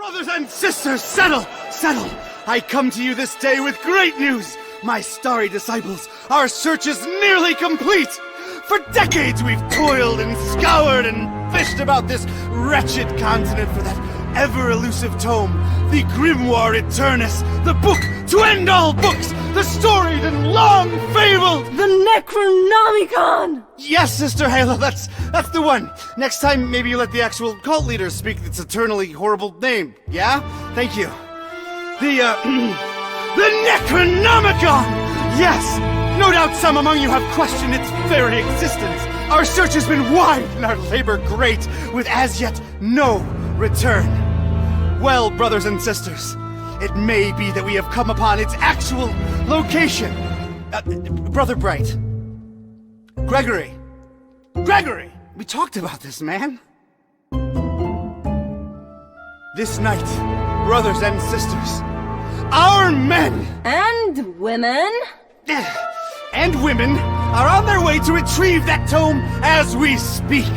Brothers and sisters, settle! I come to you this day with great news! My starry disciples, our search is nearly complete! For decades we've toiled and scoured and fished about this wretched continent for that ever-elusive tome, the Grimoire Eternus, the book to end all books, the storied and long-fabled... The Necronomicon! Yes, Sister Halo, that's the one. Next time, maybe you let the actual cult leader speak its eternally horrible name, yeah? Thank you. The Necronomicon! Yes! No doubt some among you have questioned its very existence. Our search has been wide and our labor great, with as yet no return. Well, brothers and sisters, it may be that we have come upon its actual location. Brother Bright. Gregory, we talked about this, man. This night, brothers and sisters, our men and women are on their way to retrieve that tome as we speak.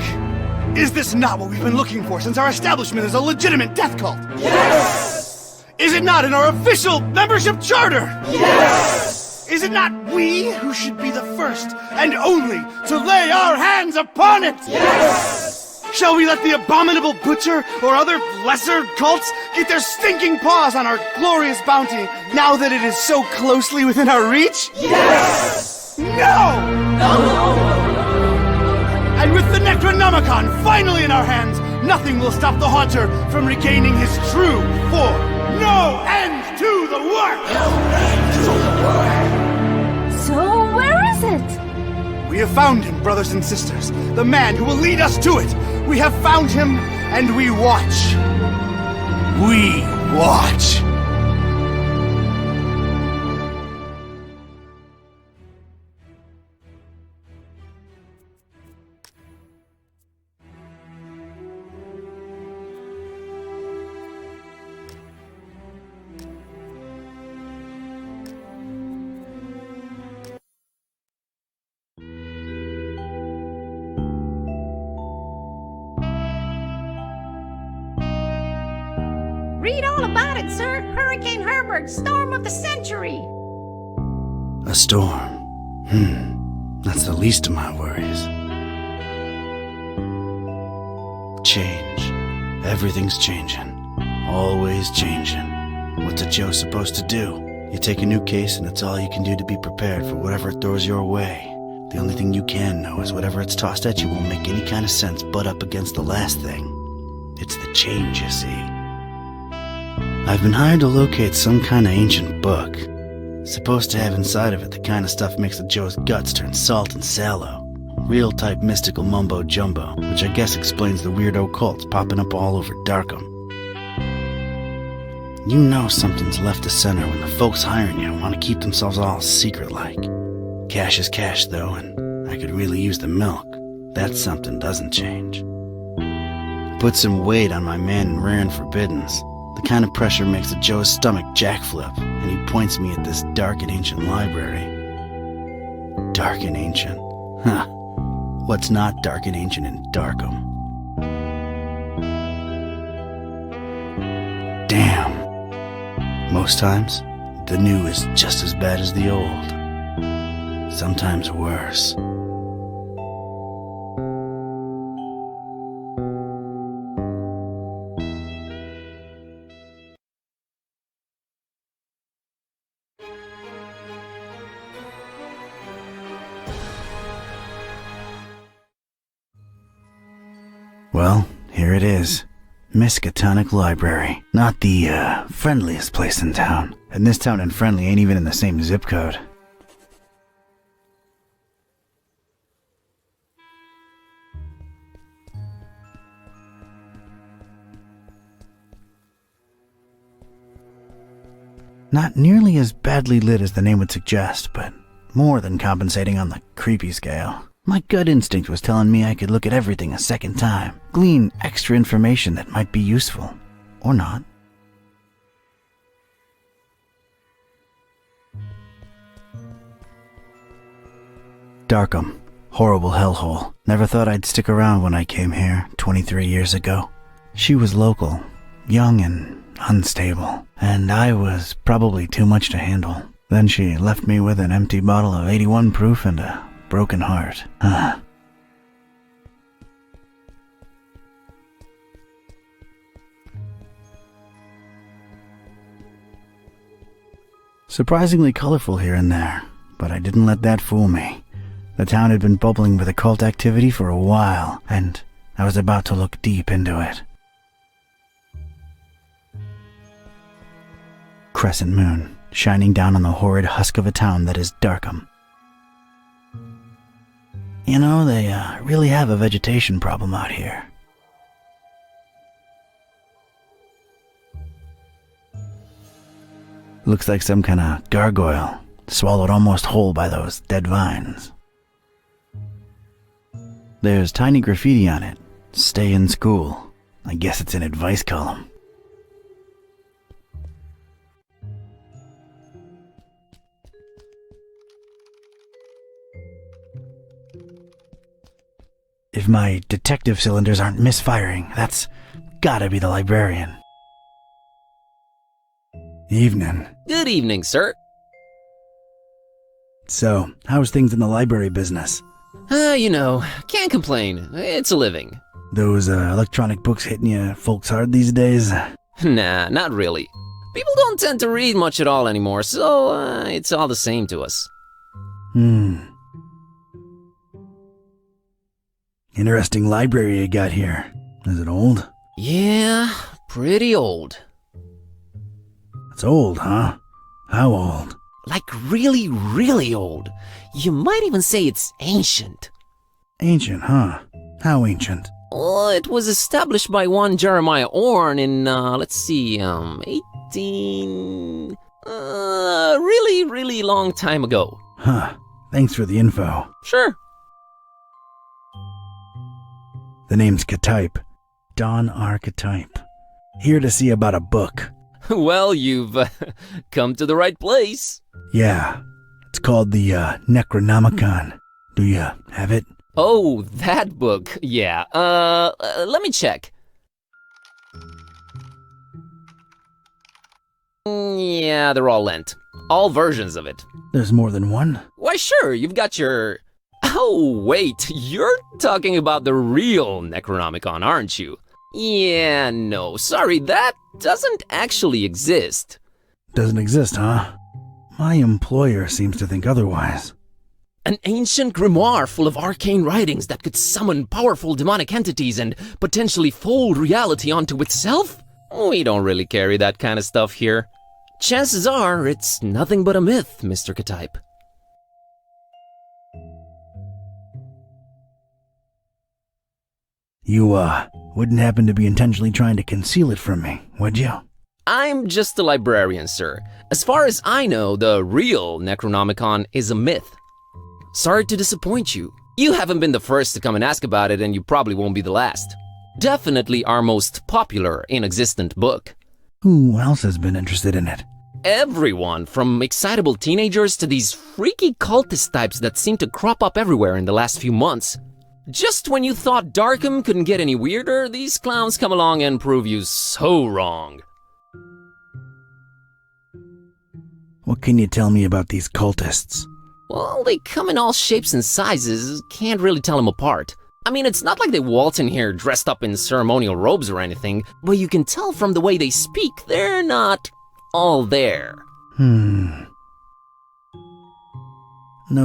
Is this not what we've been looking for since our establishment is a legitimate death cult? Yes! Is it not in our official membership charter? Yes! Is it not we who should be the first and only to lay our hands upon it? Yes! Shall we let the abominable butcher or other lesser cults get their stinking paws on our glorious bounty now that it is so closely within our reach? Yes! No! And with the Necronomicon finally in our hands, nothing will stop the Haunter from regaining his true form. No end to the work! No end to the work! So where is it? We have found him, brothers and sisters. The man who will lead us to it. We have found him, and we watch. We watch. Read all about it, sir. Hurricane Herbert, storm of the century. A storm. That's the least of my worries. Change. Everything's changing. Always changing. What's a Joe supposed to do? You take a new case and it's all you can do to be prepared for whatever it throws your way. The only thing you can know is whatever it's tossed at you won't make any kind of sense butt up against the last thing. It's the change, you see. I've been hired to locate some kind of ancient book. Supposed to have inside of it the kind of stuff makes the Joe's guts turn salt and sallow. Real type mystical mumbo jumbo, which I guess explains the weirdo cults popping up all over Darkham. You know something's left to center when the folks hiring you want to keep themselves all secret-like. Cash is cash, though, and I could really use the milk. That something doesn't change. Put some weight on my man in rare and forbiddens. The kind of pressure makes the Joe's stomach jackflip, and he points me at this dark and ancient library. Dark and ancient? Huh. What's not dark and ancient in Darkham? Damn. Most times, the new is just as bad as the old. Sometimes worse. Well, here it is. Miskatonic Library. Not the, friendliest place in town. And this town and friendly ain't even in the same zip code. Not nearly as badly lit as the name would suggest, but more than compensating on the creepy scale. My gut instinct was telling me I could look at everything a second time, glean extra information that might be useful, or not. Darkham, horrible hellhole. Never thought I'd stick around when I came here 23 years ago. She was local, young and unstable, and I was probably too much to handle. Then she left me with an empty bottle of 81 proof and a broken heart. Surprisingly colorful here and there, but I didn't let that fool me. The town had been bubbling with occult activity for a while, and I was about to look deep into it. Crescent moon, shining down on the horrid husk of a town that is Darkham. You know, they really have a vegetation problem out here. Looks like some kind of gargoyle, swallowed almost whole by those dead vines. There's tiny graffiti on it. Stay in school. I guess it's an advice column. If my detective cylinders aren't misfiring, that's gotta be the librarian. Evening. Good evening, sir. So, how's things in the library business? Can't complain. It's a living. Those electronic books hitting you folks hard these days? Nah, not really. People don't tend to read much at all anymore, so it's all the same to us. Interesting library you got here. Is it old? Yeah, pretty old. It's old, huh? How old? Like really, really old. You might even say it's ancient. Ancient, huh? How ancient? Well, it was established by one Jeremiah Orne in, 18... really, really long time ago. Huh. Thanks for the info. Sure. The name's Ktype. Don Archetype. Here to see about a book. Well, you've come to the right place. Yeah. It's called the Necronomicon. Do you have it? Oh, that book. Yeah. Let me check. Yeah, they're all lent. All versions of it. There's more than one? Why, sure, you've got your... Oh, wait, you're talking about the real Necronomicon, aren't you? Yeah, no, sorry, that doesn't actually exist. Doesn't exist, huh? My employer seems to think otherwise. An ancient grimoire full of arcane writings that could summon powerful demonic entities and potentially fold reality onto itself? We don't really carry that kind of stuff here. Chances are it's nothing but a myth, Mr. Ktype. You, wouldn't happen to be intentionally trying to conceal it from me, would you? I'm just a librarian, sir. As far as I know, the real Necronomicon is a myth. Sorry to disappoint you. You haven't been the first to come and ask about it, and you probably won't be the last. Definitely our most popular inexistent book. Who else has been interested in it? Everyone, from excitable teenagers to these freaky cultist types that seem to crop up everywhere in the last few months. Just when you thought Darkham couldn't get any weirder, these clowns come along and prove you so wrong. What can you tell me about these cultists? Well, they come in all shapes and sizes, can't really tell them apart. I mean, it's not like they waltz in here dressed up in ceremonial robes or anything, but you can tell from the way they speak, they're not all there. No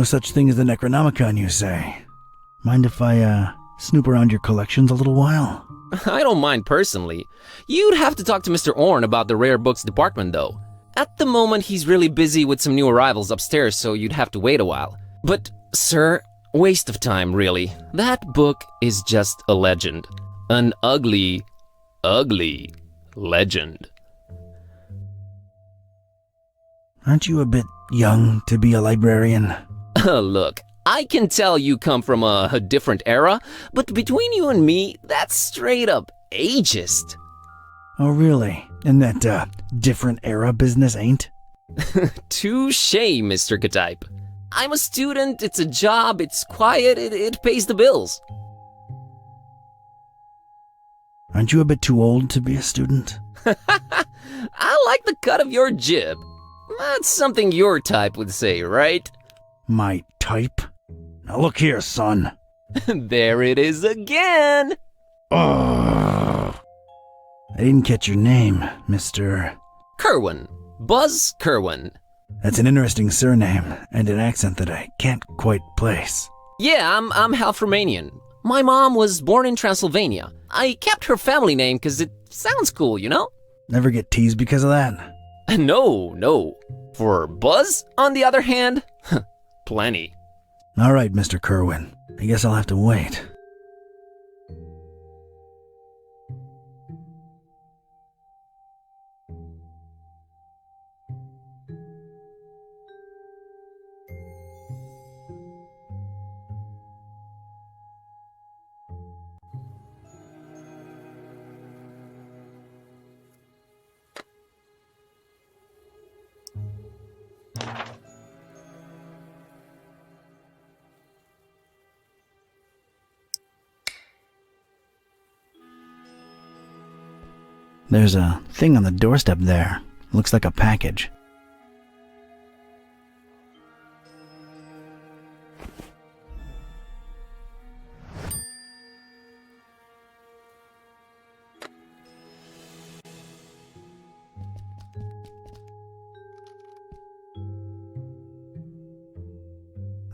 such thing as the Necronomicon, you say? Mind if I, snoop around your collections a little while? I don't mind personally. You'd have to talk to Mr. Orne about the rare books department, though. At the moment, he's really busy with some new arrivals upstairs, so you'd have to wait a while. But, sir, waste of time, really. That book is just a legend. An ugly, ugly legend. Aren't you a bit young to be a librarian? Look, I can tell you come from a different era, but between you and me, that's straight up ageist. Oh, really? And that, different era business ain't? Touché, Mr. Ktype. I'm a student, it's a job, it's quiet, it pays the bills. Aren't you a bit too old to be a student? I like the cut of your jib. That's something your type would say, right? My type? Now look here, son. There it is again! Ugh. I didn't catch your name, Mr. Kerwin. Buzz Kerwin. That's an interesting surname and an accent that I can't quite place. Yeah, I'm half Romanian. My mom was born in Transylvania. I kept her family name because it sounds cool, you know? Never get teased because of that? No. For Buzz, on the other hand, plenty. All right, Mr. Kerwin. I guess I'll have to wait. There's a thing on the doorstep there. Looks like a package.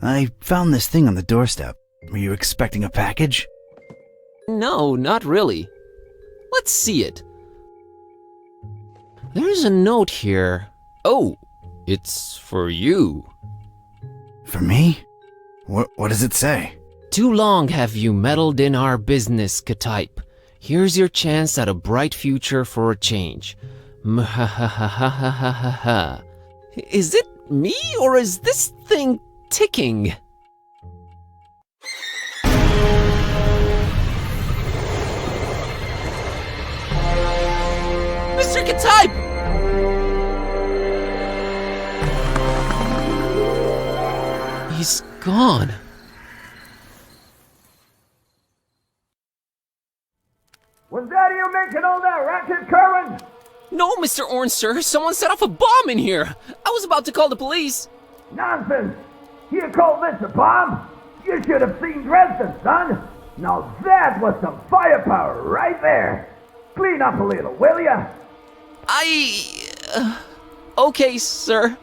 I found this thing on the doorstep. Were you expecting a package? No, not really. Let's see it. There's a note here. Oh, it's for you. For me? What does it say? Too long have you meddled in our business, Ktype. Here's your chance at a bright future for a change. Mhahahahahaha. Is it me or is this thing ticking? Mr. Ktype! He's gone. Was that you making all that racket, Kerwin? No, Mr. Orange, sir. Someone set off a bomb in here. I was about to call the police. Nonsense! You call this a bomb? You should have seen Dresden, son! Now that was some firepower right there! Clean up a little, will ya? Okay, sir.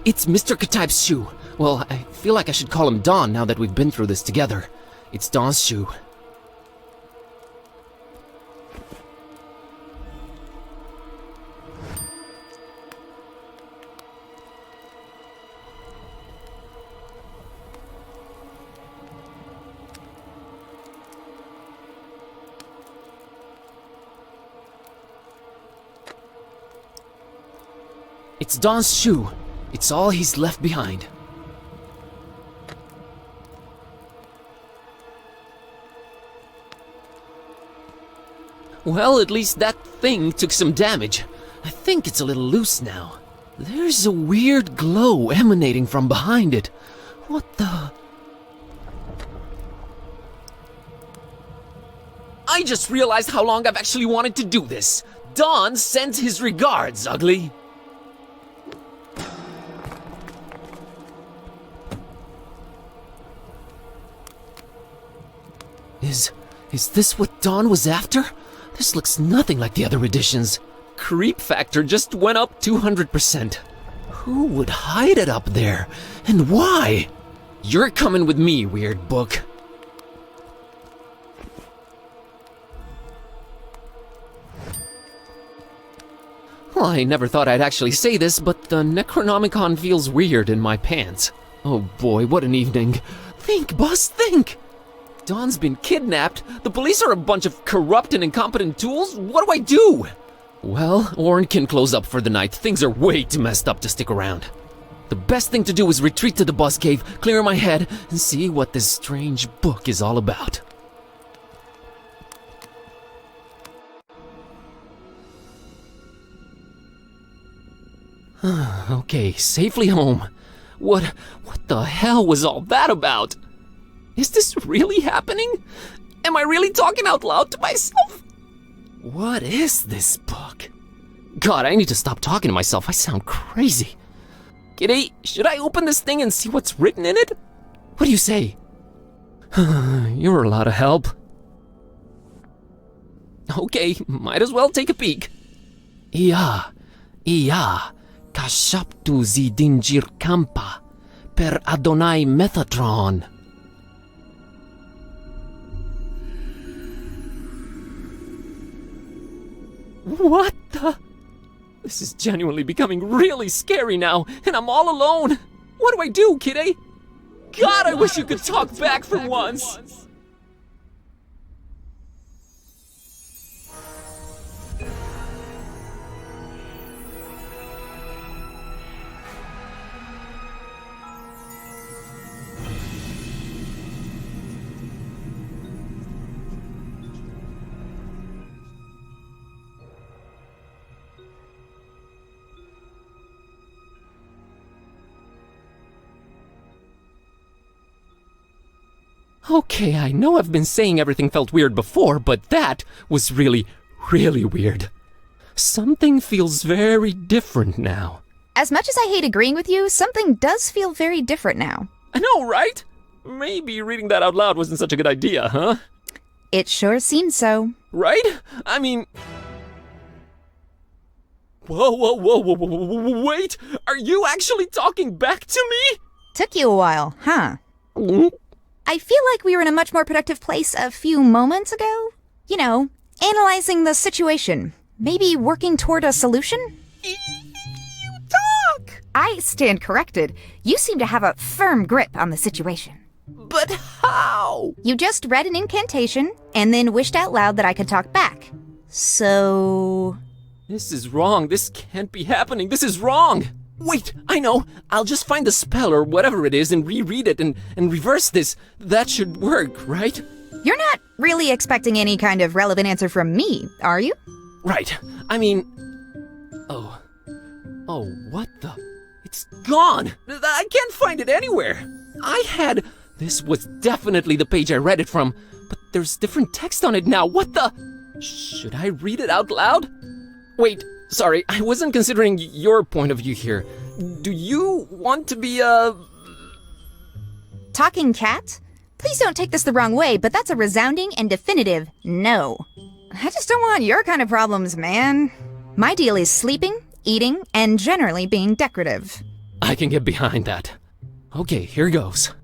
It's Mr. Ktype's shoe. Well, I feel like I should call him Don now that we've been through this together. It's Don's shoe. It's Don's shoe. It's all he's left behind. Well, at least that thing took some damage. I think it's a little loose now. There's a weird glow emanating from behind it. What the... I just realized how long I've actually wanted to do this. Don sends his regards, ugly. Is this what Don was after? This looks nothing like the other editions. Creep factor just went up 200%. Who would hide it up there? And why? You're coming with me, weird book. Well, I never thought I'd actually say this, but the Necronomicon feels weird in my pants. Oh boy, what an evening. Think, boss, think! Don's been kidnapped. The police are a bunch of corrupt and incompetent tools. What do I do? Well, Orrin can close up for the night. Things are way too messed up to stick around. The best thing to do is retreat to the bus cave, clear my head, and see what this strange book is all about. Okay, safely home. What the hell was all that about? Is this really happening? Am I really talking out loud to myself? What is this book? God, I need to stop talking to myself. I sound crazy. Kitty, should I open this thing and see what's written in it? What do you say? You're a lot of help. Okay, might as well take a peek. Ia, kashaptu zidinjir kampa, per Adonai Methatron. What the? This is genuinely becoming really scary now, and I'm all alone. What do I do, Kitty? God, I wish you could talk back for once. Okay, I know I've been saying everything felt weird before, but that was really, really weird. Something feels very different now. As much as I hate agreeing with you, something does feel very different now. I know, right? Maybe reading that out loud wasn't such a good idea, huh? It sure seems so. Right? I mean... Whoa, wait! Are you actually talking back to me? Took you a while, huh? I feel like we were in a much more productive place a few moments ago. You know, analyzing the situation. Maybe working toward a solution? You talk! I stand corrected. You seem to have a firm grip on the situation. But how? You just read an incantation, and then wished out loud that I could talk back. So... This is wrong. This can't be happening. This is wrong. Wait, I know. I'll just find the spell or whatever it is and reread it and reverse this. That should work, right? You're not really expecting any kind of relevant answer from me, are you? Right. I mean... Oh, what the... It's gone! I can't find it anywhere! This was definitely the page I read it from, but there's different text on it now. What the... Should I read it out loud? Wait, sorry, I wasn't considering your point of view here. Do you want to be a... Talking cat? Please don't take this the wrong way, but that's a resounding and definitive no. I just don't want your kind of problems, man. My deal is sleeping, eating, and generally being decorative. I can get behind that. Okay, here goes.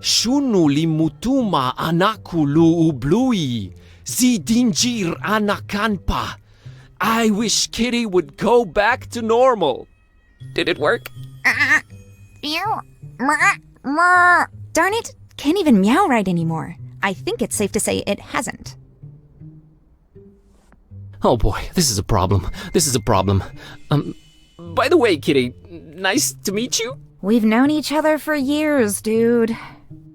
Shunu limutuma anakulu ublui, zidinjir anakanpa. I wish Kitty would go back to normal. Did it work? Darn it, can't even meow right anymore. I think it's safe to say it hasn't. Oh boy, this is a problem. By the way, Kitty, nice to meet you? We've known each other for years, dude.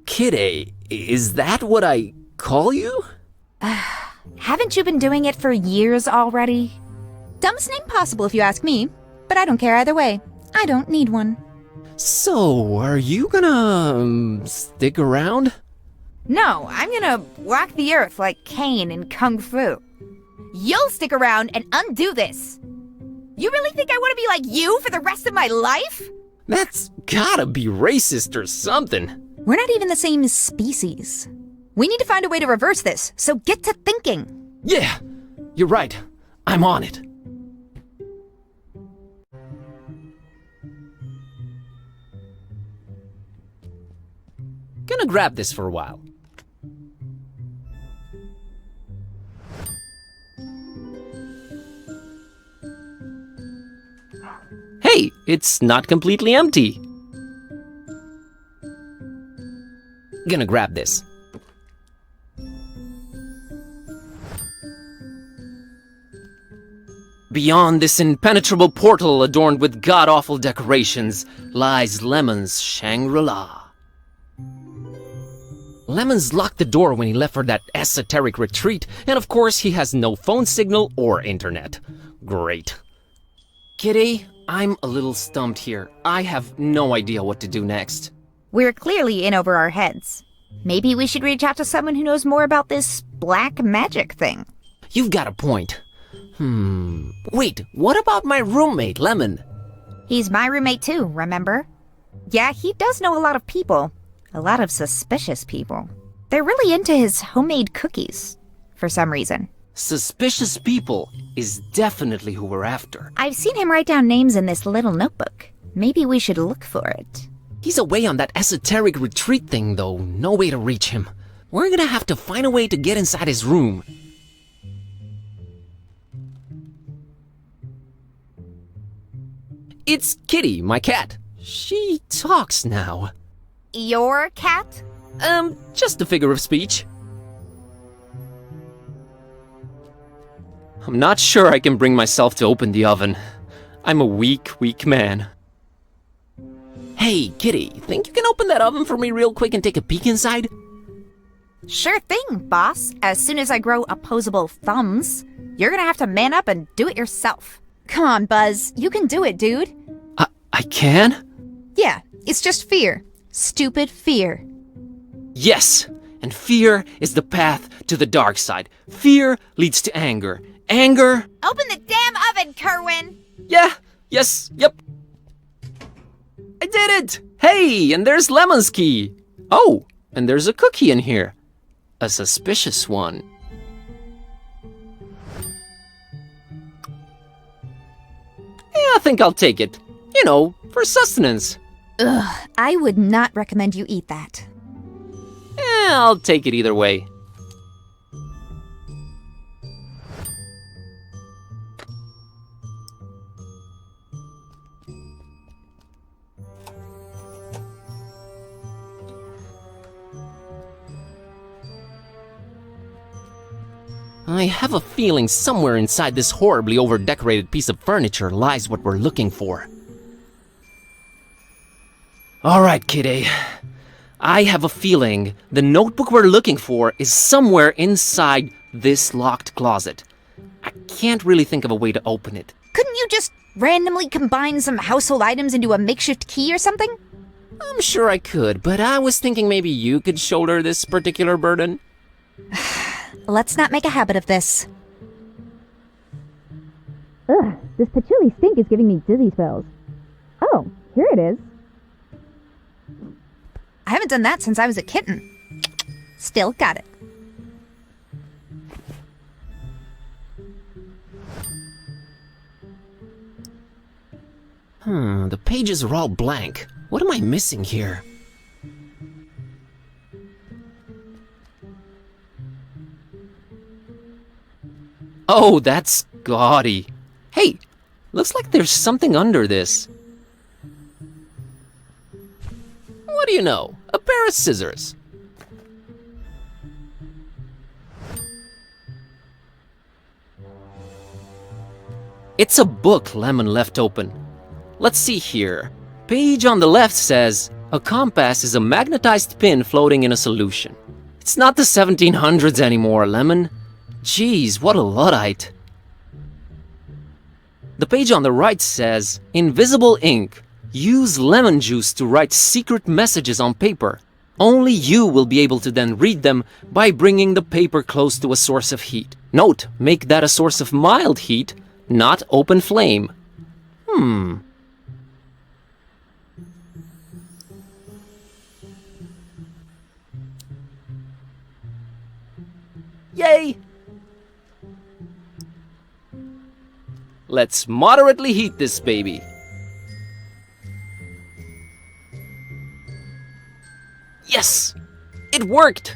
Kitty, is that what I call you? Haven't you been doing it for years already? Dumbest name possible if you ask me, but I don't care either way. I don't need one. So, are you gonna stick around? No, I'm gonna walk the earth like Caine in Kung Fu. You'll stick around and undo this. You really think I want to be like you for the rest of my life? That's gotta be racist or something. We're not even the same species. We need to find a way to reverse this, so get to thinking. Yeah, you're right. I'm on it. Gonna grab this for a while. Hey, it's not completely empty. Gonna grab this. Beyond this impenetrable portal adorned with god-awful decorations lies Lemon's Shangri-La. Lemon's locked the door when he left for that esoteric retreat, and of course he has no phone signal or internet. Great. Kitty, I'm a little stumped here. I have no idea what to do next. We're clearly in over our heads. Maybe we should reach out to someone who knows more about this black magic thing. You've got a point. Wait, what about my roommate, Lemon? He's my roommate too, remember? Yeah, he does know a lot of people. A lot of suspicious people. They're really into his homemade cookies, for some reason. Suspicious people is definitely who we're after. I've seen him write down names in this little notebook. Maybe we should look for it. He's away on that esoteric retreat thing, though. No way to reach him. We're gonna have to find a way to get inside his room. It's Kitty, my cat. She talks now. Your cat? Just a figure of speech. I'm not sure I can bring myself to open the oven. I'm a weak man. Hey, Kitty, think you can open that oven for me real quick and take a peek inside? Sure thing, boss. As soon as I grow opposable thumbs, you're gonna have to man up and do it yourself. Come on, Buzz. You can do it, dude. I can? Yeah, it's just fear. Stupid fear. Yes, and fear is the path to the dark side. Fear leads to anger. Anger... Open the damn oven, Kerwin! Yeah, yes, yep. I did it! Hey, and there's Lemon's key. Oh, and there's a cookie in here. A suspicious one. Yeah, I think I'll take it. You know, for sustenance. Ugh, I would not recommend you eat that. I'll take it either way. I have a feeling somewhere inside this horribly over-decorated piece of furniture lies what we're looking for. Alright, Kitty. I have a feeling the notebook we're looking for is somewhere inside this locked closet. I can't really think of a way to open it. Couldn't you just randomly combine some household items into a makeshift key or something? I'm sure I could, but I was thinking maybe you could shoulder this particular burden. Let's not make a habit of this. Ugh, this patchouli stink is giving me dizzy spells. Oh, here it is. I haven't done that since I was a kitten. Still got it. The pages are all blank. What am I missing here? Oh, that's gaudy. Hey, looks like there's something under this. What do you know? A pair of scissors. It's a book Lemon left open. Let's see here. Page on the left says, a compass is a magnetized pin floating in a solution. It's not the 1700s anymore, Lemon. Jeez, what a Luddite. The page on the right says, invisible ink. Use lemon juice to write secret messages on paper. Only you will be able to then read them by bringing the paper close to a source of heat. Note, make that a source of mild heat, not open flame. Yay! Let's moderately heat this baby. Yes! It worked!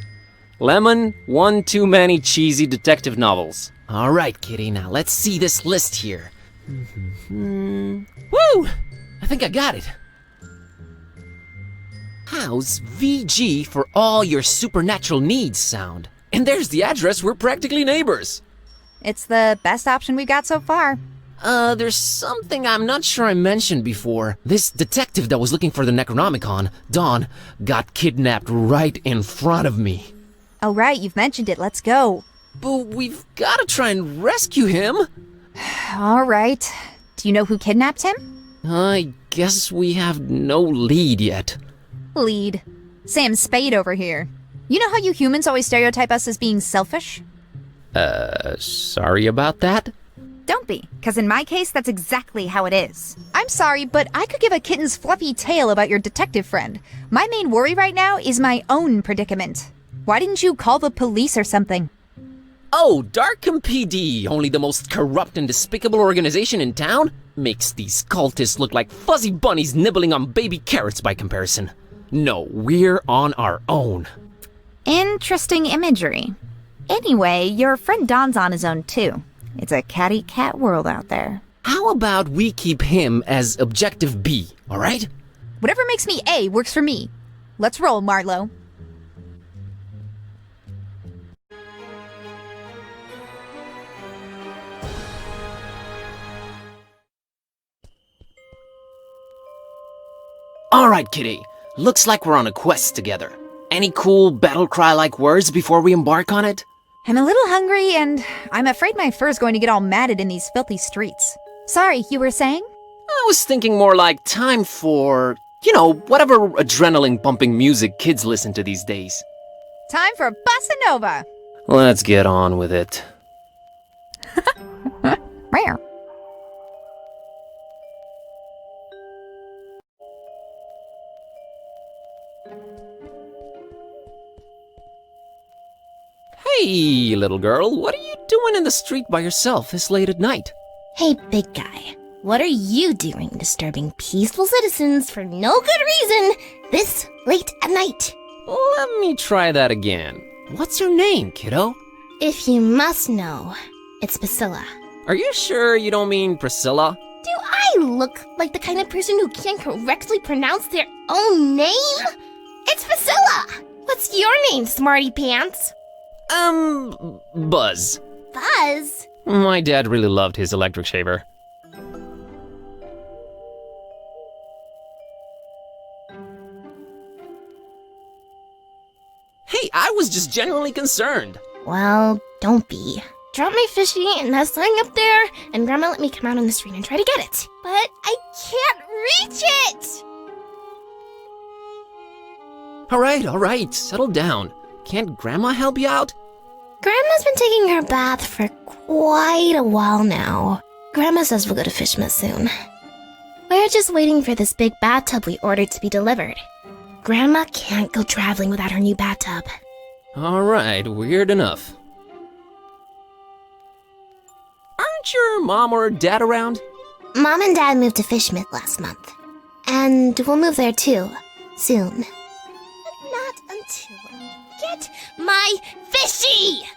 Lemon, one too many cheesy detective novels. Alright, Kitty, now let's see this list here. Woo! I think I got it. How's VG for all your supernatural needs sound? And there's the address, we're practically neighbors. It's the best option we've got so far. There's something I'm not sure I mentioned before. This detective that was looking for the Necronomicon, Dawn, got kidnapped right in front of me. Oh, right, you've mentioned it. Let's go. But we've gotta try and rescue him. All right. Do you know who kidnapped him? I guess we have no lead yet. Lead. Sam Spade over here. You know how you humans always stereotype us as being selfish? Sorry about that? Don't be, because in my case, that's exactly how it is. I'm sorry, but I could give a kitten's fluffy tale about your detective friend. My main worry right now is my own predicament. Why didn't you call the police or something? Oh, Darkham PD, only the most corrupt and despicable organization in town? Makes these cultists look like fuzzy bunnies nibbling on baby carrots by comparison. No, we're on our own. Interesting imagery. Anyway, your friend Don's on his own too. It's a catty-cat world out there. How about we keep him as Objective B, alright? Whatever makes me A works for me. Let's roll, Marlowe. Alright, kitty. Looks like we're on a quest together. Any cool battle cry-like words before we embark on it? I'm a little hungry, and I'm afraid my fur's going to get all matted in these filthy streets. Sorry, you were saying? I was thinking more like time for, whatever adrenaline-pumping music kids listen to these days. Time for Bossa Nova! Let's get on with it. Rare. Hey, little girl, what are you doing in the street by yourself this late at night? Hey, big guy. What are you doing disturbing peaceful citizens for no good reason this late at night? Let me try that again. What's your name, kiddo? If you must know, it's Priscilla. Are you sure you don't mean Priscilla? Do I look like the kind of person who can't correctly pronounce their own name? It's Priscilla! What's your name, smarty pants? Buzz. Buzz? My dad really loved his electric shaver. Hey, I was just genuinely concerned. Well, don't be. Drop my fishy and that's lying up there, and Grandma let me come out on the street and try to get it. But I can't reach it! Alright, settle down. Can't Grandma help you out? Grandma's been taking her bath for quite a while now. Grandma says we'll go to Fishmas soon. We're just waiting for this big bathtub we ordered to be delivered. Grandma can't go traveling without her new bathtub. Alright, weird enough. Aren't your mom or dad around? Mom and Dad moved to Fishmith last month. And we'll move there too, soon. But not until I get my fishy!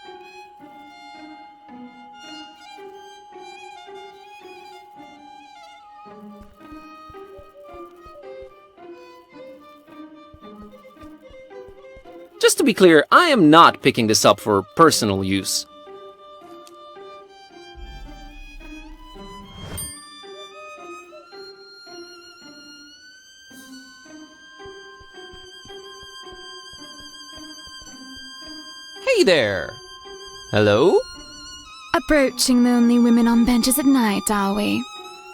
Just to be clear, I am not picking this up for personal use. Hey there! Hello? Approaching the only women on benches at night, are we?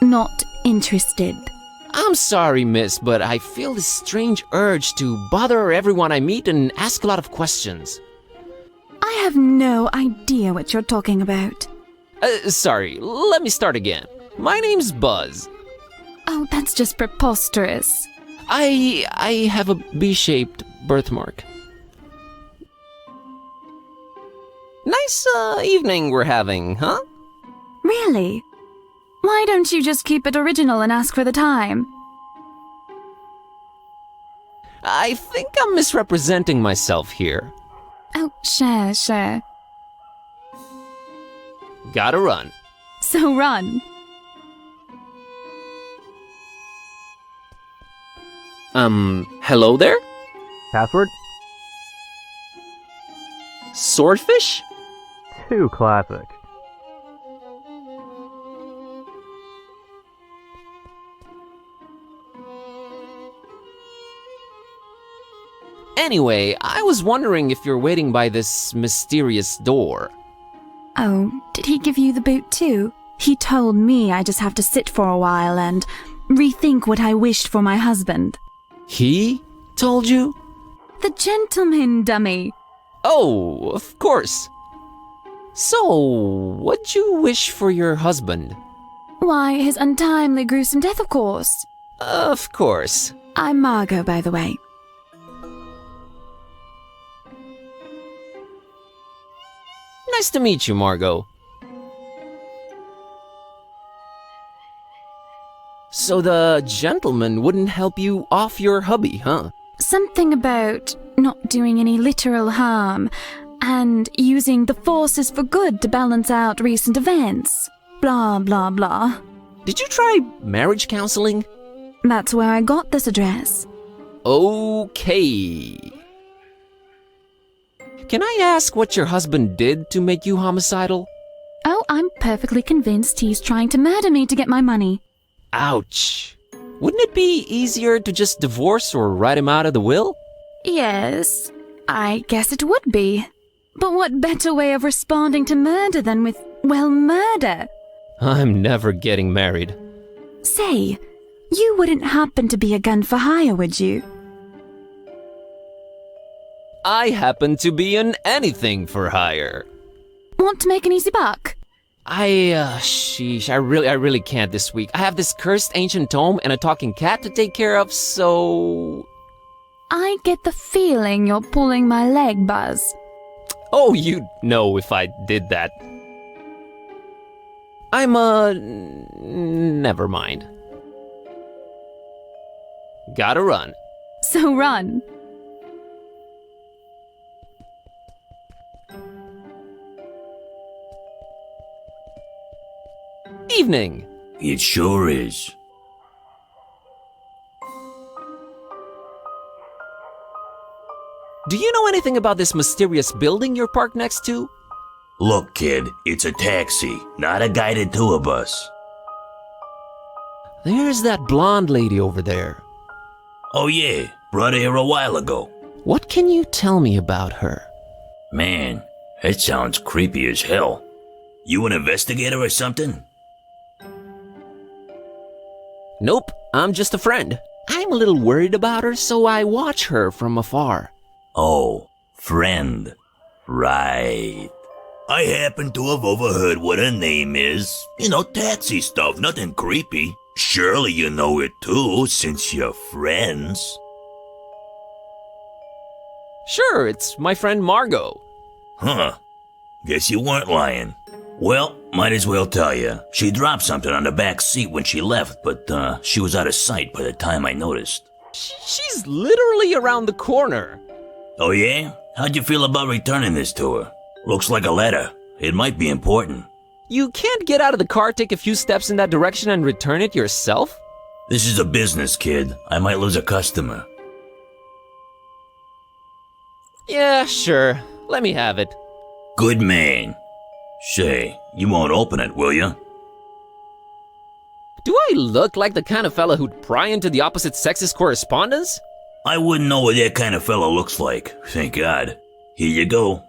Not interested. I'm sorry, miss, but I feel this strange urge to bother everyone I meet and ask a lot of questions. I have no idea what you're talking about. Sorry, let me start again. My name's Buzz. Oh, that's just preposterous. I have a B-shaped birthmark. Nice, evening we're having, huh? Really? Why don't you just keep it original and ask for the time? I think I'm misrepresenting myself here. Oh, sure. Gotta run. So run. Hello there? Password? Swordfish? Too classic. Anyway, I was wondering if you're waiting by this mysterious door. Oh, did he give you the boot too? He told me I just have to sit for a while and rethink what I wished for my husband. He told you? The gentleman, dummy. Oh, of course. So, what'd you wish for your husband? Why, his untimely, gruesome death, of course. Of course. I'm Margot, by the way. Nice to meet you, Margot. So the gentleman wouldn't help you off your hubby, huh? Something about not doing any literal harm and using the forces for good to balance out recent events. Blah, blah, blah. Did you try marriage counseling? That's where I got this address. Okay. Can I ask what your husband did to make you homicidal? Oh, I'm perfectly convinced he's trying to murder me to get my money. Ouch. Wouldn't it be easier to just divorce or write him out of the will? Yes, I guess it would be. But what better way of responding to murder than with, well, murder? I'm never getting married. Say, you wouldn't happen to be a gun for hire, would you? I happen to be an anything for hire. Want to make an easy buck? Sheesh, I really can't this week. I have this cursed ancient tome and a talking cat to take care of, so... I get the feeling you're pulling my leg, Buzz. Oh, you'd know if I did that. Never mind. Gotta run. So run. Evening. It sure is. Do you know anything about this mysterious building you're parked next to? Look, kid, it's a taxi, not a guided tour bus. There's that blonde lady over there. Oh yeah, brought her here a while ago. What can you tell me about her? Man, that sounds creepy as hell. You an investigator or something? Nope, I'm just a friend. I'm a little worried about her, so I watch her from afar. Oh, friend. Right. I happen to have overheard what her name is. You know, taxi stuff, nothing creepy. Surely you know it too, since you're friends. Sure, it's my friend Margot. Huh. Guess you weren't lying. Well, might as well tell you. She dropped something on the back seat when she left, but she was out of sight by the time I noticed. She's literally around the corner. Oh yeah? How'd you feel about returning this to her? Looks like a letter. It might be important. You can't get out of the car, take a few steps in that direction, and return it yourself? This is a business, kid. I might lose a customer. Yeah, sure. Let me have it. Good man. Say, you won't open it, will you? Do I look like the kind of fella who'd pry into the opposite sex's correspondence? I wouldn't know what that kind of fella looks like, thank God. Here you go.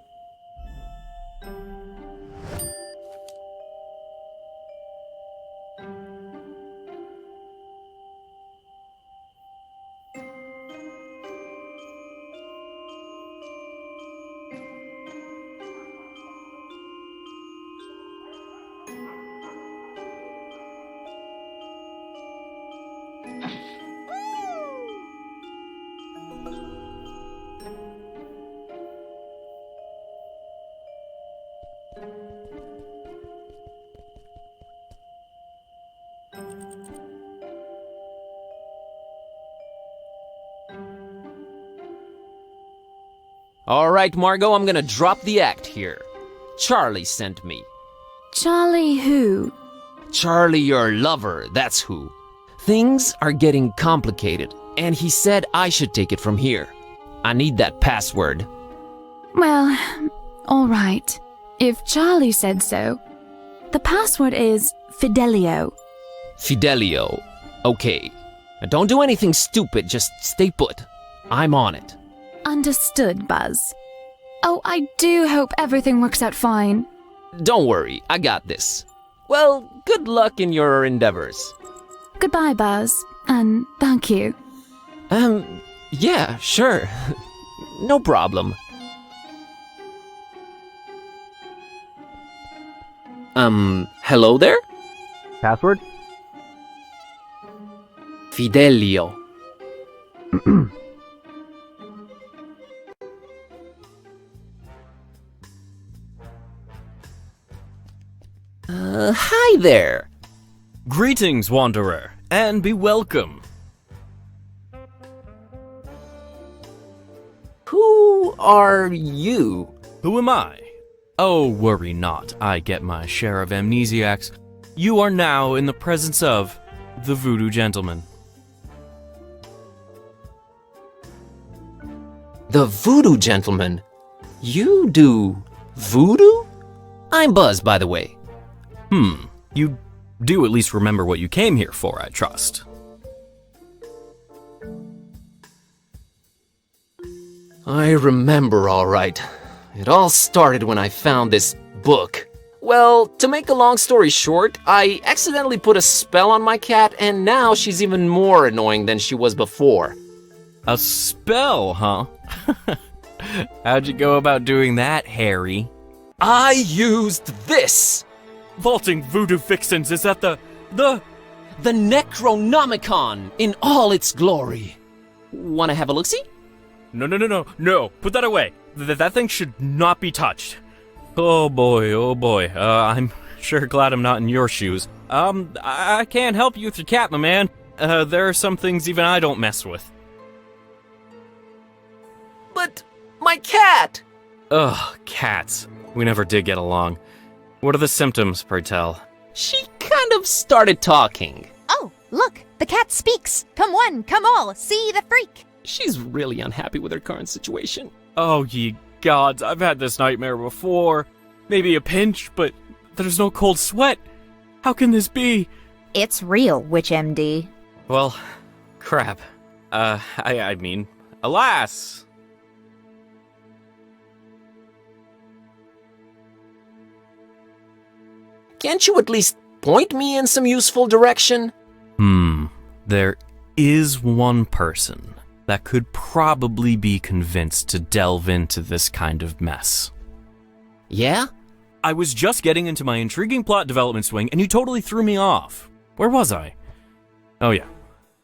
Alright, Margot, I'm gonna drop the act here. Charlie sent me. Charlie who? Charlie, your lover, that's who. Things are getting complicated, and he said I should take it from here. I need that password. Well, alright. If Charlie said so. The password is Fidelio. Fidelio. Okay. Now don't do anything stupid, just stay put. I'm on it. Understood, Buzz. Oh, I do hope everything works out fine. Don't worry, I got this. Well, good luck in your endeavors. Goodbye, Buzz, and thank you. Yeah, sure. No problem. Hello there? Password? Fidelio. Hi there. Greetings, Wanderer, and be welcome. Who are you? Who am I? Oh, worry not, I get my share of amnesiacs. You are now in the presence of the Voodoo Gentleman. The Voodoo Gentleman? You do voodoo? I'm Buzz, by the way. You do at least remember what you came here for, I trust. I remember all right. It all started when I found this book. Well, to make a long story short, I accidentally put a spell on my cat, and now she's even more annoying than she was before. A spell, huh? How'd you go about doing that, Harry? I used this! Vaulting voodoo fixins, is that the Necronomicon in all its glory. Wanna have a look-see? No, put that away. That thing should not be touched. Oh boy. I'm sure glad I'm not in your shoes. I can't help you with your cat, my man. There are some things even I don't mess with. But my cat! Ugh, cats. We never did get along. What are the symptoms, pray tell? She kind of started talking. Oh, look, the cat speaks. Come one, come all, see the freak. She's really unhappy with her current situation. Oh, ye gods, I've had this nightmare before. Maybe a pinch, but there's no cold sweat. How can this be? It's real, Witch MD. Well, crap. I mean, alas. Can't you at least point me in some useful direction? There is one person that could probably be convinced to delve into this kind of mess. Yeah? I was just getting into my intriguing plot development swing, and you totally threw me off. Where was I? Oh yeah.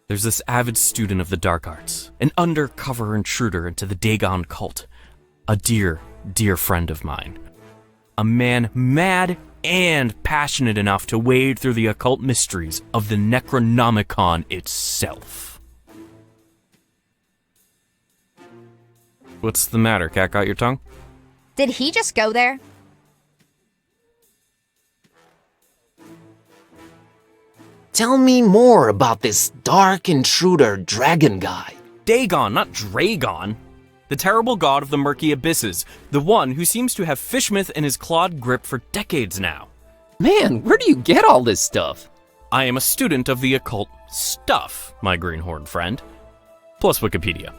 There's this avid student of the dark arts, an undercover intruder into the Dagon cult. A dear friend of mine. A man mad and passionate enough to wade through the occult mysteries of the Necronomicon itself. What's the matter? Cat got your tongue? Did he just go there? Tell me more about this dark intruder dragon guy. Dagon, not Dragon. The terrible god of the murky abysses, the one who seems to have Fishmouth in his clawed grip for decades now. Man, where do you get all this stuff? I am a student of the occult stuff, my greenhorn friend. Plus Wikipedia.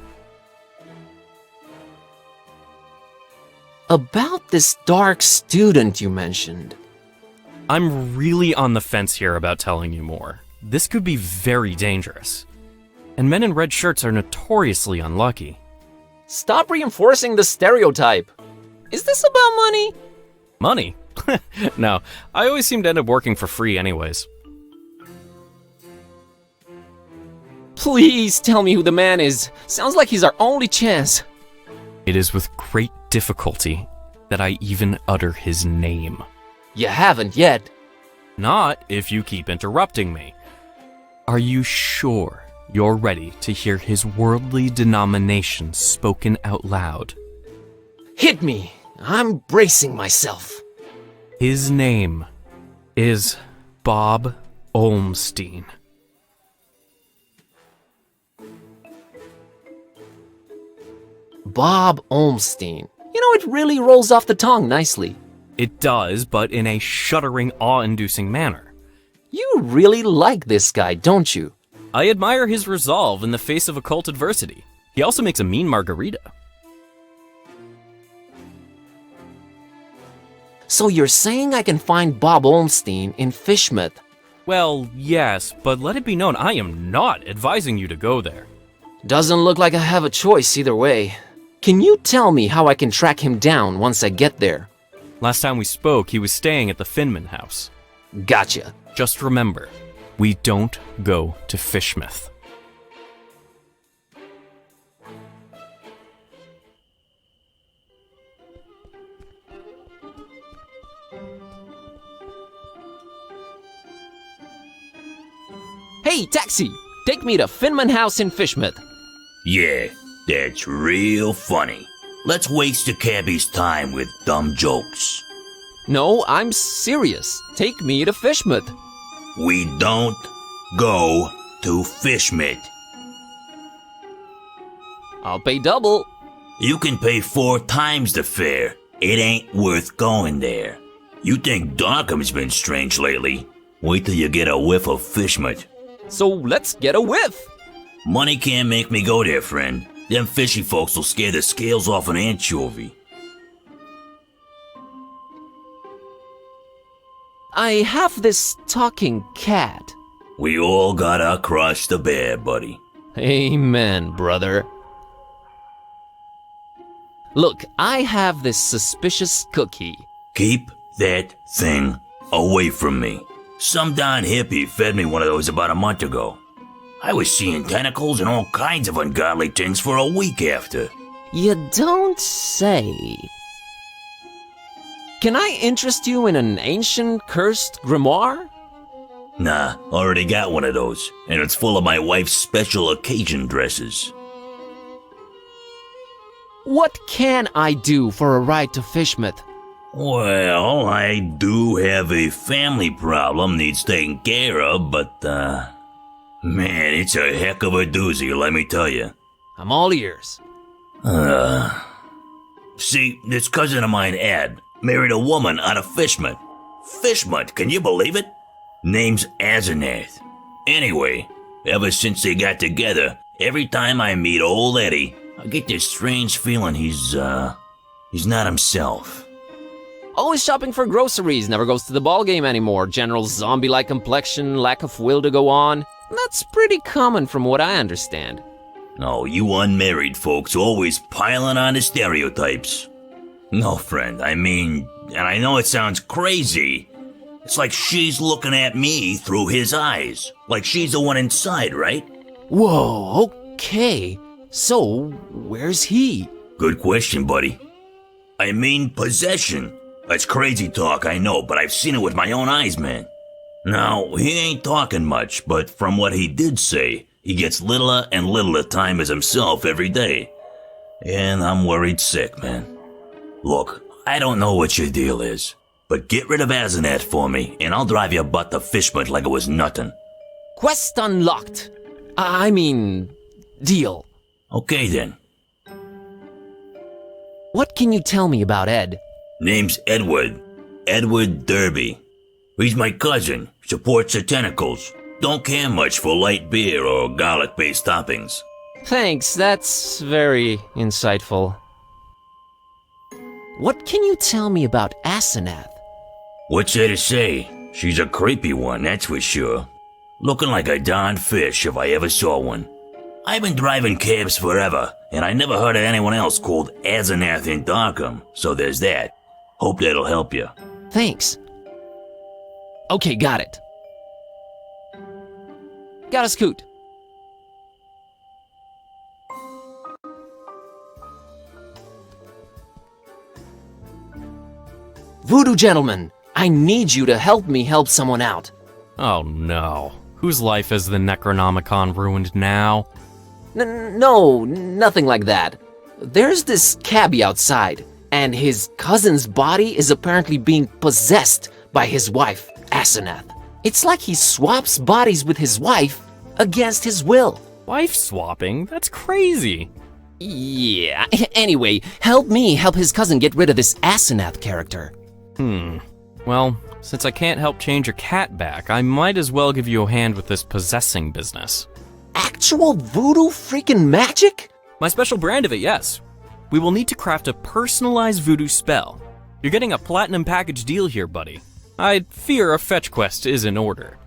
About this dark student you mentioned. I'm really on the fence here about telling you more. This could be very dangerous. And men in red shirts are notoriously unlucky. Stop reinforcing the stereotype. Is this about money? Money? No, I always seem to end up working for free anyways. Please tell me who the man is. Sounds like he's our only chance. It is with great difficulty that I even utter his name. You haven't yet. Not if you keep interrupting me. Are you sure you're ready to hear his worldly denomination spoken out loud? Hit me. I'm bracing myself. His name is Bob Olmstein. Bob Olmstein. You know, it really rolls off the tongue nicely. It does, but in a shuddering, awe-inducing manner. You really like this guy, don't you? I admire his resolve in the face of occult adversity. He also makes a mean margarita. So you're saying I can find Bob Olmstein in Fishmouth? Well, yes, but let it be known I am not advising you to go there. Doesn't look like I have a choice either way. Can you tell me how I can track him down once I get there? Last time we spoke, he was staying at the Finman house. Gotcha. Just remember, we don't go to Fishmouth. Hey, taxi! Take me to Finman House in Fishmouth. Yeah, that's real funny. Let's waste the cabbie's time with dumb jokes. No, I'm serious. Take me to Fishmouth. We don't go to Fishmouth. I'll pay double. You can pay 4 times the fare. It ain't worth going there. You think Darkham's been strange lately? Wait till you get a whiff of Fishmouth. So let's get a whiff. Money can't make me go there, friend. Them fishy folks will scare the scales off an anchovy. I have this talking cat. We all gotta cross the bear, buddy. Amen, brother. Look, I have this suspicious cookie. Keep that thing away from me. Some darn hippie fed me one of those about a month ago. I was seeing tentacles and all kinds of ungodly things for a week after. You don't say. Can I interest you in an ancient cursed grimoire? Nah, already got one of those, and it's full of my wife's special occasion dresses. What can I do for a ride to Fishmouth? Well, I do have a family problem needs taken care of, but, man, it's a heck of a doozy, let me tell you. I'm all ears. See, this cousin of mine, Ed, married a woman out of Fishmouth. Fishmouth, can you believe it? Name's Asenath. Anyway, ever since they got together, every time I meet old Eddie, I get this strange feeling he's not himself. Always shopping for groceries, never goes to the ball game anymore. General zombie-like complexion, lack of will to go on. That's pretty common from what I understand. Oh, you unmarried folks always piling on the stereotypes. No, friend, I mean, and I know it sounds crazy. It's like she's looking at me through his eyes. Like she's the one inside, right? Whoa, okay. So, where's he? Good question, buddy. I mean, possession. That's crazy talk, I know, but I've seen it with my own eyes, man. Now, he ain't talking much, but from what he did say, he gets littler and littler time as himself every day. And I'm worried sick, man. Look, I don't know what your deal is, but get rid of Asenath for me, and I'll drive your butt to Fishmouth like it was nothing. Quest unlocked. I mean, deal. Okay then. What can you tell me about Ed? Name's Edward. Edward Derby. He's my cousin. Supports the tentacles. Don't care much for light beer or garlic-based toppings. Thanks, that's very insightful. What can you tell me about Asenath? What's there to say? She's a creepy one, that's for sure. Looking like a darn fish if I ever saw one. I've been driving cabs forever, and I never heard of anyone else called Asenath in Darkham, so there's that. Hope that'll help you. Thanks. Okay, got it. Got a scoot. Voodoo gentleman, I need you to help me help someone out. Oh no. Whose life has the Necronomicon ruined now? No, nothing like that. There's this cabbie outside, and his cousin's body is apparently being possessed by his wife, Asenath. It's like he swaps bodies with his wife against his will. Wife swapping? That's crazy. Yeah, anyway, help me help his cousin get rid of this Asenath character. Well, since I can't help change your cat back, I might as well give you a hand with this possessing business. Actual voodoo freaking magic? My special brand of it, yes. We will need to craft a personalized voodoo spell. You're getting a platinum package deal here, buddy. I fear a fetch quest is in order.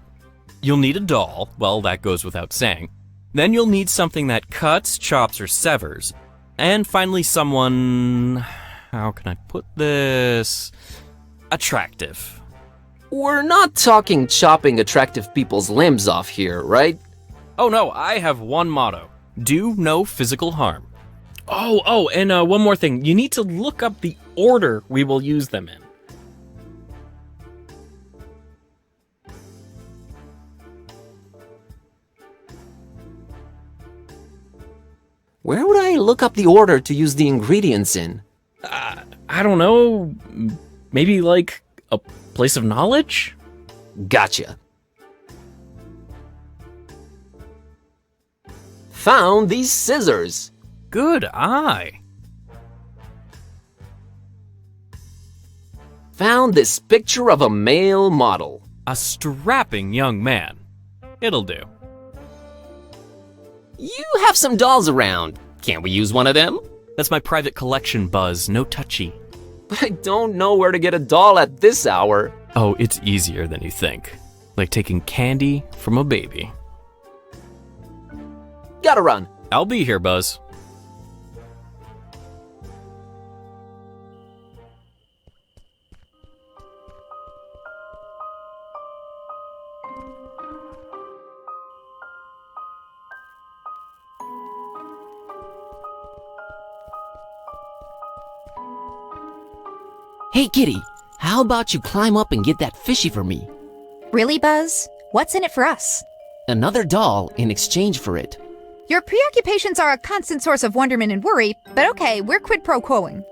You'll need a doll, well, that goes without saying. Then you'll need something that cuts, chops, or severs. And finally someone... how can I put this? Attractive. We're not talking chopping attractive people's limbs off here, right? Oh no, I have one motto. Do no physical harm. Oh, and one more thing. You need to look up the order we will use them in. Where would I look up the order to use the ingredients in? I don't know. Maybe like a place of knowledge? Gotcha. Found these scissors. Good eye. Found this picture of a male model. A strapping young man. It'll do. You have some dolls around. Can't we use one of them? That's my private collection, Buzz. No touchy. But I don't know where to get a doll at this hour. Oh, it's easier than you think. Like taking candy from a baby. Gotta run. I'll be here, Buzz. Hey, Kitty, how about you climb up and get that fishy for me? Really, Buzz? What's in it for us? Another doll in exchange for it. Your preoccupations are a constant source of wonderment and worry, but okay, we're quid pro quoing.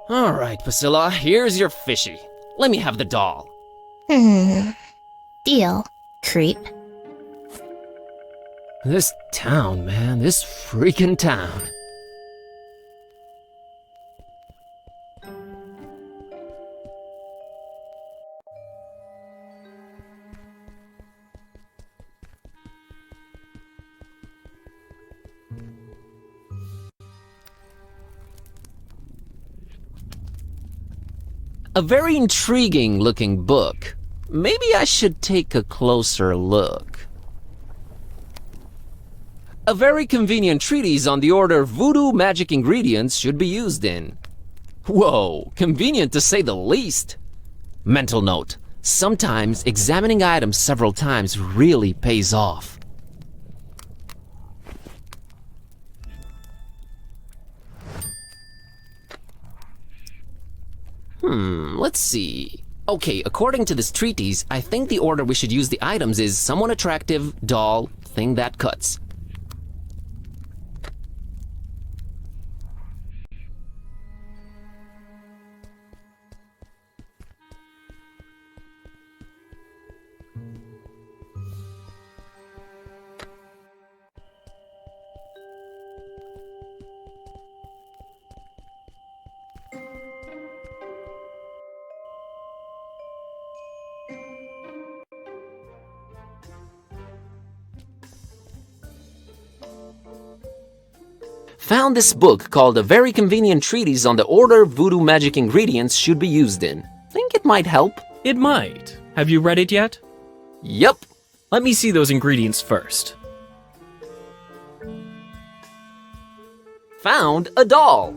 All right, Priscilla, here's your fishy. Let me have the doll. Deal, creep. This town, man, this freaking town. A very intriguing looking book. Maybe I should take a closer look. A very convenient treatise on the order voodoo magic ingredients should be used in. Whoa, convenient to say the least. Mental note, sometimes examining items several times really pays off. Let's see. Okay, according to this treatise, I think the order we should use the items is someone attractive, doll, thing that cuts. Found this book called A Very Convenient Treatise on the Order Voodoo Magic Ingredients Should Be Used in. Think it might help? It might. Have you read it yet? Yep. Let me see those ingredients first. Found a doll.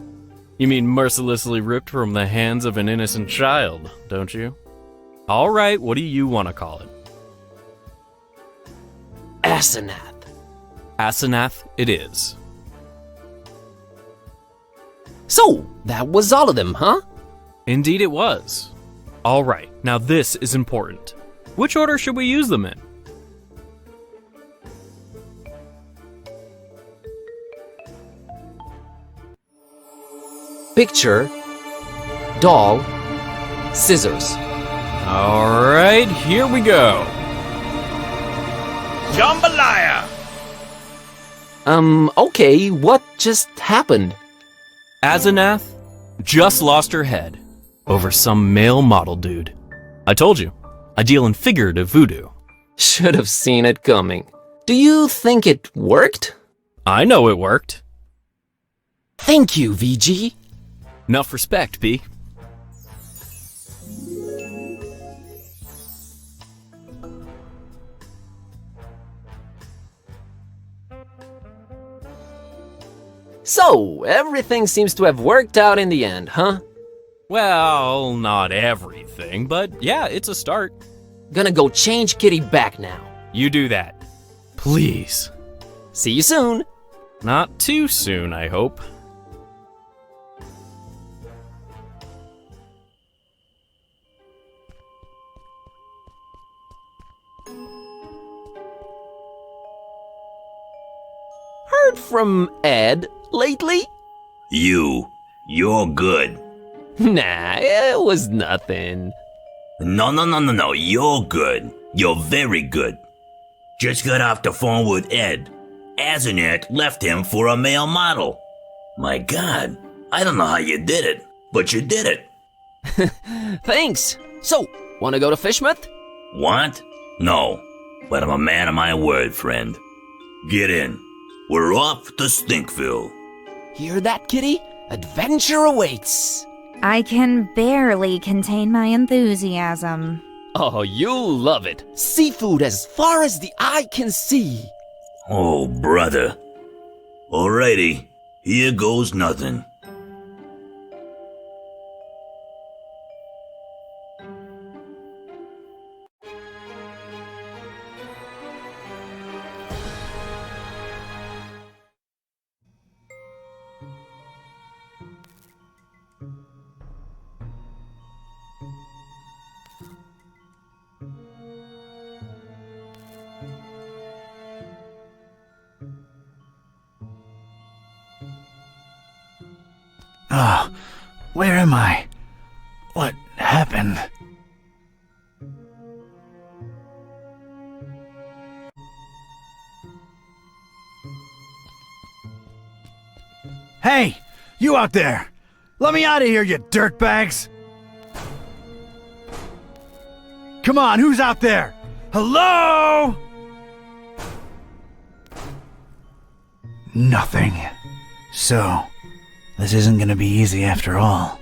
You mean mercilessly ripped from the hands of an innocent child, don't you? All right, what do you want to call it? Asenath. Asenath it is. So, that was all of them, huh? Indeed it was. All right, now this is important. Which order should we use them in? Picture, doll, scissors. All right, here we go. Jambalaya! Okay, what just happened? Asenath just lost her head over some male model dude. I told you, I deal in figurative voodoo. Should have seen it coming. Do you think it worked? I know it worked. Thank you, VG. Enough respect, B. So, everything seems to have worked out in the end, huh? Well, not everything, but yeah, it's a start. Gonna go change Kitty back now. You do that. Please. See you soon. Not too soon, I hope. Heard from Ed lately? You're good. Nah, it was nothing. No, you're good. You're very good. Just got off the phone with Ed. Asenath left him for a male model. My God, I don't know how you did it, but you did it. Thanks. So, wanna go to Fishmouth? Want? No, but I'm a man of my word, friend. Get in. We're off to Stinkville. Hear that, Kitty? Adventure awaits. I can barely contain my enthusiasm. Oh, you'll love it. Seafood as far as the eye can see. Oh, brother. Alrighty, here goes nothing. Ah, where am I? What happened? Hey, you out there! Let me out of here, you dirtbags! Come on, who's out there? Hello? Nothing. So, this isn't gonna be easy after all.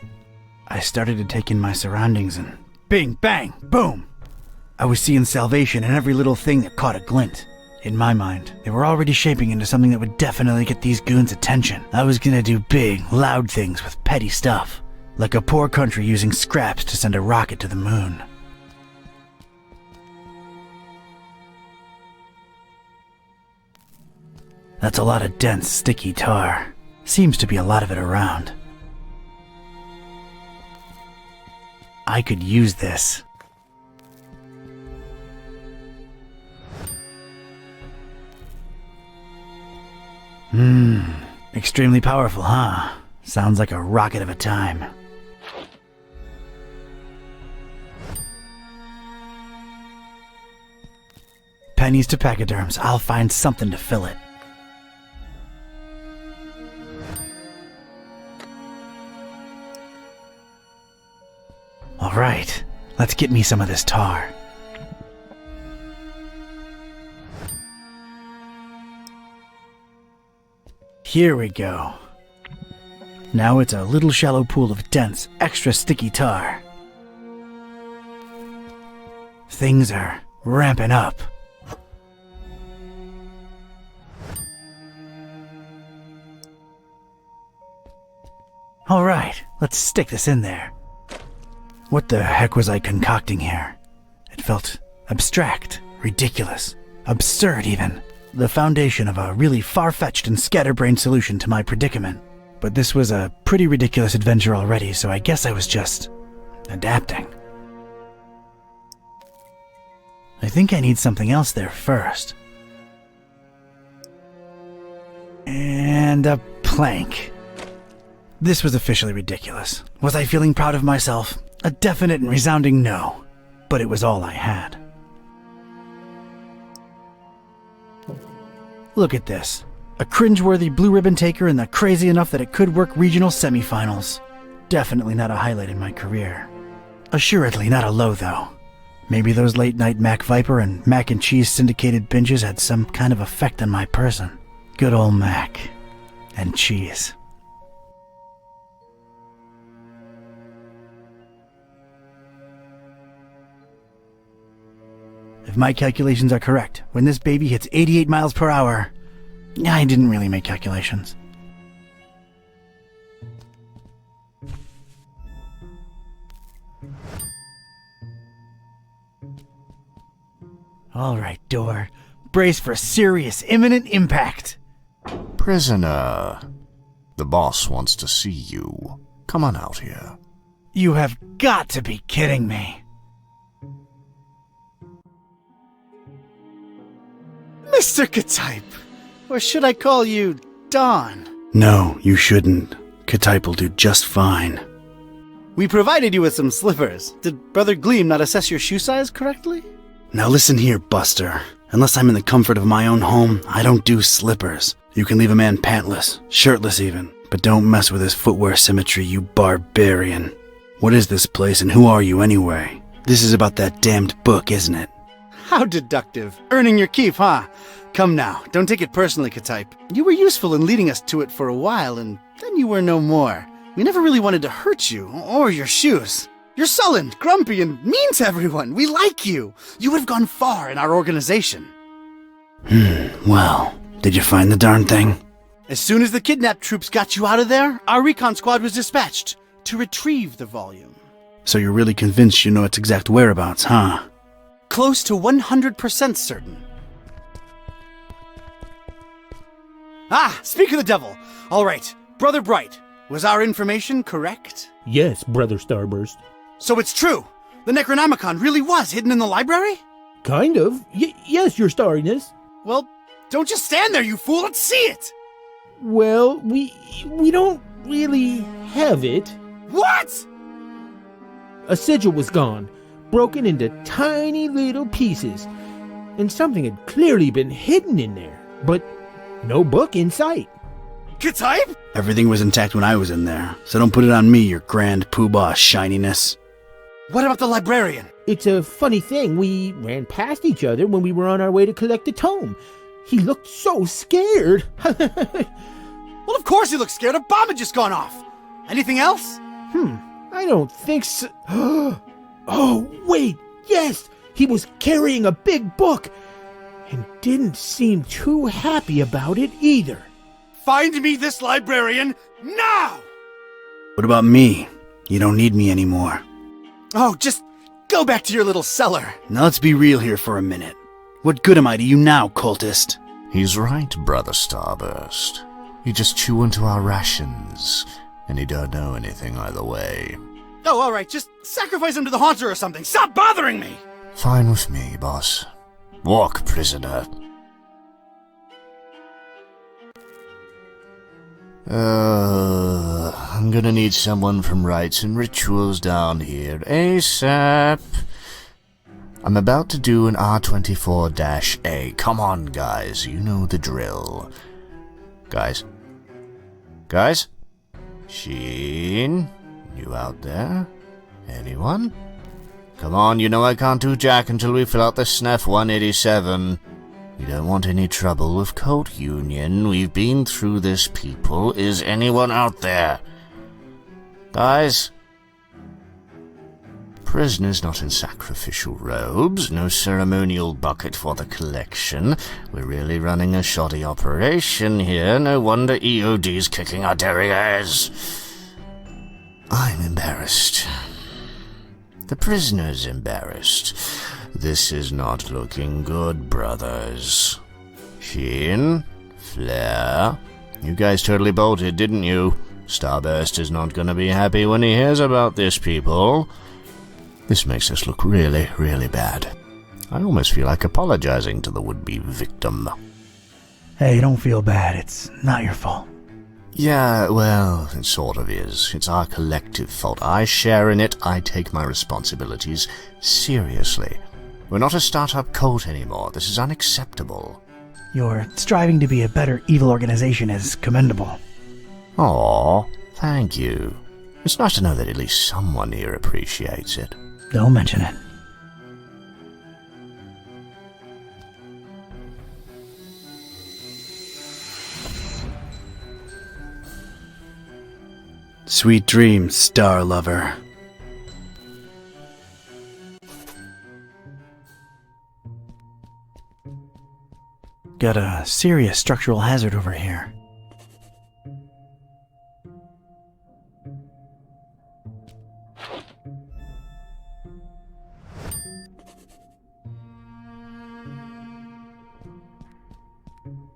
I started to take in my surroundings and bing, bang, boom! I was seeing salvation in every little thing that caught a glint. In my mind, they were already shaping into something that would definitely get these goons' attention. I was gonna do big, loud things with petty stuff. Like a poor country using scraps to send a rocket to the moon. That's a lot of dense, sticky tar. Seems to be a lot of it around. I could use this. Extremely powerful, huh? Sounds like a rocket of a time. Pennies to pachyderms, I'll find something to fill it. Alright, let's get me some of this tar. Here we go. Now it's a little shallow pool of dense, extra sticky tar. Things are ramping up. Alright, let's stick this in there. What the heck was I concocting here? It felt abstract, ridiculous, absurd even. The foundation of a really far-fetched and scatterbrained solution to my predicament. But this was a pretty ridiculous adventure already, so I guess I was just adapting. I think I need something else there first. And a plank. This was officially ridiculous. Was I feeling proud of myself? A definite and resounding no. But it was all I had. Look at this. A cringeworthy blue ribbon taker and the crazy enough that it could work regional semifinals. Definitely not a highlight in my career. Assuredly not a low, though. Maybe those late-night Mac Viper and mac and cheese syndicated binges had some kind of effect on my person. Good old Mac. And cheese. If my calculations are correct, when this baby hits 88 miles per hour... I didn't really make calculations. All right, door. Brace for serious, imminent impact. Prisoner, the boss wants to see you. Come on out here. You have got to be kidding me. Mr. Katype! Or should I call you Don? No, you shouldn't. Katype will do just fine. We provided you with some slippers. Did Brother Gleam not assess your shoe size correctly? Now listen here, Buster. Unless I'm in the comfort of my own home, I don't do slippers. You can leave a man pantless, shirtless even, but don't mess with his footwear symmetry, you barbarian. What is this place and who are you anyway? This is about that damned book, isn't it? How deductive. Earning your keep, huh? Come now, don't take it personally, Katype. You were useful in leading us to it for a while, and then you were no more. We never really wanted to hurt you, or your shoes. You're sullen, grumpy, and mean to everyone. We like you. You would have gone far in our organization. Well, did you find the darn thing? As soon as the kidnapped troops got you out of there, our recon squad was dispatched to retrieve the volume. So you're really convinced you know its exact whereabouts, huh? Close to 100% certain. Ah, speak of the devil. All right, Brother Bright, was our information correct? Yes, Brother Starburst. So it's true. The Necronomicon really was hidden in the library? Kind of. Yes, Your Starriness. Well, don't just stand there, you fool. Let's see it. Well, we don't really have it. What? A sigil was gone, broken into tiny little pieces, and something had clearly been hidden in there, but no book in sight. Katype? Everything was intact when I was in there, so don't put it on me, your grand poobah shininess. What about the librarian? It's a funny thing. We ran past each other when we were on our way to collect the tome. He looked so scared. Well, of course he looked scared. A bomb had just gone off. Anything else? I don't think so. Oh, wait. Yes, he was carrying a big book and didn't seem too happy about it either. Find me this librarian now! What about me? You don't need me anymore. Oh, just go back to your little cellar. Now let's be real here for a minute. What good am I to you now, cultist? He's right, Brother Starburst. You just chew into our rations, and you don't know anything either way. Oh, all right, just sacrifice him to the Haunter or something. Stop bothering me! Fine with me, boss. Walk, prisoner. I'm gonna need someone from Rites and Rituals down here ASAP. I'm about to do an R24-A. Come on, guys, you know the drill. Guys? Sheen? You out there? Anyone? Come on, you know I can't do jack until we fill out the SNF 187. We don't want any trouble with Cult Union. We've been through this, people. Is anyone out there? Guys? Prisoners not in sacrificial robes. No ceremonial bucket for the collection. We're really running a shoddy operation here. No wonder EOD's kicking our derrieres. I'm embarrassed. The prisoner's embarrassed. This is not looking good, brothers. Sheen? Flare? You guys totally bolted, didn't you? Starburst is not gonna be happy when he hears about this, people. This makes us look really, really bad. I almost feel like apologizing to the would-be victim. Hey, don't feel bad. It's not your fault. Yeah, well, it sort of is. It's our collective fault. I share in it. I take my responsibilities seriously. We're not a startup cult anymore. This is unacceptable. Your striving to be a better evil organization is commendable. Aw, thank you. It's nice to know that at least someone here appreciates it. Don't mention it. Sweet dreams, star lover. Got a serious structural hazard over here.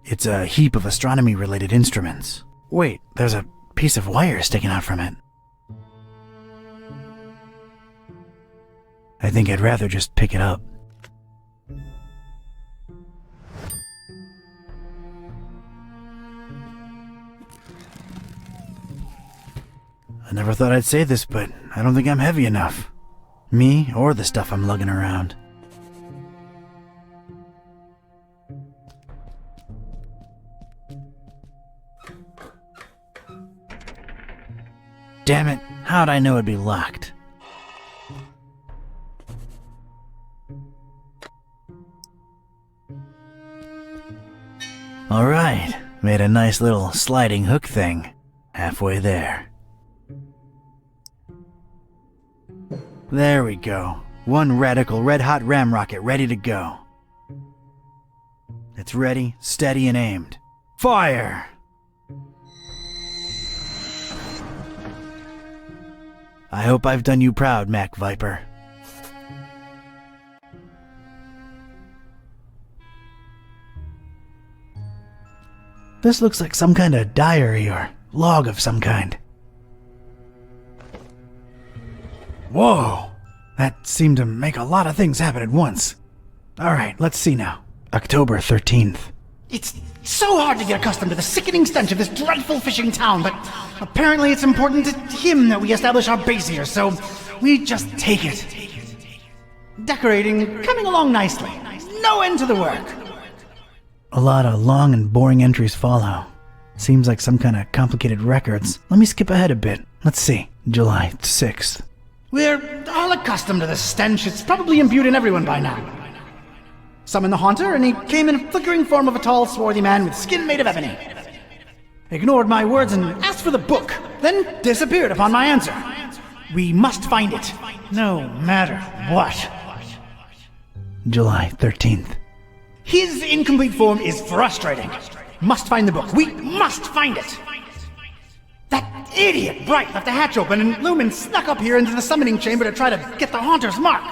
It's a heap of astronomy-related instruments. Wait, there's a piece of wire sticking out from it. I think I'd rather just pick it up. I never thought I'd say this, but I don't think I'm heavy enough. Me or the stuff I'm lugging around. Damn it, how'd I know it'd be locked? Alright, made a nice little sliding hook thing. Halfway there. There we go. One radical red-hot ram rocket ready to go. It's ready, steady, and aimed. Fire! I hope I've done you proud, Mac Viper. This looks like some kind of diary or log of some kind. Whoa! That seemed to make a lot of things happen at once. Alright, let's see now. October 13th. It's so hard to get accustomed to the sickening stench of this dreadful fishing town, but apparently it's important to him that we establish our base here, so we just take it. Decorating coming along nicely. No end to the work. A lot of long and boring entries follow. Seems like some kind of complicated records. Let me skip ahead a bit. Let's see. July 6th. We're all accustomed to the stench. It's probably imbued in everyone by now. Summoned the Haunter, and he came in a flickering form of a tall, swarthy man with skin made of ebony. Ignored my words and asked for the book, then disappeared upon my answer. We must find it, no matter what. July 13th. His incomplete form is frustrating. Must find the book. We must find it. That idiot Bright left the hatch open, and Lumen snuck up here into the summoning chamber to try to get the Haunter's mark.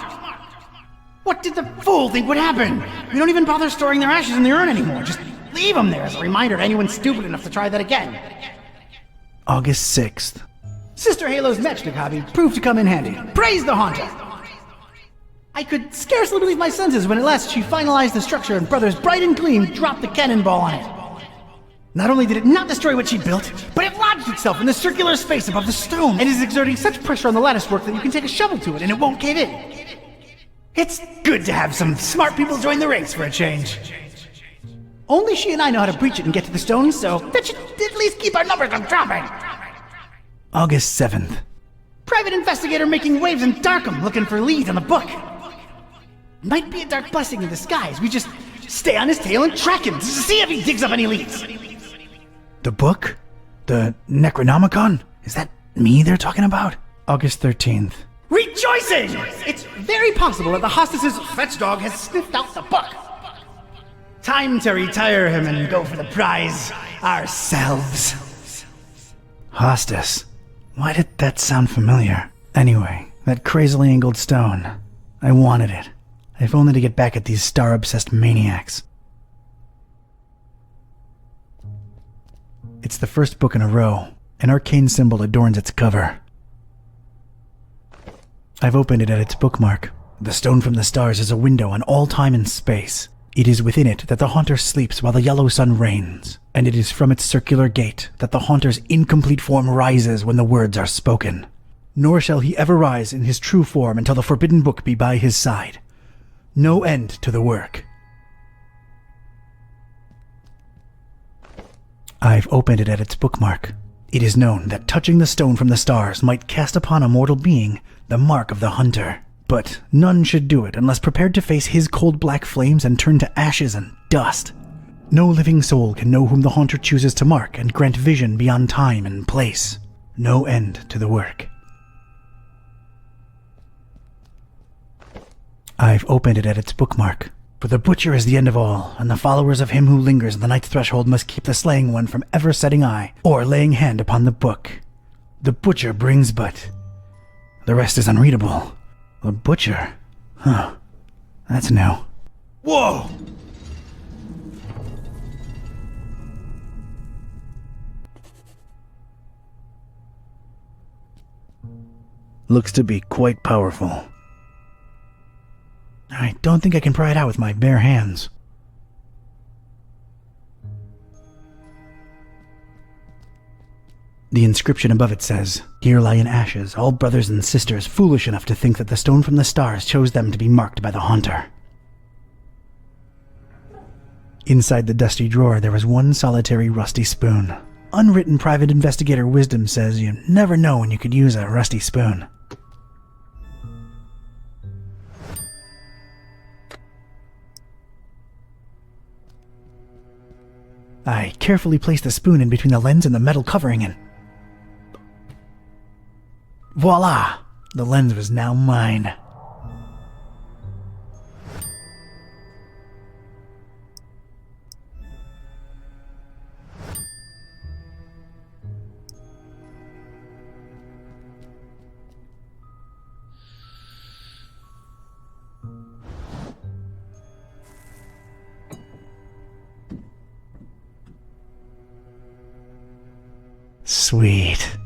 What did the fool think would happen? We don't even bother storing their ashes in the urn anymore. Just leave them there as a reminder to anyone stupid enough to try that again. August 6th. Sister Halo's matchstick hobby proved to come in handy. Praise the Haunter! I could scarcely believe my senses when at last she finalized the structure and Brothers Bright and Gleam dropped the cannonball on it. Not only did it not destroy what she built, but it lodged itself in the circular space above the stone and is exerting such pressure on the lattice work that you can take a shovel to it and it won't cave in. It's good to have some smart people join the ranks for a change. Only she and I know how to breach it and get to the stone, so that should at least keep our numbers from dropping. August 7th. Private investigator making waves in Darkham looking for leads on the book. Might be a dark blessing in disguise. We just stay on his tail and track him to see if he digs up any leads. The book? The Necronomicon? Is that me they're talking about? August 13th. Rejoicing! It's very possible that the hostess's fetch dog has sniffed out the book. Time to retire him and go for the prize ourselves. Hostess. Why did that sound familiar? Anyway, that crazily angled stone. I wanted it. If only to get back at these star-obsessed maniacs. It's the first book in a row. An arcane symbol adorns its cover. I've opened it at its bookmark. The stone from the stars is a window on all time and space. It is within it that the Haunter sleeps while the yellow sun reigns, and it is from its circular gate that the Haunter's incomplete form rises when the words are spoken. Nor shall he ever rise in his true form until the forbidden book be by his side. No end to the work. I've opened it at its bookmark. It is known that touching the stone from the stars might cast upon a mortal being the mark of the hunter. But none should do it unless prepared to face his cold black flames and turn to ashes and dust. No living soul can know whom the haunter chooses to mark and grant vision beyond time and place. No end to the work. I've opened it at its bookmark. For the butcher is the end of all, and the followers of him who lingers on the night's threshold must keep the slaying one from ever setting eye, or laying hand upon the book. The butcher brings but... The rest is unreadable. The butcher? Huh. That's new. Whoa! Looks to be quite powerful. I don't think I can pry it out with my bare hands. The inscription above it says, "Here lie in ashes all brothers and sisters foolish enough to think that the stone from the stars chose them to be marked by the haunter." Inside the dusty drawer there was one solitary rusty spoon. Unwritten private investigator wisdom says you never know when you could use a rusty spoon. I carefully placed the spoon in between the lens and the metal covering and... voila! The lens was now mine. Sweet.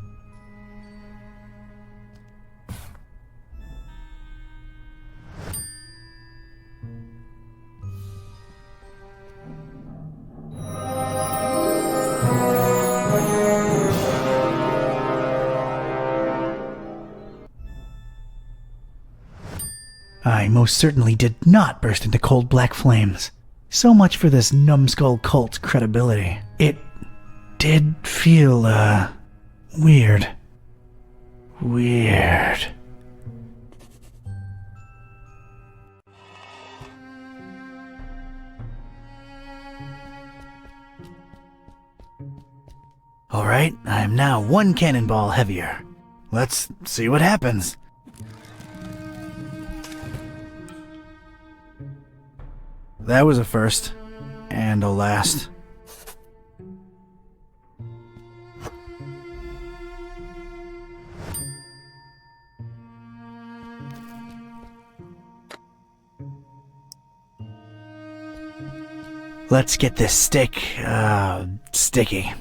I most certainly did not burst into cold black flames. So much for this numbskull cult's credibility. It did feel, weird. Weird. Alright, I am now one cannonball heavier. Let's see what happens. That was a first, and a last. Let's get this stick, sticky.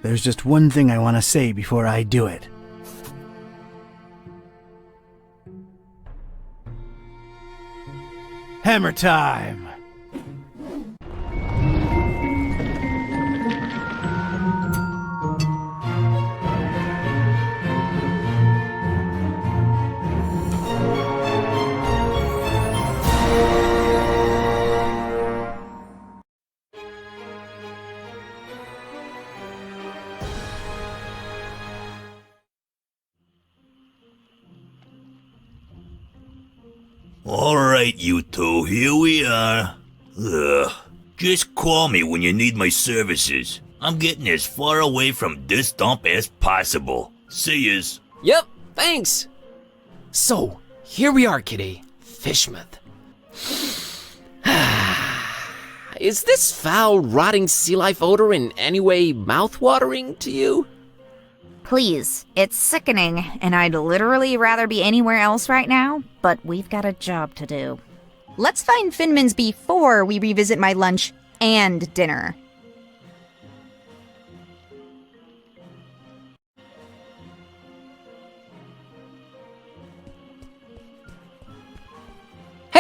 There's just one thing I want to say before I do it. Hammer time! Alright, you two, here we are. Ugh. Just call me when you need my services. I'm getting as far away from this dump as possible. See yous. Yep, thanks. So, here we are, Kitty. Fishmouth. Is this foul, rotting sea life odor in any way mouth-watering to you? Please, it's sickening, and I'd literally rather be anywhere else right now, but we've got a job to do. Let's find Finman's before we revisit my lunch and dinner.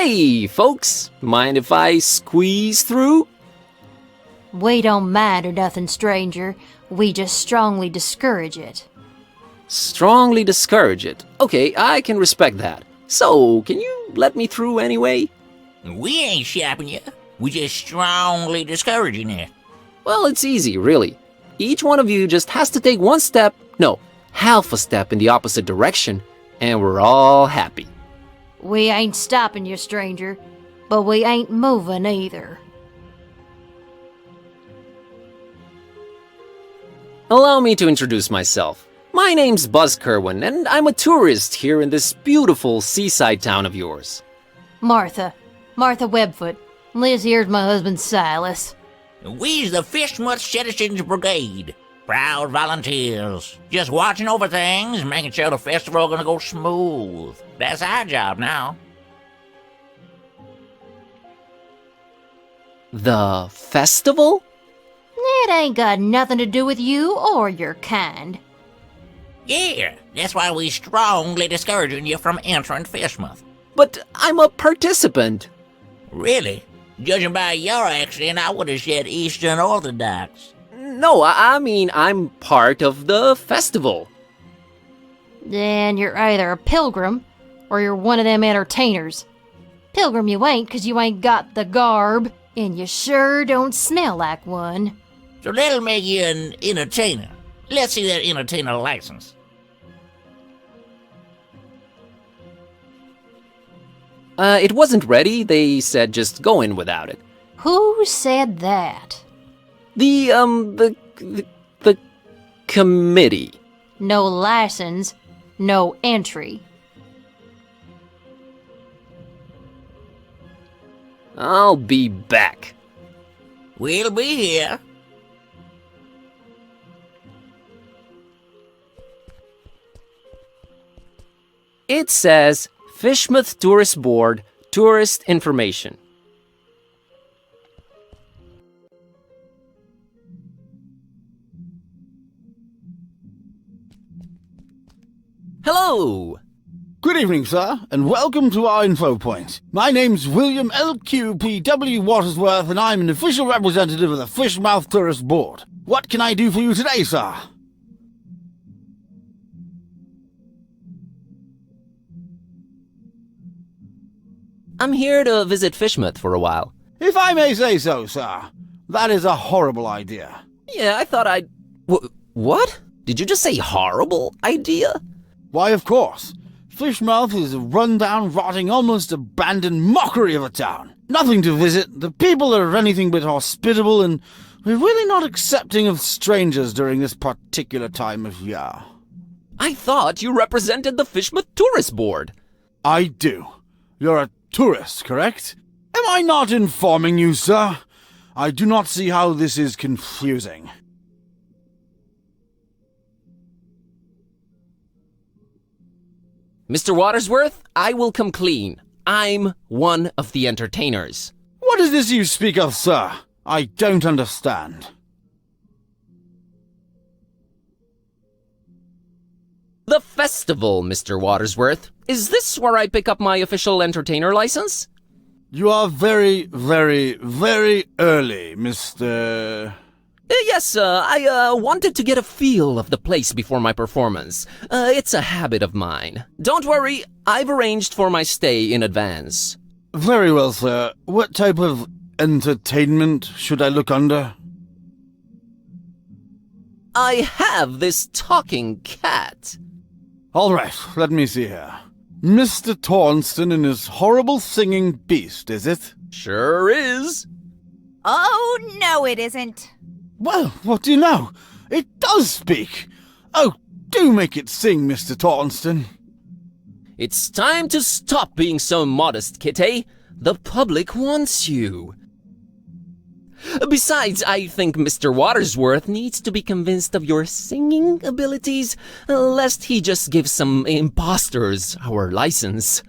Hey, folks, mind if I squeeze through? We don't mind or nothing, stranger. We just strongly discourage it. Strongly discourage it. Okay, I can respect that. So, can you let me through anyway? We ain't shopping you. We just strongly discouraging it. Well, it's easy, really. Each one of you just has to take one step, no, half a step in the opposite direction, and we're all happy. We ain't stopping you, stranger, but we ain't moving either. Allow me to introduce myself. My name's Buzz Kerwin, and I'm a tourist here in this beautiful seaside town of yours. Martha Webfoot. Liz here's my husband Silas. We's the Fishmuth Citizens Brigade. Proud volunteers. Just watching over things, making sure the festival gonna go smooth. That's our job now. The festival? It ain't got nothing to do with you or your kind. Yeah, that's why we strongly discouraging you from entering Fishmuth. But I'm a participant. Really? Judging by your accent, I would have said Eastern Orthodox. No, I mean I'm part of the festival. Then you're either a pilgrim, or you're one of them entertainers. Pilgrim you ain't, 'cause you ain't got the garb, and you sure don't smell like one. So that'll make you an entertainer. Let's see that entertainer license. It wasn't ready. They said just go in without it. Who said that? The committee. No license, no entry. I'll be back. We'll be here. It says Fishmuth Tourist Board, Tourist Information. Hello! Good evening, sir, and welcome to our info point. My name's William L.Q.P.W. Watersworth, and I'm an official representative of the Fishmouth Tourist Board. What can I do for you today, sir? I'm here to visit Fishmuth for a while. If I may say so, sir, that is a horrible idea. Yeah, I thought I'd... What? Did you just say horrible idea? Why, of course. Fishmouth is a run-down, rotting, almost abandoned mockery of a town. Nothing to visit, the people are anything but hospitable, and we're really not accepting of strangers during this particular time of year. I thought you represented the Fishmuth Tourist Board. I do. You're a tourist, correct? Am I not informing you, sir? I do not see how this is confusing. Mr. Watersworth, I will come clean. I'm one of the entertainers. What is this you speak of, sir? I don't understand. The festival, Mr. Watersworth. Is this where I pick up my official entertainer license? You are very, very, very early, Mr... Yes, I wanted to get a feel of the place before my performance. It's a habit of mine. Don't worry, I've arranged for my stay in advance. Very well, sir. What type of entertainment should I look under? I have this talking cat. All right, let me see here. Mr. Tornston and his horrible singing beast, is it? Sure is. Oh, no it isn't. Well, what do you know? It does speak. Oh, do make it sing, Mr. Tornston. It's time to stop being so modest, Kitty. The public wants you. Besides, I think Mr. Watersworth needs to be convinced of your singing abilities, lest he just give some imposters our license.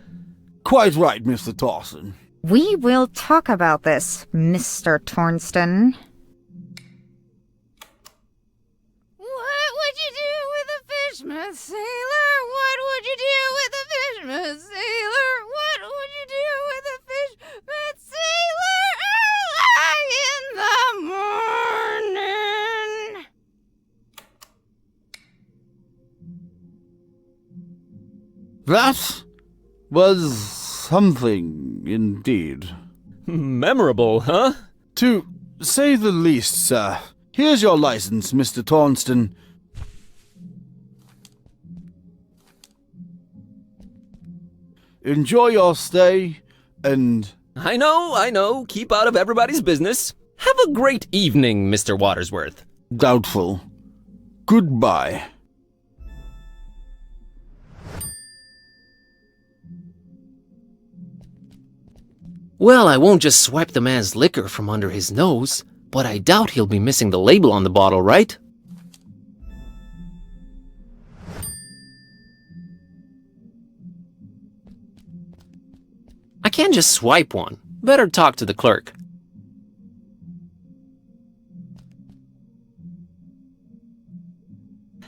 Quite right, Mr. Tornston. We will talk about this, Mr. Tornston. What would you do with a Fishmuth sailor? What would you do with a Fishmuth sailor? What would you do with a That was something indeed. Memorable, huh? To say the least, sir. Here's your license, Mr. Tornston. Enjoy your stay, and... I know. Keep out of everybody's business. Have a great evening, Mr. Watersworth. Doubtful. Goodbye. Well, I won't just swipe the man's liquor from under his nose, but I doubt he'll be missing the label on the bottle, right? I can't just swipe one. Better talk to the clerk.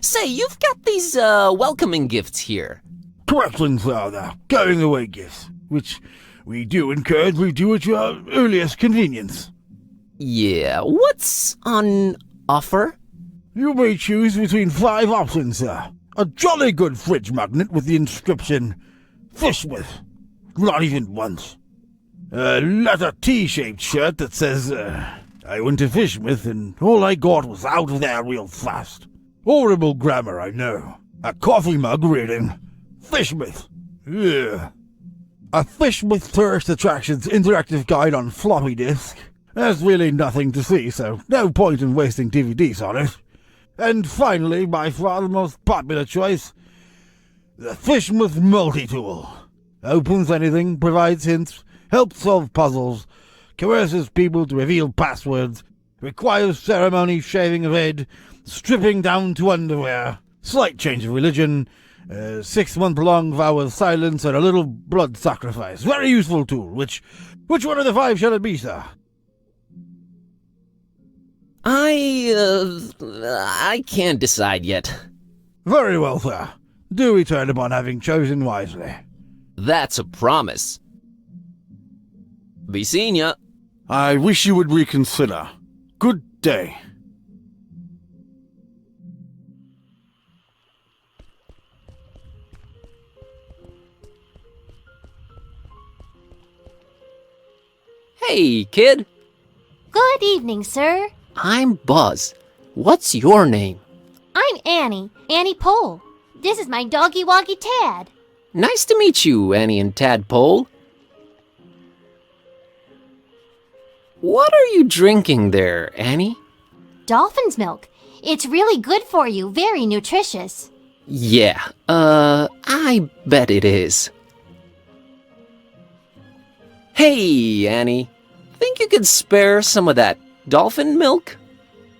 Say, you've got these, welcoming gifts here. Corrections, sir. Going away gifts, which we do encourage we do at your earliest convenience. Yeah, what's on offer? You may choose between 5 options, sir. A jolly good fridge magnet with the inscription, Fish with. Not even once. A leather T-shaped shirt that says, I went to Fishmouth and all I got was out of there real fast. Horrible grammar, I know. A coffee mug reading, Fishmouth. Yeah. A Fishmouth Tourist Attractions interactive guide on floppy disk. There's really nothing to see, so no point in wasting DVDs on it. And finally, by far the most popular choice, the Fishmouth Multi-Tool. Opens anything, provides hints, helps solve puzzles, coerces people to reveal passwords, requires ceremony, shaving of head, stripping down to underwear, slight change of religion, 6-month-long vow of silence, and a little blood sacrifice. Very useful tool. Which one of the 5 shall it be, sir? I can't decide yet. Very well, sir. Do return upon having chosen wisely. That's a promise. Be seeing ya. I wish you would reconsider. Good day. Hey, kid. Good evening, sir. I'm Buzz. What's your name? I'm Annie Pole. This is my doggy woggy Tad. Nice to meet you, Annie and Tadpole. What are you drinking there, Annie? Dolphin's milk. It's really good for you, very nutritious. Yeah, I bet it is. Hey, Annie. Think you could spare some of that dolphin milk?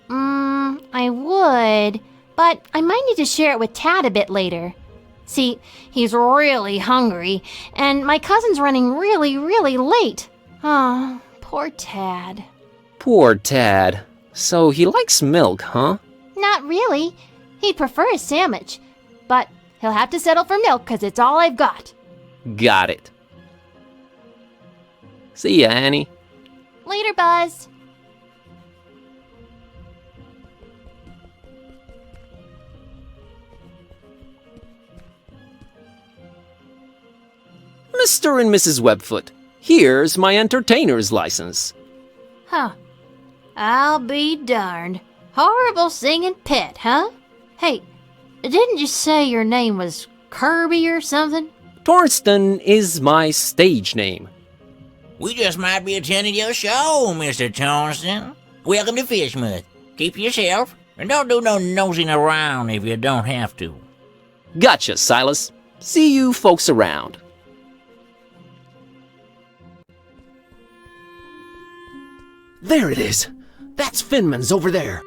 I would, but I might need to share it with Tad a bit later. See, he's really hungry, and my cousin's running really, really late. Oh, poor Tad. Poor Tad. So he likes milk, huh? Not really. He'd prefer a sandwich, but he'll have to settle for milk because it's all I've got. Got it. See ya, Annie. Later, Buzz. Mr. and Mrs. Webfoot, here's my entertainer's license. Huh. I'll be darned. Horrible singing pet, huh? Hey, didn't you say your name was Kirby or something? Tornston is my stage name. We just might be attending your show, Mr. Tornston. Welcome to Fishmouth. Keep yourself, and don't do no nosing around if you don't have to. Gotcha, Silas. See you folks around. There it is. That's Finman's over there.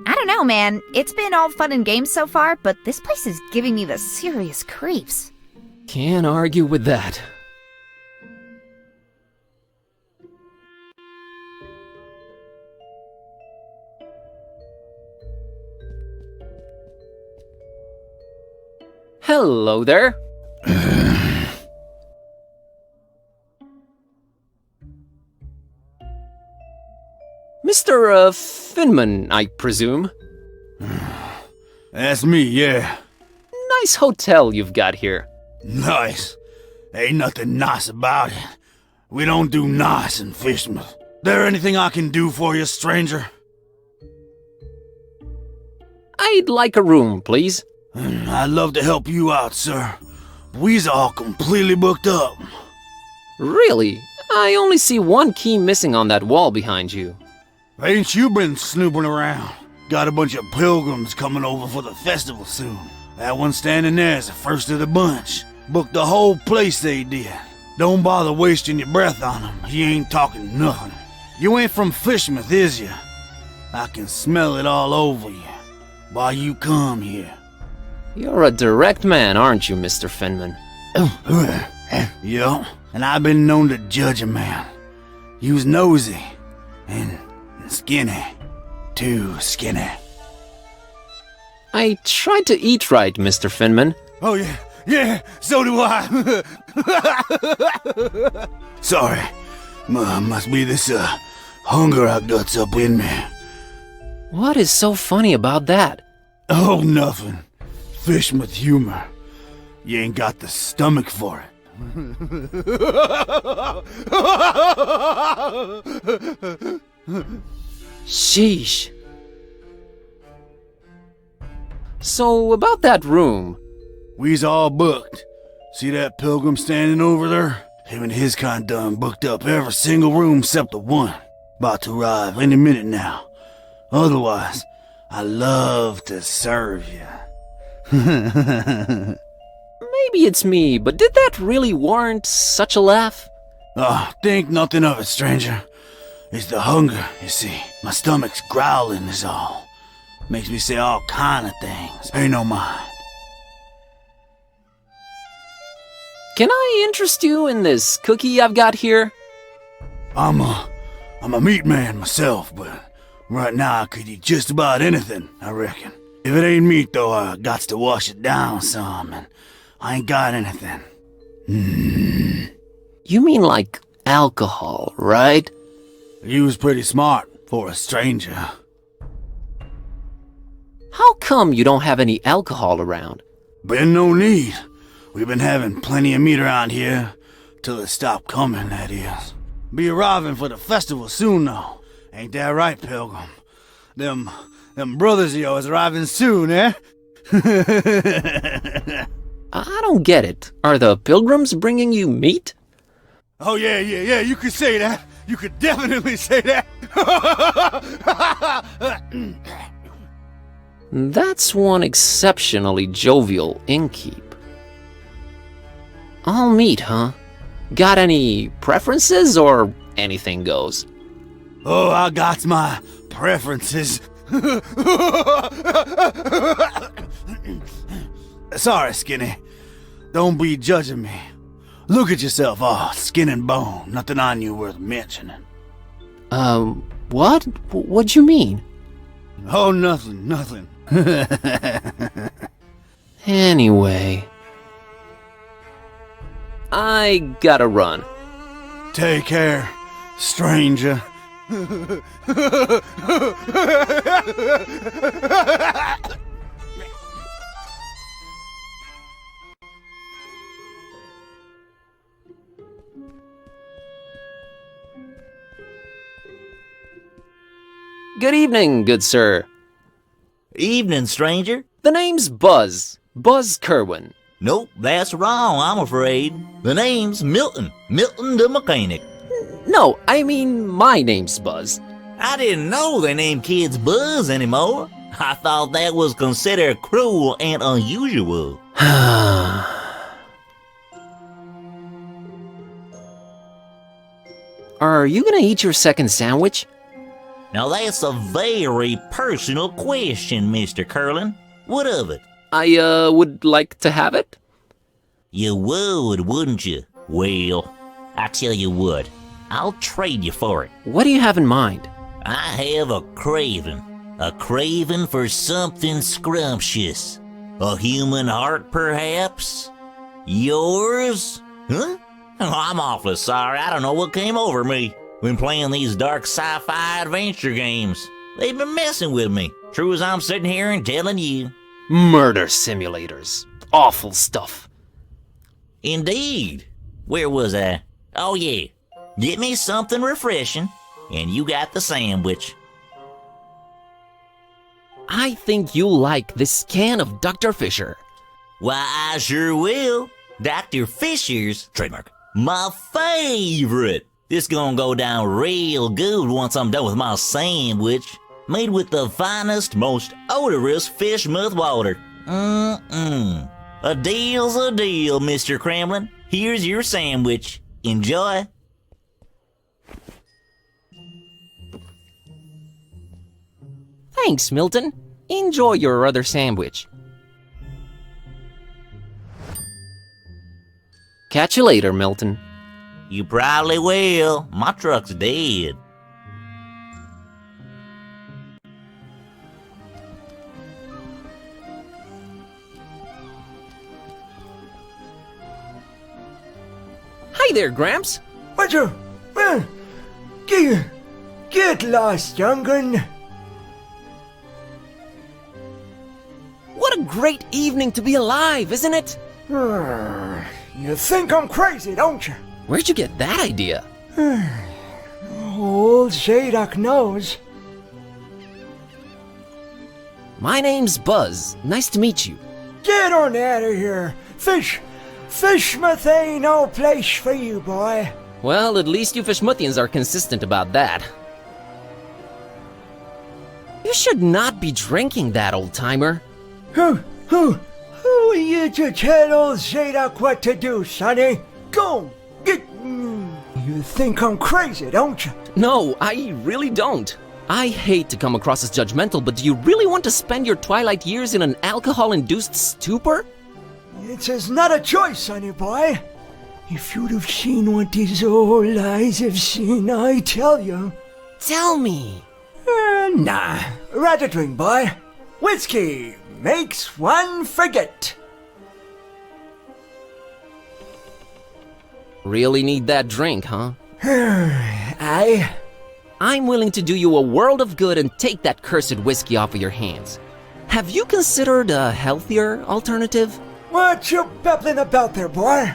I don't know, man. It's been all fun and games so far, but this place is giving me the serious creeps. Can't argue with that. Hello there. Mr. Finman, I presume? That's me, yeah. Nice hotel you've got here. Nice. Ain't nothing nice about it. We don't do nice in Fishmouth. There anything I can do for you, stranger? I'd like a room, please. I'd love to help you out, sir. We's all completely booked up. Really? I only see one key missing on that wall behind you. Ain't you been snooping around? Got a bunch of pilgrims coming over for the festival soon. That one standing there is the first of the bunch. Booked the whole place, they did. Don't bother wasting your breath on him. He ain't talking nothing. You ain't from Fishmouth, is you? I can smell it all over you. Why you come here? You're a direct man, aren't you, Mr. Finman? Yeah, and I've been known to judge a man. You was nosy and skinny. Too skinny. I tried to eat right, Mr. Finman. Oh yeah, so do I. Sorry, must be this hunger I guts up in me. What is so funny about that? Oh, nothing. Fishmouth humor. You ain't got the stomach for it. Sheesh. So, about that room. We's all booked. See that pilgrim standing over there? Him and his kind done booked up every single room except the one. About to arrive any minute now. Otherwise, I love to serve you. Maybe it's me, but did that really warrant such a laugh? Think nothing of it, stranger. It's the hunger, you see. My stomach's growling is all. Makes me say all kind of things. Pay no mind. Can I interest you in this cookie I've got here? I'm a meat man myself, but right now I could eat just about anything, I reckon. If it ain't meat, though, I gots to wash it down some, and I ain't got anything. You mean like alcohol, right? You was pretty smart for a stranger. How come you don't have any alcohol around? Been no need. We've been having plenty of meat around here, till it stopped coming, that is. Be arriving for the festival soon, though. Ain't that right, Pilgrim? Them brothers of yours arriving soon, eh? I don't get it. Are the pilgrims bringing you meat? Oh, yeah, you could say that. You could definitely say that. That's one exceptionally jovial innkeep. All meat, huh? Got any preferences or anything goes? Oh, I got my preferences. Sorry, Skinny. Don't be judging me. Look at yourself, all skin and bone. Nothing on you worth mentioning. What? What'd you mean? Oh, nothing. Anyway, I gotta run. Take care, stranger. Good evening, good sir. Evening, stranger. The name's Buzz. Buzz Kerwin. Nope, that's wrong, I'm afraid. The name's Milton. Milton the mechanic. No, I mean my name's Buzz. I didn't know they named kids Buzz anymore. I thought that was considered cruel and unusual. Are you gonna eat your second sandwich? Now that's a very personal question, Mr. Curlin. What of it? I, would like to have it. You would, wouldn't you? Well, I tell you what, I'll trade you for it. What do you have in mind? I have a craving for something scrumptious. A human heart, perhaps? Yours? Huh? Oh, I'm awfully sorry, I don't know what came over me. When playing these dark sci-fi adventure games. They've been messing with me. True as I'm sitting here and telling you. Murder simulators. Awful stuff. Indeed. Where was I? Oh, yeah. Get me something refreshing, and you got the sandwich. I think you'll like this can of Dr. Fisher. Why, I sure will. Dr. Fisher's, trademark, my favorite. This gonna go down real good once I'm done with my sandwich. Made with the finest, most odorous fish mouth water. A deal's a deal, Mr. Kremlin. Here's your sandwich. Enjoy. Thanks, Milton. Enjoy your other sandwich. Catch you later, Milton. You probably will. My truck's dead. Hi there, Gramps. Roger. Get lost, young'un. What a great evening to be alive, isn't it? You think I'm crazy, don't you? Where'd you get that idea? Old Zadok knows. My name's Buzz. Nice to meet you. Get on out of here. Fishmouth ain't no place for you, boy. Well, at least you Fishmouthians are consistent about that. You should not be drinking that, old-timer. Who are you to tell old Zadok what to do, sonny? Go, get... You think I'm crazy, don't you? No, I really don't. I hate to come across as judgmental, but do you really want to spend your twilight years in an alcohol-induced stupor? It's not a choice, sonny boy. If you'd have seen what these old eyes have seen, I tell you. Tell me. Nah, rather drink, boy. Whiskey makes one forget. Really need that drink, huh? Aye. I'm willing to do you a world of good and take that cursed whiskey off of your hands. Have you considered a healthier alternative? What you babbling about there, boy?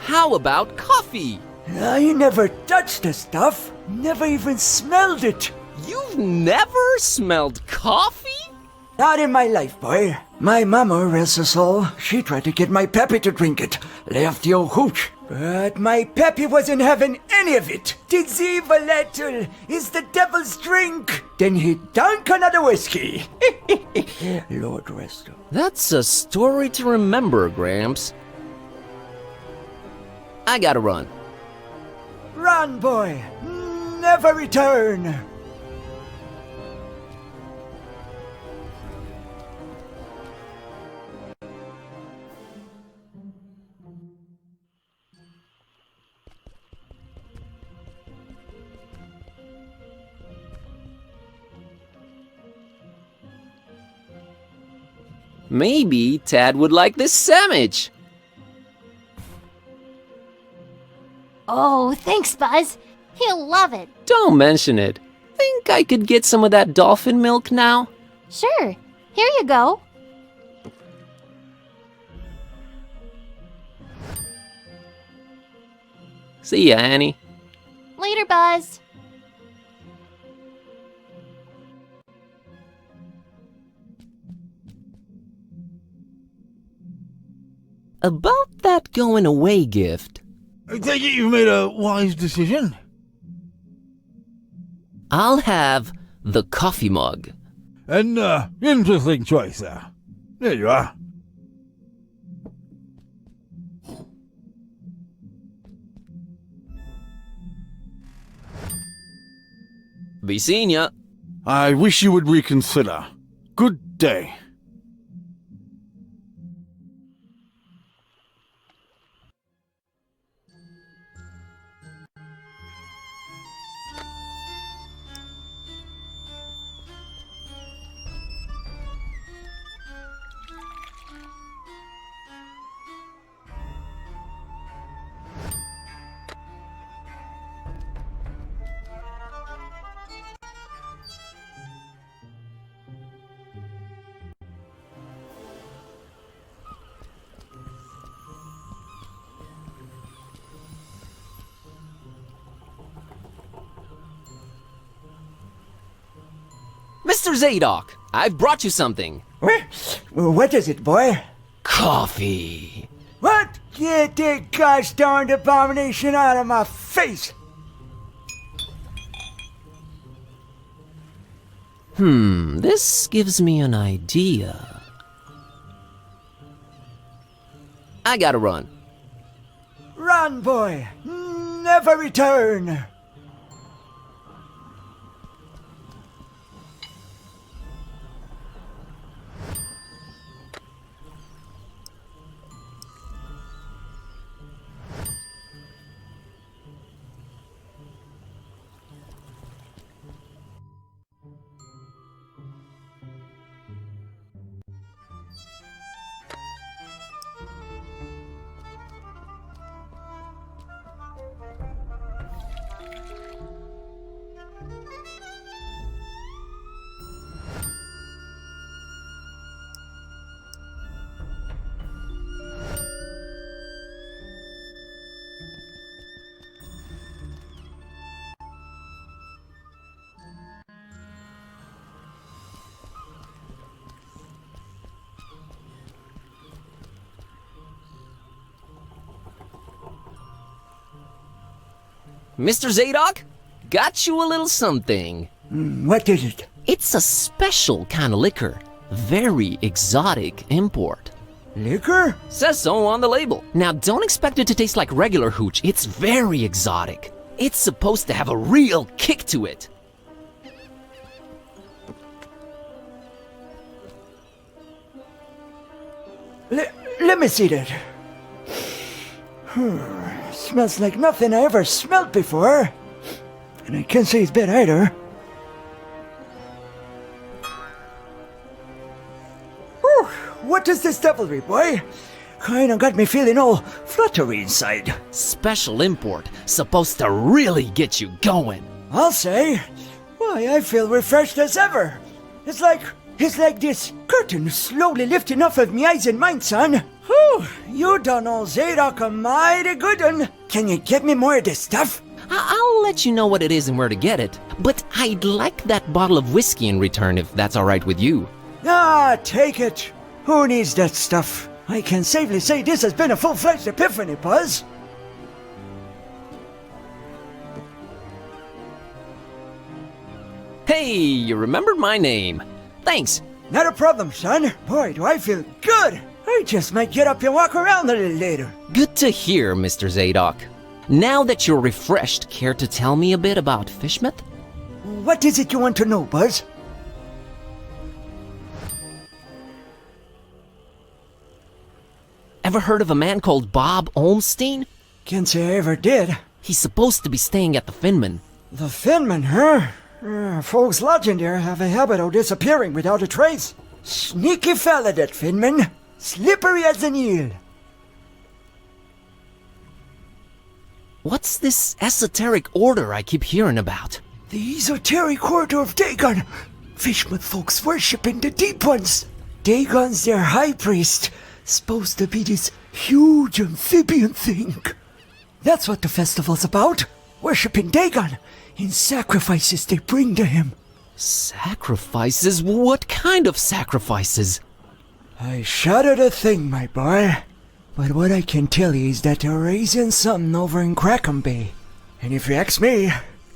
How about coffee? I never touched the stuff. Never even smelled it. You've never smelled coffee? Not in my life, boy. My mama, rest her soul, she tried to get my Peppy to drink it. Left the old hooch. But my Peppy wasn't having any of it. Tis evil little is the devil's drink. Then he dunk another whiskey. Lord rest her. That's a story to remember, Gramps. I gotta run. Run, boy. Never return. Maybe Tad would like this sandwich. Oh, thanks, Buzz. He'll love it. Don't mention it. Think I could get some of that dolphin milk now? Sure. Here you go. See ya, Annie. Later, Buzz. About that going away gift. I take it you've made a wise decision? I'll have the coffee mug. An interesting choice there. There you are. Be seeing ya. I wish you would reconsider. Good day. Mr. Zadok, I've brought you something. What is it, boy? Coffee. What? Get that gosh darned abomination out of my face! This gives me an idea. I gotta run. Run, boy! Never return! Mr. Zadok, got you a little something. What is it? It's a special kind of liquor. Very exotic import. Liquor? Says so on the label. Now, don't expect it to taste like regular hooch. It's very exotic. It's supposed to have a real kick to it. Let me see that. Smells like nothing I ever smelled before. And I can't say it's bad either. Whew, what is this devilry, boy? Kinda got me feeling all fluttery inside. Special import, supposed to really get you going. I'll say. Why, I feel refreshed as ever. It's like this curtain slowly lifting off of me eyes and mind, son. Whew, you done old Zadok a mighty good one. Can you get me more of this stuff? I'll let you know what it is and where to get it, but I'd like that bottle of whiskey in return if that's alright with you. Ah, take it. Who needs that stuff? I can safely say this has been a full-fledged epiphany, Buzz. Hey, you remembered my name. Thanks. Not a problem, son. Boy, do I feel good. I just might get up and walk around a little later. Good to hear, Mr. Zadok. Now that you're refreshed, care to tell me a bit about Fishmouth? What is it you want to know, Buzz? Ever heard of a man called Bob Olmstein? Can't say I ever did. He's supposed to be staying at the Finman. The Finman, huh? Folks lodging there have a habit of disappearing without a trace. Sneaky fella, that Finman. Slippery as an eel. What's this esoteric order I keep hearing about? The esoteric order of Dagon. Fishmouth folks worshipping the deep ones. Dagon's their high priest. Supposed to be this huge amphibian thing. That's what the festival's about. Worshipping Dagon in sacrifices they bring to him. Sacrifices? What kind of sacrifices? I shudder to think, my boy. But what I can tell you is that they're raising something over in Crackham Bay. And if you ask me,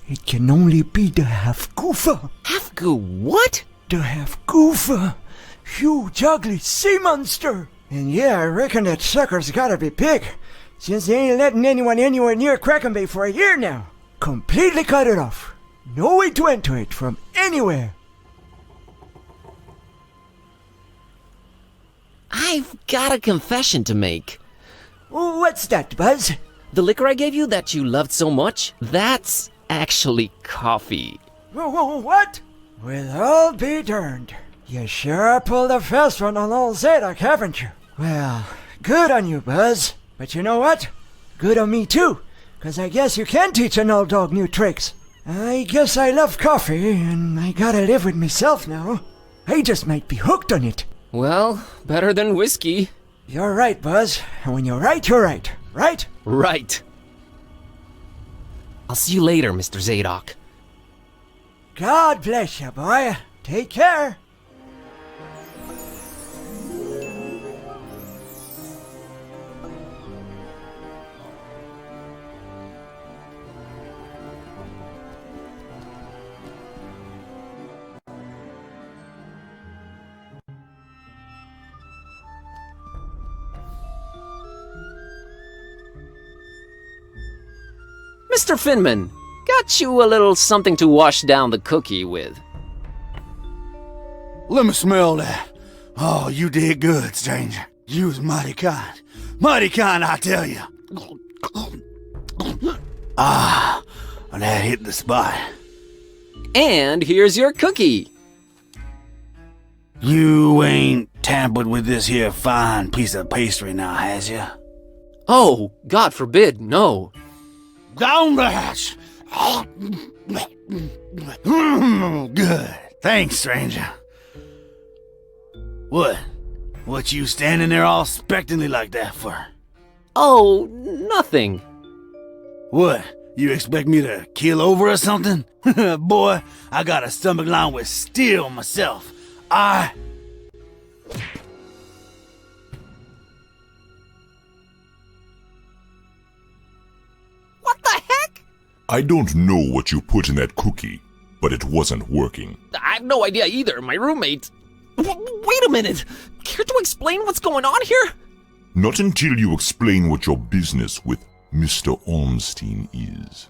it can only be the Half-Goofa. What? The Half-Goofa. Huge, ugly sea monster. And yeah, I reckon that sucker's gotta be big, since they ain't letting anyone anywhere near Crackham Bay for a year now. Completely cut it off. No way to enter it from anywhere. I've got a confession to make. What's that, Buzz? The liquor I gave you that you loved so much, that's actually coffee. What? Well, I'll be darned. You sure pulled a fast one on old Zadok, haven't you? Well, good on you, Buzz. But you know what? Good on me too, 'cause I guess you can teach an old dog new tricks. I guess I love coffee, and I gotta live with myself now. I just might be hooked on it. Well, better than whiskey. You're right, Buzz. And when you're right, you're right. Right? Right. I'll see you later, Mr. Zadok. God bless you, boy. Take care. Mr. Finman, got you a little something to wash down the cookie with. Let me smell that. Oh, you did good, stranger. You was mighty kind. Mighty kind, I tell you. Ah, that hit the spot. And here's your cookie. You ain't tampered with this here fine piece of pastry now, has ya? Oh, God forbid, no. Down the hatch. Good. Thanks, stranger. What you standing there all expectantly like that for? Oh, nothing. What? You expect me to keel over or something? Boy, I got a stomach lined with steel myself. What the heck? I don't know what you put in that cookie, but it wasn't working. I have no idea either. My roommate... Wait a minute. Care to explain what's going on here? Not until you explain what your business with Mr. Ormstein is.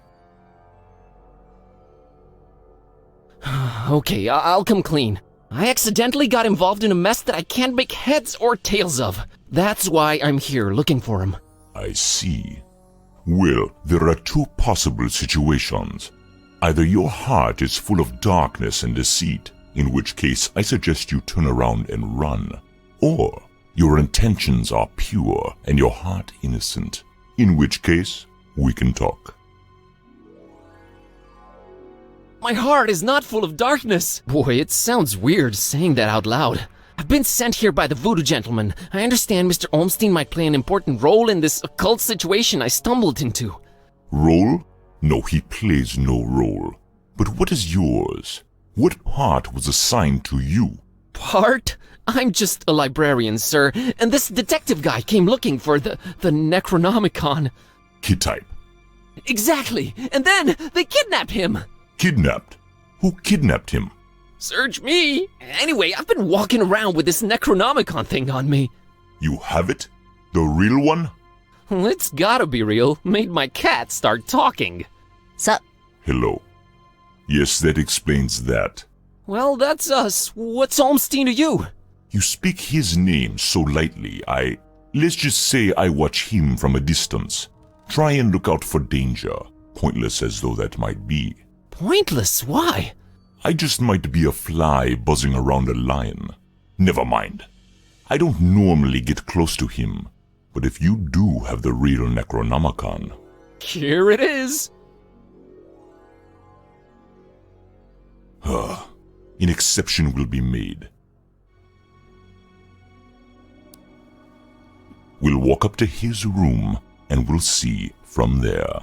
Okay, I'll come clean. I accidentally got involved in a mess that I can't make heads or tails of. That's why I'm here looking for him. I see. Well, there are two possible situations. Either your heart is full of darkness and deceit, in which case I suggest you turn around and run. Or your intentions are pure and your heart innocent, in which case we can talk. My heart is not full of darkness. Boy, it sounds weird saying that out loud. I've been sent here by the voodoo gentleman. I understand Mr. Ormstein might play an important role in this occult situation I stumbled into. Role? No, he plays no role. But what is yours? What part was assigned to you? Part? I'm just a librarian, sir, and this detective guy came looking for the Necronomicon. Kid type. Exactly, and then they kidnapped him. Kidnapped? Who kidnapped him? Search me. Anyway, I've been walking around with this Necronomicon thing on me. You have it? The real one? It's gotta be real. Made my cat start talking. Sup? Hello. Yes, that explains that. Well, that's us. What's Ormstein to you? You speak his name so lightly, let's just say I watch him from a distance. Try and look out for danger, pointless as though that might be. Pointless? Why? I just might be a fly buzzing around a lion. Never mind. I don't normally get close to him, but if you do have the real Necronomicon... Here it is! An exception will be made. We'll walk up to his room, and we'll see from there.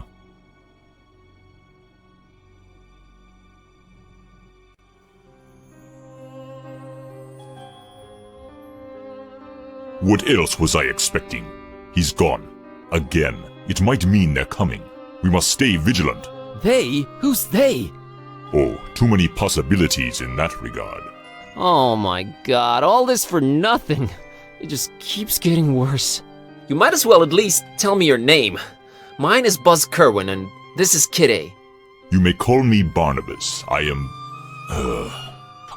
What else was I expecting? He's gone. Again. It might mean they're coming. We must stay vigilant. They? Who's they? Oh, too many possibilities in that regard. Oh my god, all this for nothing. It just keeps getting worse. You might as well at least tell me your name. Mine is Buzz Kerwin, and this is Kid A. You may call me Barnabas. I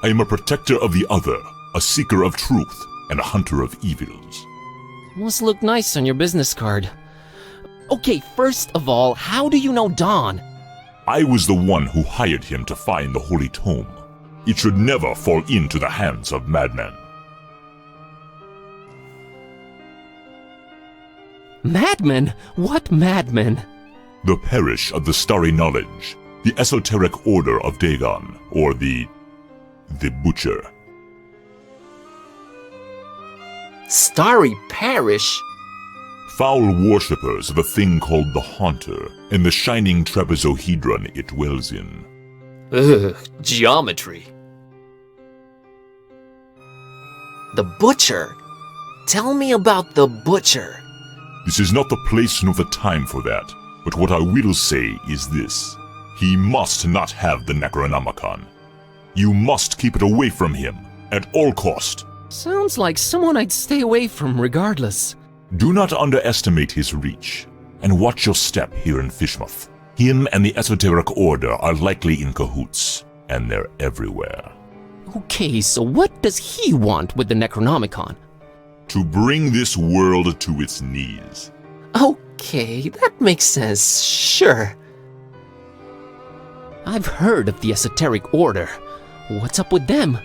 am a protector of the other, a seeker of truth, and a hunter of evils. Must look nice on your business card. Okay, first of all, how do you know Don? I was the one who hired him to find the Holy Tome. It should never fall into the hands of madmen. Madmen? What madmen? The Parish of the Starry Knowledge, the Esoteric Order of Dagon, or the Butcher. Starry Parish? Foul worshippers of a thing called the Haunter, and the shining trapezohedron it dwells in. Ugh, geometry. The butcher? Tell me about the butcher. This is not the place nor the time for that, but what I will say is this. He must not have the Necronomicon. You must keep it away from him, at all cost. Sounds like someone I'd stay away from regardless. Do not underestimate his reach, and watch your step here in Fishmouth. Him and the Esoteric Order are likely in cahoots, and they're everywhere. Okay, so what does he want with the Necronomicon? To bring this world to its knees. Okay, that makes sense, sure. I've heard of the Esoteric Order. What's up with them?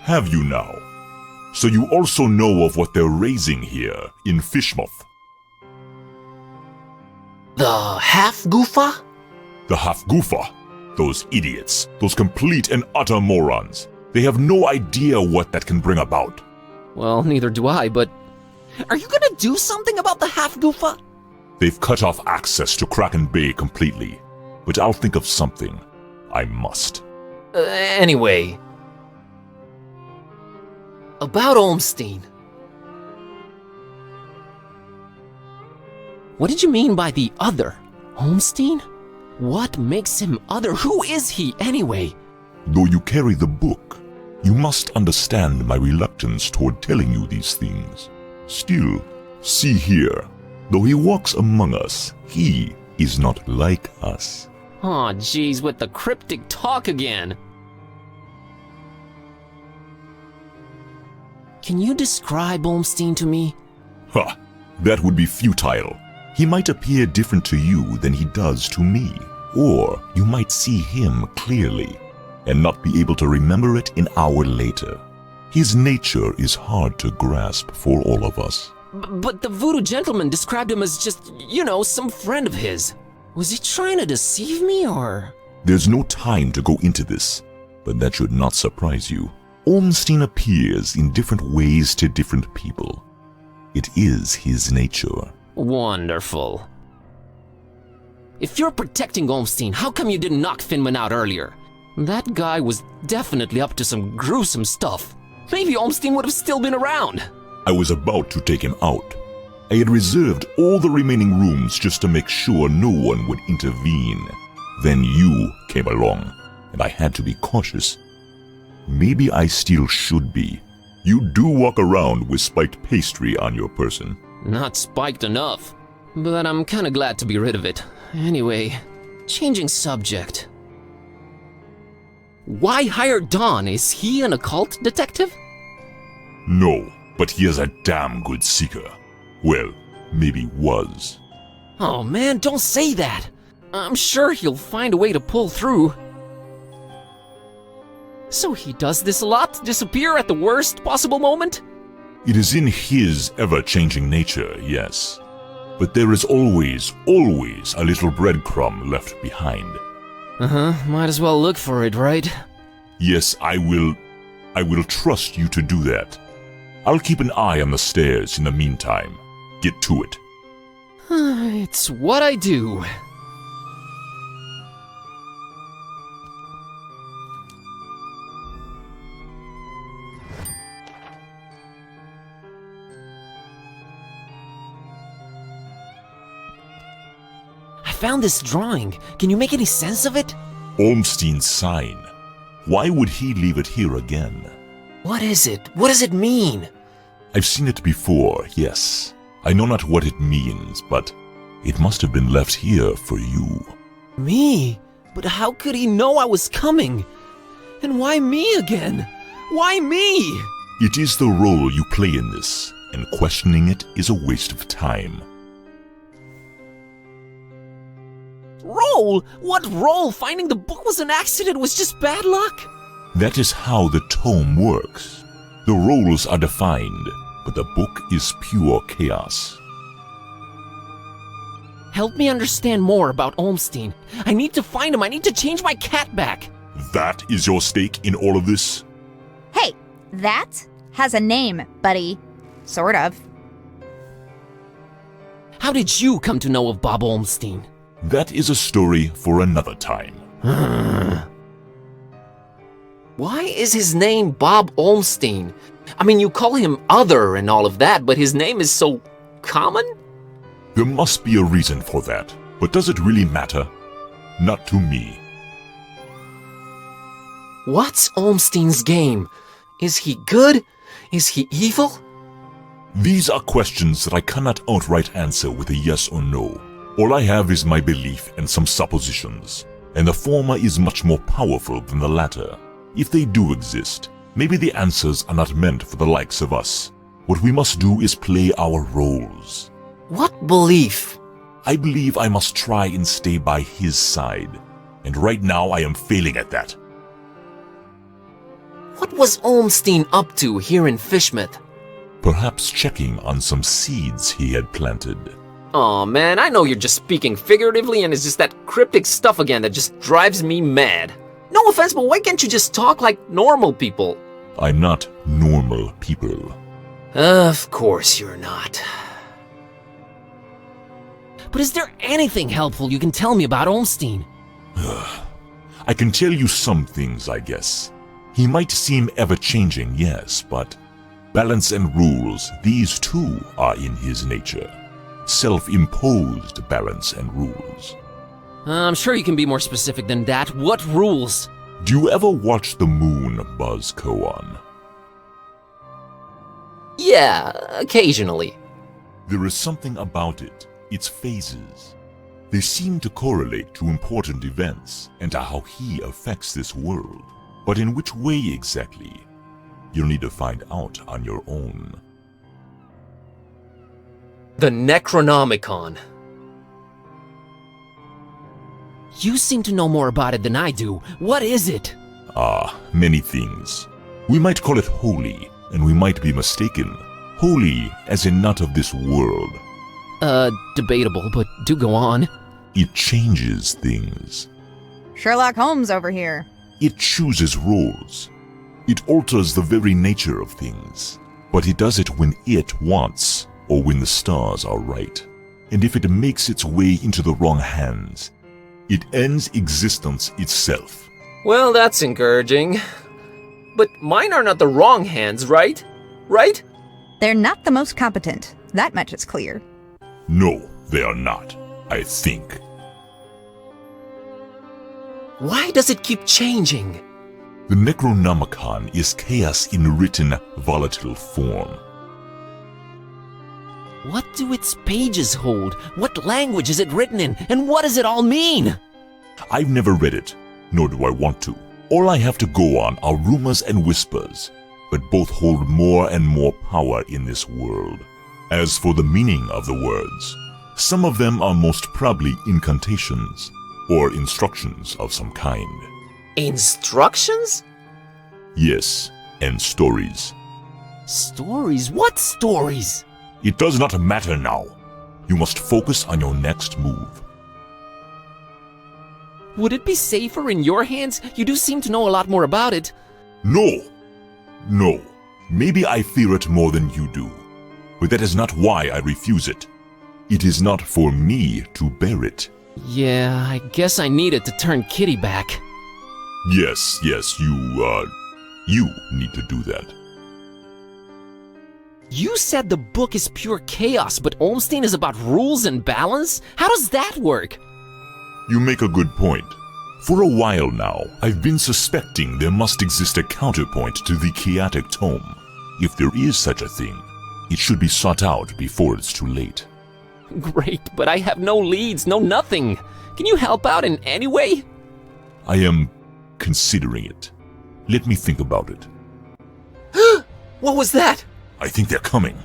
Have you now? So you also know of what they're raising here in Fishmouth? The Half-Goofa? The Half-Goofa? Those idiots, those complete and utter morons. They have no idea what that can bring about. Well, neither do I, but... Are you gonna do something about the Half-Goofa? They've cut off access to Kraken Bay completely, but I'll think of something. I must. Anyway... About Olmstein. What did you mean by the other? Olmstein? What makes him other? Who is he, anyway? Though you carry the book, you must understand my reluctance toward telling you these things. Still, see here, though he walks among us, he is not like us. Aw, geez, with the cryptic talk again. Can you describe Olmstein to me? Ha! That would be futile. He might appear different to you than he does to me. Or you might see him clearly, and not be able to remember it an hour later. His nature is hard to grasp for all of us. But the voodoo gentleman described him as just, you know, some friend of his. Was he trying to deceive me, or...? There's no time to go into this, but that should not surprise you. Olmstein appears in different ways to different people. It is his nature. Wonderful. If you're protecting Olmstein, how come you didn't knock Finman out earlier? That guy was definitely up to some gruesome stuff. Maybe Olmstein would have still been around. I was about to take him out. I had reserved all the remaining rooms just to make sure no one would intervene. Then you came along, and I had to be cautious. Maybe I still should be. You do walk around with spiked pastry on your person. Not spiked enough. But I'm kinda glad to be rid of it. Anyway, changing subject. Why hire Don? Is he an occult detective? No, but he is a damn good seeker. Well, maybe was. Oh man, don't say that. I'm sure he'll find a way to pull through. So he does this a lot? Disappear at the worst possible moment? It is in his ever-changing nature, yes. But there is always a little breadcrumb left behind. Might as well look for it, right? Yes, I will trust you to do that. I'll keep an eye on the stairs in the meantime. Get to it. It's what I do. I found this drawing. Can you make any sense of it? Olmstein's sign. Why would he leave it here again? What is it? What does it mean? I've seen it before, yes. I know not what it means, but it must have been left here for you. Me? But how could he know I was coming? And why me again? Why me? It is the role you play in this, and questioning it is a waste of time. Role? What role? Finding the book was an accident, was just bad luck? That is how the tome works. The roles are defined, but the book is pure chaos. Help me understand more about Olmstein. I need to find him. I need to change my cat back. That is your stake in all of this? Hey, that has a name, buddy. Sort of. How did you come to know of Bob Olmstein? That is a story for another time. Why is his name Bob Olmstein? I mean, you call him other and all of that, but his name is so common? There must be a reason for that. But does it really matter? Not to me. What's Olmstein's game? Is he good? Is he evil? These are questions that I cannot outright answer with a yes or no. All I have is my belief and some suppositions, and the former is much more powerful than the latter. If they do exist, maybe the answers are not meant for the likes of us. What we must do is play our roles. What belief? I believe I must try and stay by his side, and right now I am failing at that. What was Olmstein up to here in Fishmouth? Perhaps checking on some seeds he had planted. Aw, man, I know you're just speaking figuratively and it's just that cryptic stuff again that just drives me mad. No offense, but why can't you just talk like normal people? I'm not normal people. Of course you're not. But is there anything helpful you can tell me about Olmstein? I can tell you some things, I guess. He might seem ever-changing, yes, but balance and rules, these too are in his nature. Self-imposed balance and rules. I'm sure you can be more specific than that. What rules? Do you ever watch the moon, Buzz Koan? Yeah, occasionally. There is something about it, its phases. They seem to correlate to important events and to how he affects this world. But in which way exactly? You'll need to find out on your own. The Necronomicon. You seem to know more about it than I do. What is it? Many things. We might call it holy, and we might be mistaken. Holy as in not of this world. Debatable, but do go on. It changes things. Sherlock Holmes over here. It chooses roles. It alters the very nature of things. But it does it when it wants, or when the stars are right. And if it makes its way into the wrong hands, it ends existence itself. Well, that's encouraging. But mine are not the wrong hands, right? Right? They're not the most competent. That much is clear. No, they are not, I think. Why does it keep changing? The Necronomicon is chaos in written, volatile form. What do its pages hold? What language is it written in? And what does it all mean? I've never read it, nor do I want to. All I have to go on are rumors and whispers, but both hold more and more power in this world. As for the meaning of the words, some of them are most probably incantations, or instructions of some kind. Instructions? Yes, and stories. Stories? What stories? It does not matter now. You must focus on your next move. Would it be safer in your hands? You do seem to know a lot more about it. No. No. Maybe I fear it more than you do. But that is not why I refuse it. It is not for me to bear it. Yeah, I guess I needed to turn Kitty back. Yes, you need to do that. You said the book is pure chaos, but Olmstein is about rules and balance? How does that work? You make a good point. For a while now, I've been suspecting there must exist a counterpoint to the chaotic tome. If there is such a thing, it should be sought out before it's too late. Great, but I have no leads, no nothing. Can you help out in any way? I am considering it. Let me think about it. What was that? I think they're coming.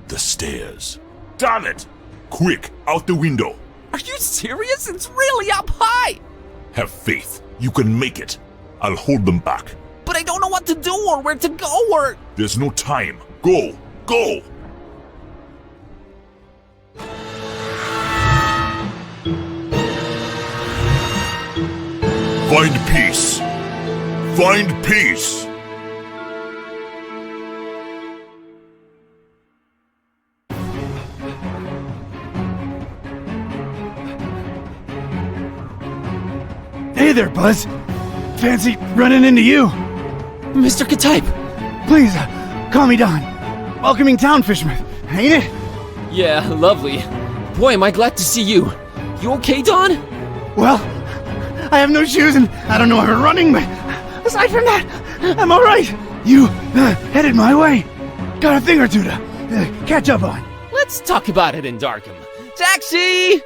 The stairs. Damn it! Quick, out the window. Are you serious? It's really up high! Have faith. You can make it. I'll hold them back. But I don't know what to do or where to go or... There's no time. Go! Go! Find peace. Find peace. Hey there, Buzz. Fancy running into you. Mr. Ktype. Please, Call me Don. Welcoming town, Fishmouth, ain't it? Yeah, lovely. Boy, am I glad to see you. You okay, Don? Well, I have no shoes and I don't know how to running, but aside from that, I'm alright. You headed my way. Got a thing or two to catch up on. Let's talk about it in Darkham. Taxi!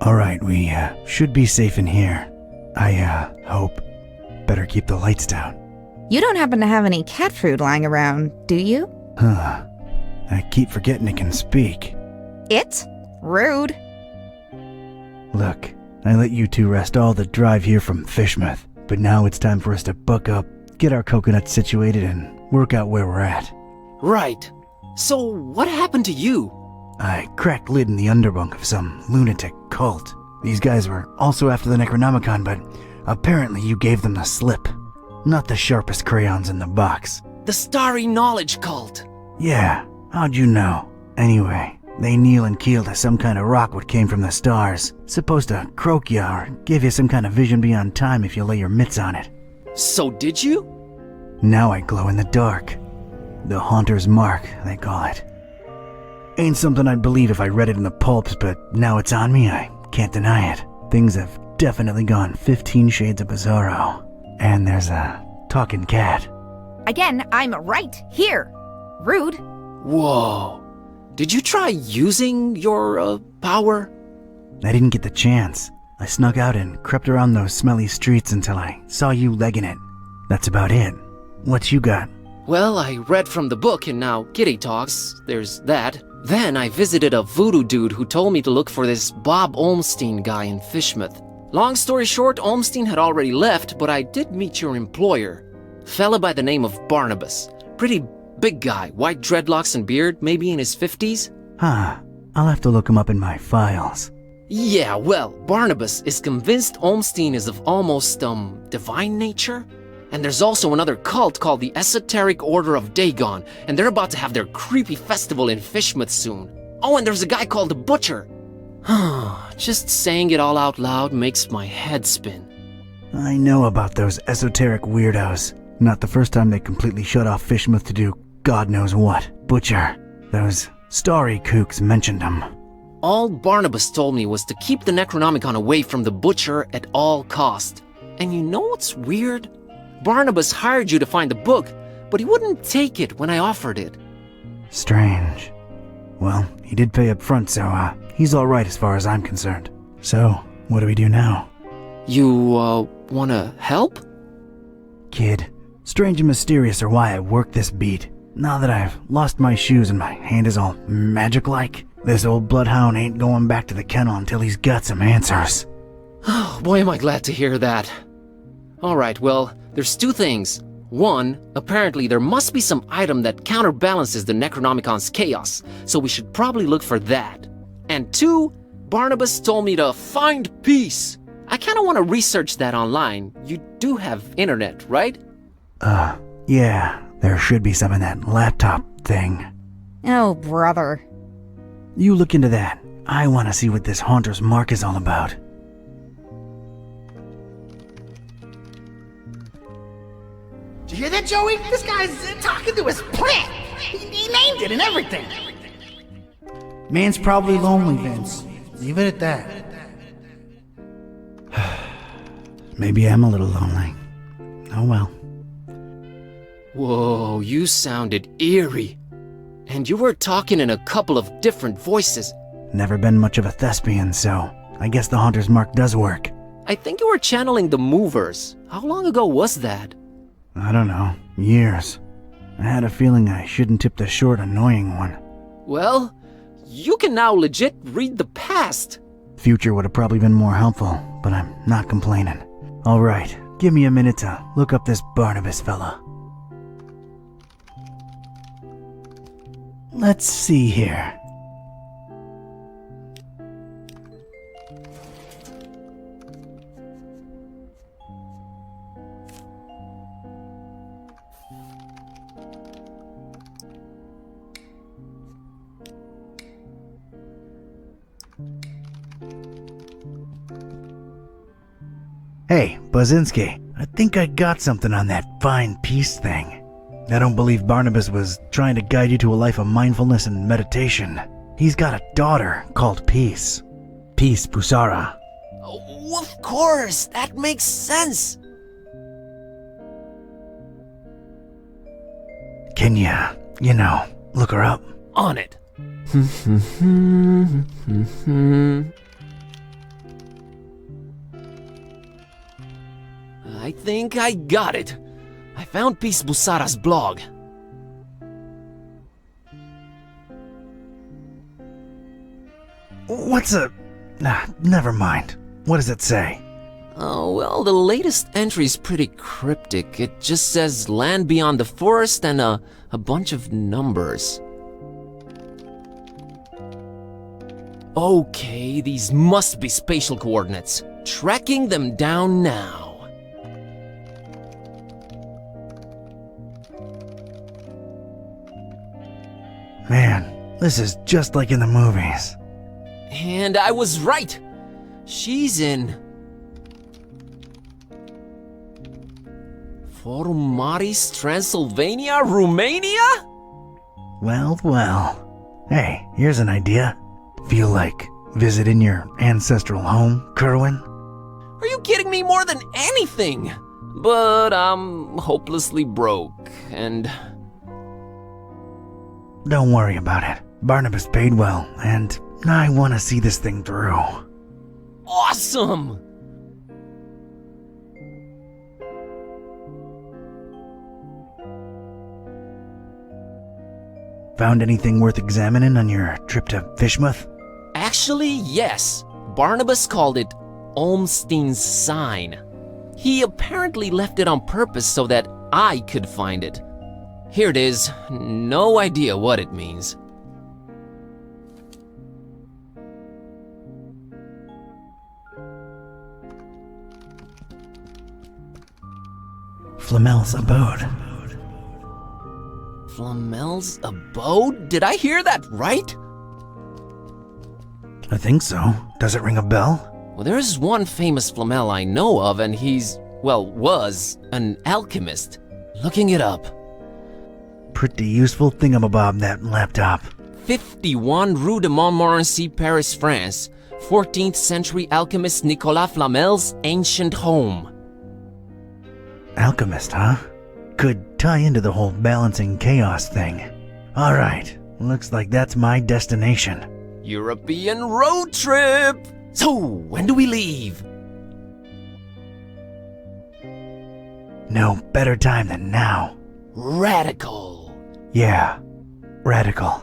Alright, we should be safe in here. I hope. Better keep the lights down. You don't happen to have any cat food lying around, do you? Huh. I keep forgetting it can speak. It? Rude. Look, I let you two rest all the drive here from Fishmouth, but now it's time for us to buck up, get our coconuts situated, and work out where we're at. Right. So, what happened to you? I cracked lid in the underbunk of some lunatic cult. These guys were also after the Necronomicon, but apparently you gave them the slip. Not the sharpest crayons in the box. The Starry Knowledge Cult. Yeah, how'd you know? Anyway, they kneel and keel to some kind of rock what came from the stars. Supposed to croak ya or give you some kind of vision beyond time if you lay your mitts on it. So did you? Now I glow in the dark. The Haunter's Mark, they call it. Ain't something I'd believe if I read it in the pulps, but now it's on me, I can't deny it. Things have definitely gone 15 shades of bizarro. And there's a talking cat. Again, I'm right here. Rude. Whoa. Did you try using your, power? I didn't get the chance. I snuck out and crept around those smelly streets until I saw you legging it. That's about it. What you got? Well, I read from the book and now Kitty talks. There's that. Then I visited a voodoo dude who told me to look for this Bob Olmstein guy in Fishmouth. Long story short, Olmstein had already left, but I did meet your employer. Fella by the name of Barnabas. Pretty big guy, white dreadlocks and beard, maybe in his 50s. Huh. I'll have to look him up in my files. Yeah, well, Barnabas is convinced Olmstein is of almost, divine nature. And there's also another cult called the Esoteric Order of Dagon, and they're about to have their creepy festival in Fishmouth soon. Oh, and there's a guy called the Butcher. Just saying it all out loud makes my head spin. I know about those esoteric weirdos. Not the first time they completely shut off Fishmouth to do God knows what. Butcher. Those starry kooks mentioned them. All Barnabas told me was to keep the Necronomicon away from the Butcher at all cost. And you know what's weird? Barnabas hired you to find the book, but he wouldn't take it when I offered it. Strange. Well, he did pay up front, so he's alright as far as I'm concerned. So, what do we do now? You, wanna help? Kid, strange and mysterious are why I work this beat. Now that I've lost my shoes and my hand is all magic-like, this old bloodhound ain't going back to the kennel until he's got some answers. Oh, boy, am I glad to hear that. Alright, well, there's two things. One, apparently there must be some item that counterbalances the Necronomicon's chaos, so we should probably look for that. And two, Barnabas told me to find peace. I kinda wanna research that online. You do have internet, right? Yeah, there should be some in that laptop thing. Oh, brother. You look into that. I wanna see what this Haunter's Mark is all about. Did you hear that, Joey? This guy's talking to his plant. He named it and everything. Man's probably lonely, Vince. Leave it at that. Maybe I'm a little lonely. Oh well. Whoa, you sounded eerie. And you were talking in a couple of different voices. Never been much of a thespian, so I guess the Haunter's Mark does work. I think you were channeling the Movers. How long ago was that? I don't know. Years. I had a feeling I shouldn't tip the short, annoying one. Well, you can now legit read the past. Future would have probably been more helpful, but I'm not complaining. Alright, give me a minute to look up this Barnabas fella. Let's see here. Hey, Bazinski, I think I got something on that fine peace thing. I don't believe Barnabas was trying to guide you to a life of mindfulness and meditation. He's got a daughter called Peace. Peace Busara. Oh, of course, that makes sense. Can you know, look her up? On it. I think I got it. I found Peace Busara's blog. What's a... never mind. What does it say? Oh, well, the latest entry's pretty cryptic. It just says land beyond the forest and a bunch of numbers. Okay, these must be spatial coordinates. Tracking them down now. Man, this is just like in the movies. And I was right! She's in... Forumaris, Transylvania, Romania? Well, well. Hey, here's an idea. Feel like visiting your ancestral home, Kerwin? Are you kidding me? More than anything? But I'm hopelessly broke, and... Don't worry about it. Barnabas paid well, and I want to see this thing through. Awesome! Found anything worth examining on your trip to Fishmouth? Actually, yes. Barnabas called it Olmstein's sign. He apparently left it on purpose so that I could find it. Here it is. No idea what it means. Flamel's abode. Flamel's abode? Did I hear that right? I think so. Does it ring a bell? Well, there's one famous Flamel I know of, and he's, well, was an alchemist. Looking it up. Pretty useful thingamabob, that laptop. 51 Rue de Montmorency, Paris, France. 14th century alchemist Nicolas Flamel's ancient home. Alchemist, huh? Could tie into the whole balancing chaos thing. Alright, looks like that's my destination. European road trip! So, when do we leave? No better time than now. Radical. Yeah, radical.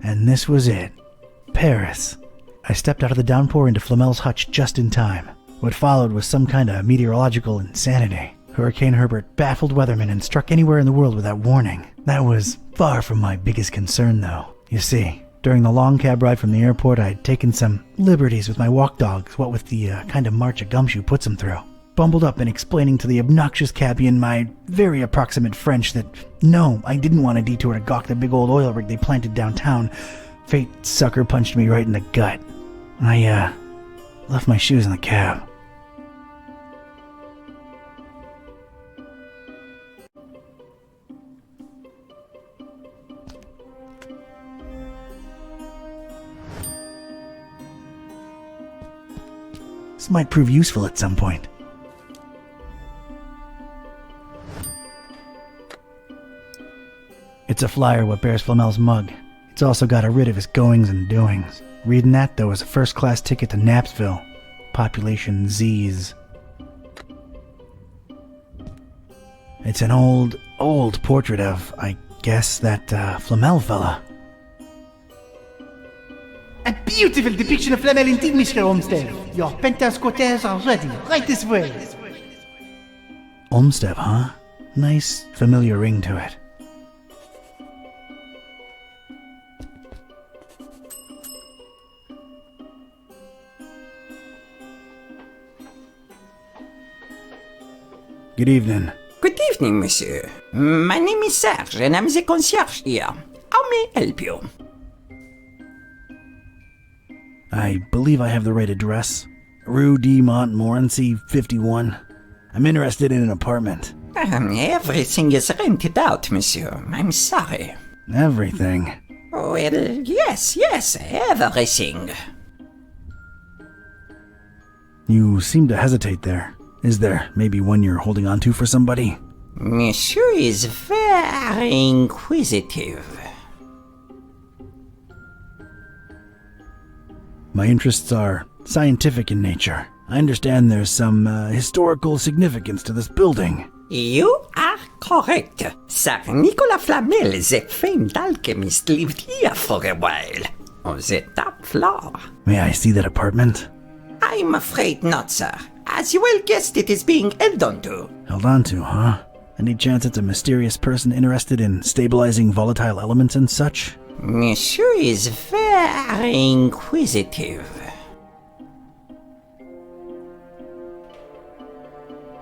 And this was it. Paris. I stepped out of the downpour into Flamel's hutch just in time. What followed was some kind of meteorological insanity. Hurricane Herbert baffled weathermen and struck anywhere in the world without warning. That was far from my biggest concern, though. You see, during the long cab ride from the airport, I'd taken some liberties with my walk dogs, what with the kind of march a gumshoe puts them through. Bumbled up and explaining to the obnoxious cabbie in my very approximate French that, no, I didn't want a detour to gawk the big old oil rig they planted downtown. Fate sucker punched me right in the gut. I, left my shoes in the cab. This might prove useful at some point. It's a flyer what bears Flamel's mug. It's also got a writ of his goings and doings. Reading that, though, is a first-class ticket to Knapsville. Population Z's. It's an old portrait of, I guess, that Flamel fella. A beautiful depiction of Flamel indeed, Mr. Olmsted. Your penthouse quarters are ready, right this way. Olmsted, huh? Nice, familiar ring to it. Good evening. Good evening, monsieur. My name is Serge, and I'm the concierge here. How may I help you? I believe I have the right address. Rue de Montmorency, 51. I'm interested in an apartment. Everything is rented out, monsieur. I'm sorry. Everything. Well, yes, everything. You seem to hesitate there. Is there maybe one you're holding on to for somebody? Monsieur is very inquisitive. My interests are scientific in nature. I understand there's some historical significance to this building. You are correct. Sir Nicolas Flamel, the famed alchemist, lived here for a while. On the top floor. May I see that apartment? I'm afraid not, sir. As you well guessed, it is being held on to. Held on to, huh? Any chance it's a mysterious person interested in stabilizing volatile elements and such? Monsieur is very inquisitive.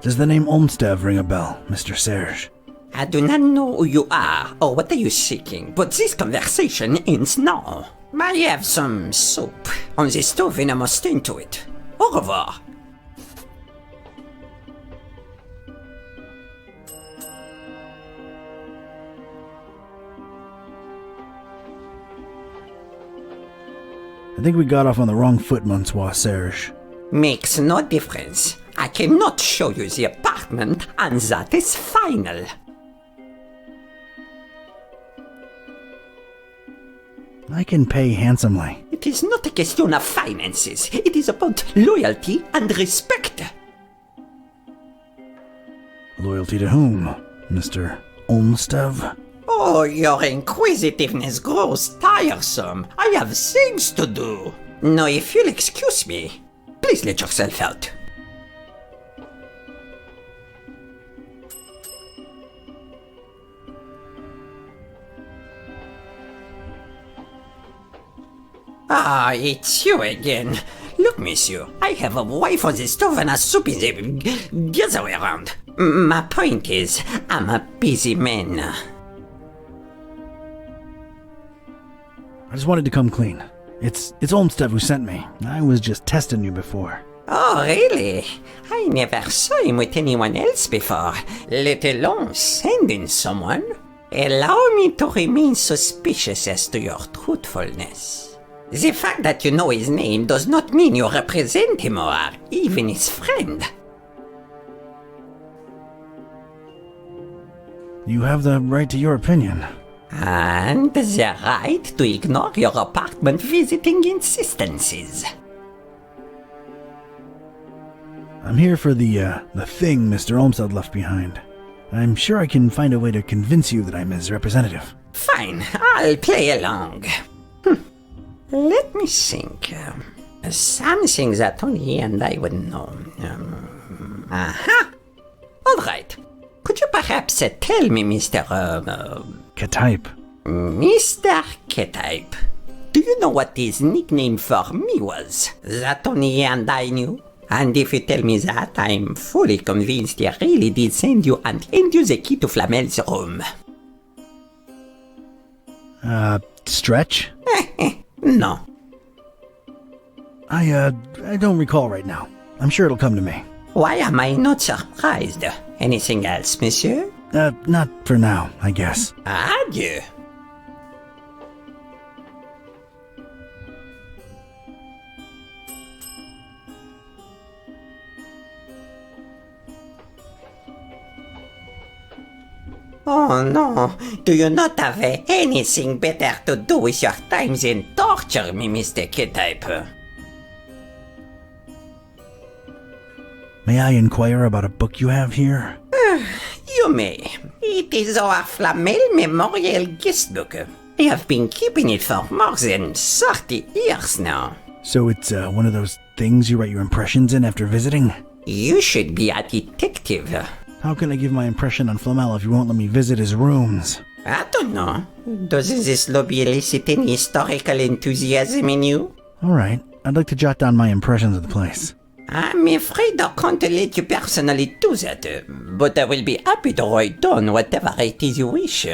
Does the name Olmsted ring a bell, Mr. Serge? I do not know who you are or what are you seeking, but this conversation ends now. I have some soup on the stove and I must tend to it. Au revoir. I think we got off on the wrong foot, Monsieur Serge. Makes no difference. I cannot show you the apartment, and that is final. I can pay handsomely. It is not a question of finances. It is about loyalty and respect. Loyalty to whom, Mr. Olmsted? Oh, your inquisitiveness grows tiresome. I have things to do. Now, if you'll excuse me, please let yourself out. Ah, it's you again. Look, monsieur, I have a wife on the stove and a soup in the other way around. My point is, I'm a busy man. I just wanted to come clean. It's Olmsted who sent me. I was just testing you before. Oh, really? I never saw him with anyone else before, let alone sending someone. Allow me to remain suspicious as to your truthfulness. The fact that you know his name does not mean you represent him or are even his friend. You have the right to your opinion. And the right to ignore your apartment visiting insistences. I'm here for the thing Mr. Olmsted left behind. I'm sure I can find a way to convince you that I'm his representative. Fine, I'll play along. Let me think. Something that only he and I would know. Aha! All right. Could you perhaps tell me, Mr. K-type. Mr. K-type, do you know what his nickname for me was? That only he and I knew? And if you tell me that, I'm fully convinced he really did send you and hand you the key to Flamel's room. Stretch? No. I don't recall right now. I'm sure it'll come to me. Why am I not surprised? Anything else, monsieur? Not for now, I guess. Adieu. Oh no, do you not have anything better to do with your time than torture me, Mr. K-type? May I inquire about a book you have here? You may. It is our Flamel Memorial Guest Book. I have been keeping it for more than 30 years now. So it's one of those things you write your impressions in after visiting? You should be a detective. How can I give my impression on Flamel if you won't let me visit his rooms? I don't know. Does this lobby elicit any historical enthusiasm in you? Alright, I'd like to jot down my impressions of the place. I'm afraid I can't let you personally do that, but I will be happy to write down whatever it is you wish.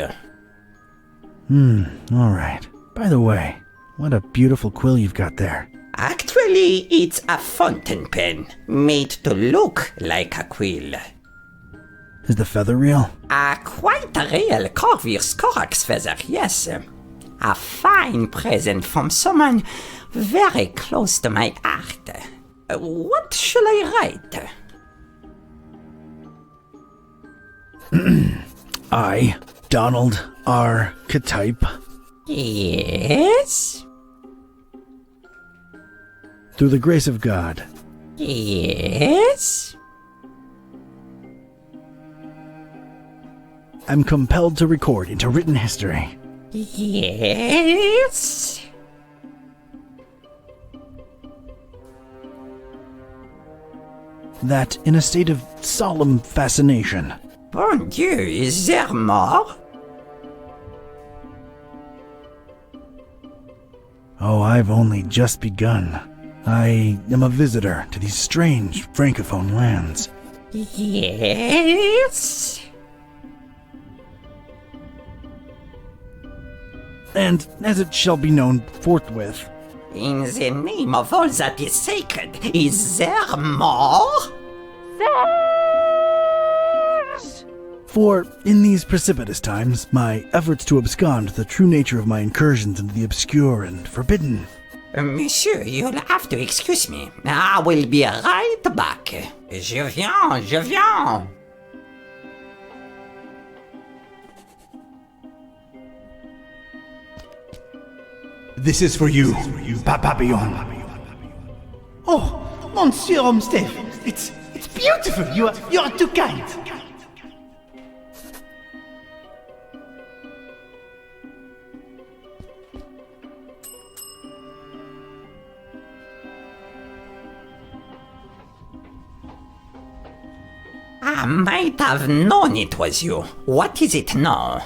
Alright. By the way, what a beautiful quill you've got there. Actually, it's a fountain pen, made to look like a quill. Is the feather real? Quite a real Corvus Corax feather, yes. A fine present from someone very close to my heart. What shall I write? I, Donald R. Ktype. Yes? Through the grace of God. Yes? I'm compelled to record into written history. Yes? That, in a state of solemn fascination. Bon Dieu, is there more? Oh, I've only just begun. I am a visitor to these strange francophone lands. Yes? And as it shall be known forthwith. In the name of all that is sacred, is there more? For, in these precipitous times, my efforts to abscond the true nature of my incursions into the obscure and forbidden. Monsieur, you'll have to excuse me. I will be right back. Je viens, je viens. This is for you, Papillon. Oh, Monsieur Olmsted, it's beautiful. You are too kind. I might have known it was you. What is it now?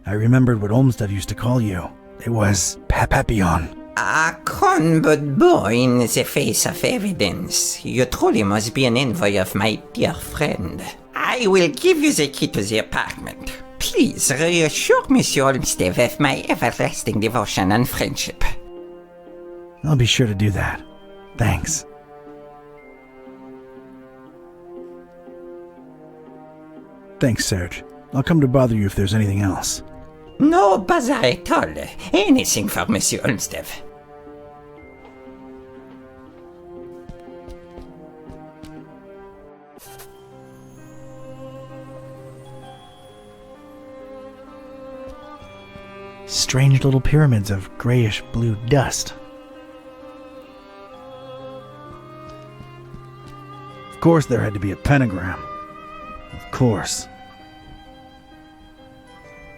I remembered what Olmsted used to call you. It was Papillon. A cornbud boy in the face of evidence. You truly must be an envoy of my dear friend. I will give you the key to the apartment. Please reassure Monsieur Olmsted of my everlasting devotion and friendship. I'll be sure to do that. Thanks. Thanks, Serge. I'll come to bother you if there's anything else. No bother at all. Anything for Monsieur Olmsted. Strange little pyramids of grayish blue dust. Of course there had to be a pentagram. Of course.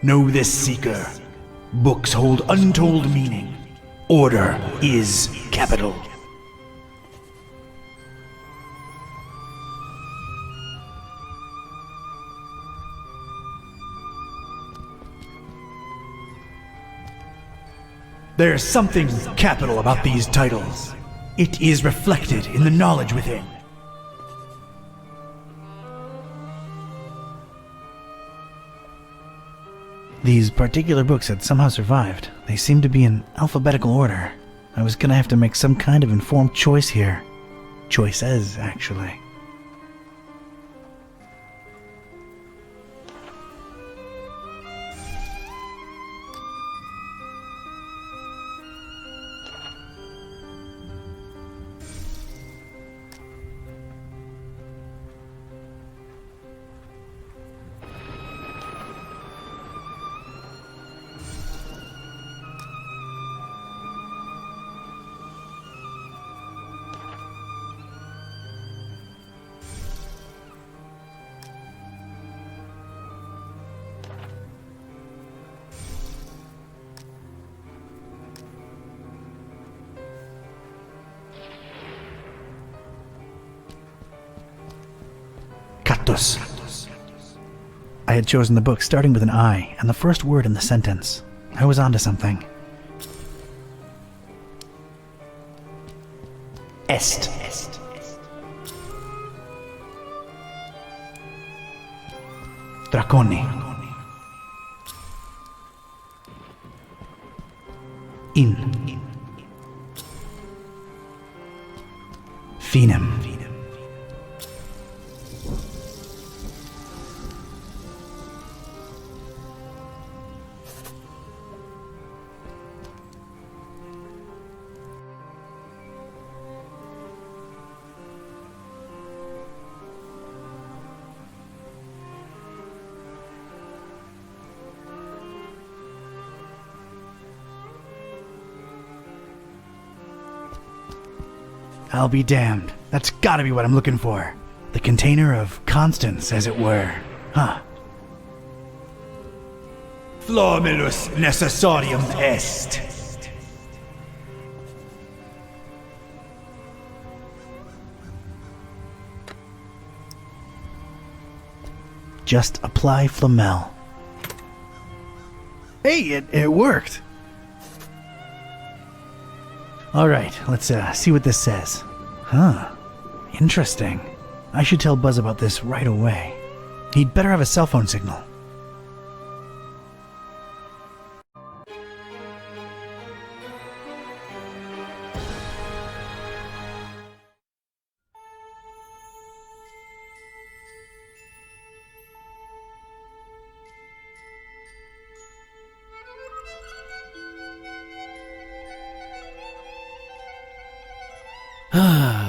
Know this, Seeker. Books hold untold meaning. Order is capital. There's something capital about these titles. It is reflected in the knowledge within. These particular books had somehow survived. They seemed to be in alphabetical order. I was gonna have to make some kind of informed choice here. Choices, actually. Cactus. I had chosen the book starting with an I and the first word in the sentence. I was onto something. Est. Draconi. In. Finem. I'll be damned. That's gotta be what I'm looking for. The container of Constance, as it were. Huh. Flomilus necessarium est. Just apply Flamel. Hey, it worked. Alright, let's see what this says. Huh. Interesting. I should tell Buzz about this right away. He'd better have a cell phone signal.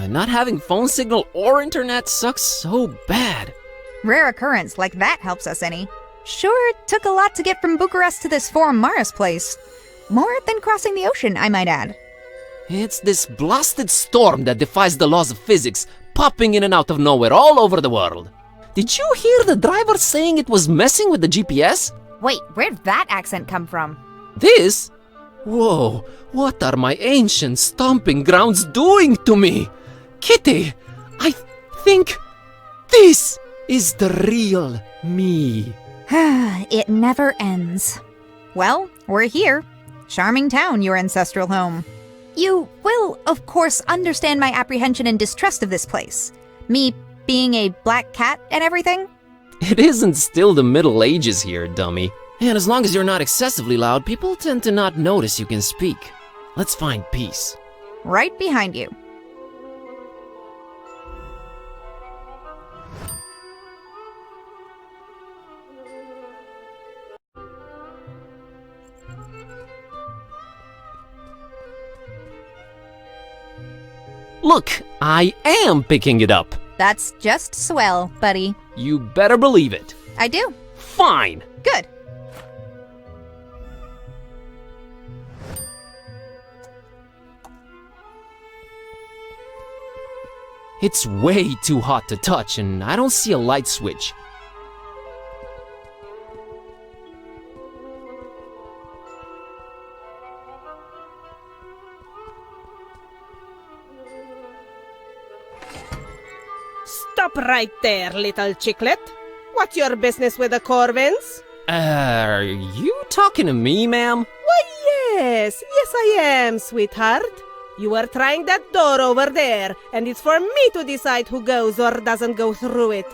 Not having phone signal or internet sucks so bad. Rare occurrence like that helps us any. Sure, it took a lot to get from Bucharest to this Forum Maris place. More than crossing the ocean, I might add. It's this blasted storm that defies the laws of physics, popping in and out of nowhere all over the world. Did you hear the driver saying it was messing with the GPS? Wait, where'd that accent come from? This? Whoa, what are my ancient stomping grounds doing to me? Kitty, I think this is the real me. It never ends. Well, we're here. Charming town, your ancestral home. You will, of course, understand my apprehension and distrust of this place. Me being a black cat and everything. It isn't still the Middle Ages here, dummy. And as long as you're not excessively loud, people tend to not notice you can speak. Let's find peace. Right behind you. Look, I am picking it up. That's just swell, buddy. You better believe it. I do. Fine. Good. It's way too hot to touch, and I don't see a light switch. Stop right there, little chicklet. What's your business with the Corvins? Are you talking to me, ma'am? Why, yes. Yes, I am, sweetheart. You were trying that door over there, and it's for me to decide who goes or doesn't go through it.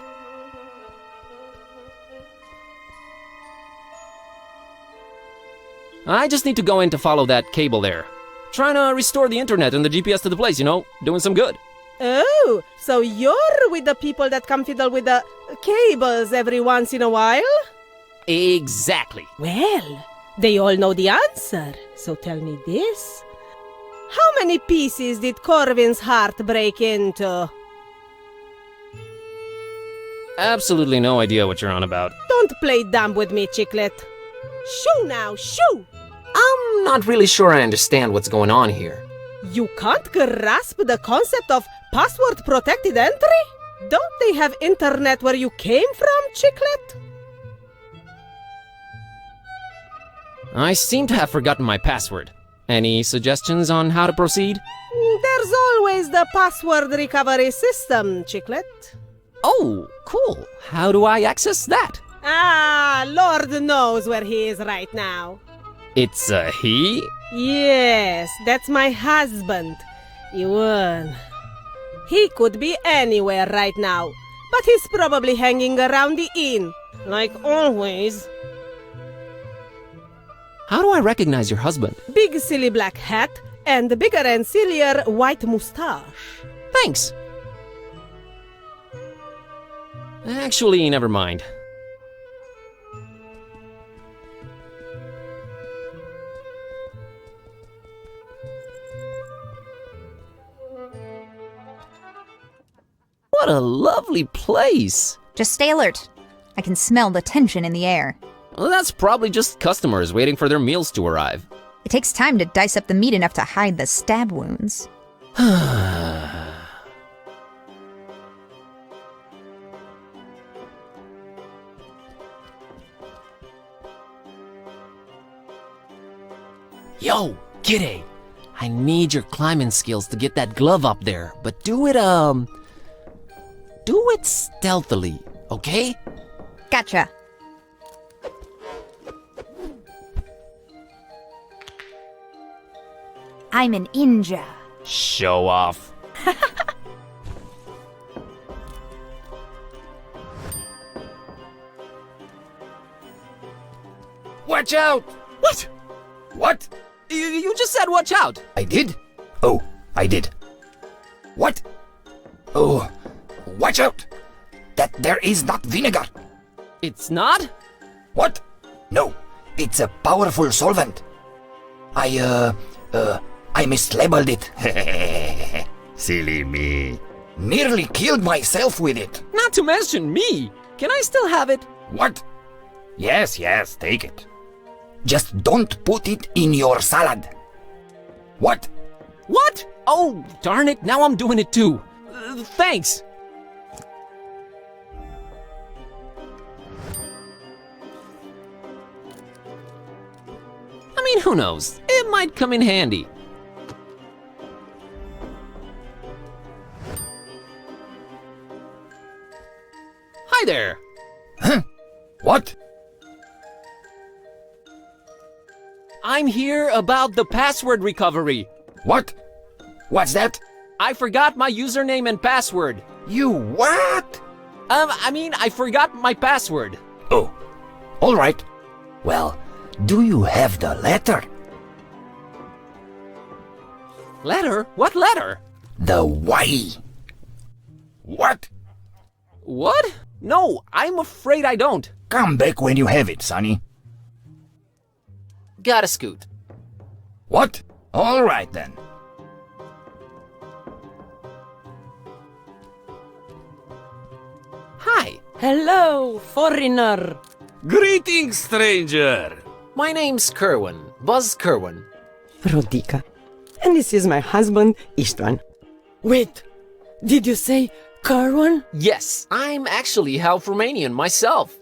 I just need to go in to follow that cable there. Trying to restore the internet and the GPS to the place, you know, doing some good. Oh, so you're with the people that come fiddle with the cables every once in a while? Exactly. Well, they all know the answer, so tell me this. How many pieces did Corvin's heart break into? Absolutely no idea what you're on about. Don't play dumb with me, chicklet. Shoo now, shoo! I'm not really sure I understand what's going on here. You can't grasp the concept of password-protected entry? Don't they have internet where you came from, chicklet? I seem to have forgotten my password. Any suggestions on how to proceed? There's always the password recovery system, chicklet. Oh, cool. How do I access that? Ah, Lord knows where he is right now. It's a he? Yes, that's my husband. Ewan. He could be anywhere right now, but he's probably hanging around the inn, like always. How do I recognize your husband? Big silly black hat and bigger and sillier white moustache. Thanks. Actually, never mind. What a lovely place! Just stay alert. I can smell the tension in the air. Well, that's probably just customers waiting for their meals to arrive. It takes time to dice up the meat enough to hide the stab wounds. Yo, Kitty! I need your climbing skills to get that glove up there, but do it stealthily, okay? Gotcha. I'm an ninja. Show off. Watch out! What? What? You just said watch out. I did? Oh, I did. What? Oh, watch out! That there is not vinegar. It's not? What? No, it's a powerful solvent. I mislabeled it. Silly me. Nearly killed myself with it. Not to mention me. Can I still have it? What? Yes, take it. Just don't put it in your salad. What? What? Oh, darn it, now I'm doing it too. Thanks. I mean, who knows? It might come in handy. Hi there. Huh? What? I'm here about the password recovery. What? What's that? I forgot my username and password. You what? I forgot my password. Oh, all right. Well, do you have the letter? Letter? What letter? The Y. What? What? No, I'm afraid I don't. Come back when you have it, Sonny. Gotta scoot. What? All right then. Hi. Hello, foreigner. Greetings, stranger. My name's Kerwin, Buzz Kerwin. Rodica. And this is my husband, Istvan. Wait, did you say Kerwin? Yes, I'm actually half Romanian myself.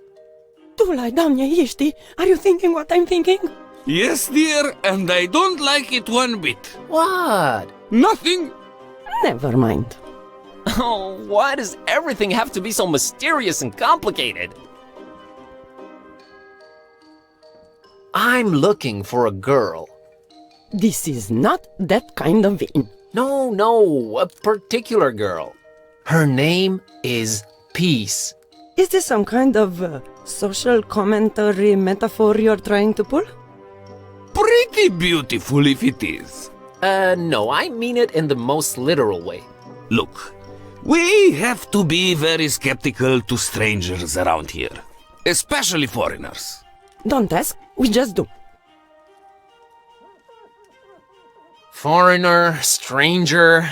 Dulai, doamne, ești? Are you thinking what I'm thinking? Yes, dear, and I don't like it one bit. What? Nothing. Never mind. Oh, why does everything have to be so mysterious and complicated? I'm looking for a girl. This is not that kind of inn. No, a particular girl. Her name is Peace. Is this some kind of social commentary metaphor you're trying to pull? Pretty beautiful if it is. No, I mean it in the most literal way. Look, we have to be very skeptical to strangers around here, especially foreigners. Don't ask, we just do. Foreigner, stranger,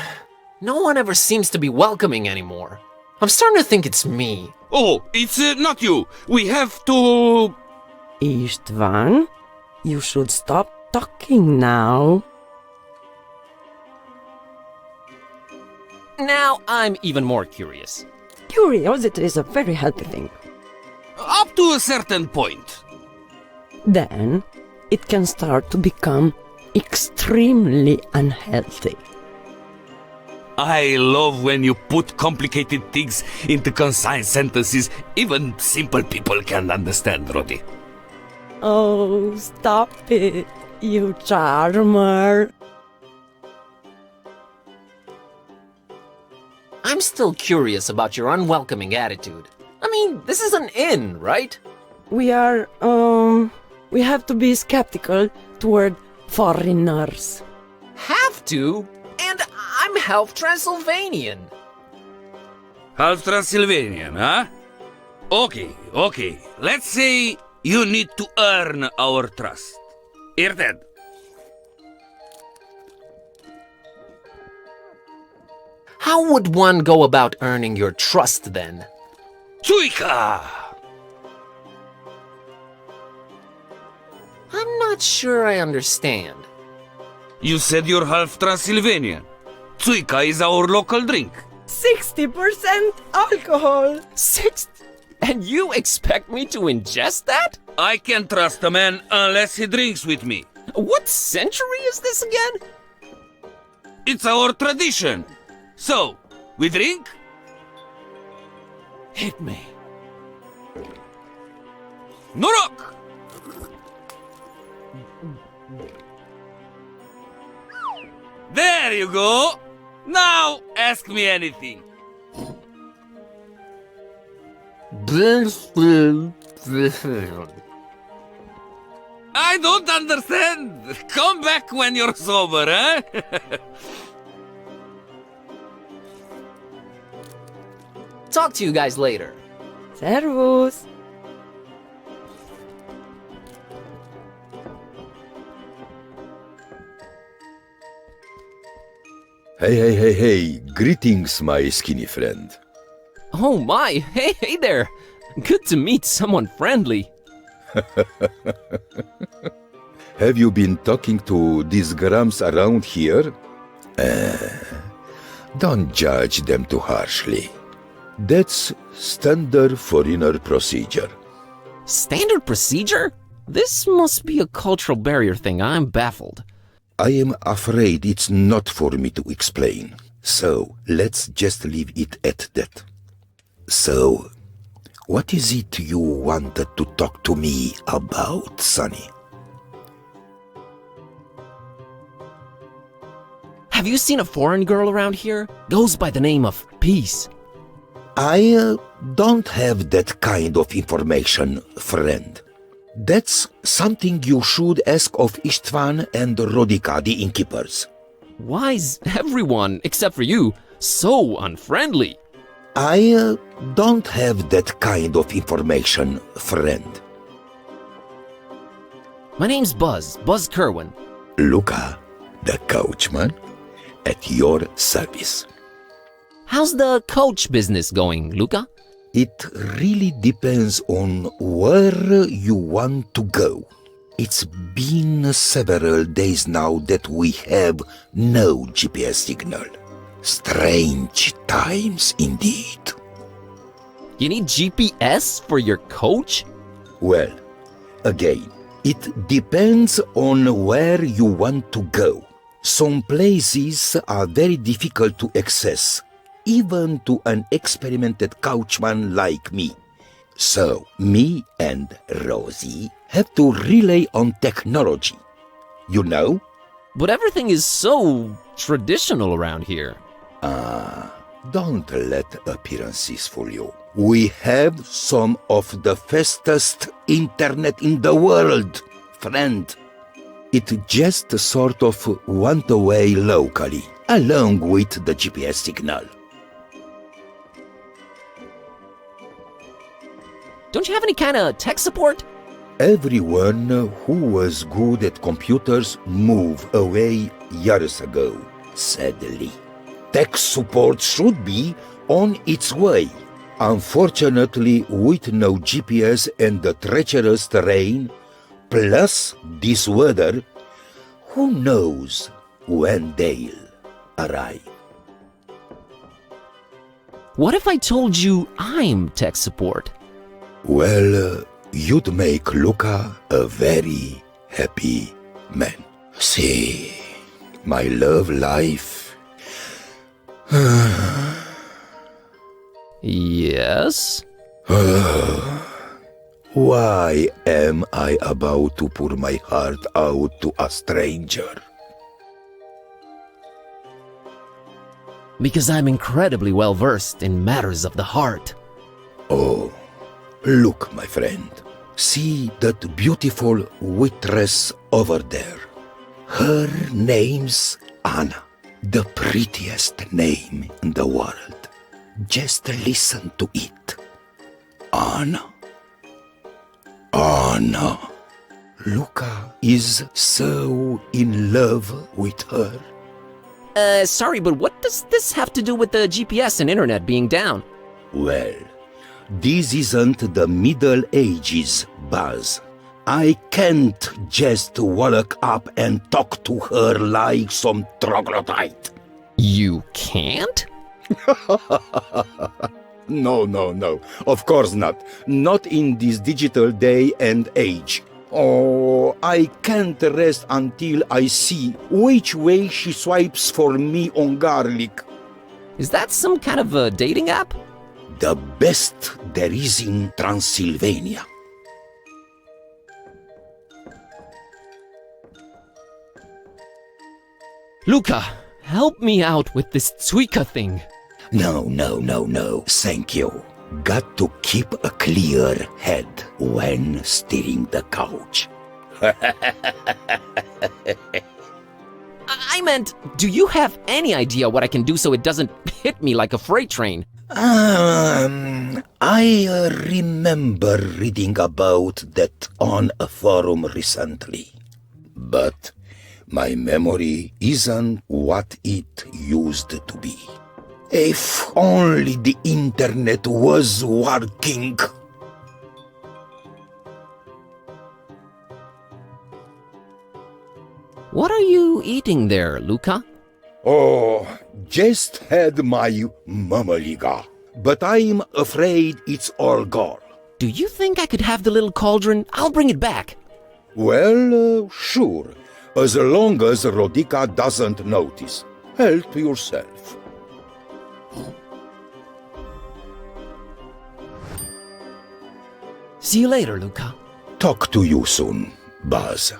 no one ever seems to be welcoming anymore. I'm starting to think it's me. Oh, it's not you. We have to... Istvan, you should stop talking now. Now I'm even more curious. Curiosity is a very healthy thing. Up to a certain point. Then, it can start to become extremely unhealthy. I love when you put complicated things into concise sentences even simple people can understand, Rodi. Oh, stop it, you charmer. I'm still curious about your unwelcoming attitude. I mean, this is an inn, right? We have to be skeptical toward foreigners. Have to? And I'm half Transylvanian. Half Transylvanian, huh? Okay. Let's say you need to earn our trust. Hear that? How would one go about earning your trust then? Tsuika! I'm not sure I understand. You said you're half Transylvanian. Tsuika is our local drink. 60% alcohol. And you expect me to ingest that? I can't trust a man unless he drinks with me. What century is this again? It's our tradition. So, we drink? Hit me. Norok! There you go! Now, ask me anything. I don't understand. Come back when you're sober, eh? Talk to you guys later. Servus. Hey. Greetings, my skinny friend. Oh my, hey there. Good to meet someone friendly. Have you been talking to these grams around here? Don't judge them too harshly. That's standard foreigner procedure. Standard procedure? This must be a cultural barrier thing. I'm baffled. I am afraid it's not for me to explain. So, let's just leave it at that. So, what is it you wanted to talk to me about, Sonny? Have you seen a foreign girl around here? Goes by the name of Peace. I don't have that kind of information, friend. That's something you should ask of Istvan and Rodika, the innkeepers. Why is everyone, except for you, so unfriendly? I don't have that kind of information, friend. My name's Buzz Kerwin. Luca, the coachman, at your service. How's the coach business going, Luca? It really depends on where you want to go. It's been several days now that we have no GPS signal. Strange times indeed. You need GPS for your coach? Well, again, it depends on where you want to go. Some places are very difficult to access, even to an experimented coachman like me. So, me and Rosie have to rely on technology. You know? But everything is so traditional around here. Don't let appearances fool you. We have some of the fastest internet in the world, friend. It just sort of went away locally, along with the GPS signal. Don't you have any kind of tech support? Everyone who was good at computers moved away years ago, sadly. Tech support should be on its way. Unfortunately, with no GPS and the treacherous terrain, plus this weather, who knows when they'll arrive. What if I told you I'm tech support? Well, you'd make Luca a very happy man. See, my love life. Yes? Why am I about to pour my heart out to a stranger? Because I'm incredibly well versed in matters of the heart. Oh, look, my friend. See that beautiful waitress over there. Her name's Anna. The prettiest name in the world. Just listen to it. Anna. Anna. Luca is so in love with her. Sorry, but what does this have to do with the GPS and internet being down? Well, this isn't the Middle Ages, Buzz. I can't just walk up and talk to her like some troglodyte. You can't? No. Of course not. Not in this digital day and age. Oh, I can't rest until I see which way she swipes for me on garlic. Is that some kind of a dating app? The best there is in Transylvania. Luca, help me out with this Tsuika thing. No. Thank you. Got to keep a clear head when steering the couch. I meant, do you have any idea what I can do so it doesn't hit me like a freight train? I remember reading about that on a forum recently. But my memory isn't what it used to be. If only the internet was working. What are you eating there, Luca? Oh, just had my mamaliga. But I'm afraid it's all gone. Do you think I could have the little cauldron? I'll bring it back. Well, sure. As long as Rodica doesn't notice. Help yourself. See you later, Luca. Talk to you soon, Buzz.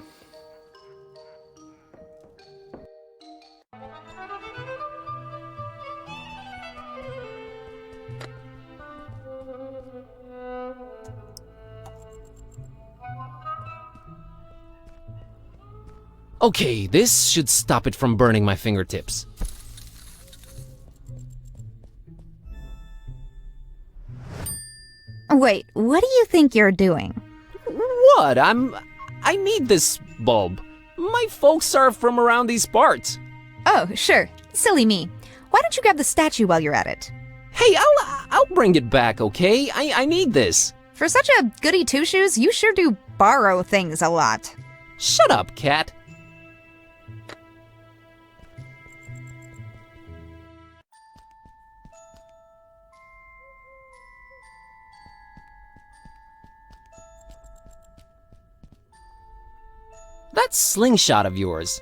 Okay, this should stop it from burning my fingertips. Wait, what do you think you're doing? What? I need this bulb. My folks are from around these parts. Oh, sure. Silly me. Why don't you grab the statue while you're at it? Hey, I'll bring it back, okay? I need this. For such a goody two-shoes, you sure do borrow things a lot. Shut up, cat. That slingshot of yours.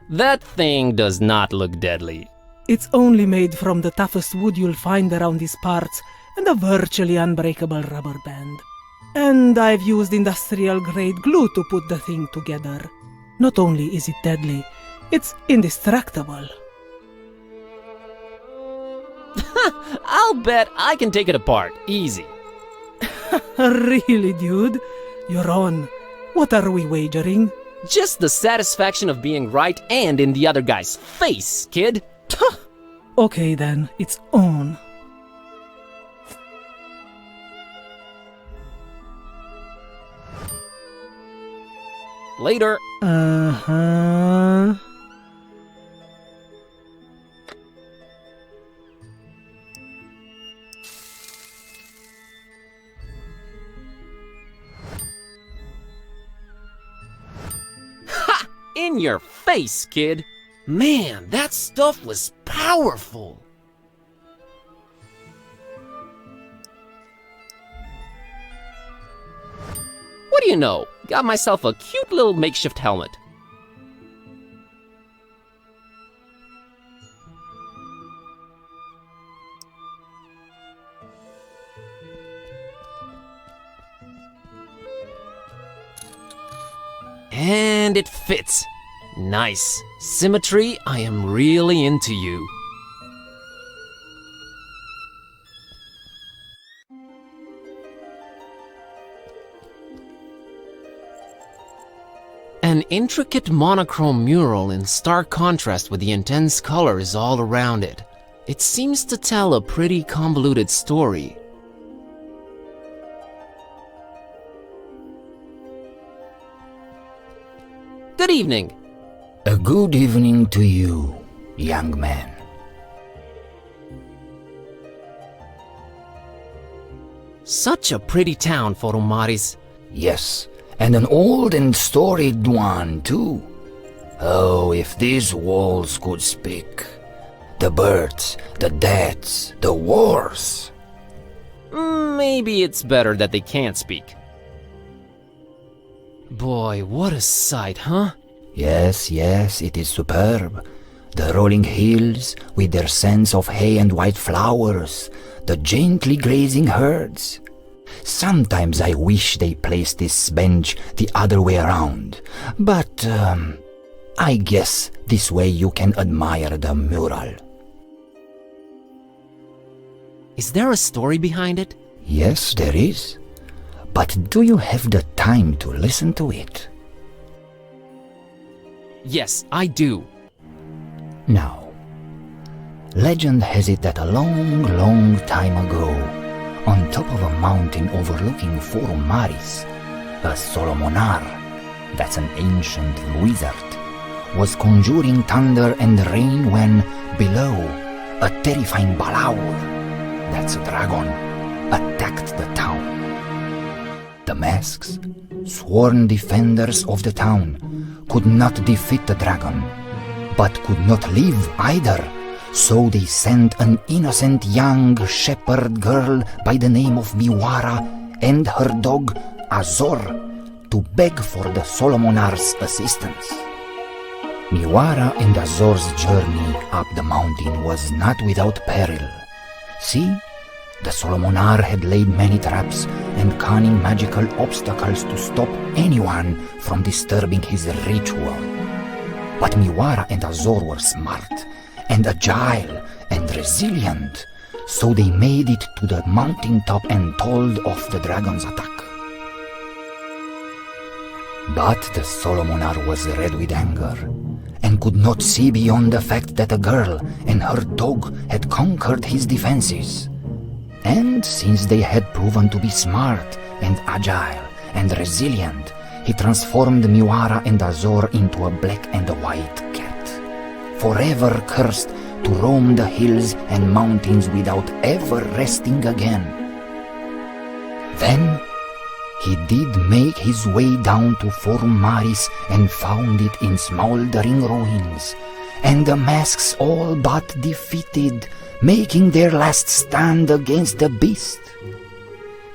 That thing does not look deadly. It's only made from the toughest wood you'll find around these parts and a virtually unbreakable rubber band. And I've used industrial-grade glue to put the thing together. Not only is it deadly, it's indestructible. I'll bet I can take it apart, easy. Really, dude? You're on. What are we wagering? Just the satisfaction of being right and in the other guy's face, kid. Okay then, it's on. Later. Uh-huh. In your face, kid. Man, that stuff was powerful. What do you know? Got myself a cute little makeshift helmet. And it fits. Nice. Symmetry, I am really into you. An intricate monochrome mural in stark contrast with the intense colors all around it. It seems to tell a pretty convoluted story. Good evening. A good evening to you, young man. Such a pretty town, Foromaris. Yes, and an old and storied one, too. Oh, if these walls could speak. The birds, the deaths, the wars. Maybe it's better that they can't speak. Boy, what a sight, huh? Yes, yes, it is superb. The rolling hills, with their scents of hay and white flowers, the gently grazing herds. Sometimes I wish they placed this bench the other way around, but I guess this way you can admire the mural. Is there a story behind it? Yes, there is. But do you have the time to listen to it? Yes, I do. Now, legend has it that a long, long time ago, on top of a mountain overlooking Forum Maris, a Solomonar, that's an ancient wizard, was conjuring thunder and rain when, below, a terrifying Balaur, that's a dragon, attacked the town. The masks, sworn defenders of the town, could not defeat the dragon, but could not live either, so they sent an innocent young shepherd girl by the name of Miwara and her dog Azor to beg for the Solomonar's assistance. Miwara and Azor's journey up the mountain was not without peril. See? The Solomonar had laid many traps and cunning magical obstacles to stop anyone from disturbing his ritual. But Miwara and Azor were smart and agile and resilient, so they made it to the mountaintop and told off the dragon's attack. But the Solomonar was red with anger and could not see beyond the fact that a girl and her dog had conquered his defenses. And since they had proven to be smart and agile and resilient, he transformed Miwara and Azor into a black and a white cat, forever cursed to roam the hills and mountains without ever resting again. Then he did make his way down to Forum Maris and found it in smoldering ruins, and the masks all but defeated, making their last stand against the beast.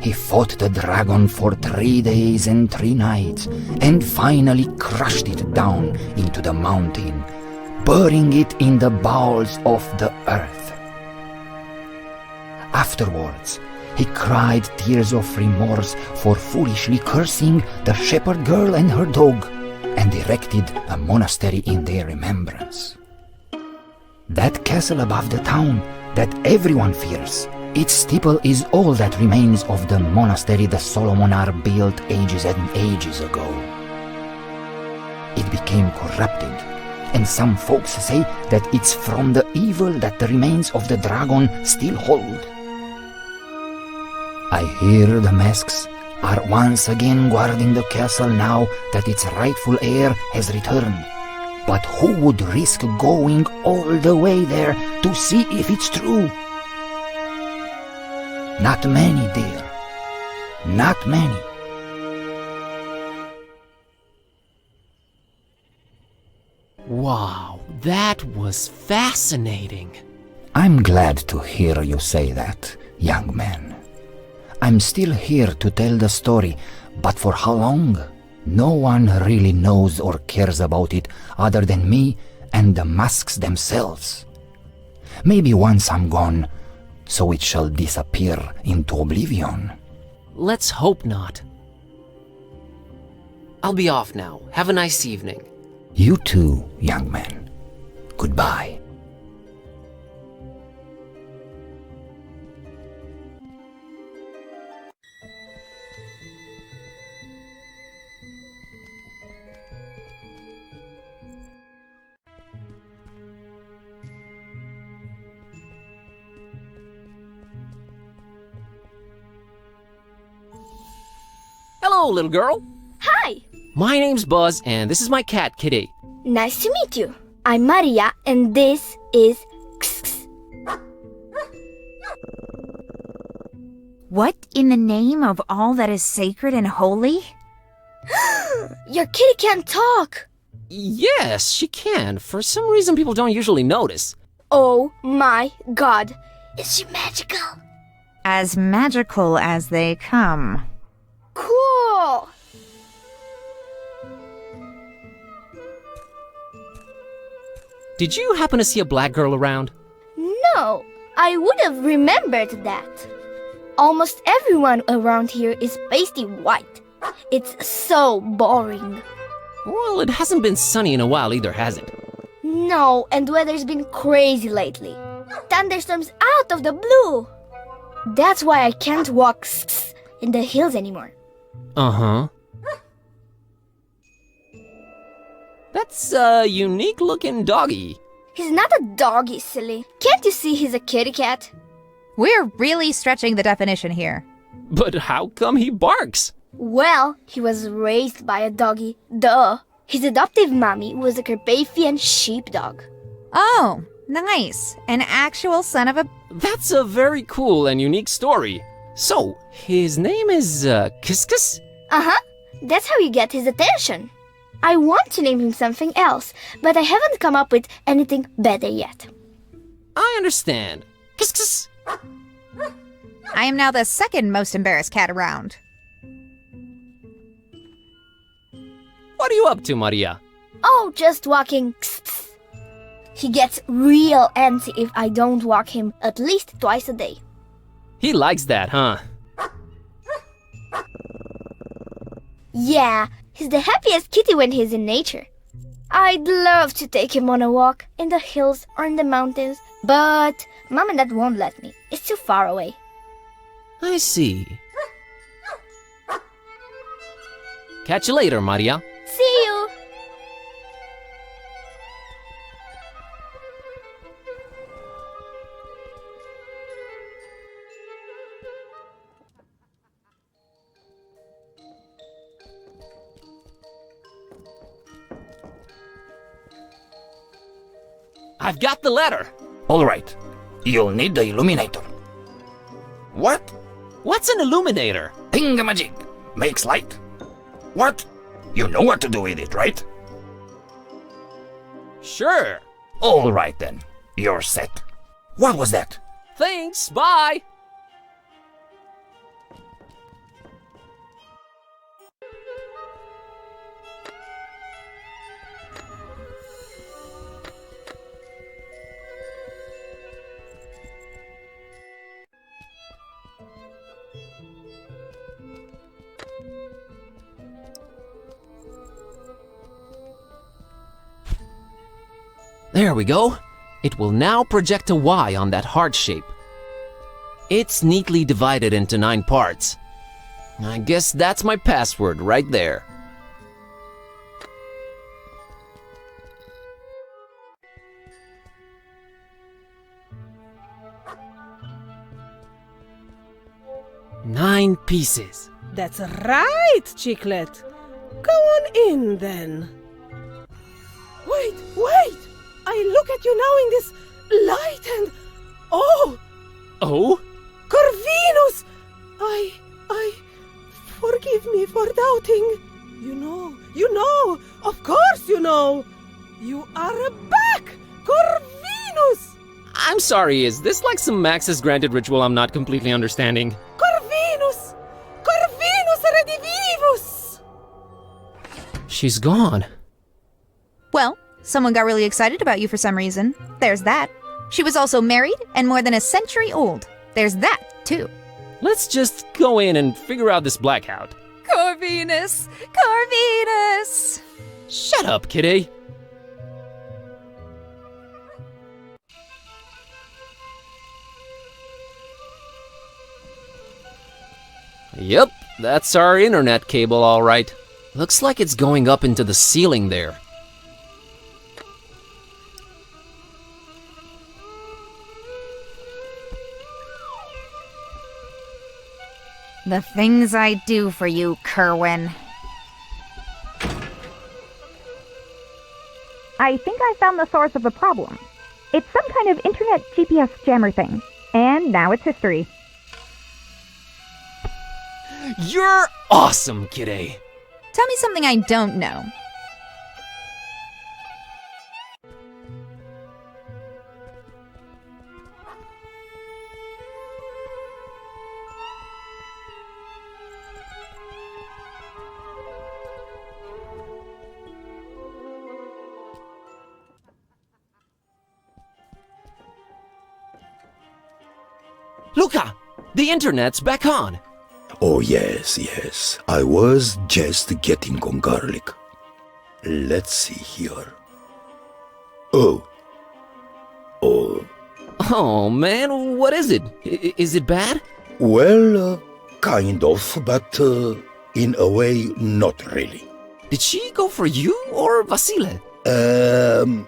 He fought the dragon for 3 days and 3 nights, and finally crushed it down into the mountain, burying it in the bowels of the earth. Afterwards, he cried tears of remorse for foolishly cursing the shepherd girl and her dog, and erected a monastery in their remembrance. That castle above the town that everyone fears, its steeple is all that remains of the monastery the Solomonar built ages and ages ago. It became corrupted, and some folks say that it's from the evil that the remains of the dragon still hold. I hear the masks are once again guarding the castle now that its rightful heir has returned. But who would risk going all the way there to see if it's true? Not many, dear. Not many. Wow, that was fascinating. I'm glad to hear you say that, young man. I'm still here to tell the story, but for how long? No one really knows or cares about it other than me and the masks themselves. Maybe once I'm gone, so it shall disappear into oblivion. Let's hope not. I'll be off now. Have a nice evening. You too, young man. Goodbye. Hello, little girl. Hi! My name's Buzz, and this is my cat, Kitty. Nice to meet you. I'm Maria, and this is... What in the name of all that is sacred and holy? Your kitty can't talk! Yes, she can. For some reason, people don't usually notice. Oh my god. Is she magical? As magical as they come. Cool! Did you happen to see a black girl around? No, I would have remembered that. Almost everyone around here is pasty white. It's so boring. Well, it hasn't been sunny in a while either, has it? No, and weather's been crazy lately. Thunderstorms out of the blue. That's why I can't walk in the hills anymore. Uh-huh. That's a unique-looking doggy. He's not a doggy, silly. Can't you see he's a kitty cat? We're really stretching the definition here. But how come he barks? Well, he was raised by a doggy, duh. His adoptive mommy was a Carpathian sheepdog. Oh, nice. An actual son of a... That's a very cool and unique story. So, his name is, Kiss? Uh-huh. That's how you get his attention. I want to name him something else, but I haven't come up with anything better yet. I understand. Kiss. I am now the second most embarrassed cat around. What are you up to, Maria? Oh, just walking. He gets real antsy if I don't walk him at least twice a day. He likes that, huh? Yeah, he's the happiest kitty when he's in nature. I'd love to take him on a walk in the hills or in the mountains, but Mom and Dad won't let me. It's too far away. I see. Catch you later, Maria. See you! I've got the letter. All right. You'll need the illuminator. What? What's an illuminator? Thingamajig. Makes light. What? You know what to do with it, right? Sure. All right then. You're set. What was that? Thanks. Bye. There we go. It will now project a Y on that heart shape. It's neatly divided into 9 parts. I guess that's my password right there. Nine pieces. That's right, Chiclet. Go on in, then. Wait! I look at you now in this light and... Oh! Oh? Corvinus! Forgive me for doubting. You know, of course you know. You are back, Corvinus! I'm sorry, is this like some access granted ritual I'm not completely understanding? Corvinus redivivus! She's gone. Well, someone got really excited about you for some reason. There's that. She was also married and more than a century old. There's that, too. Let's just go in and figure out this blackout. Corvinus! Shut up, kitty. Yep, that's our internet cable, all right. Looks like it's going up into the ceiling there. The things I do for you, Kerwin. I think I found the source of the problem. It's some kind of internet GPS jammer thing. And now it's history. You're awesome, kidday. Tell me something I don't know. Luca, the internet's back on. Oh, yes. I was just getting on garlic. Let's see here. Oh, Oh, man, what is it? Is it bad? well, kind of, but in a way, not really. Did she go for you or Vasile?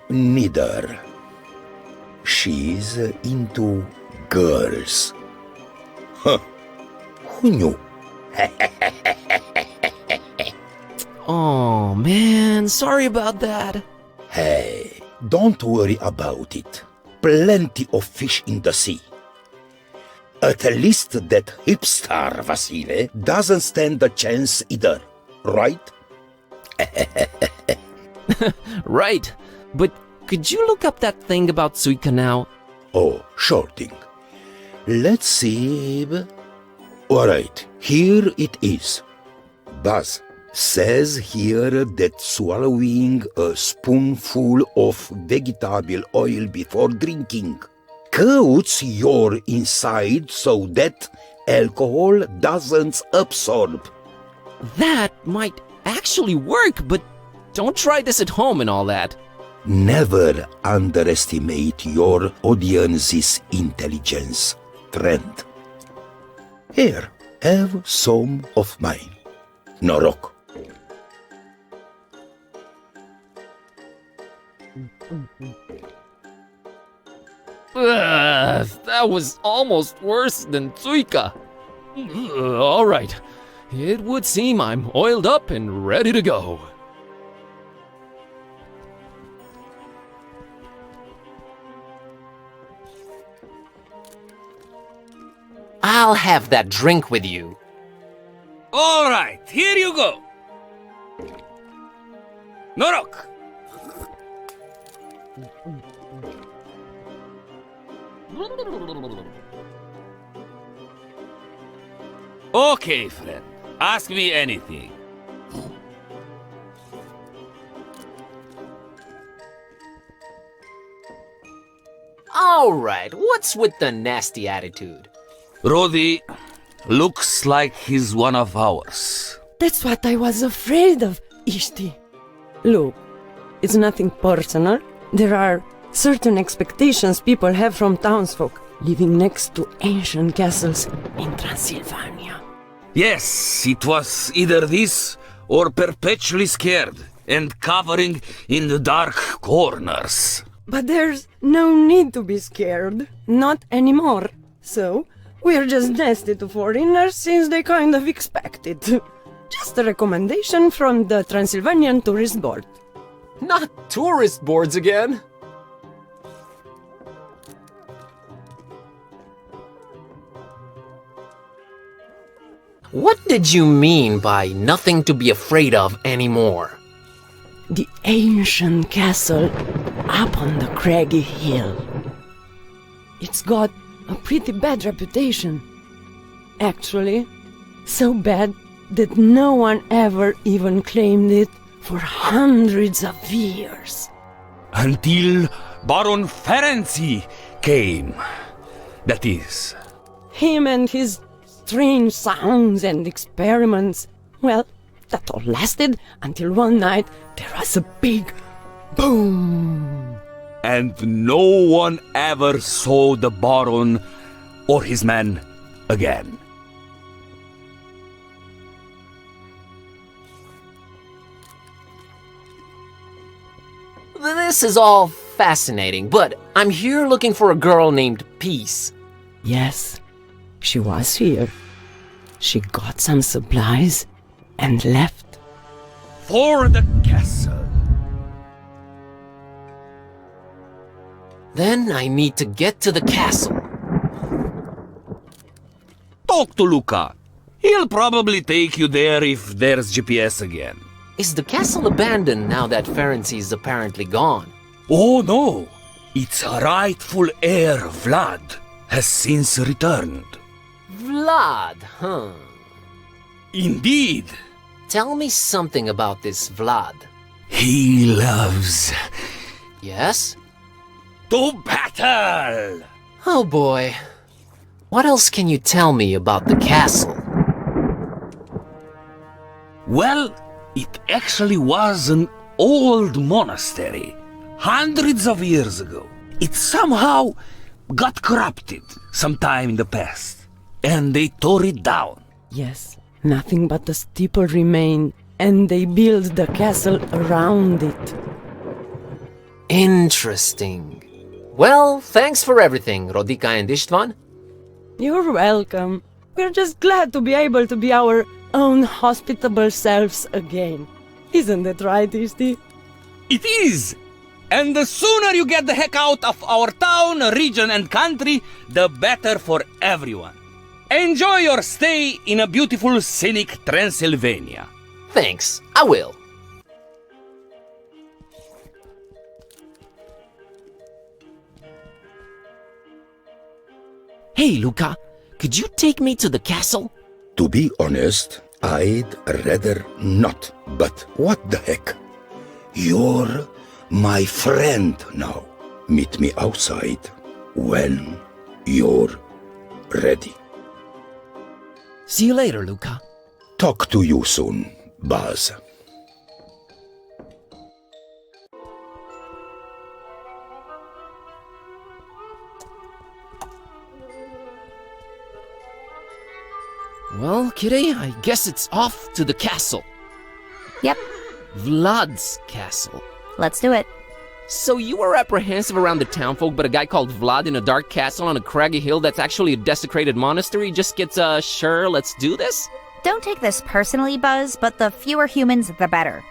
Neither. She's into girls. Huh. Who knew? Oh, man, sorry about that. Hey, don't worry about it. Plenty of fish in the sea. At least that hipster Vasile doesn't stand a chance either, right? Right, but could you look up that thing about Tsuika now? Oh, sure thing. Let's see. Alright, here it is. Buzz says here that swallowing a spoonful of vegetable oil before drinking coats your inside so that alcohol doesn't absorb. That might actually work, but don't try this at home and all that. Never underestimate your audience's intelligence, Trent. Here, have some of mine. Norok. That was almost worse than Tsuika. All right, it would seem I'm oiled up and ready to go. I'll have that drink with you. All right, here you go. Norok. Okay, friend. Ask me anything. All right, what's with the nasty attitude? Rodi looks like he's one of ours. That's what I was afraid of, Ishti. Look, it's nothing personal. There are certain expectations people have from townsfolk living next to ancient castles in Transylvania. Yes, it was either this or perpetually scared and covering in the dark corners. But there's no need to be scared. Not anymore. So, we're just nasty to foreigners since they kind of expect it. Just a recommendation from the Transylvanian Tourist Board. Not tourist boards again. What did you mean by nothing to be afraid of anymore? The ancient castle up on the craggy hill. It's got a pretty bad reputation. Actually, so bad that no one ever even claimed it for hundreds of years. Until Baron Ferenczi came. That is. Him and his strange sounds and experiments. Well, that all lasted until one night there was a big boom. And no one ever saw the Baron or his men again. This is all fascinating, but I'm here looking for a girl named Peace. Yes, she was here. She got some supplies and left. For the castle. Then I need to get to the castle. Talk to Luca. He'll probably take you there if there's GPS again. Is the castle abandoned now that Ferenczi's apparently gone? Oh no! Its rightful heir, Vlad, has since returned. Vlad, huh? Indeed. Tell me something about this Vlad. He loves... Yes? to battle! Oh boy. What else can you tell me about the castle? Well, it actually was an old monastery, hundreds of years ago. It somehow got corrupted sometime in the past, and they tore it down. Yes, nothing but the steeple remained, and they built the castle around it. Interesting. Well, thanks for everything, Rodica and Istvan. You're welcome. We're just glad to be able to be our own hospitable selves again. Isn't it right, Isti? It is! And the sooner you get the heck out of our town, region, and country, the better for everyone. Enjoy your stay in a beautiful, scenic Transylvania. Thanks, I will. Hey, Luca, could you take me to the castle? To be honest, I'd rather not. But what the heck? You're my friend now. Meet me outside when you're ready. See you later, Luca. Talk to you soon, Baz. Well, Kitty, I guess it's off to the castle. Yep. Vlad's castle. Let's do it. So you were apprehensive around the townfolk, but a guy called Vlad in a dark castle on a craggy hill that's actually a desecrated monastery just gets, sure, let's do this? Don't take this personally, Buzz, but the fewer humans, the better.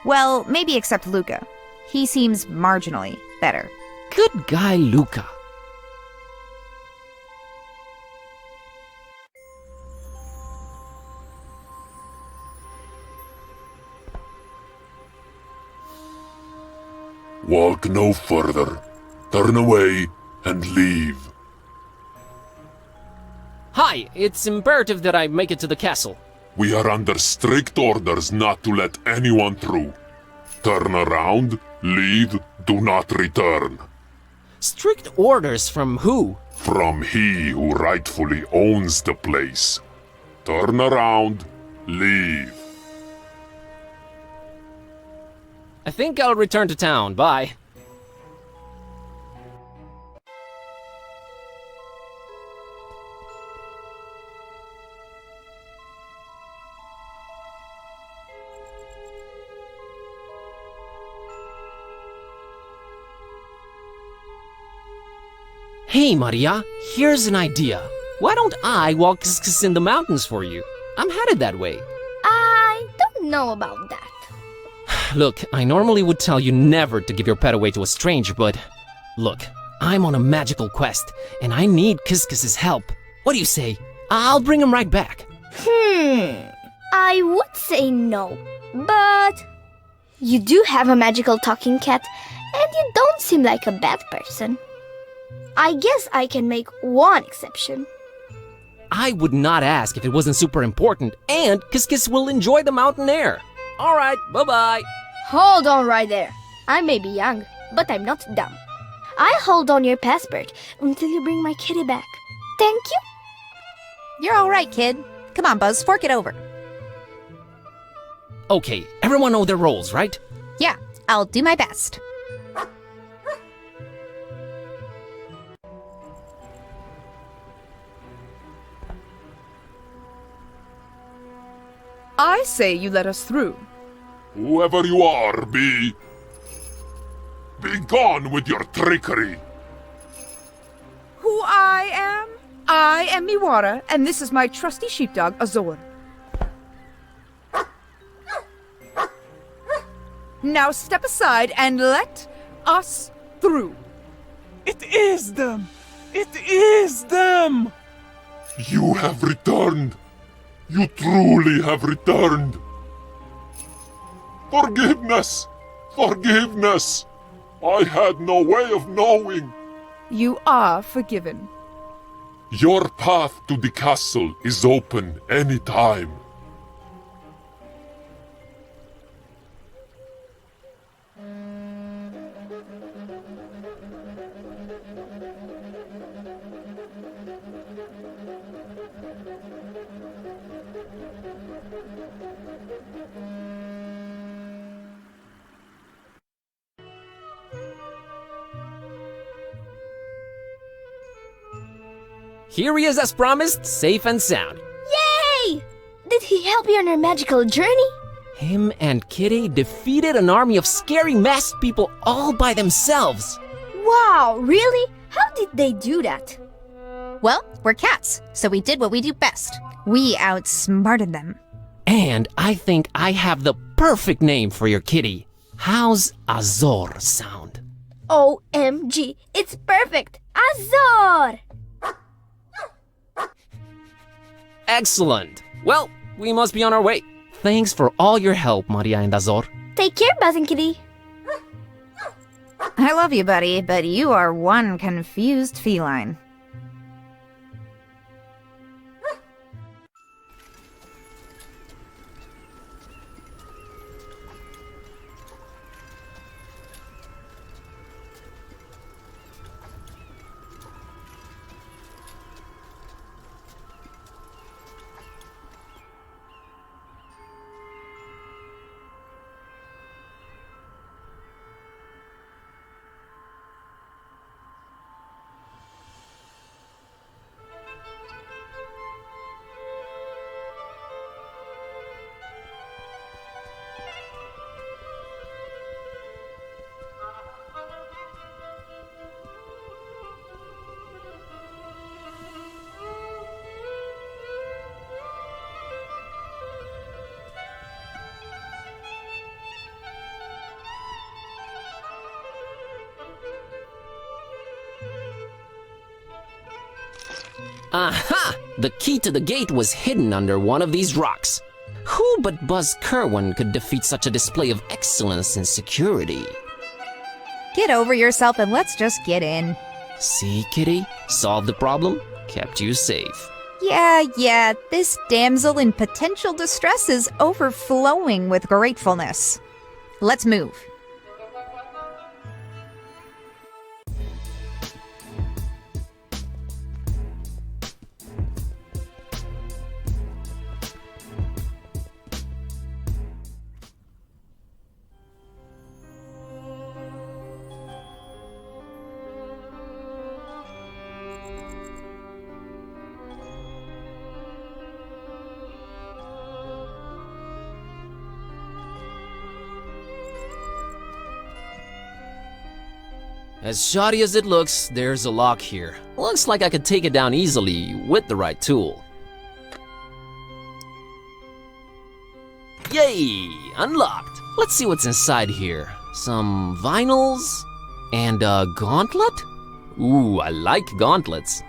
Well, maybe except Luca. He seems marginally better. Good guy, Luca. Walk no further. Turn away and leave. Hi, it's imperative that I make it to the castle. We are under strict orders not to let anyone through. Turn around, leave, do not return. Strict orders from who? From he who rightfully owns the place. Turn around, leave. I think I'll return to town. Bye. Hey, Maria, here's an idea. Why don't I walk in the mountains for you? I'm headed that way. I don't know about that. Look, I normally would tell you never to give your pet away to a stranger, but... Look, I'm on a magical quest, and I need Kiskis's help. What do you say? I'll bring him right back. I would say no, but... You do have a magical talking cat, and you don't seem like a bad person. I guess I can make one exception. I would not ask if it wasn't super important, and Kiskis will enjoy the mountain air. Alright, bye-bye. Hold on right there. I may be young, but I'm not dumb. I hold on your passport until you bring my kitty back. Thank you. You're all right, kid. Come on, Buzz, fork it over. Okay, everyone know their roles, right? Yeah, I'll do my best. I say you let us through. Whoever you are, be Be gone with your trickery! Who I am? I am Miwara, and this is my trusty sheepdog, Azor. Now step aside and let us through. It is them! It is them! You have returned! You truly have returned! Forgiveness! Forgiveness! I had no way of knowing! You are forgiven. Your path to the castle is open any time. Here he is as promised, safe and sound. Yay! Did he help you on your magical journey? Him and Kitty defeated an army of scary masked people all by themselves. Wow, really? How did they do that? Well, we're cats, so we did what we do best. We outsmarted them. And I think I have the perfect name for your kitty. How's Azor sound? OMG, it's perfect! Azor! Excellent. Well, we must be on our way. Thanks for all your help, Maria and Azor. Take care, Buzz and Kitty. I love you, buddy, but you are one confused feline. Aha! The key to the gate was hidden under one of these rocks. Who but Buzz Kerwin could defeat such a display of excellence and security? Get over yourself and let's just get in. See, Kitty? Solved the problem, kept you safe. Yeah, this damsel in potential distress is overflowing with gratefulness. Let's move. As shoddy as it looks, there's a lock here. Looks like I could take it down easily with the right tool. Yay! Unlocked! Let's see what's inside here. Some vinyls? And a gauntlet? Ooh, I like gauntlets.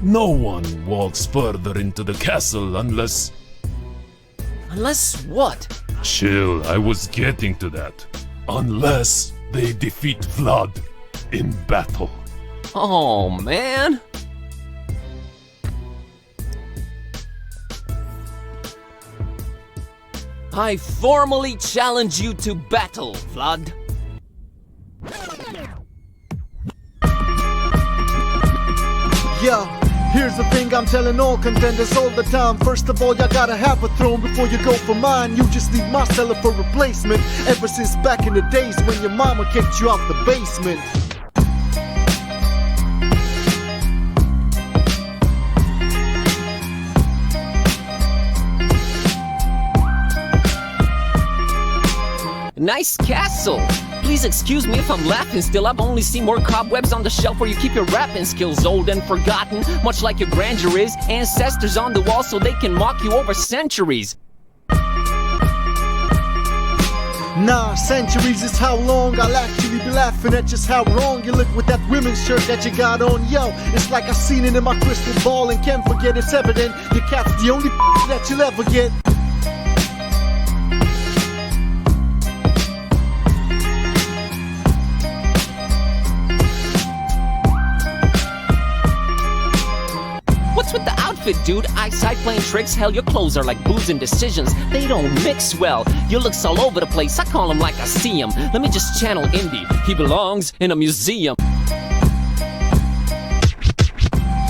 No one walks further into the castle unless... Unless what? Chill, I was getting to that. Unless they defeat Vlad in battle. Oh, man. I formally challenge you to battle, Vlad. Yeah, here's the thing I'm telling all contenders all the time. First of all, you gotta have a throne before you go for mine. You just need my cellar for replacement. Ever since back in the days when your mama kicked you out the basement. Nice castle! Please excuse me if I'm laughing still. I've only seen more cobwebs on the shelf where you keep your rapping skills. Old and forgotten, much like your grandeur is. Ancestors on the wall so they can mock you over centuries. Nah, centuries is how long I'll actually be laughing at just how wrong you look with that women's shirt that you got on. Yo, it's like I seen it in my crystal ball and can't forget it's evident. Your cat's the only that you'll ever get. What's with the outfit, dude? Eyesight playing tricks? Hell, your clothes are like booze and decisions. They don't mix well. Your looks all over the place. I call him like I see him. Let me just channel Indy. He belongs in a museum.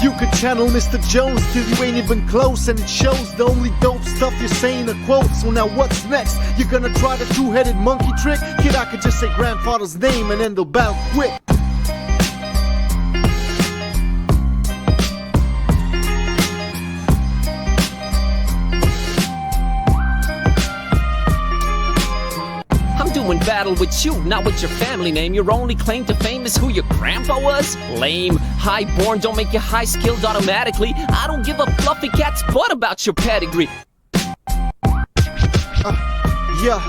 You could channel Mr. Jones till you ain't even close, and it shows. The only dope stuff you're saying are quotes. So now what's next? You're gonna try the two-headed monkey trick? Kid, I could just say grandfather's name and then they'll battle quick. In battle with you, not with your family name. Your only claim to fame is who your grandpa was? Lame. Highborn don't make you high-skilled automatically. I don't give a fluffy cat's butt about your pedigree. Yeah,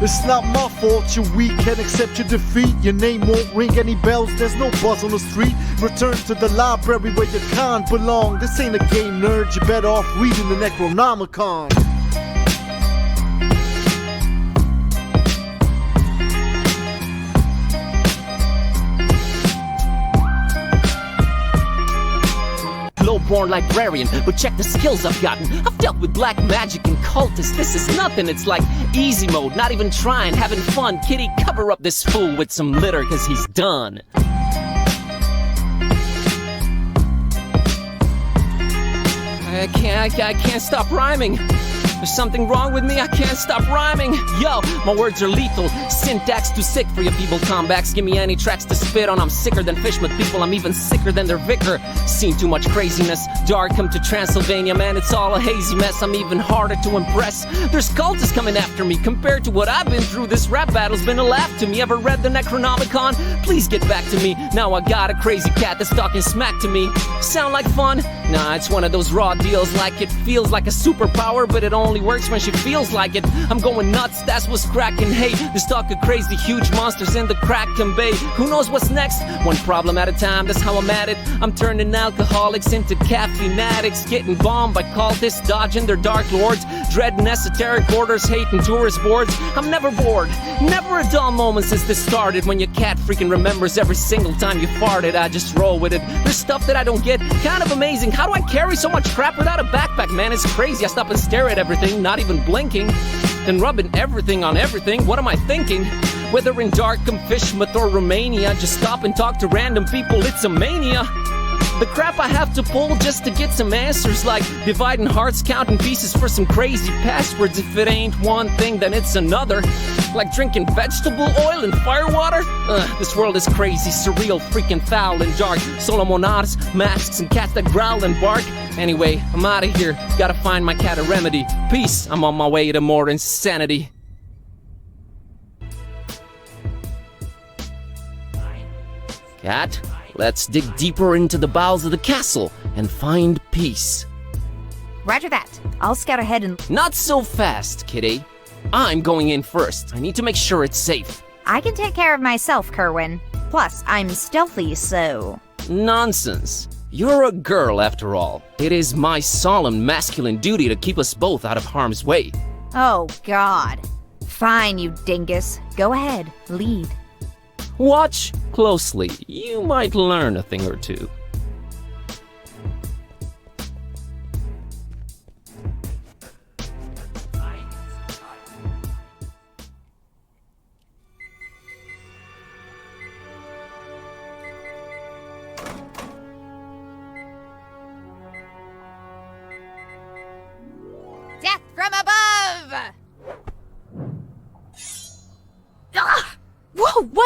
it's not my fault you're weak, can't accept your defeat. Your name won't ring any bells, there's no buzz on the street. Return to the library where you can't belong. This ain't a game, nerd, you're better off reading the Necronomicon. Low-born librarian, but check the skills I've gotten. I've dealt with black magic and cultists. This is nothing, it's like easy mode, not even trying, having fun. Kitty, cover up this fool with some litter, cause he's done. I can't stop rhyming. There's something wrong with me, I can't stop rhyming. Yo, my words are lethal. Syntax too sick for your feeble comebacks. Give me any tracks to spit on. I'm sicker than Fishmouth people, I'm even sicker than their vicar. Seen too much craziness. Dark come to Transylvania, man, it's all a hazy mess. I'm even harder to impress. There's cultists coming after me. Compared to what I've been through, this rap battle's been a laugh to me. Ever read the Necronomicon? Please get back to me. Now I got a crazy cat that's talking smack to me. Sound like fun? Nah, it's one of those raw deals. Like it feels like a superpower, but it only works when she feels like it. I'm going nuts, that's what's cracking. Hey, this talk of crazy huge monsters in the Kraken Bay. Who knows what's next? One problem at a time, that's how I'm at it. I'm turning alcoholics into caffeine addicts, getting bombed by cultists, dodging their dark lords, dreading esoteric orders, hating tourist boards. I'm never bored, never a dull moment since this started. When your cat freaking remembers every single time you farted, I just roll with it. There's stuff that I don't get, kind of amazing. How do I carry so much crap without a backpack, man? It's crazy. I stop and stare at everything, not even blinking. Then rubbing everything on everything. What am I thinking? Whether in Darkham, Fishmouth, or Romania, just stop and talk to random people. It's a mania. The crap I have to pull just to get some answers, like dividing hearts, counting pieces for some crazy passwords. If it ain't one thing, then it's another. Like drinking vegetable oil and firewater? This world is crazy, surreal, freaking foul and dark. Solomonadas, masks, and cats that growl and bark. Anyway, I'm out of here. Gotta find my cat a remedy. Peace, I'm on my way to more insanity. Cat, let's dig deeper into the bowels of the castle and find peace. Roger that. I'll scout ahead and... Not so fast, kitty. I'm going in first. I need to make sure it's safe. I can take care of myself, Kerwin. Plus, I'm stealthy, so... Nonsense. You're a girl, after all. It is my solemn masculine duty to keep us both out of harm's way. Oh, God. Fine, you dingus. Go ahead. Lead. Watch closely. You might learn a thing or two.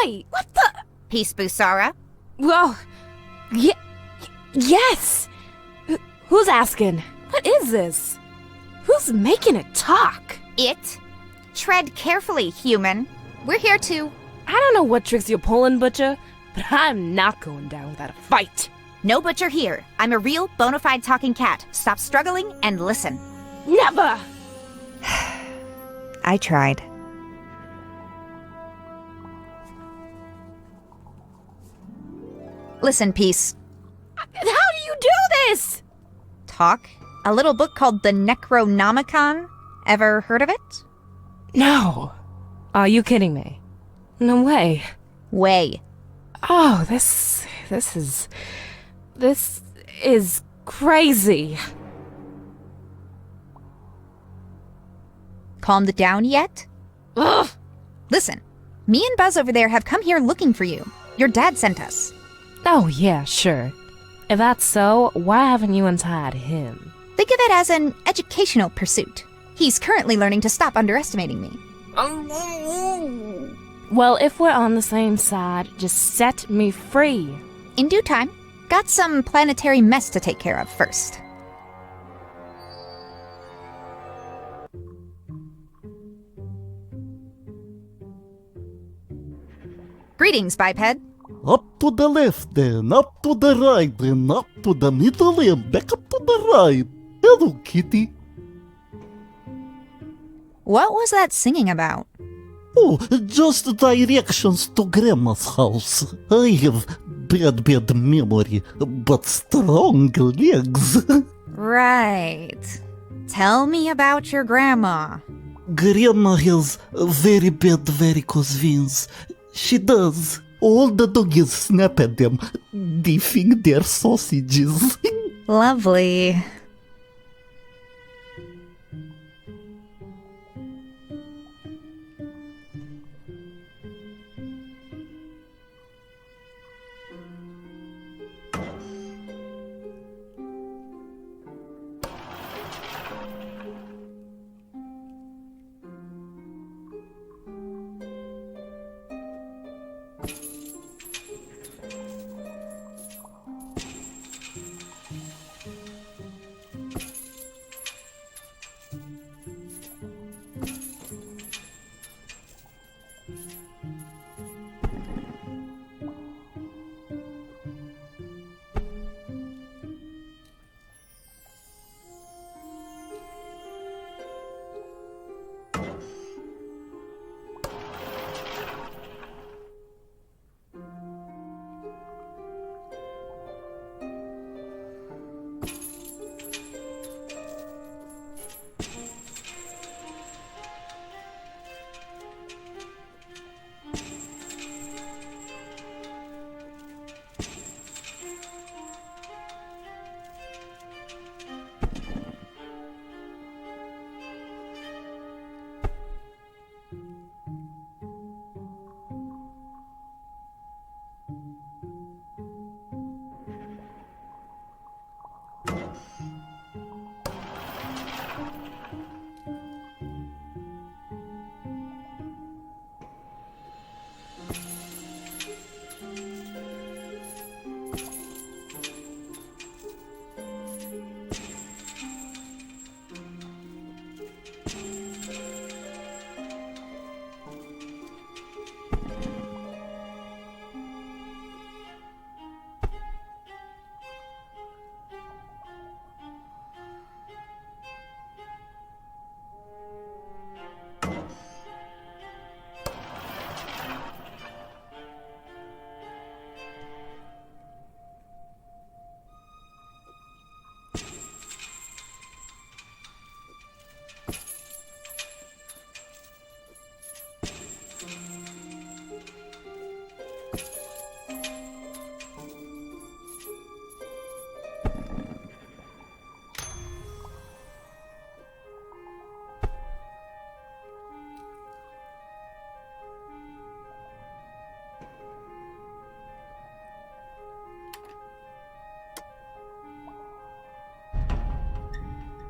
Wait, what the? Peace, Busara. Whoa. Yes! Who's asking? What is this? Who's making it talk? It? Tread carefully, human. We're here to... I don't know what tricks you're pulling, Butcher, but I'm not going down without a fight. No Butcher here. I'm a real, bona fide talking cat. Stop struggling and listen. Never! I tried. Listen, Peace. How do you do this? Talk? A little book called the Necronomicon? Ever heard of it? No. Are you kidding me? No way. Way. Oh, this is crazy. Calmed down yet? Ugh. Listen, me and Buzz over there have come here looking for you. Your dad sent us. Oh, yeah, sure. If that's so, why haven't you untied him? Think of it as an educational pursuit. He's currently learning to stop underestimating me. Well, if we're on the same side, just set me free. In due time. Got some planetary mess to take care of first. Greetings, biped. Up to the left then, up to the right then, up to the middle and back up to the right. Hello, kitty. What was that singing about? Oh, just directions to Grandma's house. I have bad memory, but strong legs. Right. Tell me about your grandma. Grandma has very bad varicose veins. She does. All the doggies snap at them, diffing their sausages. Lovely.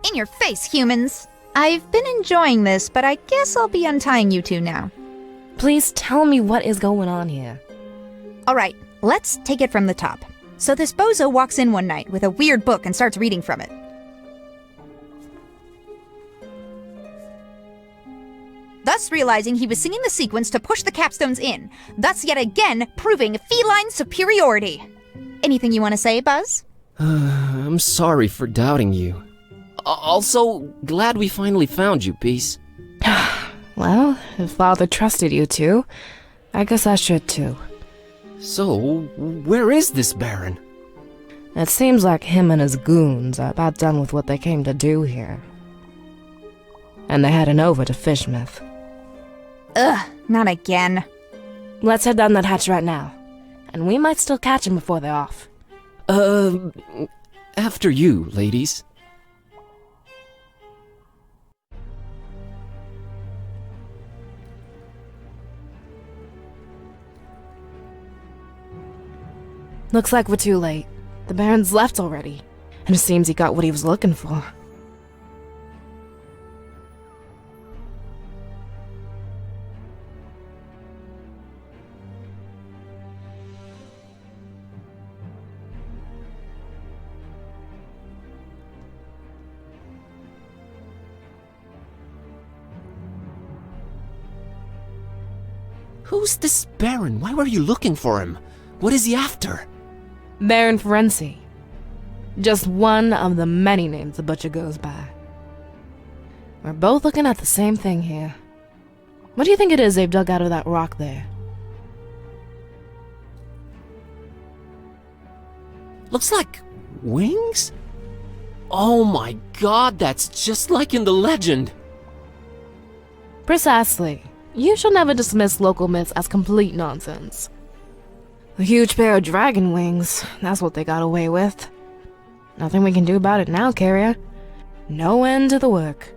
In your face, humans! I've been enjoying this, but I guess I'll be untying you two now. Please tell me what is going on here. Alright, let's take it from the top. So this bozo walks in one night with a weird book and starts reading from it. Thus realizing he was singing the sequence to push the capstones in, thus yet again proving feline superiority. Anything you want to say, Buzz? I'm sorry for doubting you. Also, glad we finally found you, Peace. Well, if Father trusted you two, I guess I should too. So, where is this Baron? It seems like him and his goons are about done with what they came to do here. And they're heading over to Fishmouth. Ugh, not again. Let's head down that hatch right now. And we might still catch them before they're off. After you, ladies. Looks like we're too late. The Baron's left already. And it seems he got what he was looking for. Who's this Baron? Why were you looking for him? What is he after? Baron Ferenci. Just one of the many names the Butcher goes by. We're both looking at the same thing here. What do you think it is they've dug out of that rock there? Looks like wings? Oh my god, that's just like in the legend! Precisely. You shall never dismiss local myths as complete nonsense. A huge pair of dragon wings, that's what they got away with. Nothing we can do about it now, Carrier. No end to the work.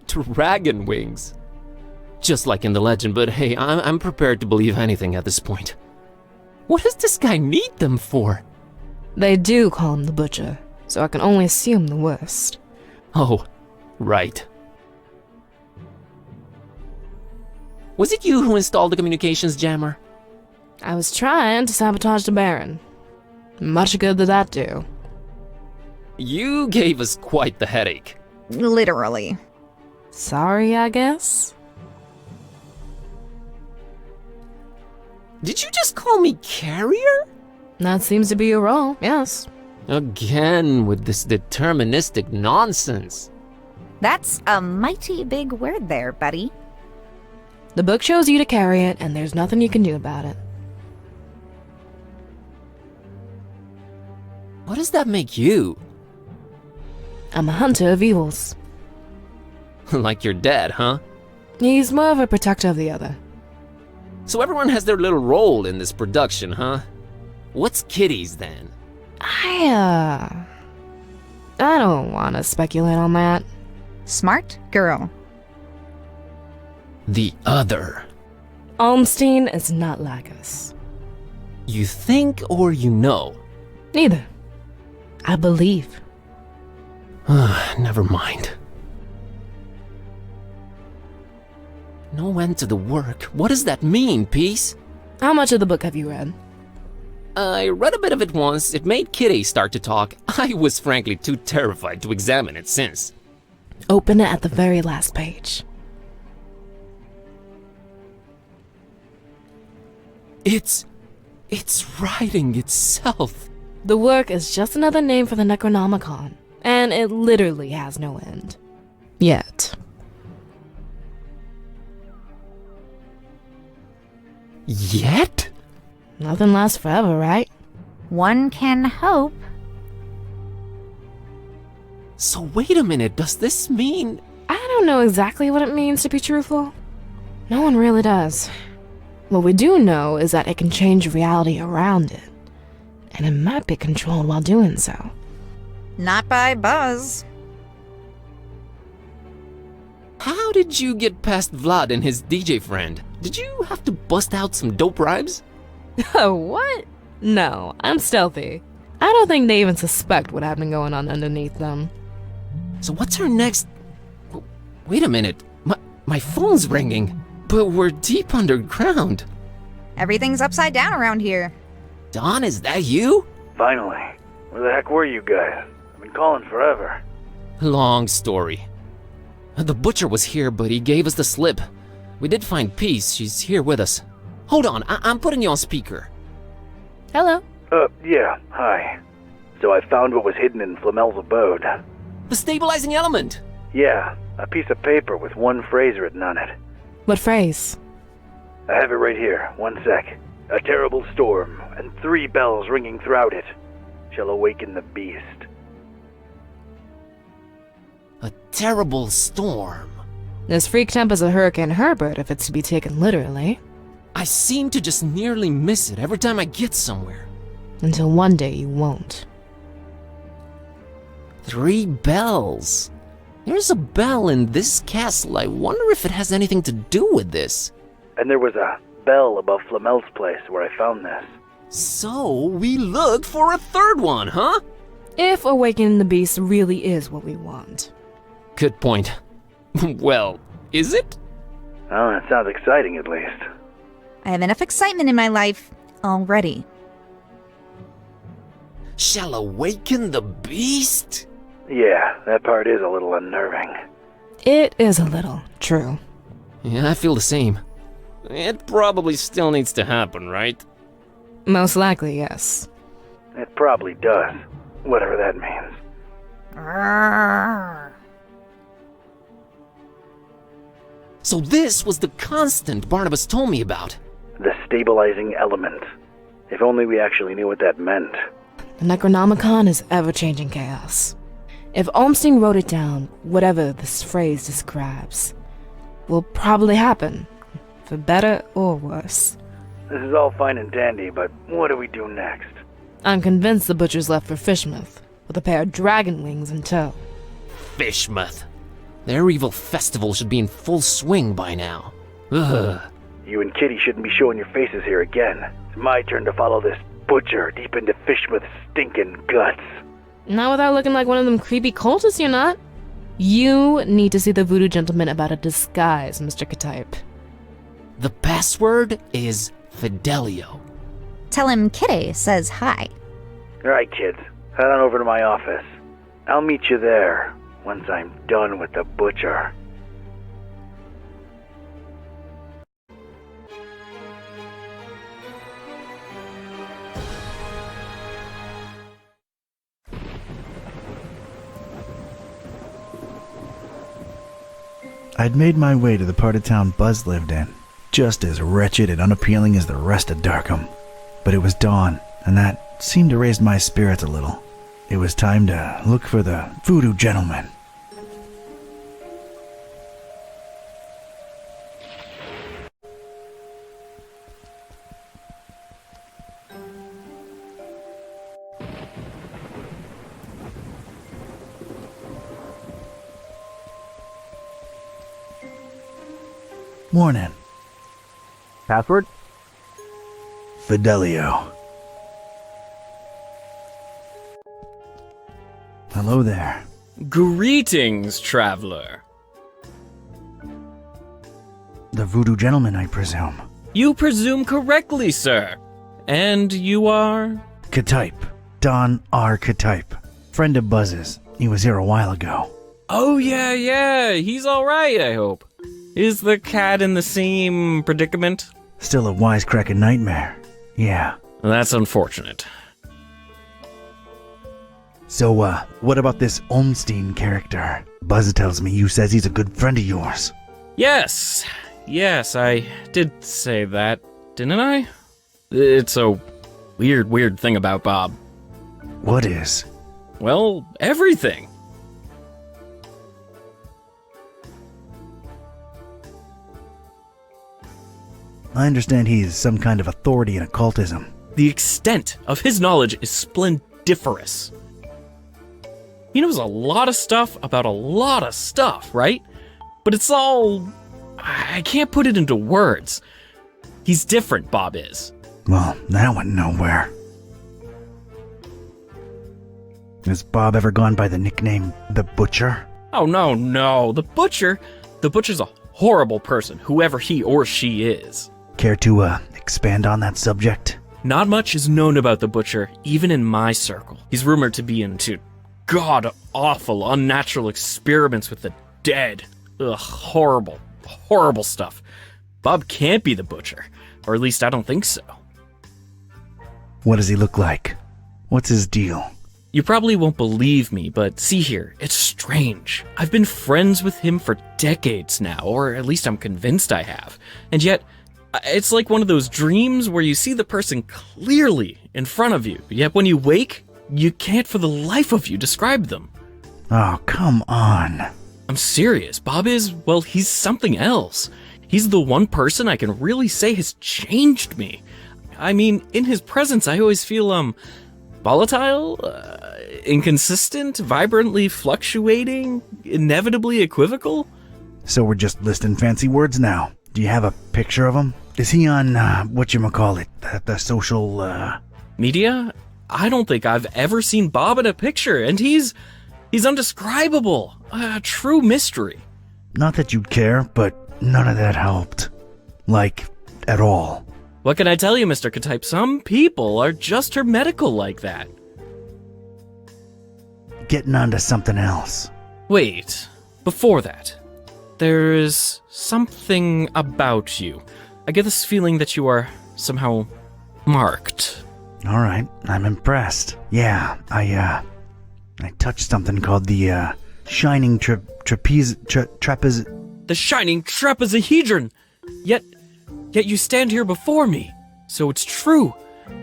Dragon wings? Just like in the legend, but hey, I'm prepared to believe anything at this point. What does this guy need them for? They do call him the Butcher, so I can only assume the worst. Oh, right. Was it you who installed the communications jammer? I was trying to sabotage the Baron. Much good did that do. You gave us quite the headache. Literally. Sorry, I guess? Did you just call me Carrier? That seems to be your role, yes. Again with this deterministic nonsense. That's a mighty big word there, buddy. The book shows you to carry it, and there's nothing you can do about it. What does that make you? I'm a hunter of evils. Like your dad, huh? He's more of a protector of the other. So everyone has their little role in this production, huh? What's Kitty's then? I don't want to speculate on that. Smart girl. The other. Almstein is not like us. You think or you know? Neither. I believe. Never mind. No end to the work. What does that mean, Peace? How much of the book have you read? I read a bit of it once. It made Kitty start to talk. I was frankly too terrified to examine it since. Open it at the very last page. It's writing itself. The work is just another name for the Necronomicon, and it literally has no end. Yet. Yet? Nothing lasts forever, right? One can hope. So wait a minute, does this mean... I don't know exactly what it means to be truthful. No one really does. What we do know is that it can change reality around it. And it might be controlled while doing so. Not by Buzz. How did you get past Vlad and his DJ friend? Did you have to bust out some dope rhymes? What? No, I'm stealthy. I don't think they even suspect what had been going on underneath them. So what's her next... Wait a minute. My phone's ringing. But we're deep underground. Everything's upside down around here. Don, is that you? Finally. Where the heck were you guys? I've been calling forever. Long story. The butcher was here, but he gave us the slip. We did find Peace. She's here with us. Hold on, I'm putting you on speaker. Hello. Yeah, hi. So I found what was hidden in Flamel's abode. The stabilizing element! Yeah, a piece of paper with one phrase written on it. What phrase? I have it right here, 1 sec. A terrible storm, and 3 bells ringing throughout it, shall awaken the beast. A terrible storm. As freaked up as a Hurricane Herbert, if it's to be taken literally. I seem to just nearly miss it every time I get somewhere. Until one day you won't. 3 bells. There's a bell in this castle. I wonder if it has anything to do with this. And there was a bell above Flamel's place where I found this. So, we looked for a 3rd one, huh? If awakening the beast really is what we want. Good point. Well, is it? Oh, that sounds exciting at least. I have enough excitement in my life already. Shall awaken the beast? Yeah, that part is a little unnerving. It is a little, true. Yeah, I feel the same. It probably still needs to happen, right? Most likely, yes. It probably does, whatever that means. So this was the constant Barnabas told me about. The stabilizing element. If only we actually knew what that meant. The Necronomicon is ever-changing chaos. If Olmsteen wrote it down, whatever this phrase describes will probably happen, for better or worse. This is all fine and dandy, but what do we do next? I'm convinced the butcher's left for Fishmouth, with a pair of dragon wings in tow. Fishmouth. Their evil festival should be in full swing by now. Ugh. You and Kitty shouldn't be showing your faces here again. It's my turn to follow this butcher deep into Fishmouth's stinking guts. Not without looking like one of them creepy cultists, you're not. You need to see the voodoo gentleman about a disguise, Mr. Ktype. The password is Fidelio. Tell him Kitty says hi. Alright, kids. Head on over to my office. I'll meet you there once I'm done with the butcher. I'd made my way to the part of town Buzz lived in, just as wretched and unappealing as the rest of Darkham. But it was dawn, and that seemed to raise my spirits a little. It was time to look for the voodoo gentleman. Morning. Password? Fidelio. Hello there. Greetings, traveler. The voodoo gentleman, I presume. You presume correctly, sir. And you are? Ktype. Don R. Ktype. Friend of Buzz's. He was here a while ago. Oh, yeah. He's alright, I hope. Is the cat in the same predicament? Still a wisecracking nightmare. Yeah. That's unfortunate. So, what about this Olmsteen character? Buzz tells me you says he's a good friend of yours. Yes, I did say that, didn't I? It's a weird thing about Bob. What is? Well, everything. I understand he's some kind of authority in occultism. The extent of his knowledge is splendiferous. He knows a lot of stuff about a lot of stuff, right? But it's all... I can't put it into words. He's different, Bob is. Well, that went nowhere. Has Bob ever gone by the nickname The Butcher? Oh, no. The Butcher The Butcher's a horrible person, whoever he or she is. Care to, expand on that subject? Not much is known about the Butcher, even in my circle. He's rumored to be into god-awful, unnatural experiments with the dead. Ugh, horrible, horrible stuff. Bob can't be the Butcher, or at least I don't think so. What does he look like? What's his deal? You probably won't believe me, but see here, it's strange. I've been friends with him for decades now, or at least I'm convinced I have. And yet, it's like one of those dreams where you see the person clearly in front of you, yet when you wake, you can't for the life of you describe them. Oh, come on. I'm serious. Bob is, well, he's something else. He's the one person I can really say has changed me. I mean, in his presence, I always feel, volatile, inconsistent, vibrantly fluctuating, inevitably equivocal. So we're just listing fancy words now. Do you have a picture of him? Is he on, whatchamacallit, the social, media? I don't think I've ever seen Bob in a picture, and he's undescribable. A true mystery. Not that you'd care, but none of that helped. Like, at all. What can I tell you, Mr. K-Type? Some people are just hermetical like that. Getting on to something else. Wait, before that, there's something about you. I get this feeling that you are somehow marked. Alright, I'm impressed. Yeah, I touched something called the, Shining Trapeze... The Shining Trapezohedron! Yet you stand here before me. So it's true.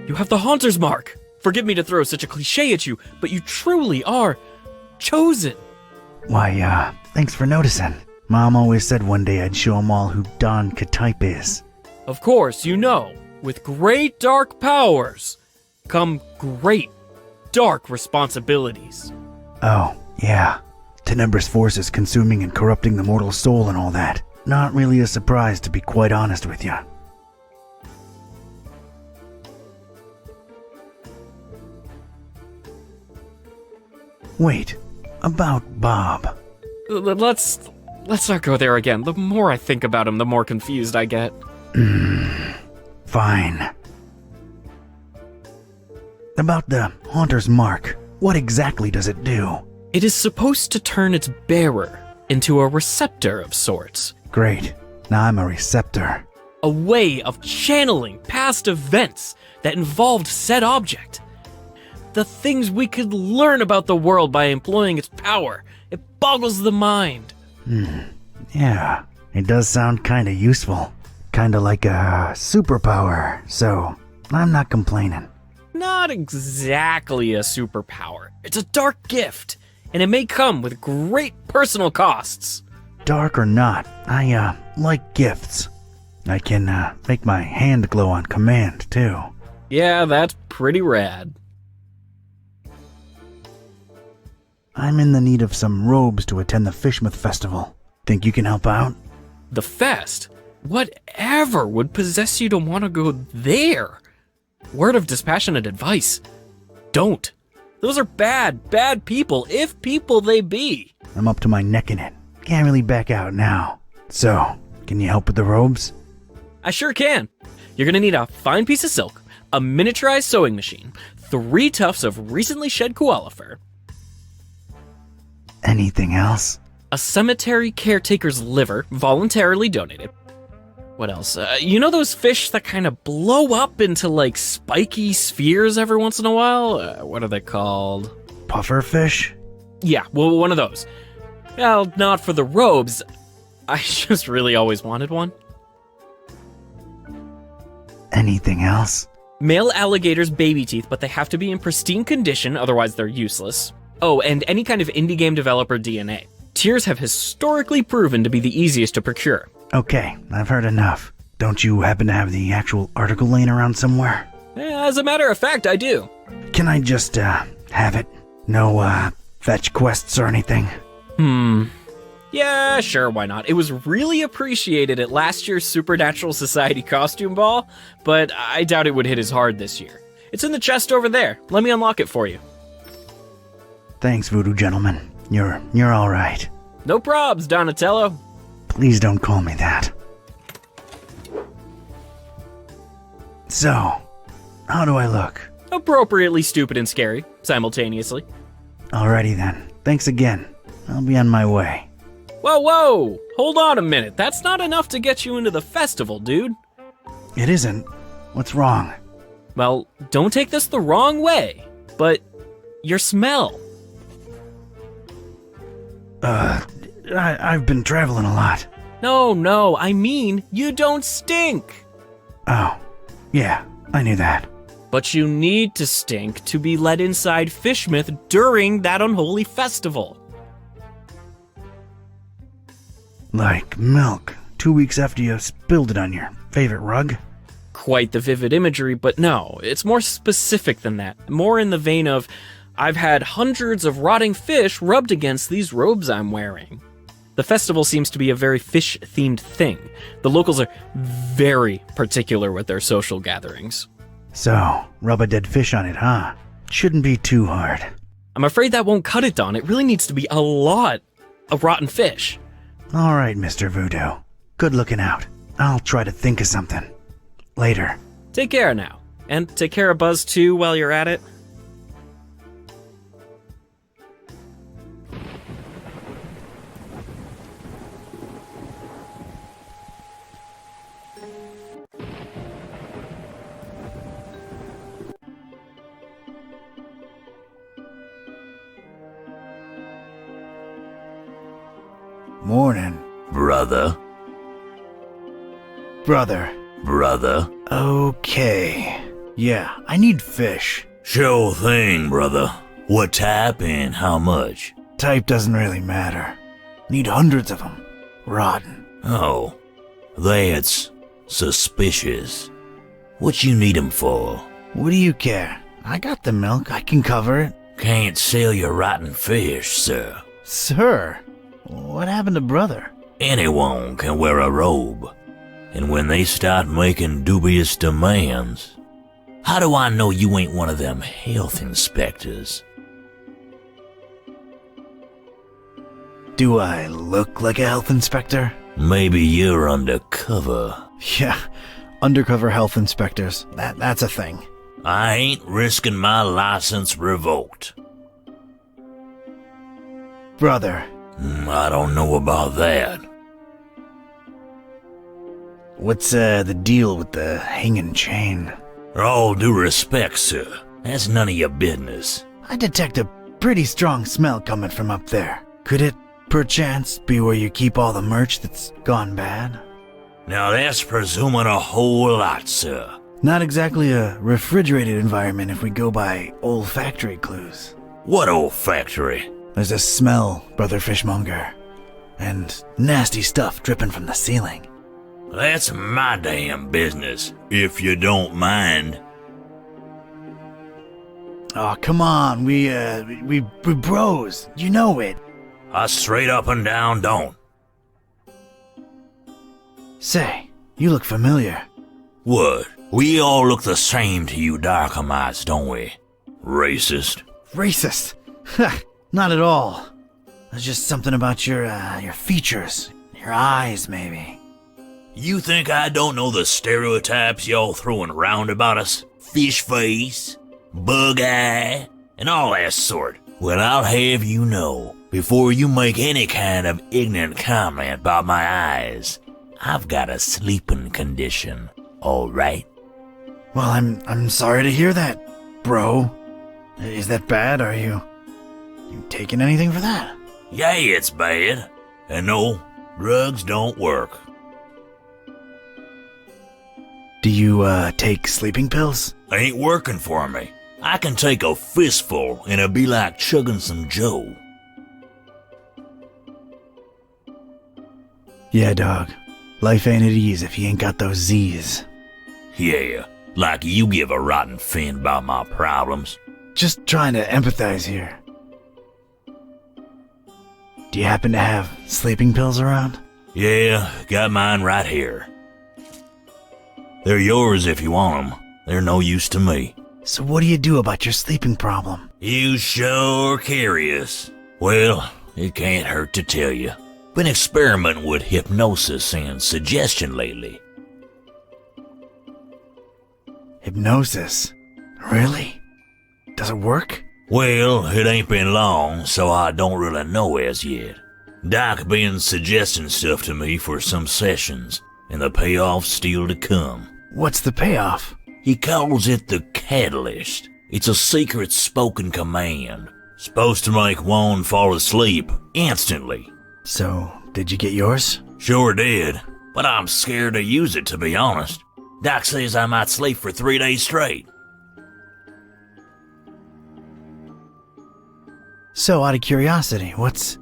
You have the Haunter's Mark. Forgive me to throw such a cliche at you, but you truly are chosen. Why, thanks for noticing. Mom always said one day I'd show 'em all who Don K-Type is. Of course, you know, with great dark powers come great dark responsibilities. Oh, yeah. Tenebrous forces consuming and corrupting the mortal soul and all that. Not really a surprise, to be quite honest with you. Wait, about Bob. Let's not go there again. The more I think about him, the more confused I get. Fine. About the Haunter's Mark, what exactly does it do? It is supposed to turn its bearer into a receptor of sorts. Great. Now I'm a receptor. A way of channeling past events that involved said object. The things we could learn about the world by employing its power. It boggles the mind. Yeah, it does sound kinda useful. Kinda like a superpower, so I'm not complaining. Not exactly a superpower. It's a dark gift, and it may come with great personal costs. Dark or not, I, like gifts. I can, make my hand glow on command, too. Yeah, that's pretty rad. I'm in the need of some robes to attend the Fishmouth Festival. Think you can help out? The fest? Whatever would possess you to want to go there? Word of dispassionate advice. Don't. Those are bad people, if people they be. I'm up to my neck in it. Can't really back out now. So, can you help with the robes? I sure can. You're gonna need a fine piece of silk, a miniaturized sewing machine, 3 tufts of recently shed koala fur. Anything else? A cemetery caretaker's liver, voluntarily donated. What else? You know those fish that kind of blow up into, like, spiky spheres every once in a while? What are they called? Puffer fish? Yeah, well, one of those. Well, not for the robes. I just really always wanted one. Anything else? Male alligators' baby teeth, but they have to be in pristine condition, otherwise they're useless. Oh, and any kind of indie game developer DNA. Tears have historically proven to be the easiest to procure. Okay, I've heard enough. Don't you happen to have the actual article laying around somewhere? As a matter of fact, I do. Can I just, have it? No, fetch quests or anything? Yeah, sure, why not? It was really appreciated at last year's Supernatural Society costume ball, but I doubt it would hit as hard this year. It's in the chest over there. Let me unlock it for you. Thanks, Voodoo Gentleman. You're alright. No probs, Donatello. Please don't call me that. So, how do I look? Appropriately stupid and scary, simultaneously. Alrighty then. Thanks again. I'll be on my way. Whoa, whoa! Hold on a minute. That's not enough to get you into the festival, dude. It isn't. What's wrong? Well, don't take this the wrong way, but your smell. I've been traveling a lot. No, I mean, you don't stink. Oh, yeah, I knew that. But you need to stink to be let inside Fishmouth during that unholy festival. Like milk, 2 weeks after you spilled it on your favorite rug? Quite the vivid imagery, but no, it's more specific than that. More in the vein of, I've had hundreds of rotting fish rubbed against these robes I'm wearing. The festival seems to be a very fish-themed thing. The locals are very particular with their social gatherings. So, rub a dead fish on it, huh? Shouldn't be too hard. I'm afraid that won't cut it, Don. It really needs to be a lot of rotten fish. Alright, Mr. Voodoo. Good looking out. I'll try to think of something. Later. Take care now. And take care of Buzz too while you're at it. Morning. Brother. Brother. Okay. Yeah, I need fish. Sure thing, brother. What type and how much? Type doesn't really matter. Need hundreds of them. Rotten. Oh, that's suspicious. What you need 'em for? What do you care? I got the milk. I can cover it. Can't sell your rotten fish, sir. Sir? What happened to brother? Anyone can wear a robe. And when they start making dubious demands, how do I know you ain't one of them health inspectors? Do I look like a health inspector? Maybe you're undercover. Yeah, undercover health inspectors. That's a thing. I ain't risking my license revoked. Brother. I don't know about that. What's the deal with the hanging chain? All due respect, sir. That's none of your business. I detect a pretty strong smell coming from up there. Could it, perchance, be where you keep all the merch that's gone bad? Now that's presuming a whole lot, sir. Not exactly a refrigerated environment if we go by olfactory clues. What olfactory? There's a smell, Brother Fishmonger. And nasty stuff dripping from the ceiling. That's my damn business, if you don't mind. Oh, come on, we bros. You know it. I straight up and down don't. Say, you look familiar. What? We all look the same to you Darkhamites, don't we? Racist. Racist? Not at all. There's just something about your features. Your eyes, maybe. You think I don't know the stereotypes y'all throwing around about us? Fish face, bug eye, and all that sort. Well, I'll have you know, before you make any kind of ignorant comment about my eyes, I've got a sleeping condition, all right? Well, I'm sorry to hear that, bro. Is that bad? Are you taking anything for that? Yeah, it's bad. And no, drugs don't work. Do you, take sleeping pills? Ain't working for me. I can take a fistful and it'll be like chugging some Joe. Yeah, dog. Life ain't at ease if you ain't got those Z's. Yeah, like you give a rotten fin about my problems. Just trying to empathize here. Do you happen to have sleeping pills around? Yeah, got mine right here. They're yours if you want them. They're no use to me. So what do you do about your sleeping problem? You sure curious. Well, it can't hurt to tell you. Been experimenting with hypnosis and suggestion lately. Hypnosis? Really? Does it work? Well, it ain't been long, so I don't really know as yet. Doc been suggesting stuff to me for some sessions, and the payoff's still to come. What's the payoff? He calls it the Catalyst. It's a secret spoken command. Supposed to make one fall asleep instantly. So, did you get yours? Sure did, but I'm scared to use it, to be honest. Doc says I might sleep for 3 days straight. So, out of curiosity, what's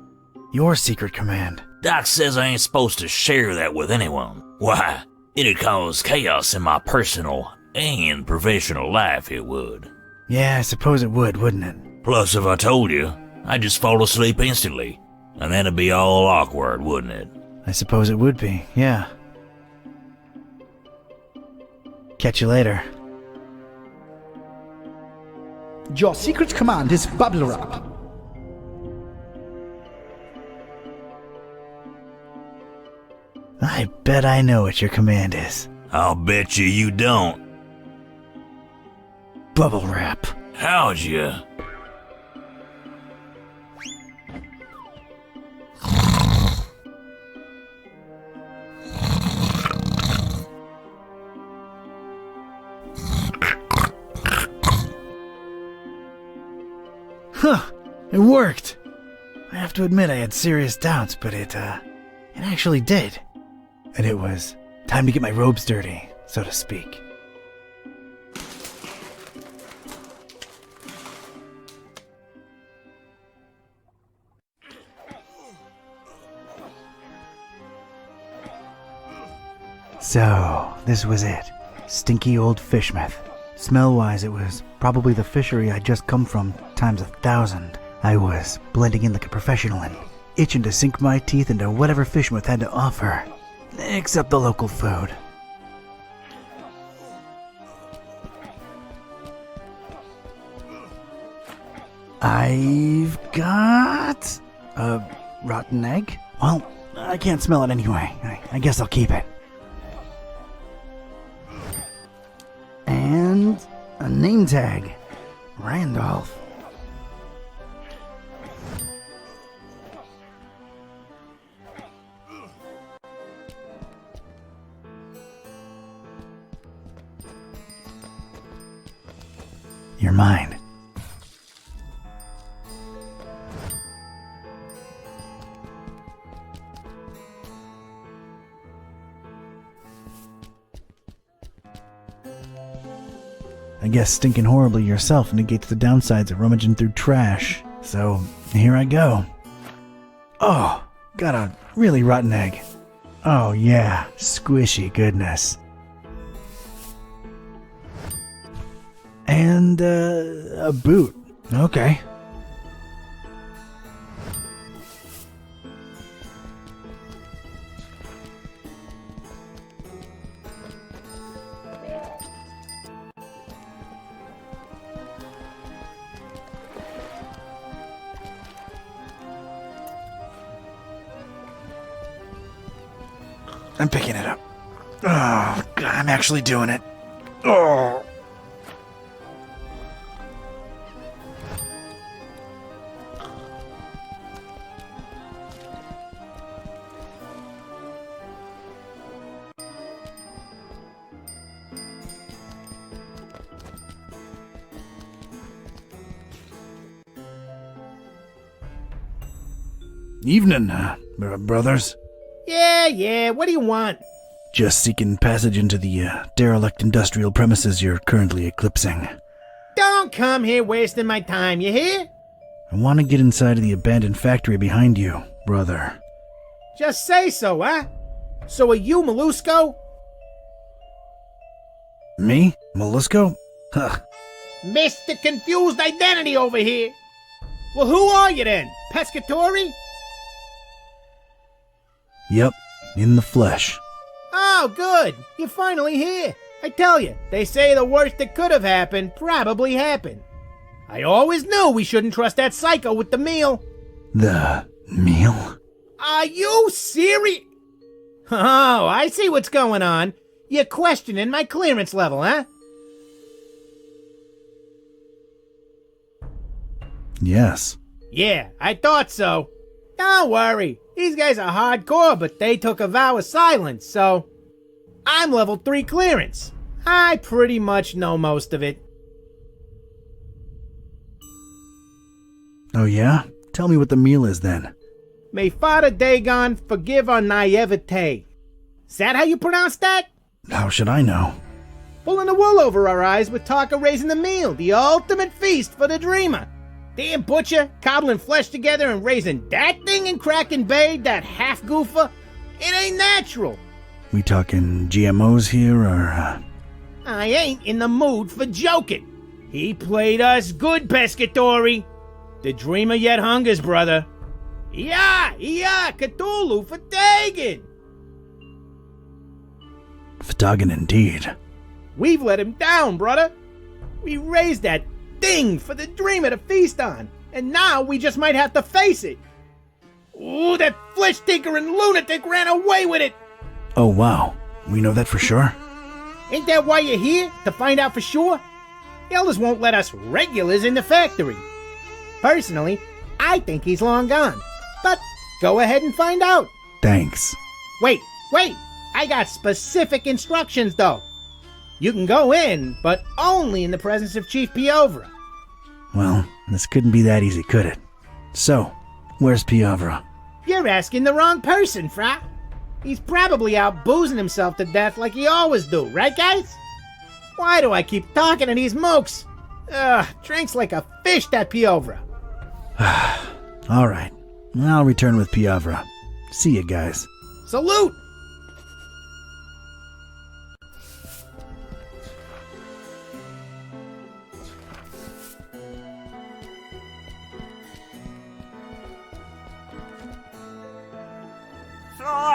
your secret command? Doc says I ain't supposed to share that with anyone. Why, it'd cause chaos in my personal and professional life, it would. Yeah, I suppose it would, wouldn't it? Plus, if I told you, I'd just fall asleep instantly. And that'd be all awkward, wouldn't it? I suppose it would be, yeah. Catch you later. Your secret command is Bubble Wrap. I bet I know what your command is. I'll bet you don't. Bubble Wrap. How'd you? Huh, it worked. I have to admit I had serious doubts, but it actually did. And it was time to get my robes dirty, so to speak. So, this was it. Stinky old fishmouth. Smell-wise, it was probably the fishery I'd just come from times 1,000. I was blending in like a professional and itching to sink my teeth into whatever fishmouth had to offer. Except the local food. I've got a rotten egg? Well, I can't smell it anyway. I guess I'll keep it. And a name tag. Randolph. You're mine. I guess stinking horribly yourself negates the downsides of rummaging through trash. So, here I go. Oh, got a really rotten egg. Oh yeah, squishy goodness. And, a boot. Okay. I'm picking it up. Oh, God, I'm actually doing it. Oh. Evening, brothers. Yeah, what do you want? Just seeking passage into the derelict industrial premises you're currently eclipsing. Don't come here wasting my time, you hear? I want to get inside of the abandoned factory behind you, brother. Just say so, huh? So are you Mollusco? Me? Mollusco? Huh. Mr. Confused Identity over here. Well, who are you then? Pescatori? Yep, in the flesh. Oh, good. You're finally here. I tell you, they say the worst that could have happened probably happened. I always knew we shouldn't trust that psycho with the meal. The meal? Are you serious? Oh, I see what's going on. You're questioning my clearance level, huh? Yes. Yeah, I thought so. Don't worry. These guys are hardcore, but they took a vow of silence, so... I'm level 3 clearance. I pretty much know most of it. Oh yeah? Tell me what the meal is then. May Father Dagon forgive our naivete. Is that how you pronounce that? How should I know? Pulling the wool over our eyes with talk of raising the meal, the ultimate feast for the dreamer. Damn butcher, cobbling flesh together and raising that thing in Kraken Bay, that half-goofer? It ain't natural. We talking GMOs here, or... I ain't in the mood for joking. He played us good, Pescatori. The dreamer yet hungers, brother. Yeah, Cthulhu for Dagon. Fdagan indeed. We've let him down, brother. We raised that thing for the dreamer to feast on, and now we just might have to face it. Ooh, that flesh-tinkering lunatic ran away with it. Oh wow, we know that for sure? Ain't that why you're here? To find out for sure? The elders won't let us regulars in the factory. Personally, I think he's long gone. But go ahead and find out. Thanks. Wait. I got specific instructions, though. You can go in, but only in the presence of Chief Piovra. Well, this couldn't be that easy, could it? So, where's Piovra? You're asking the wrong person, Fra. He's probably out boozing himself to death like he always do, right, guys? Why do I keep talking to these mooks? Drinks like a fish, that Piovra. All right, I'll return with Piovra. See you guys. Salute!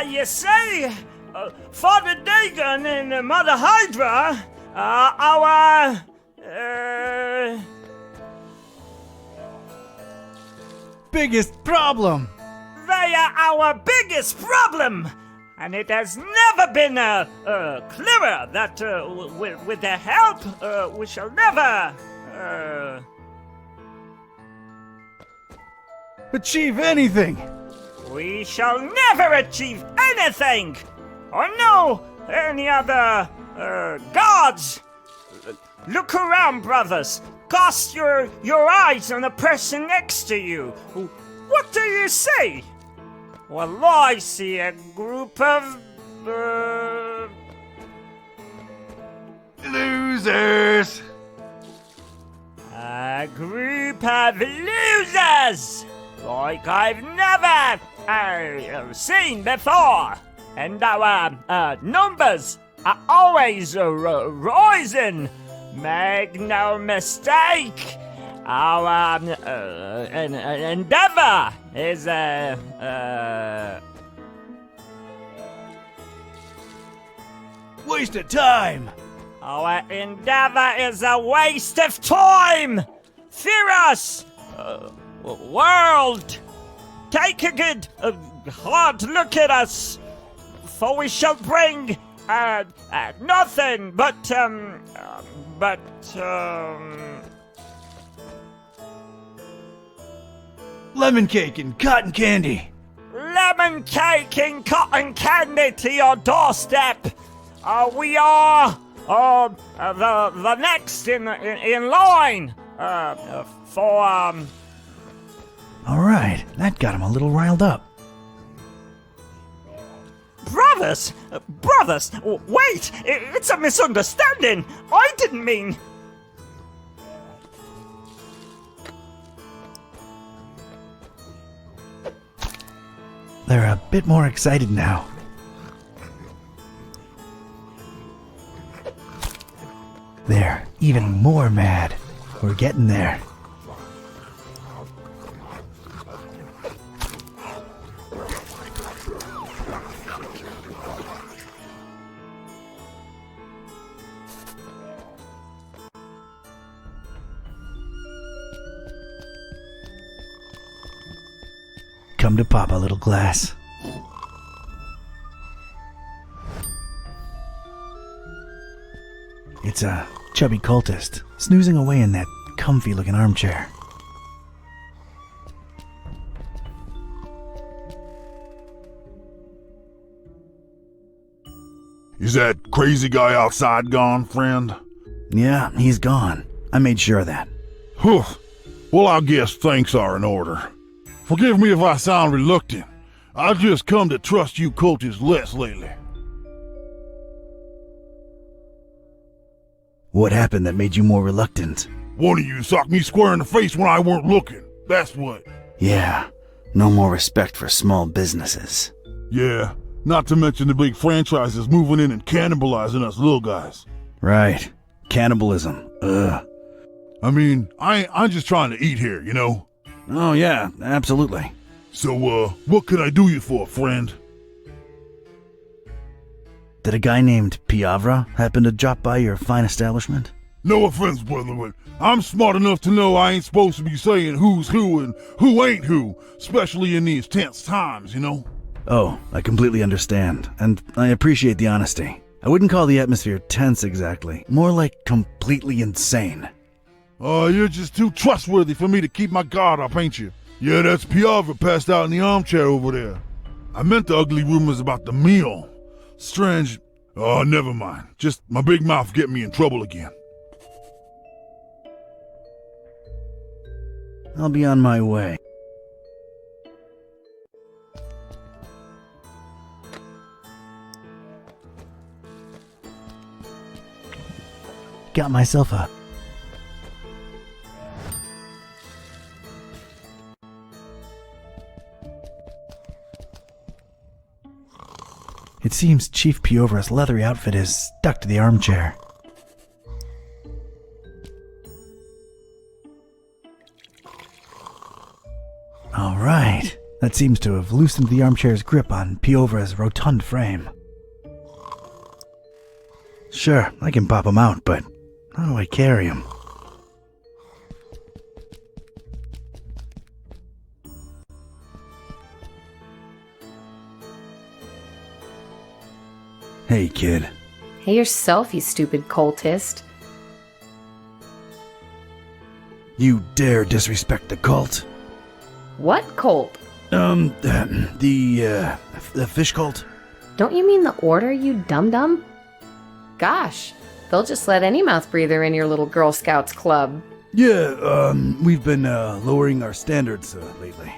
You see, Father Dagon and Mother Hydra are our... biggest problem! They are our biggest problem! And it has never been clearer that with their help, we shall never... achieve anything! We shall never achieve anything! Or know any other gods! Look around, brothers! Cast your eyes on the person next to you! What do you see? Well, I see a group of... losers! A group of losers! Like I've never seen before! And our numbers are always rising! Make no mistake! Our endeavor is waste of time! Our endeavor is a waste of time! Fear us! World! Take a good, hard look at us! For we shall bring, nothing but, lemon cake and cotton candy! lemon cake and cotton candy to your doorstep! We are, the next in line, for, Alright, that got him a little riled up. Brothers! Brothers! Wait! It's a misunderstanding! I didn't mean... They're a bit more excited now. They're even more mad. We're getting there. Come to Papa, little glass. It's a chubby cultist, snoozing away in that comfy-looking armchair. Is that crazy guy outside gone, friend? Yeah, he's gone. I made sure of that. Whew. Well, I guess thanks are in order. Forgive me if I sound reluctant. I've just come to trust you cultists less lately. What happened that made you more reluctant? One of you socked me square in the face when I weren't looking. That's what. Yeah, no more respect for small businesses. Yeah, not to mention the big franchises moving in and cannibalizing us little guys. Right. Cannibalism. Ugh. I mean, I'm just trying to eat here, you know? Oh yeah, absolutely. So, what can I do you for, friend? Did a guy named Piavra happen to drop by your fine establishment? No offense, brother, but I'm smart enough to know I ain't supposed to be saying who's who and who ain't who, especially in these tense times, you know? Oh, I completely understand, and I appreciate the honesty. I wouldn't call the atmosphere tense exactly, more like completely insane. You're just too trustworthy for me to keep my guard up, ain't you? Yeah, that's Piavra passed out in the armchair over there. I meant the ugly rumors about the meal. Strange. Oh, never mind. Just my big mouth getting me in trouble again. I'll be on my way. Got myself a... It seems Chief Piovra's leathery outfit is stuck to the armchair. All right. That seems to have loosened the armchair's grip on Piovra's rotund frame. Sure, I can pop him out, but how do I carry him? Hey, kid. Hey yourself, you stupid cultist. You dare disrespect the cult? What cult? The fish cult? Don't you mean the order, you dum-dum? Gosh, they'll just let any mouth breather in your little Girl Scouts club. Yeah, we've been lowering our standards lately.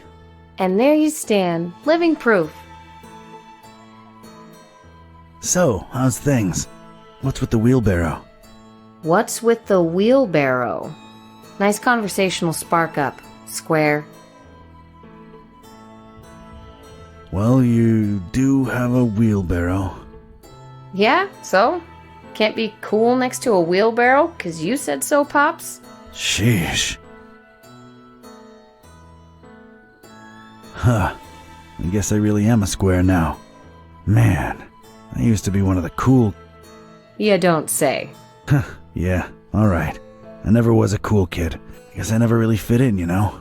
And there you stand, living proof. So, how's things? What's with the wheelbarrow? What's with the wheelbarrow? Nice conversational spark up, Square. Well, you do have a wheelbarrow. Yeah, so? Can't be cool next to a wheelbarrow, 'cause you said so, Pops? Sheesh. Huh. I guess I really am a square now. Man, I used to be one of the cool... You don't say. Yeah, alright. I never was a cool kid. I guess I never really fit in, you know?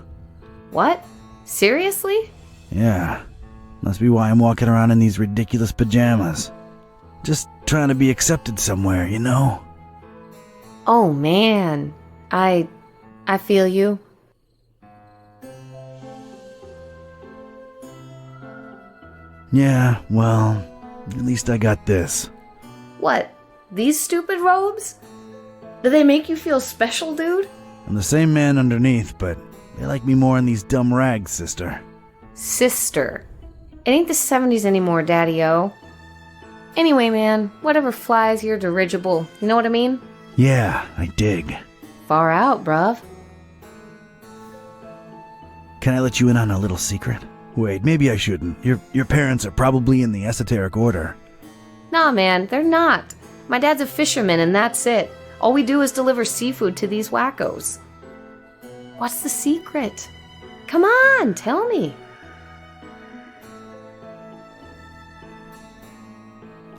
What? Seriously? Yeah. Must be why I'm walking around in these ridiculous pajamas. Just trying to be accepted somewhere, you know? Oh man, I feel you. Yeah, well, at least I got this. What? These stupid robes? Do they make you feel special, dude? I'm the same man underneath, but they like me more in these dumb rags, sister. Sister. It ain't the 70s anymore, Daddy-O. Anyway, man, whatever flies your dirigible, you know what I mean? Yeah, I dig. Far out, bruv. Can I let you in on a little secret? Wait, maybe I shouldn't. Your parents are probably in the esoteric order. Nah, man, they're not. My dad's a fisherman and that's it. All we do is deliver seafood to these wackos. What's the secret? Come on, tell me.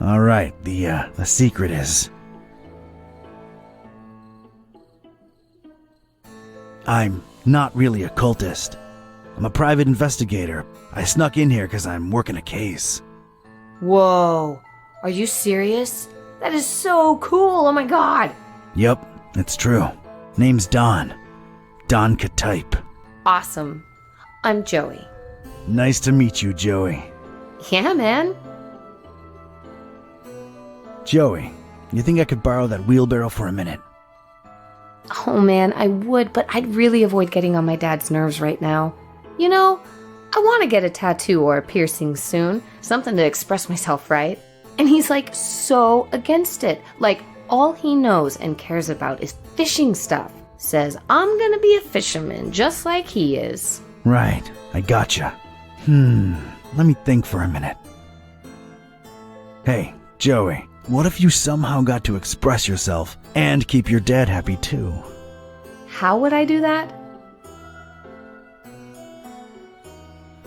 Alright, the secret is... I'm not really a cultist. I'm a private investigator. I snuck in here because I'm working a case. Whoa, are you serious? That is so cool, oh my god. Yep, it's true. Name's Don. Don Katype. Awesome. I'm Joey. Nice to meet you, Joey. Yeah, man. Joey, you think I could borrow that wheelbarrow for a minute? Oh man, I would, but I'd really avoid getting on my dad's nerves right now. You know, I want to get a tattoo or a piercing soon. Something to express myself, right? And he's like so against it. Like all he knows and cares about is fishing stuff. Says I'm gonna be a fisherman just like he is. Right, I gotcha. Let me think for a minute. Hey, Joey, what if you somehow got to express yourself and keep your dad happy too? How would I do that?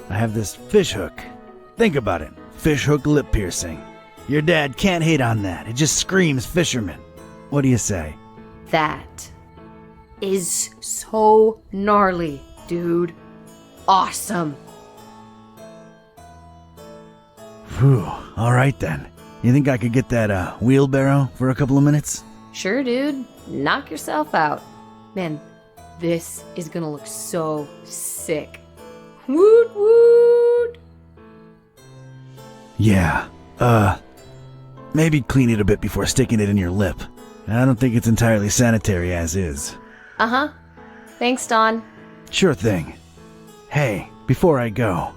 I have this fish hook. Think about it. Fish hook lip piercing. Your dad can't hate on that. It just screams fisherman. What do you say? That is so gnarly, dude. Awesome. Whew, alright then. You think I could get that wheelbarrow for a couple of minutes? Sure, dude. Knock yourself out. Man, this is gonna look so sick. Woot woot! Yeah, maybe clean it a bit before sticking it in your lip. I don't think it's entirely sanitary as is. Uh-huh. Thanks, Don. Sure thing. Hey, before I go.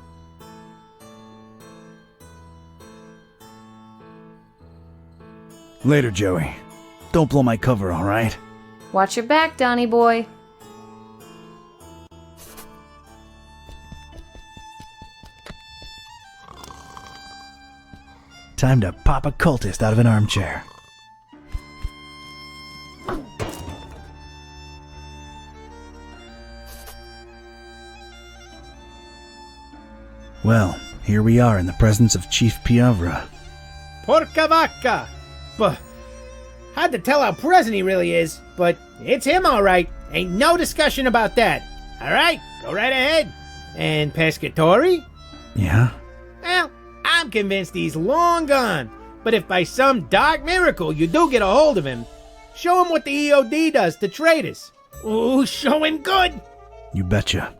Later, Joey. Don't blow my cover, alright? Watch your back, Donnie boy. Time to pop a cultist out of an armchair. Well, here we are in the presence of Chief Piavra. Porca vacca! But hard to tell how present he really is, but it's him all right. Ain't no discussion about that. All right, go right ahead. And Pescatori? Yeah? Well, I'm convinced he's long gone. But if by some dark miracle you do get a hold of him, show him what the EOD does to traders. Ooh, show him good. You betcha.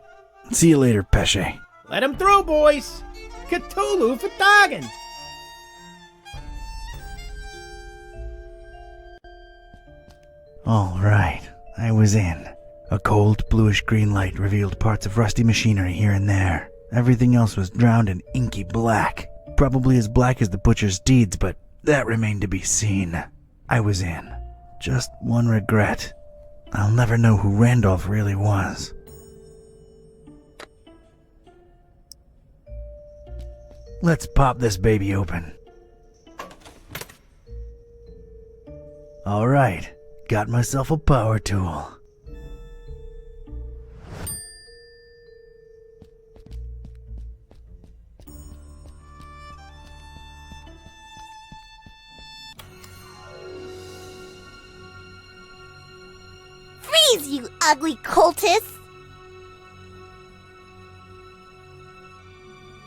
See you later, Pesce. Let him through, boys. Cthulhu for Doggin. All right, I was in. A cold, bluish-green light revealed parts of rusty machinery here and there. Everything else was drowned in inky black. Probably as black as the butcher's deeds, but that remained to be seen. I was in. Just one regret. I'll never know who Randolph really was. Let's pop this baby open. All right. Got myself a power tool. Freeze, you ugly cultist!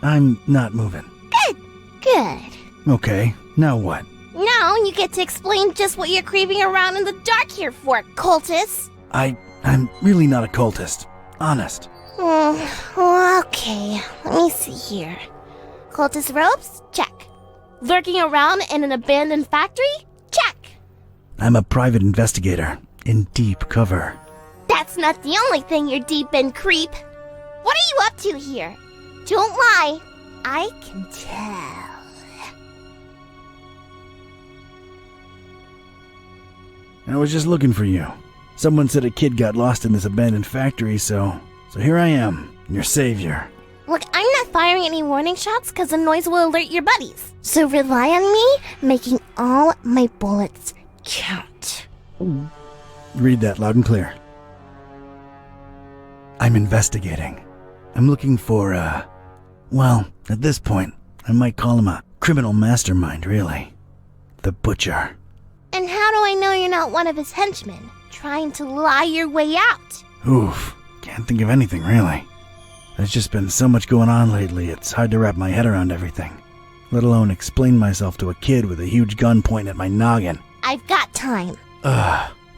I'm not moving. Good. Okay, now what? Now you get to explain just what you're creeping around in the dark here for, cultist. I'm really not a cultist. Honest. Okay, let me see here. Cultist robes? Check. Lurking around in an abandoned factory? Check. I'm a private investigator in deep cover. That's not the only thing you're deep in, creep. What are you up to here? Don't lie. I can tell. I was just looking for you. Someone said a kid got lost in this abandoned factory, so here I am, your savior. Look, I'm not firing any warning shots because the noise will alert your buddies. So rely on me making all my bullets count. Read that loud and clear. I'm investigating. I'm looking for, well, at this point, I might call him a criminal mastermind, really. The Butcher. And how do I know you're not one of his henchmen, trying to lie your way out? Oof, can't think of anything, really. There's just been so much going on lately, it's hard to wrap my head around everything. Let alone explain myself to a kid with a huge gun pointing at my noggin. I've got time.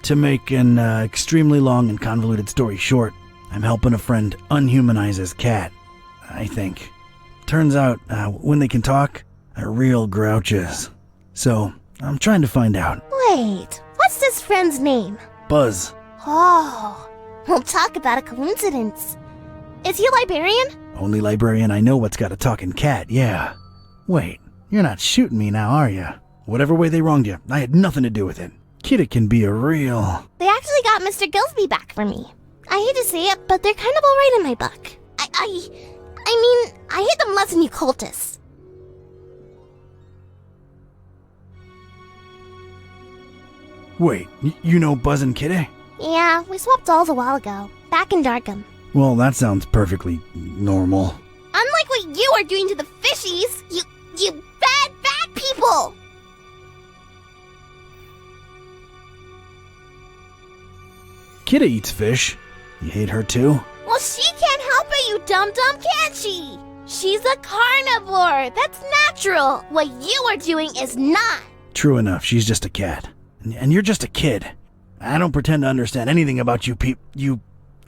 To make an extremely long and convoluted story short, I'm helping a friend unhumanize his cat, I think. Turns out, when they can talk, they're real grouches. So, I'm trying to find out. Wait, what's this friend's name? Buzz. Oh, we'll talk about a coincidence. Is he a librarian? Only librarian I know what's got a talking cat, yeah. Wait, you're not shooting me now, are you? Whatever way they wronged you, I had nothing to do with it. Kidda can be a real... They actually got Mr. Gillsby back for me. I hate to say it, but they're kind of alright in my book. I mean, I hate them less than you cultists. Wait, you know Buzz and Kidda? Yeah, we swapped dolls a while ago, back in Darkham. Well, that sounds perfectly normal. Unlike what you are doing to the fishies, you bad people! Kidda eats fish. You hate her too? Well, she can't help it, you dum-dum, can she? She's a carnivore. That's natural. What you are doing is not. True enough, she's just a cat. And you're just a kid. I don't pretend to understand anything about you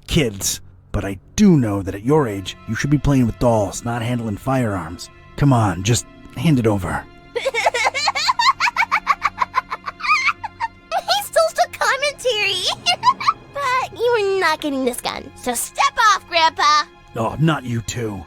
kids. But I do know that at your age, you should be playing with dolls, not handling firearms. Come on, just hand it over. He stole the commentary. But you are not getting this gun, so step off, Grandpa. Oh, not you two.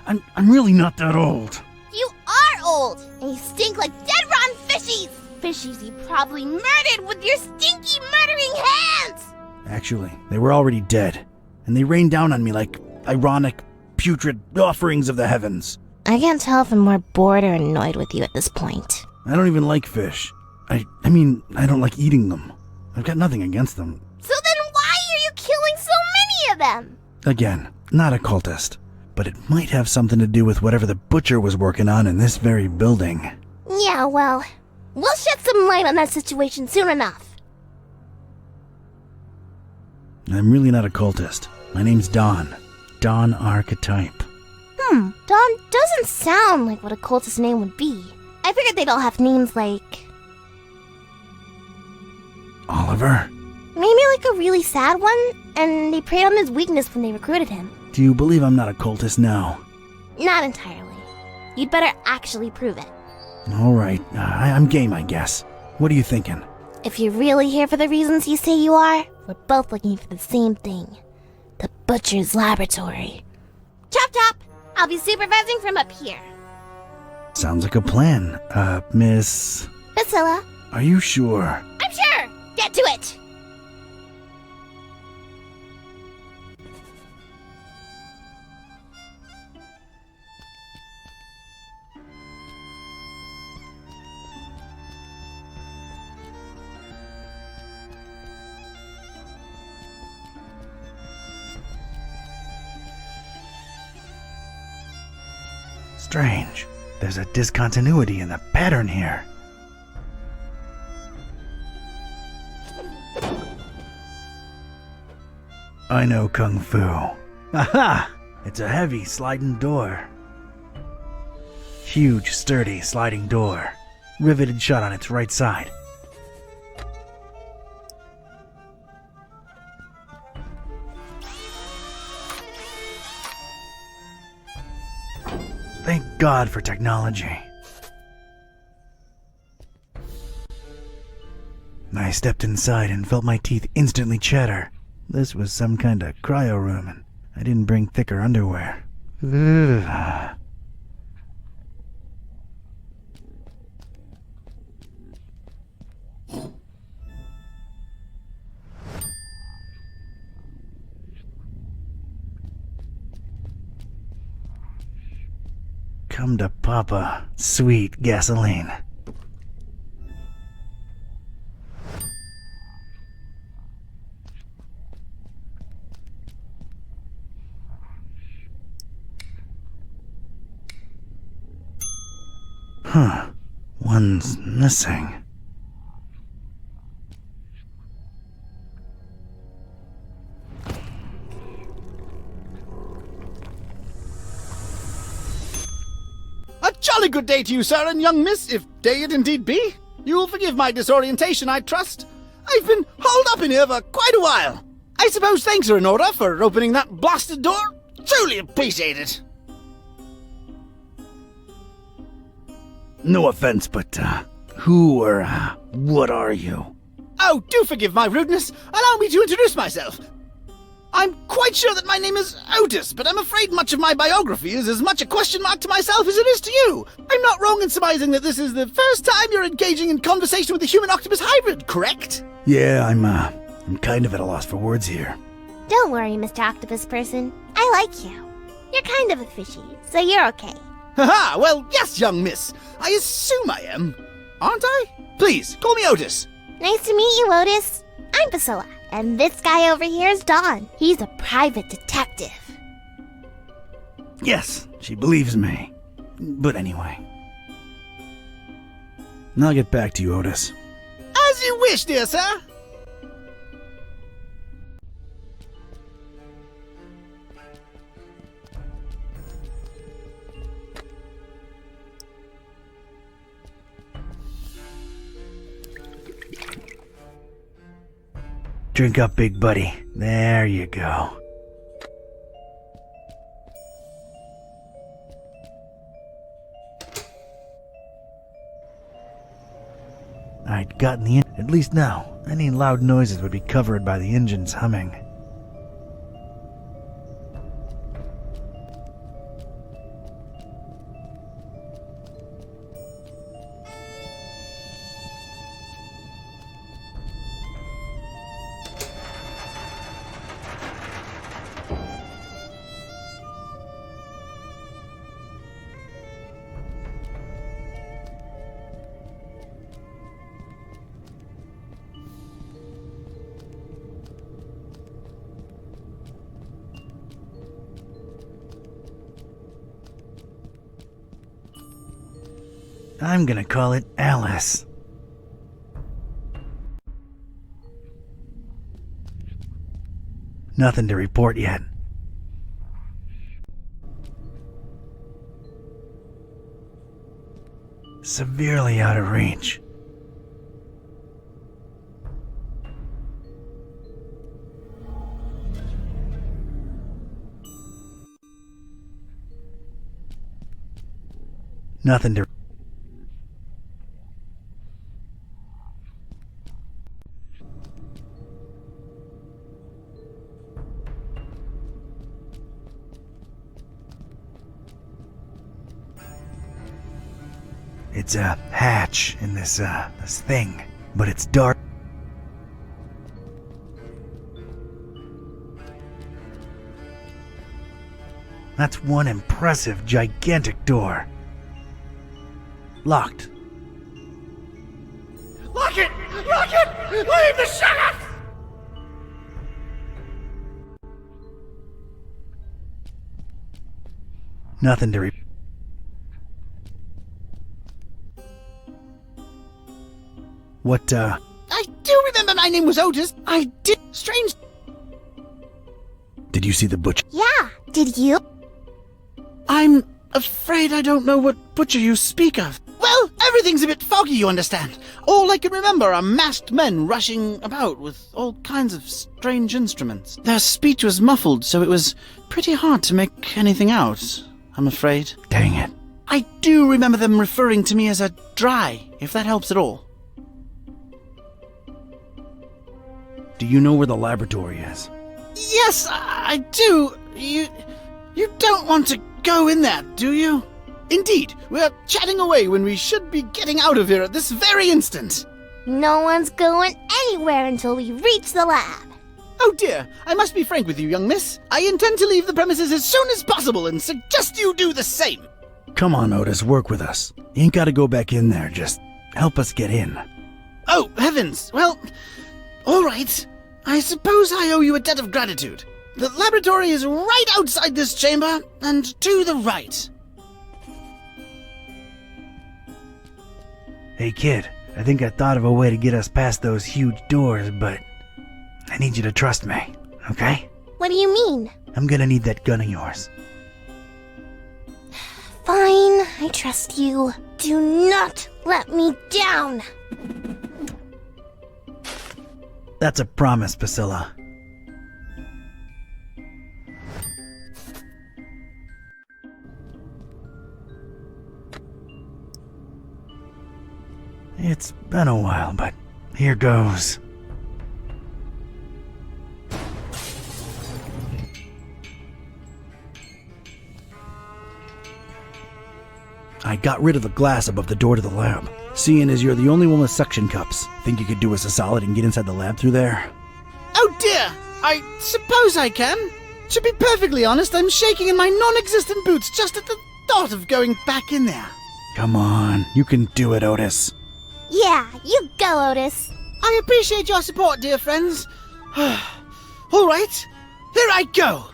I'm really not that old. You are old, and you stink like dead rotten fishies. Fishies you probably murdered with your stinky murdering hands. Actually, they were already dead, and they rained down on me like ironic, putrid offerings of the heavens. I can't tell if I'm more bored or annoyed with you at this point. I don't even like fish. I mean, I don't like eating them. I've got nothing against them. So then why are you killing so many of them? Again, not a cultist, but it might have something to do with whatever the butcher was working on in this very building. Yeah, well, we'll shed some light on that situation soon enough. I'm really not a cultist. My name's Don. Don Archetype. Don doesn't sound like what a cultist name would be. I figured they'd all have names like... Oliver? Maybe like a really sad one, and they preyed on his weakness when they recruited him. Do you believe I'm not a cultist now? Not entirely. You'd better actually prove it. Alright, I'm game, I guess. What are you thinking? If you're really here for the reasons you say you are, we're both looking for the same thing. The Butcher's Laboratory. Chop chop! I'll be supervising from up here. Sounds like a plan. Miss... Priscilla. Are you sure? I'm sure! Get to it! Strange. There's a discontinuity in the pattern here. I know Kung Fu. Aha! It's a heavy sliding door. Huge, sturdy sliding door. Riveted shut on its right side. Thank God for technology. I stepped inside and felt my teeth instantly chatter. This was some kind of cryo room, and I didn't bring thicker underwear. Ugh. Come to Papa, sweet gasoline. Huh. One's missing. A jolly good day to you, sir and young miss, if day it indeed be. You will forgive my disorientation, I trust. I've been holed up in here for quite a while. I suppose thanks are in order for opening that blasted door. Truly appreciate it. No offense, but, who or, what are you? Oh, do forgive my rudeness. Allow me to introduce myself. I'm quite sure that my name is Otis, but I'm afraid much of my biography is as much a question mark to myself as it is to you. I'm not wrong in surmising that this is the first time you're engaging in conversation with a human-octopus hybrid, correct? Yeah, I'm kind of at a loss for words here. Don't worry, Mr. Octopus Person. I like you. You're kind of a fishy, so you're okay. Haha, well, yes, young miss. I assume I am. Aren't I? Please, call me Otis. Nice to meet you, Otis. I'm Priscilla, and this guy over here is Don. He's a private detective. Yes, she believes me. But anyway. I'll get back to you, Otis. As you wish, dear sir. Drink up, big buddy. There you go. I'd gotten the at least now, any loud noises would be covered by the engine's humming. I'm gonna call it Alice. Nothing to report yet. Severely out of reach. Nothing to... It's a hatch in this thing, but it's dark. That's one impressive, gigantic door. Locked. Lock it! Lock it! Leave the sheriff! Nothing to What, I do remember my name was Otis. I did. Strange. Did you see the butcher? Yeah, did you? I'm afraid I don't know what butcher you speak of. Well, everything's a bit foggy, you understand. All I can remember are masked men rushing about with all kinds of strange instruments. Their speech was muffled, so it was pretty hard to make anything out, I'm afraid. Dang it. I do remember them referring to me as a dry, if that helps at all. Do you know where the laboratory is? Yes, I do. You don't want to go in there, do you? Indeed, we're chatting away when we should be getting out of here at this very instant. No one's going anywhere until we reach the lab. Oh dear, I must be frank with you, young miss. I intend to leave the premises as soon as possible and suggest you do the same. Come on, Otis, work with us. You ain't gotta go back in there, just help us get in. Oh, heavens. Well, all right. I suppose I owe you a debt of gratitude. The laboratory is right outside this chamber, and to the right. Hey kid, I think I thought of a way to get us past those huge doors, but I need you to trust me, okay? What do you mean? I'm gonna need that gun of yours. Fine, I trust you. Do not let me down. That's a promise, Priscilla. It's been a while, but here goes. I got rid of the glass above the door to the lab. Seeing as you're the only one with suction cups, think you could do us a solid and get inside the lab through there? Oh dear! I suppose I can. To be perfectly honest, I'm shaking in my non-existent boots just at the thought of going back in there. Come on, you can do it, Otis. Yeah, you go, Otis. I appreciate your support, dear friends. All right, here I go.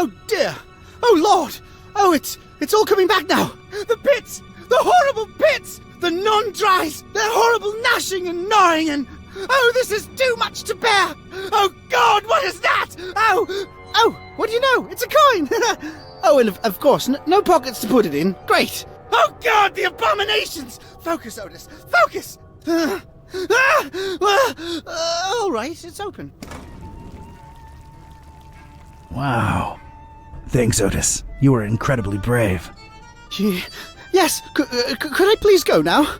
Oh dear! Oh Lord! Oh, it's all coming back now! The pits! The horrible pits! The non-dries! Their horrible gnashing and gnawing and... Oh, this is too much to bear! Oh God, what is that? Oh, what do you know? It's a coin! Oh, and of course, no pockets to put it in. Great! Oh God, the abominations! Focus, Otis, focus! All right, it's open. Wow. Thanks, Otis. You were incredibly brave. Yes, could I please go now?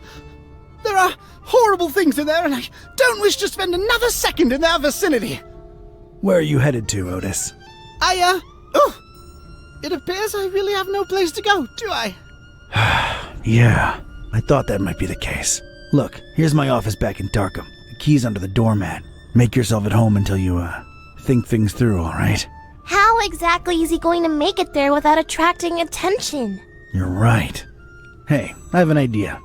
There are horrible things in there, and I don't wish to spend another second in their vicinity. Where are you headed to, Otis? It appears I really have no place to go, do I? Yeah, I thought that might be the case. Look, here's my office back in Darkham. The key's under the doormat. Make yourself at home until you, think things through, alright? How exactly is he going to make it there without attracting attention? You're right. Hey, I have an idea.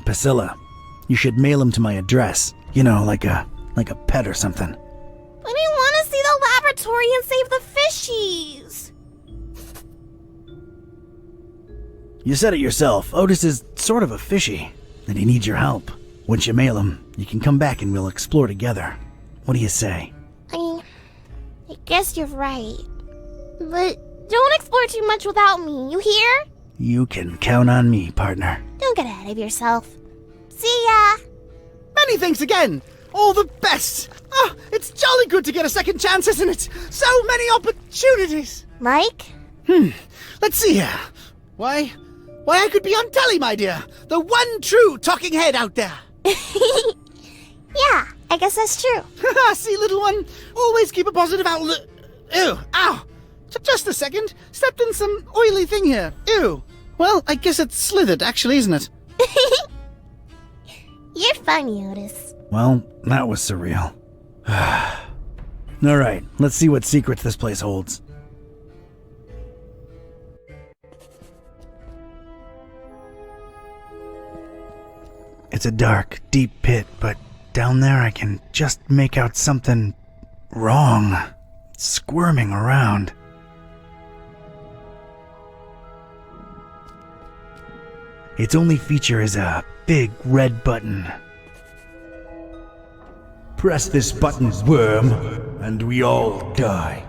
Priscilla, you should mail him to my address. You know, like a pet or something. But I want to see the laboratory and save the fishies. You said it yourself. Otis is sort of a fishy, and he needs your help. Once you mail him, you can come back and we'll explore together. What do you say? I guess you're right. But don't explore too much without me, you hear? You can count on me, partner. Don't get ahead of yourself. See ya! Many thanks again! All the best! Oh, it's jolly good to get a second chance, isn't it? So many opportunities! Like? Let's see here. Why, I could be on telly, my dear. The one true talking head out there. Yeah, I guess that's true. See, little one, always keep a positive outlook. Ew, ow. Just a second. Stepped in some oily thing here. Ew. Well, I guess it's slithered, actually, isn't it? You're funny, Otis. Well, that was surreal. Alright, let's see what secrets this place holds. It's a dark, deep pit, but down there I can just make out something wrong. Squirming around. Its only feature is a big red button. Press this button, worm, and we all die.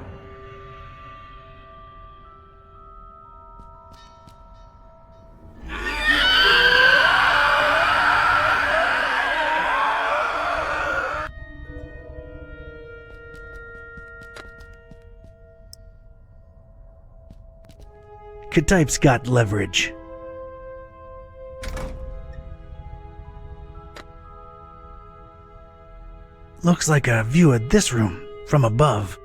Ktype's got leverage. Looks like a view of this room from above.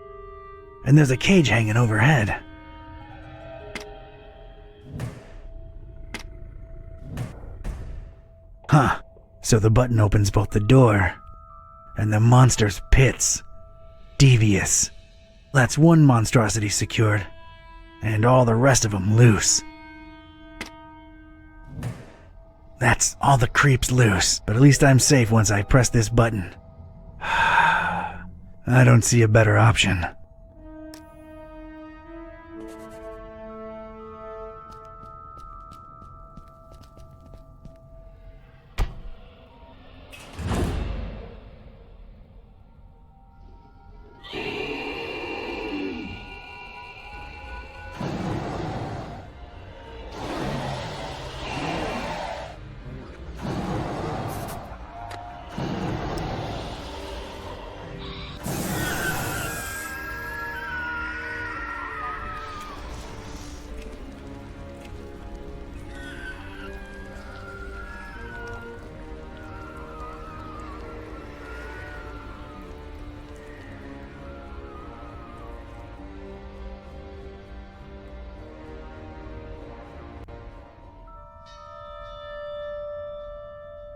And there's a cage hanging overhead. Huh. So the button opens both the door and the monster's pits. Devious. That's one monstrosity secured. And all the rest of them loose. That's all the creeps loose, but at least I'm safe once I press this button. I don't see a better option.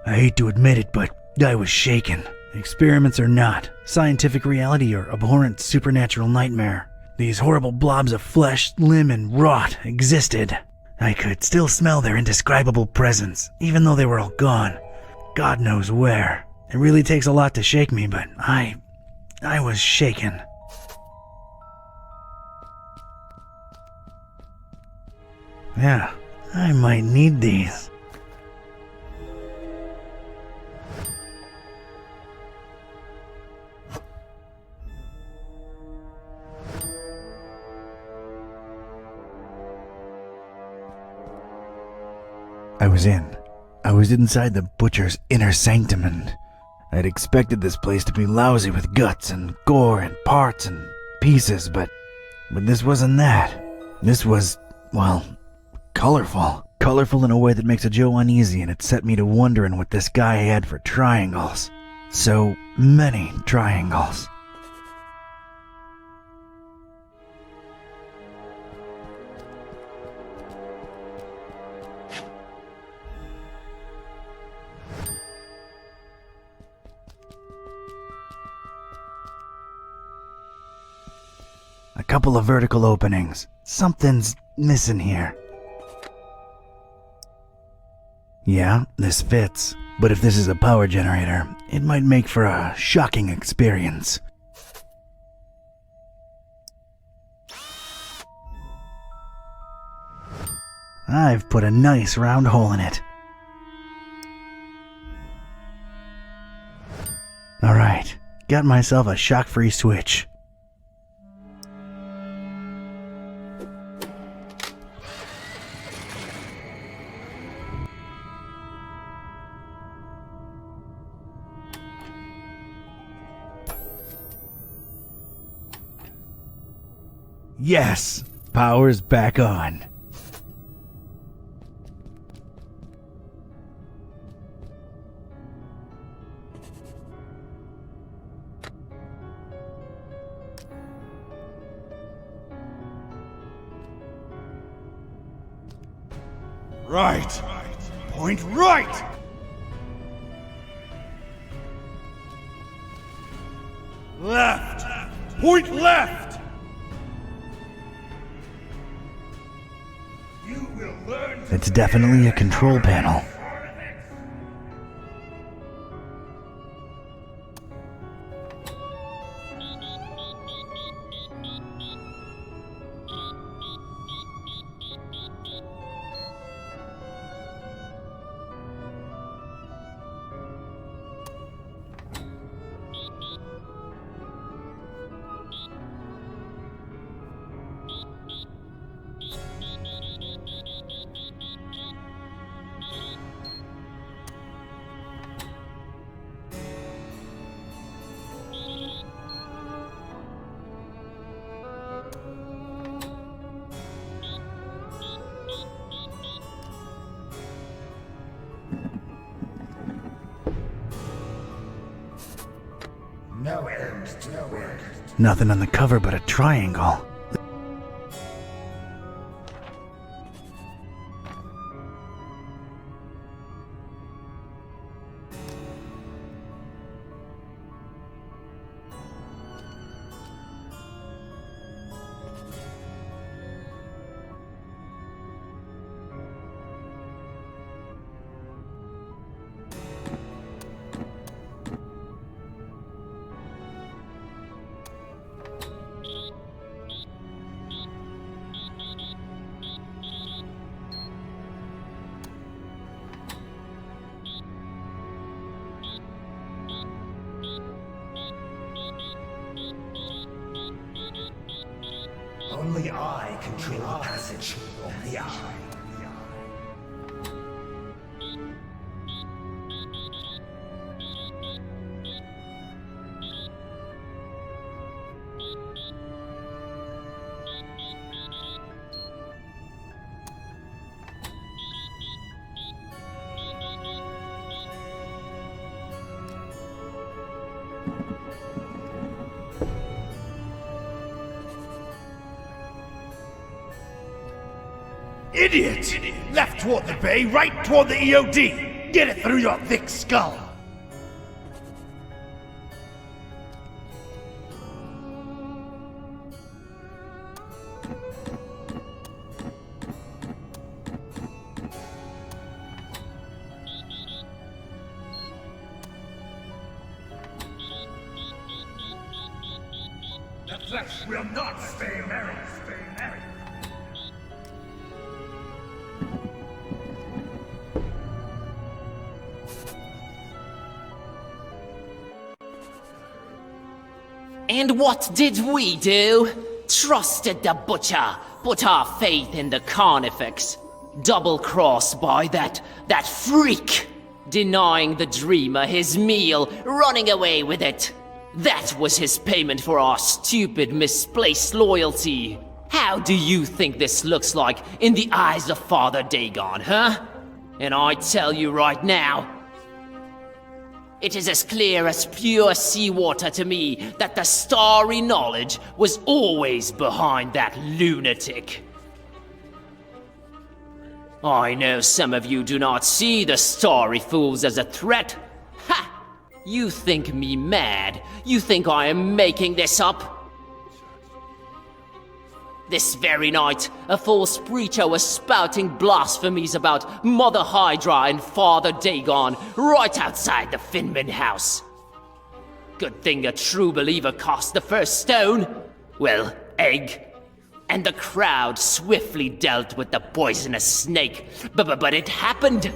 I hate to admit it, but I was shaken. Experiments or not, scientific reality or abhorrent supernatural nightmare, these horrible blobs of flesh, limb, and rot existed. I could still smell their indescribable presence, even though they were all gone. God knows where. It really takes a lot to shake me, but I was shaken. Yeah, I might need these. I was inside the butcher's inner sanctum, and I'd expected this place to be lousy with guts and gore and parts and pieces, but this wasn't that. This was, well, colorful. Colorful in a way that makes a Joe uneasy, and it set me to wondering what this guy had for triangles. So many triangles. A couple of vertical openings. Something's missing here. Yeah, this fits. But if this is a power generator, it might make for a shocking experience. I've put a nice round hole in it. Alright, got myself a shock-free switch. Yes! Power's back on. Right! Point right! Left! Point left! It's definitely a control panel. No end to the work. Nothing on the cover but a triangle. Only I control the passage of the eye. Idiot! Left toward the bay, right toward the EOD! get it through your thick skull. The flesh will not stay merry, And what did we do? Trusted the butcher, put our faith in the carnifex. Double-crossed by that freak. Denying the dreamer his meal, running away with it. That was his payment for our stupid, misplaced loyalty. How do you think this looks like in the eyes of Father Dagon, huh? And I tell you right now, it is as clear as pure seawater to me that the starry knowledge was always behind that lunatic. I know some of you do not see the starry fools as a threat. Ha! You think me mad? You think I am making this up? This very night, a false preacher was spouting blasphemies about Mother Hydra and Father Dagon right outside the Finman house. Good thing a true believer cast the first stone. Well, egg. And the crowd swiftly dealt with the poisonous snake. But it happened.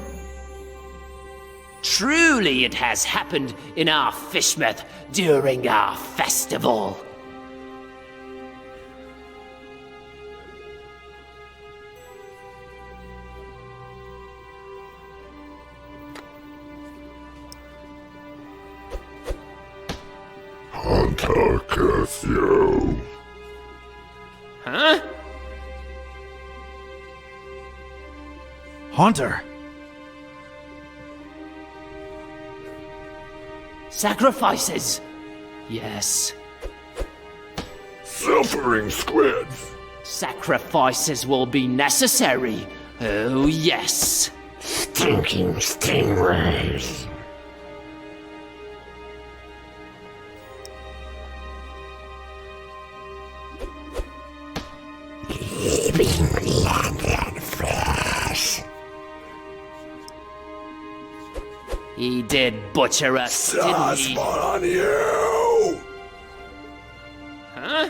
Truly it has happened in our Fishmouth during our festival. Hunter curse you. Huh? Haunter! Sacrifices. Yes. Suffering squids. Sacrifices will be necessary. Oh, yes. Stinking stingrays. Living blood and flesh. He did butcher us, didn't he? on you! Huh?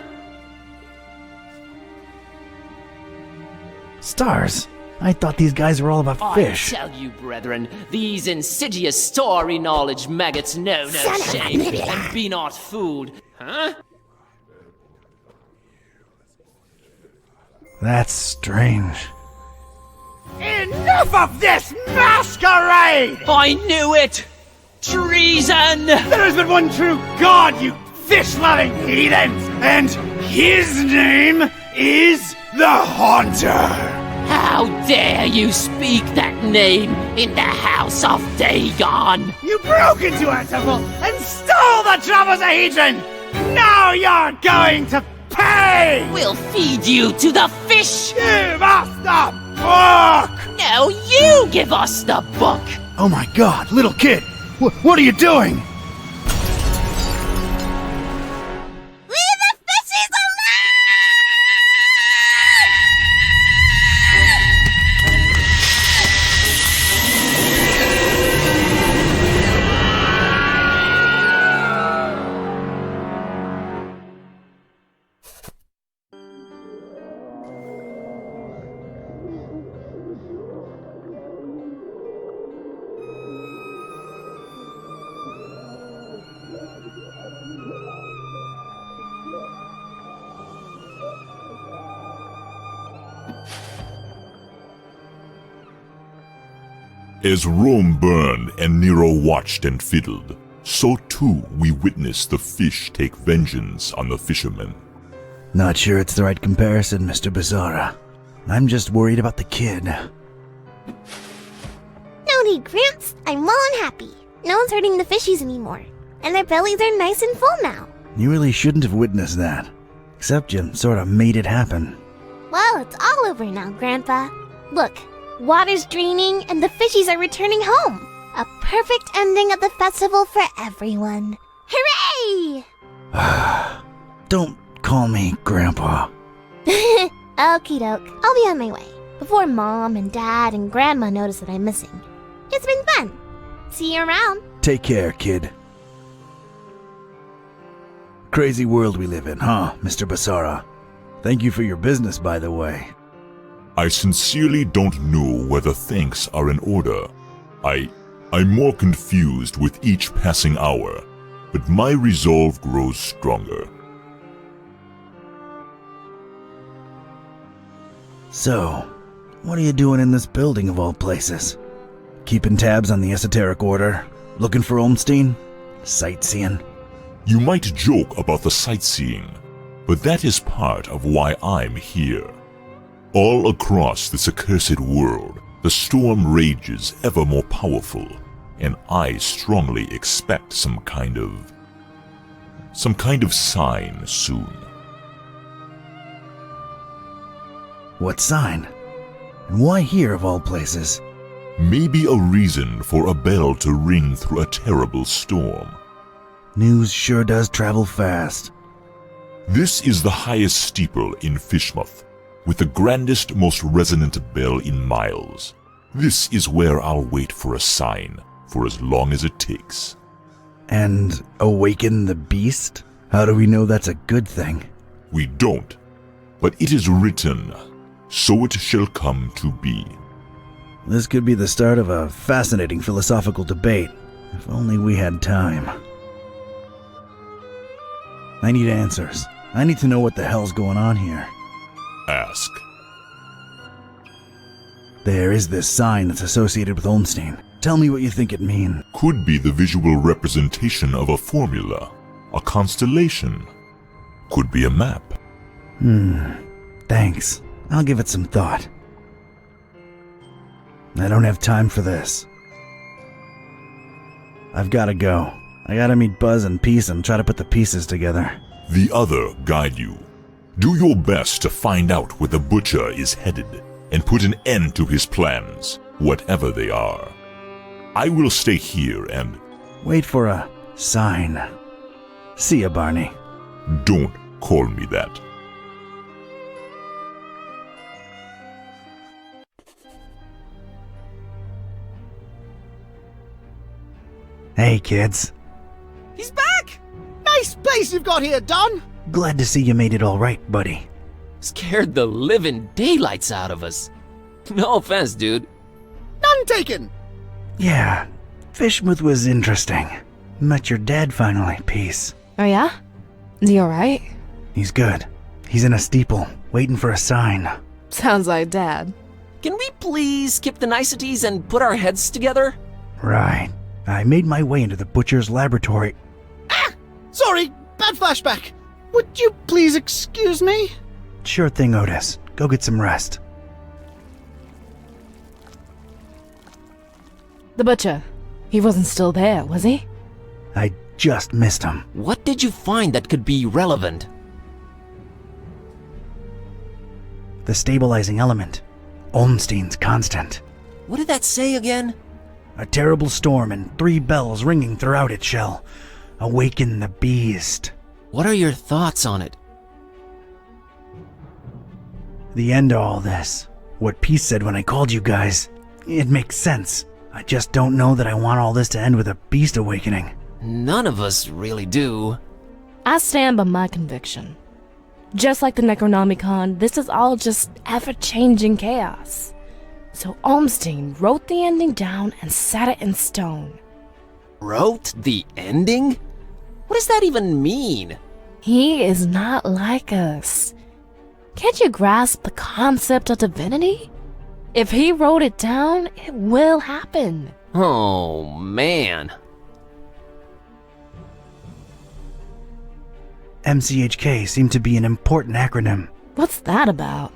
Stars? I thought these guys were all about fish. I tell you, brethren, these insidious story knowledge maggots know no shame, and be not fooled. Huh? That's strange. Enough of this masquerade! I knew it! Treason! There has been one true God, you fish-loving heathens, and his name is the Haunter! How dare you speak that name in the house of Dagon? You broke into our temple and stole the Trapezohedron! Now you're going to pay! We'll feed you to the fish! Give us the book! No, you give us the book! Oh my god, little kid! What are you doing? As Rome burned and Nero watched and fiddled, so too we witnessed the fish take vengeance on the fishermen. Not sure it's the right comparison, Mr. Bizarra. I'm just worried about the kid. No need, Gramps. I'm well and happy. No one's hurting the fishies anymore. And their bellies are nice and full now. You really shouldn't have witnessed that. Except you sort of made it happen. Well, it's all over now, Grandpa. Look, water's draining and the fishies are returning home. A perfect ending of the festival for everyone. Hooray! Don't call me Grandpa. Okie doke. I'll be on my way. Before Mom and Dad and Grandma notice that I'm missing. It's been fun. See you around. Take care, kid. Crazy world we live in, huh, Mr. Basara? Thank you for your business, by the way. I sincerely don't know whether thanks are in order. I'm more confused with each passing hour, but my resolve grows stronger. So, what are you doing in this building of all places? Keeping tabs on the Esoteric Order? Looking for Olmstein? Sightseeing? You might joke about the sightseeing, but that is part of why I'm here. All across this accursed world, the storm rages ever more powerful, and I strongly expect some kind of sign soon. What sign? And why here of all places? Maybe a reason for a bell to ring through a terrible storm. News sure does travel fast. This is the highest steeple in Fishmouth, with the grandest, most resonant bell in miles. This is where I'll wait for a sign, for as long as it takes. And awaken the beast? How do we know that's a good thing? We don't, but it is written, so it shall come to be. This could be the start of a fascinating philosophical debate, if only we had time. I need answers. I need to know what the hell's going on here. Ask. There is this sign that's associated with Olmstein. Tell me what you think it means. Could be the visual representation of a formula, a constellation. Could be a map. Thanks. I'll give it some thought. I don't have time for this. I've gotta go. I gotta meet Buzz and Peace and try to put the pieces together. The other guide you. Do your best to find out where the butcher is headed and put an end to his plans, whatever they are. I will stay here and wait for a sign. See ya, Barney. Don't call me that. Hey, kids. He's back! Nice place you've got here, Don! Glad to see you made it all right, buddy. Scared the living daylights out of us. No offense, dude. None taken! Yeah, Fishmouth was interesting. Met your dad finally, Peace. Oh yeah? Is he alright? He's good. He's in a steeple, waiting for a sign. Sounds like Dad. Can we please skip the niceties and put our heads together? Right. I made my way into the butcher's laboratory. Ah! Sorry, bad flashback. Would you please excuse me? Sure thing, Otis. Go get some rest. The butcher. He wasn't still there, was he? I just missed him. What did you find that could be relevant? The stabilizing element. Olmstein's constant. What did that say again? A terrible storm and 3 bells ringing throughout it shall awaken the beast. What are your thoughts on it? The end of all this. What Peace said when I called you guys. It makes sense. I just don't know that I want all this to end with a beast awakening. None of us really do. I stand by my conviction. Just like the Necronomicon, this is all just ever-changing chaos. So Olmstein wrote the ending down and set it in stone. Wrote the ending? What does that even mean? He is not like us. Can't you grasp the concept of divinity? If he wrote it down, it will happen. Oh, man. MCHK seemed to be an important acronym. What's that about?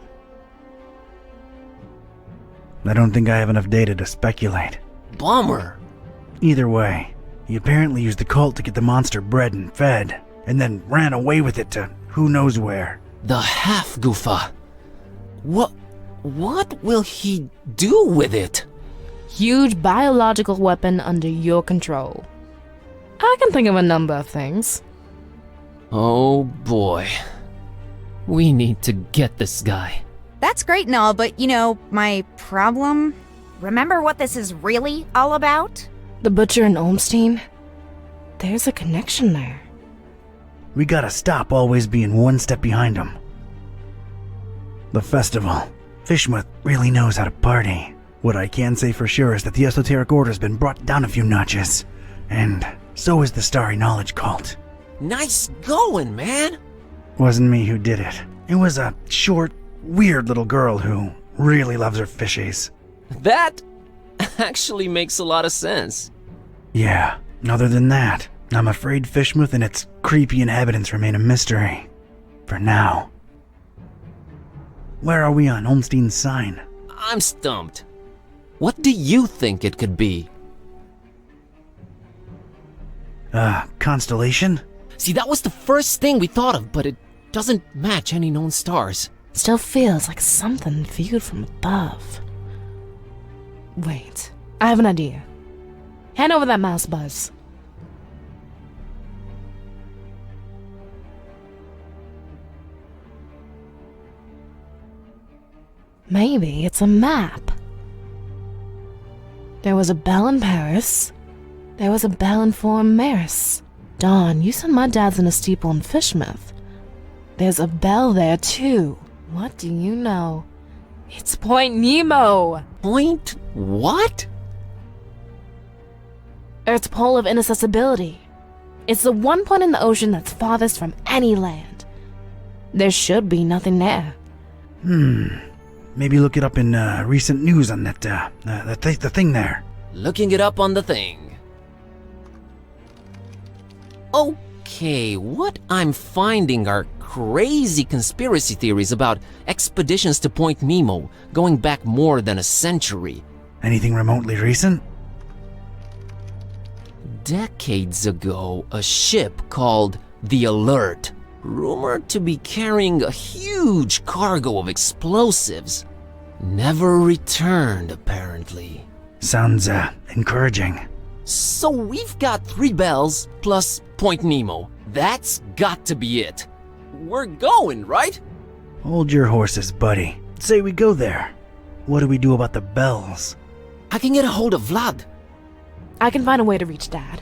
I don't think I have enough data to speculate. Bummer. Either way, he apparently used the cult to get the monster bred and fed, and then ran away with it to who knows where. The half-goofa. What will he do with it? Huge biological weapon under your control. I can think of a number of things. Oh boy. We need to get this guy. That's great and all, but my problem? Remember what this is really all about? The Butcher and Olmstein? There's a connection there. We gotta stop always being one step behind them. The festival. Fishmuth really knows how to party. What I can say for sure is that the Esoteric Order's been brought down a few notches. And so is the Starry Knowledge Cult. Nice going, man! Wasn't me who did it. It was a short, weird little girl who really loves her fishies. That actually makes a lot of sense. Yeah, other than that, I'm afraid Fishmuth and its creepy inhabitants remain a mystery. For now. Where are we on Olmstein's sign? I'm stumped. What do you think it could be? Constellation? See, that was the first thing we thought of, but it doesn't match any known stars. Still feels like something viewed from above. Wait, I have an idea. Hand over that mouse, Buzz. Maybe it's a map. There was a bell in Paris. There was a bell in Forum Maris. Dawn, you said my dad's in a steeple in Fishmouth. There's a bell there too. What do you know? It's Point Nemo! Point what? Earth's pole of inaccessibility. It's the one point in the ocean that's farthest from any land. There should be nothing there. Maybe look it up in recent news on that, the thing there. Looking it up on the thing. Okay, what I'm finding are crazy conspiracy theories about expeditions to Point Nemo going back more than a century. Anything remotely recent? Decades ago, a ship called the Alert, rumored to be carrying a huge cargo of explosives, never returned apparently. Sounds, encouraging. So we've got 3 bells plus Point Nemo. That's got to be it. We're going, right? Hold your horses, buddy. Say we go there. What do we do about the bells? I can get a hold of Vlad. I can find a way to reach Dad.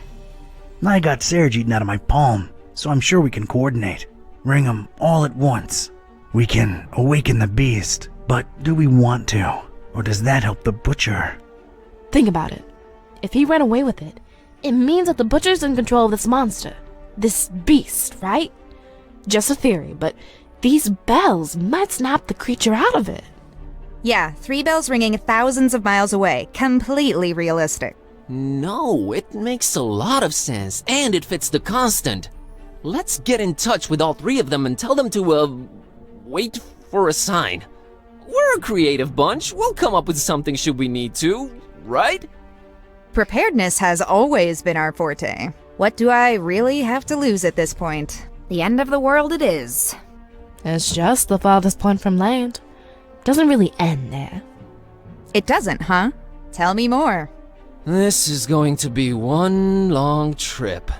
I got Serge eaten out of my palm, so I'm sure we can coordinate. Ring them all at once. We can awaken the beast, but do we want to? Or does that help the Butcher? Think about it. If he ran away with it, it means that the Butcher's in control of this monster. This beast, right? Just a theory, but these bells might snap the creature out of it. Yeah, 3 bells ringing thousands of miles away. Completely realistic. No, it makes a lot of sense, and it fits the constant. Let's get in touch with all 3 of them and tell them to, wait for a sign. We're a creative bunch. We'll come up with something should we need to, right? Preparedness has always been our forte. What do I really have to lose at this point? The end of the world it is. It's just the farthest point from land. Doesn't really end there. It doesn't, huh? Tell me more. This is going to be one long trip.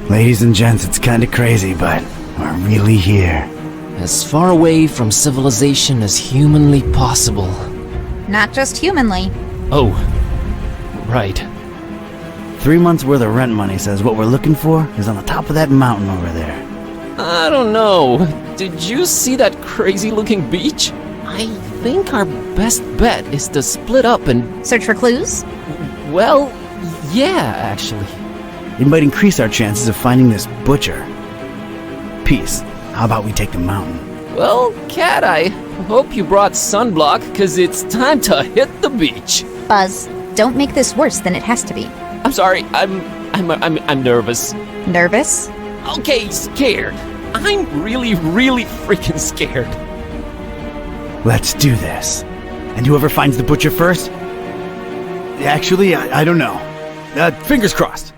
Ladies and gents, it's kinda crazy, but we're really here. As far away from civilization as humanly possible. Not just humanly. Oh, right. 3 months worth of rent money says what we're looking for is on the top of that mountain over there. I don't know. Did you see that crazy looking beach? I think our best bet is to split up and... Search for clues? Well, yeah, actually. It might increase our chances of finding this Butcher. Peace. How about we take the mountain? Well, Cat, I hope you brought sunblock, cause it's time to hit the beach. Buzz, don't make this worse than it has to be. I'm sorry, I'm nervous. Nervous? Okay, scared. I'm really freaking scared. Let's do this. And whoever finds the Butcher first Actually, I don't know. Fingers crossed.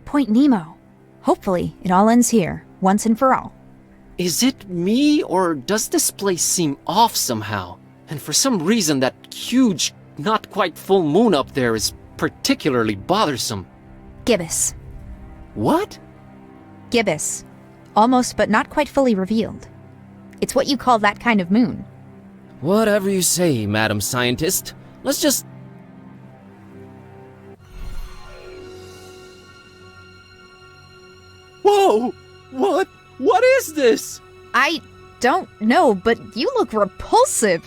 Point Nemo. Hopefully, it all ends here, once and for all. Is it me, or does this place seem off somehow? And for some reason, that huge, not quite full moon up there is particularly bothersome. Gibbous. What? Gibbous. Almost but not quite fully revealed. It's what you call that kind of moon. Whatever you say, Madam Scientist. Let's just... Whoa! What is this? I don't know, but you look repulsive.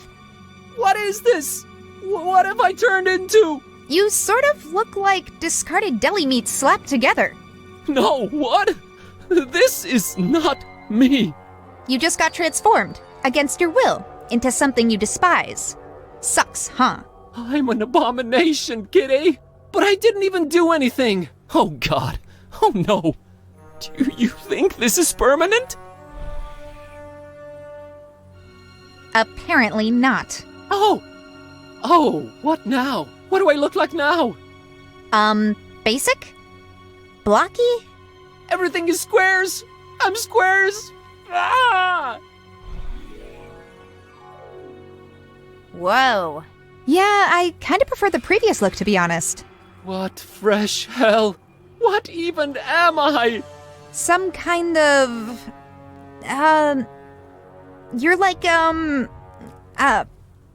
What is this? What have I turned into? You sort of look like discarded deli meat slapped together. No, what? This is not me. You just got transformed, against your will, into something you despise. Sucks, huh? I'm an abomination, Kitty. But I didn't even do anything. Oh, God. Oh, no. Do you think this is permanent? Apparently not. Oh, what now? What do I look like now? Basic? Blocky? Everything is squares. I'm squares. Ah! Whoa. Yeah, I kind of prefer the previous look, to be honest. What fresh hell? What even am I? Some kind of... You're like,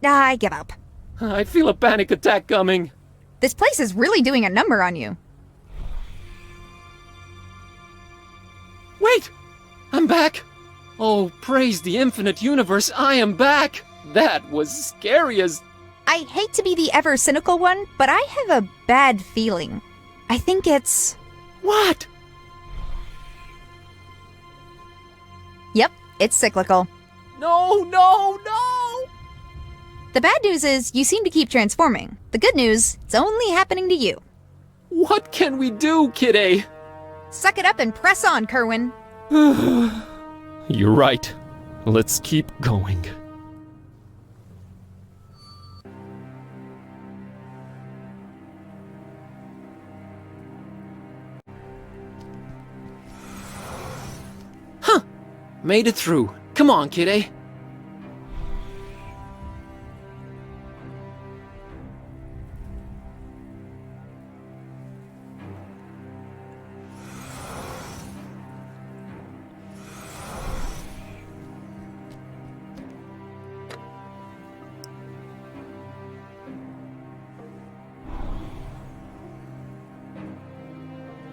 I give up. I feel a panic attack coming. This place is really doing a number on you. Wait! I'm back! Oh, praise the infinite universe, I am back! That was scary as... I hate to be the ever cynical one, but I have a bad feeling. I think it's... What? Yep, it's cyclical. No! The bad news is you seem to keep transforming. The good news, it's only happening to you. What can we do, Kitty? Suck it up and press on, Kerwin. You're right. Let's keep going. Huh! Made it through. Come on, Kitty.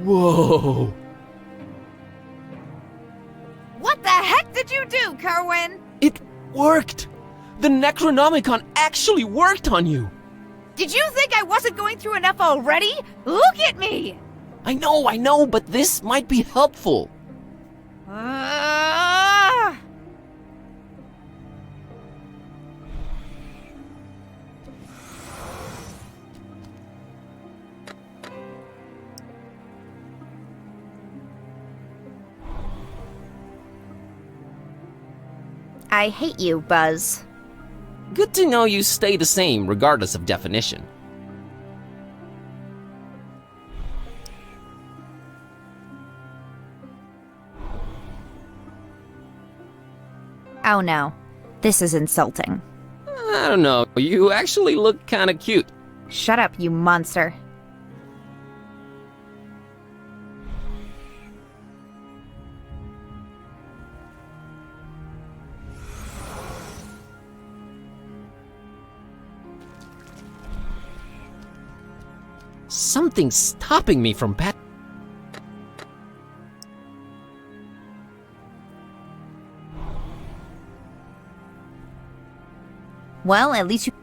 Whoa! What the heck did you do, Kerwin? It worked! The Necronomicon actually worked on you! Did you think I wasn't going through enough already? Look at me! I know, but this might be helpful. I hate you, Buzz. Good to know you stay the same regardless of definition. Oh no, this is insulting. I don't know, you actually look kinda cute. Shut up, you monster. Something's stopping me from pet. Well, at least you...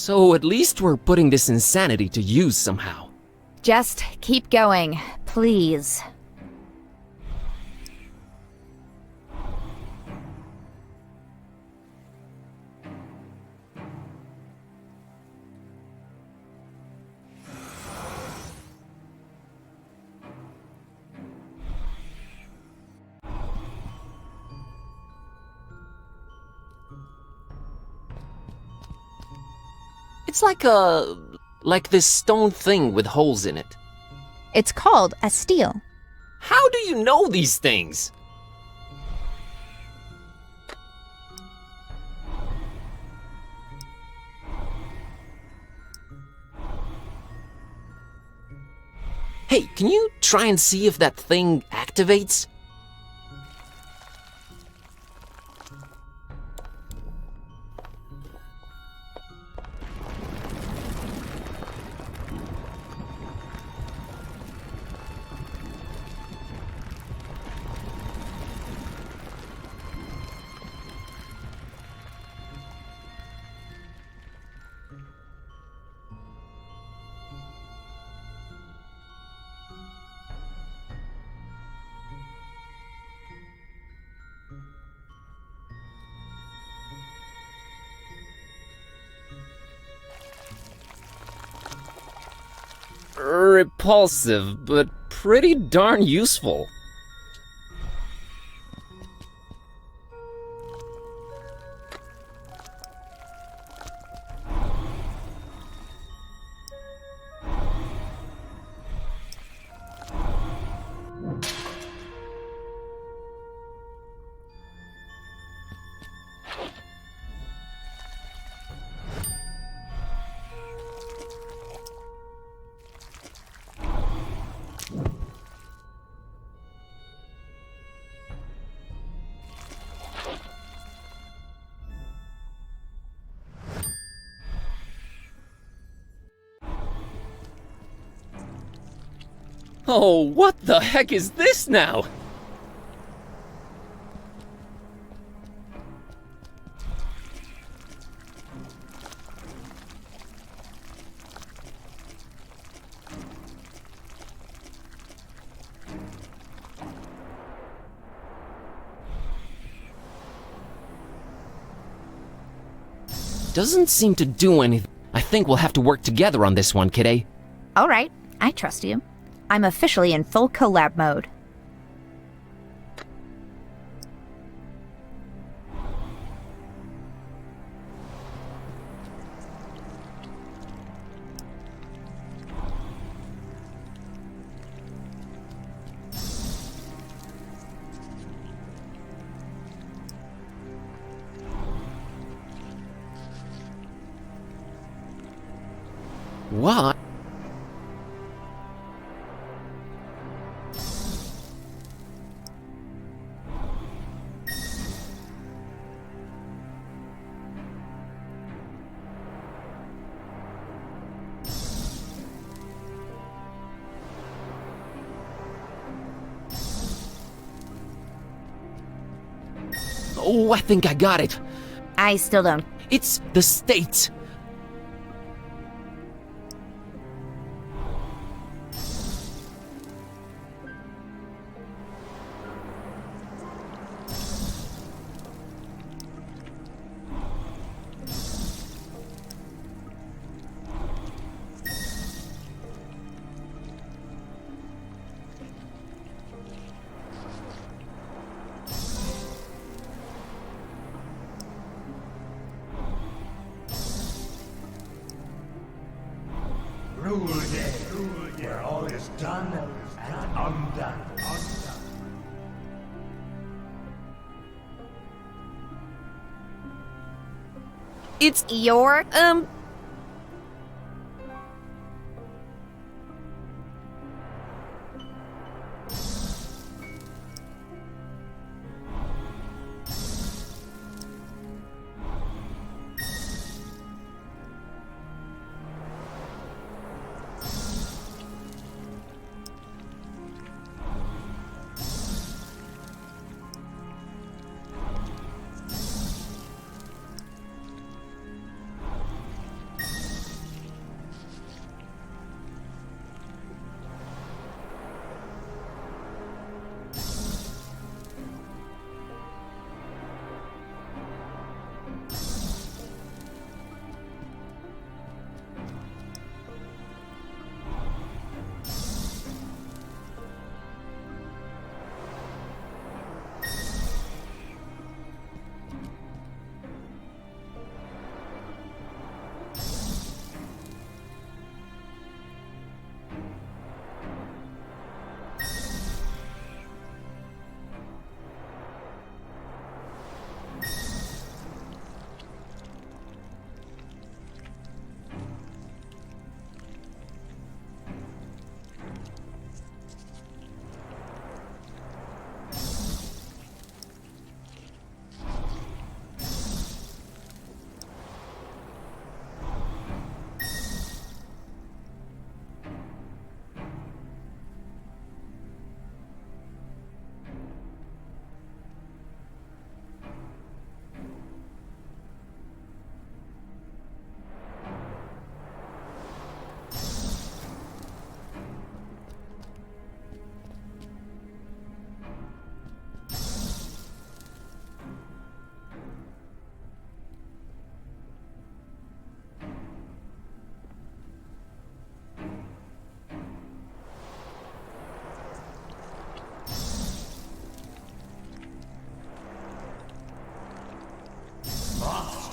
So at least we're putting this insanity to use somehow. Just keep going, please. It's like this stone thing with holes in it. It's called a stele. How do you know these things? Hey, can you try and see if that thing activates? Repulsive, but pretty darn useful. Oh, what the heck is this now? Doesn't seem to do anything. I think we'll have to work together on this one, kidday. All right, I trust you. I'm officially in full collab mode. What? Oh, I think I got it. I still don't. It's the States. Rule day, where all is done and undone. It's your,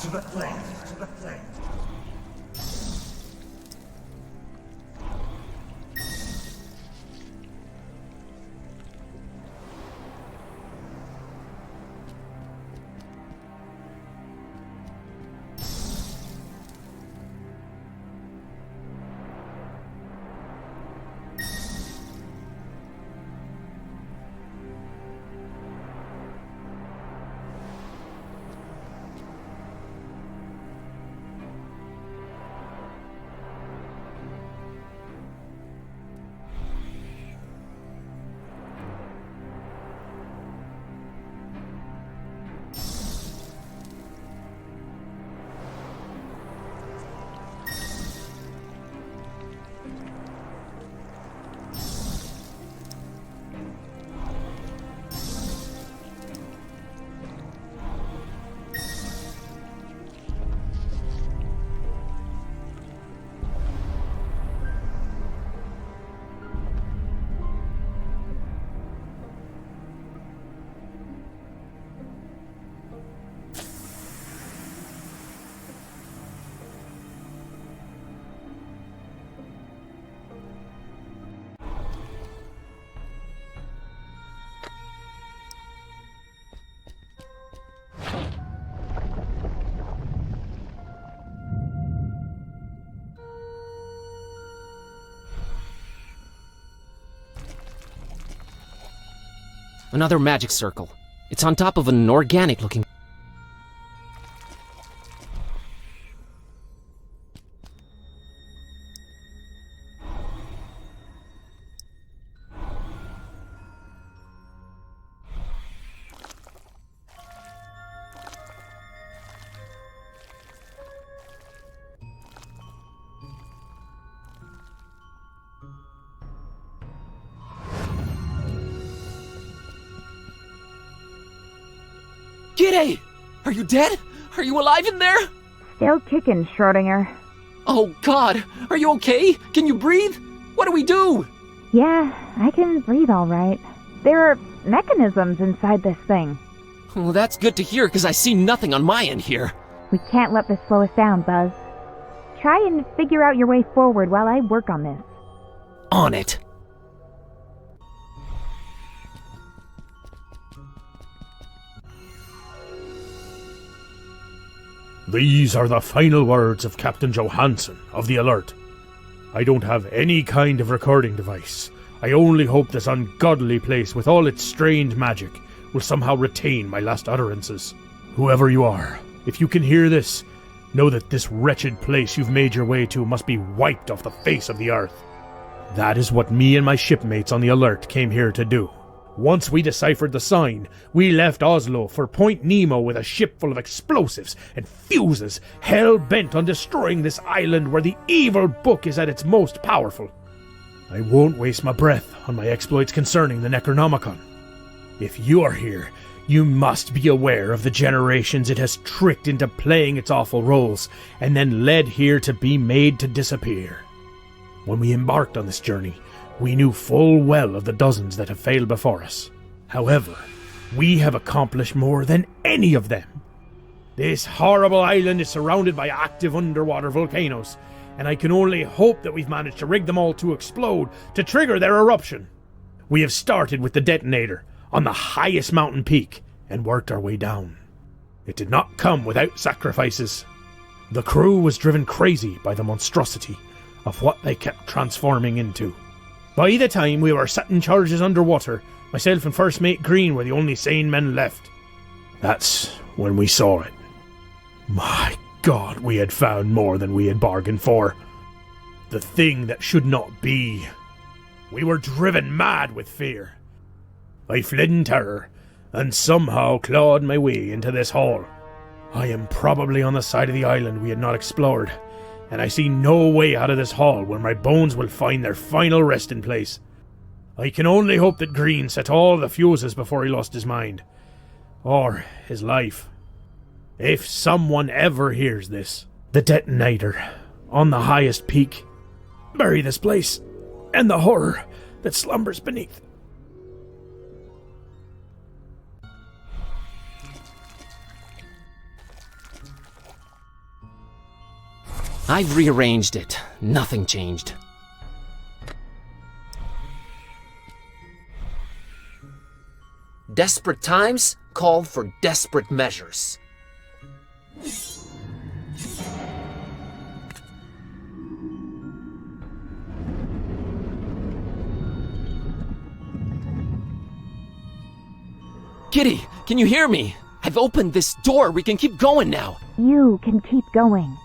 to the flame. Another magic circle. It's on top of an organic-looking... G'day! Are you dead? Are you alive in there? Still kicking, Schrodinger. Oh God! Are you okay? Can you breathe? What do we do? Yeah, I can breathe all right. There are mechanisms inside this thing. Well, that's good to hear, because I see nothing on my end here. We can't let this slow us down, Buzz. Try and figure out your way forward while I work on this. On it. These are the final words of Captain Johansson of the Alert. I don't have any kind of recording device. I only hope this ungodly place with all its strange magic will somehow retain my last utterances. Whoever you are, if you can hear this, know that this wretched place you've made your way to must be wiped off the face of the earth. That is what me and my shipmates on the Alert came here to do. Once we deciphered the sign, we left Oslo for Point Nemo with a ship full of explosives and fuses, hell-bent on destroying this island where the evil book is at its most powerful. I won't waste my breath on my exploits concerning the Necronomicon. If you are here, you must be aware of the generations it has tricked into playing its awful roles, and then led here to be made to disappear. When we embarked on this journey, we knew full well of the dozens that have failed before us. However, we have accomplished more than any of them. This horrible island is surrounded by active underwater volcanoes, and I can only hope that we've managed to rig them all to explode to trigger their eruption. We have started with the detonator on the highest mountain peak and worked our way down. It did not come without sacrifices. The crew was driven crazy by the monstrosity of what they kept transforming into. By the time we were setting charges underwater, myself and First Mate Green were the only sane men left. That's when we saw it. My God, we had found more than we had bargained for. The thing that should not be. We were driven mad with fear. I fled in terror, and somehow clawed my way into this hall. I am probably on the side of the island we had not explored, and I see no way out of this hall where my bones will find their final resting place. I can only hope that Green set all the fuses before he lost his mind. Or his life. If someone ever hears this, the detonator, on the highest peak, bury this place, and the horror that slumbers beneath. I've rearranged it. Nothing changed. Desperate times call for desperate measures. Kitty, can you hear me? I've opened this door. We can keep going now. You can keep going.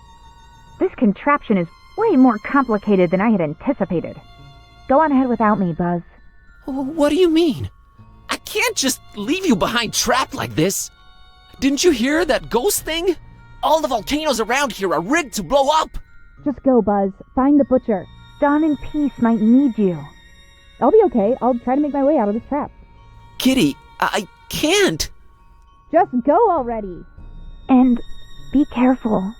This contraption is way more complicated than I had anticipated. Go on ahead without me, Buzz. What do you mean? I can't just leave you behind trapped like this. Didn't you hear that ghost thing? All the volcanoes around here are rigged to blow up. Just go, Buzz. Find the butcher. Dawn and Peace might need you. I'll be okay. I'll try to make my way out of this trap. Kitty, I can't. Just go already. And be careful,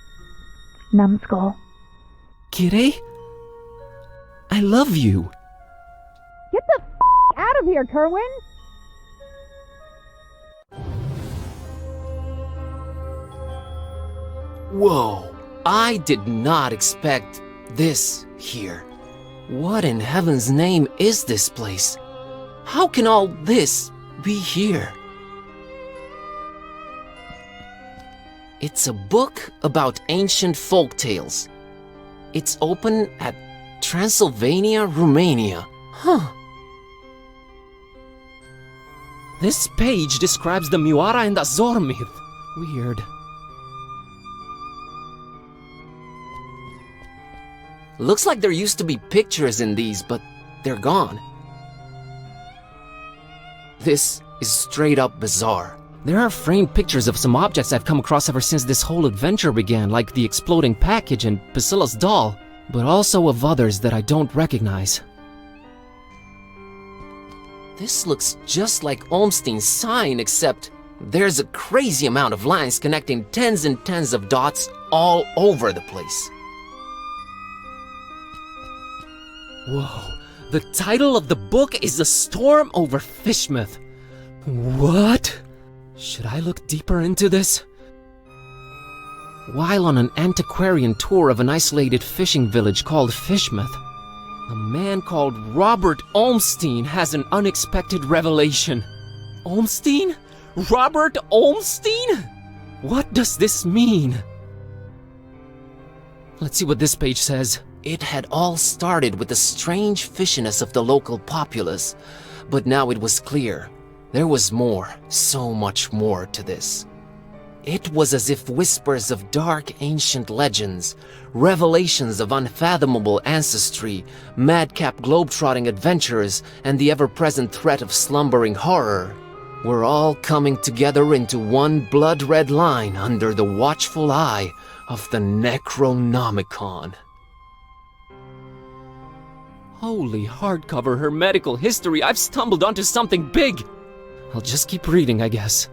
Numbskull. Kitty? I love you. Get the out of here, Kerwin! Whoa, I did not expect this here. What in heaven's name is this place? How can all this be here? It's a book about ancient folk tales. It's open at Transylvania, Romania. Huh. This page describes the Muara and Azor myth. Weird. Looks like there used to be pictures in these, but they're gone. This is straight up bizarre. There are framed pictures of some objects I've come across ever since this whole adventure began, like the exploding package and Priscilla's doll, but also of others that I don't recognize. This looks just like Olmstein's sign, except there's a crazy amount of lines connecting tens and tens of dots all over the place. Whoa, the title of the book is A Storm Over Fishmouth. What? Should I look deeper into this? While on an antiquarian tour of an isolated fishing village called Fishmouth, a man called Robert Olmstein has an unexpected revelation. Olmstein? Robert Olmstein? What does this mean? Let's see what this page says. It had all started with the strange fishiness of the local populace, but now it was clear. There was more, so much more to this. It was as if whispers of dark ancient legends, revelations of unfathomable ancestry, madcap globetrotting adventurers, and the ever-present threat of slumbering horror were all coming together into one blood-red line under the watchful eye of the Necronomicon. Holy hardcover hermetical history, I've stumbled onto something big! I'll just keep reading, I guess.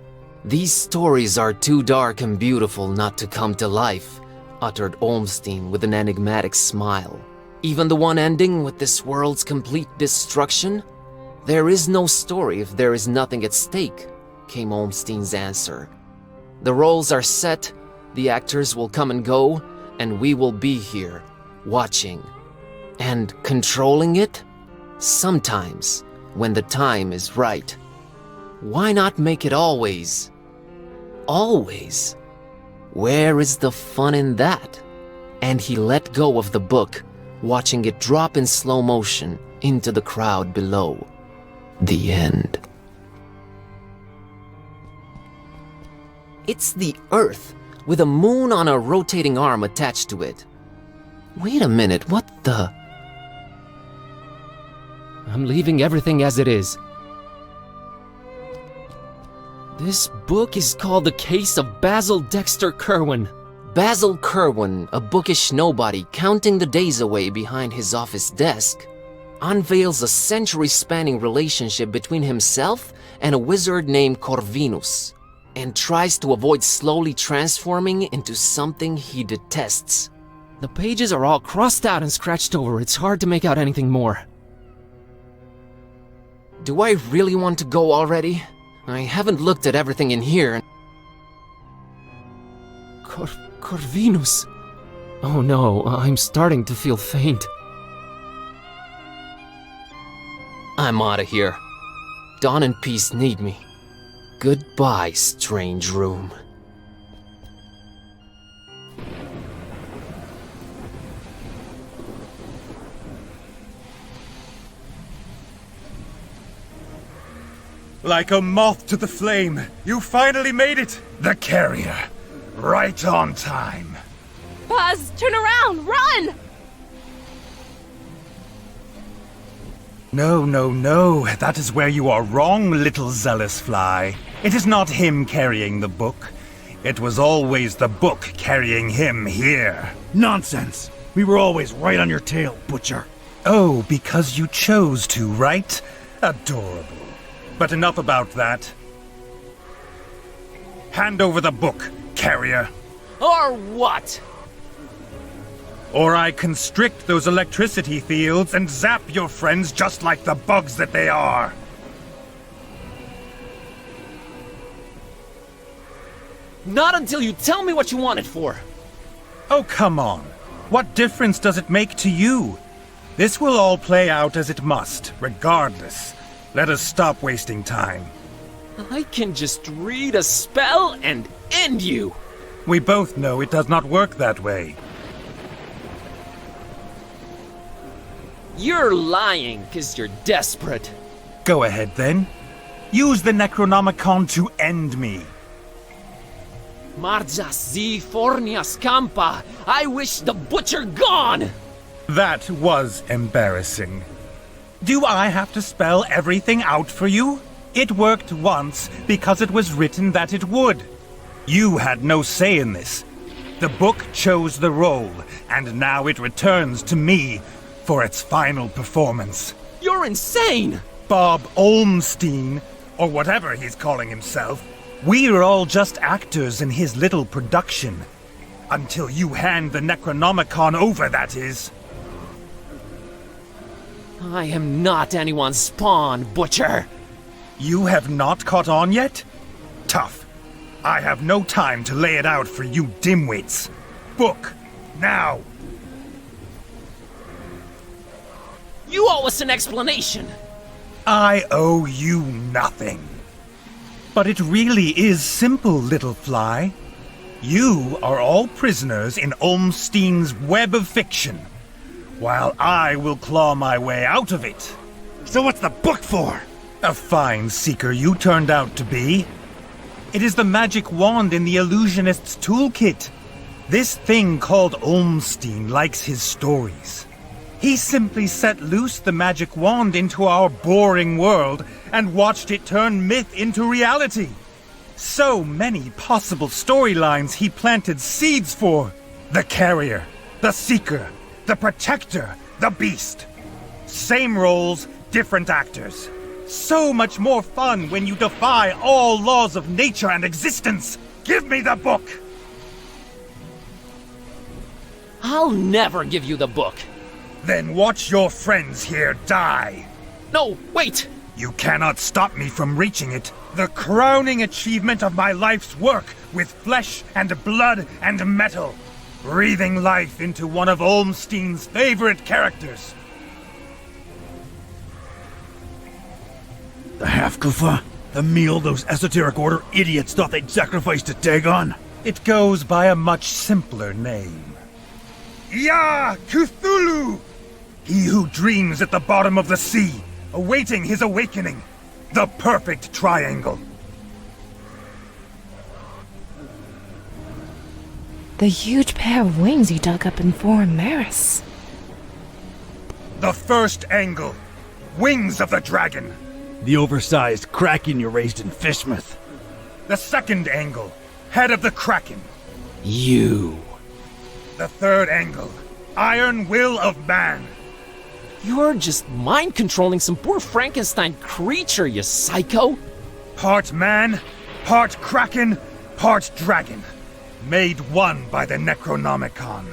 These stories are too dark and beautiful not to come to life, uttered Olmstein with an enigmatic smile. Even the one ending with this world's complete destruction? There is no story if there is nothing at stake, came Olmstein's answer. The roles are set, the actors will come and go, and we will be here, watching. And controlling it? Sometimes, when the time is right. Why not make it always? Always? Where is the fun in that? And he let go of the book, watching it drop in slow motion into the crowd below. The end. It's the Earth, with a moon on a rotating arm attached to it. Wait a minute, what the? I'm leaving everything as it is. This book is called The Case of Basil Dexter Kerwin. Basil Kerwin, a bookish nobody counting the days away behind his office desk, unveils a century-spanning relationship between himself and a wizard named Corvinus, and tries to avoid slowly transforming into something he detests. The pages are all crossed out and scratched over. It's hard to make out anything more. Do I really want to go already? I haven't looked at everything in here. Corvinus. Oh no, I'm starting to feel faint. I'm out of here. Dawn and Peace need me. Goodbye, strange room. Like a moth to the flame, you finally made it! The carrier. Right on time. Buzz, turn around! Run! No, no, no. That is where you are wrong, little zealous fly. It is not him carrying the book. It was always the book carrying him here. Nonsense! We were always right on your tail, Butcher. Oh, because you chose to, right? Adorable. But enough about that. Hand over the book, carrier. Or what? Or I constrict those electricity fields and zap your friends just like the bugs that they are. Not until you tell me what you want it for. Oh, come on. What difference does it make to you? This will all play out as it must, regardless. Let us stop wasting time. I can just read a spell and end you. We both know it does not work that way. You're lying because you're desperate. Go ahead, then. Use the Necronomicon to end me. Marjas zi fornias campa. I wish the butcher gone! That was embarrassing. Do I have to spell everything out for you? It worked once because it was written that it would. You had no say in this. The book chose the role, and now it returns to me for its final performance. You're insane! Bob Olmstein, or whatever he's calling himself, we're all just actors in his little production. Until you hand the Necronomicon over, that is. I am not anyone's spawn, Butcher. You have not caught on yet? Tough. I have no time to lay it out for you dimwits. Book, now! You owe us an explanation. I owe you nothing. But it really is simple, little fly. You are all prisoners in Olmstein's web of fiction, while I will claw my way out of it. So what's the book for? A fine seeker you turned out to be. It is the magic wand in the illusionist's toolkit. This thing called Olmstein likes his stories. He simply set loose the magic wand into our boring world and watched it turn myth into reality. So many possible storylines he planted seeds for. The carrier, the seeker, the protector, the beast. Same roles, different actors. So much more fun when you defy all laws of nature and existence. Give me the book! I'll never give you the book. Then watch your friends here die. No, wait! You cannot stop me from reaching it. The crowning achievement of my life's work with flesh and blood and metal. Breathing life into one of Olmstein's favorite characters. The half-goofa? The meal those esoteric order idiots thought they'd sacrifice to Dagon? It goes by a much simpler name. Ya Cthulhu! He who dreams at the bottom of the sea, awaiting his awakening. The perfect triangle. The huge pair of wings you dug up in Foreign Maris. The first angle. Wings of the dragon. The oversized kraken you raised in Fishmouth. The second angle. Head of the kraken. You. The third angle. Iron will of man. You're just mind-controlling some poor Frankenstein creature, you psycho! Part man, part kraken, part dragon. Made one by the Necronomicon.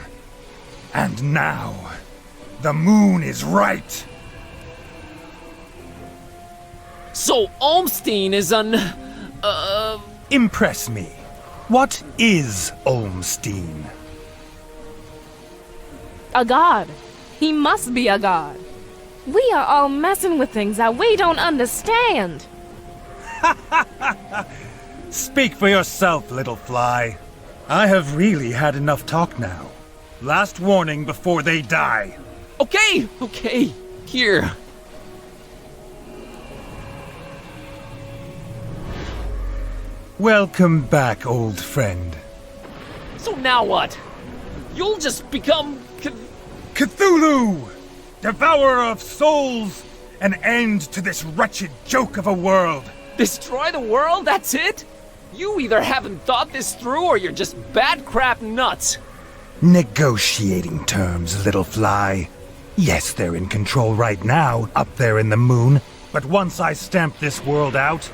And now, the moon is right. So Olmstein is an... Impress me. What is Olmstein? A god. He must be a god. We are all messing with things that we don't understand. Speak for yourself, little fly. I have really had enough talk now. Last warning before they die. Okay. Here. Welcome back, old friend. So now what? You'll just become... Cthulhu! Devourer of souls! An end to this wretched joke of a world! Destroy the world, that's it? You either haven't thought this through or you're just bad crap nuts. Negotiating terms, little fly. Yes, they're in control right now, up there in the moon. But once I stamp this world out,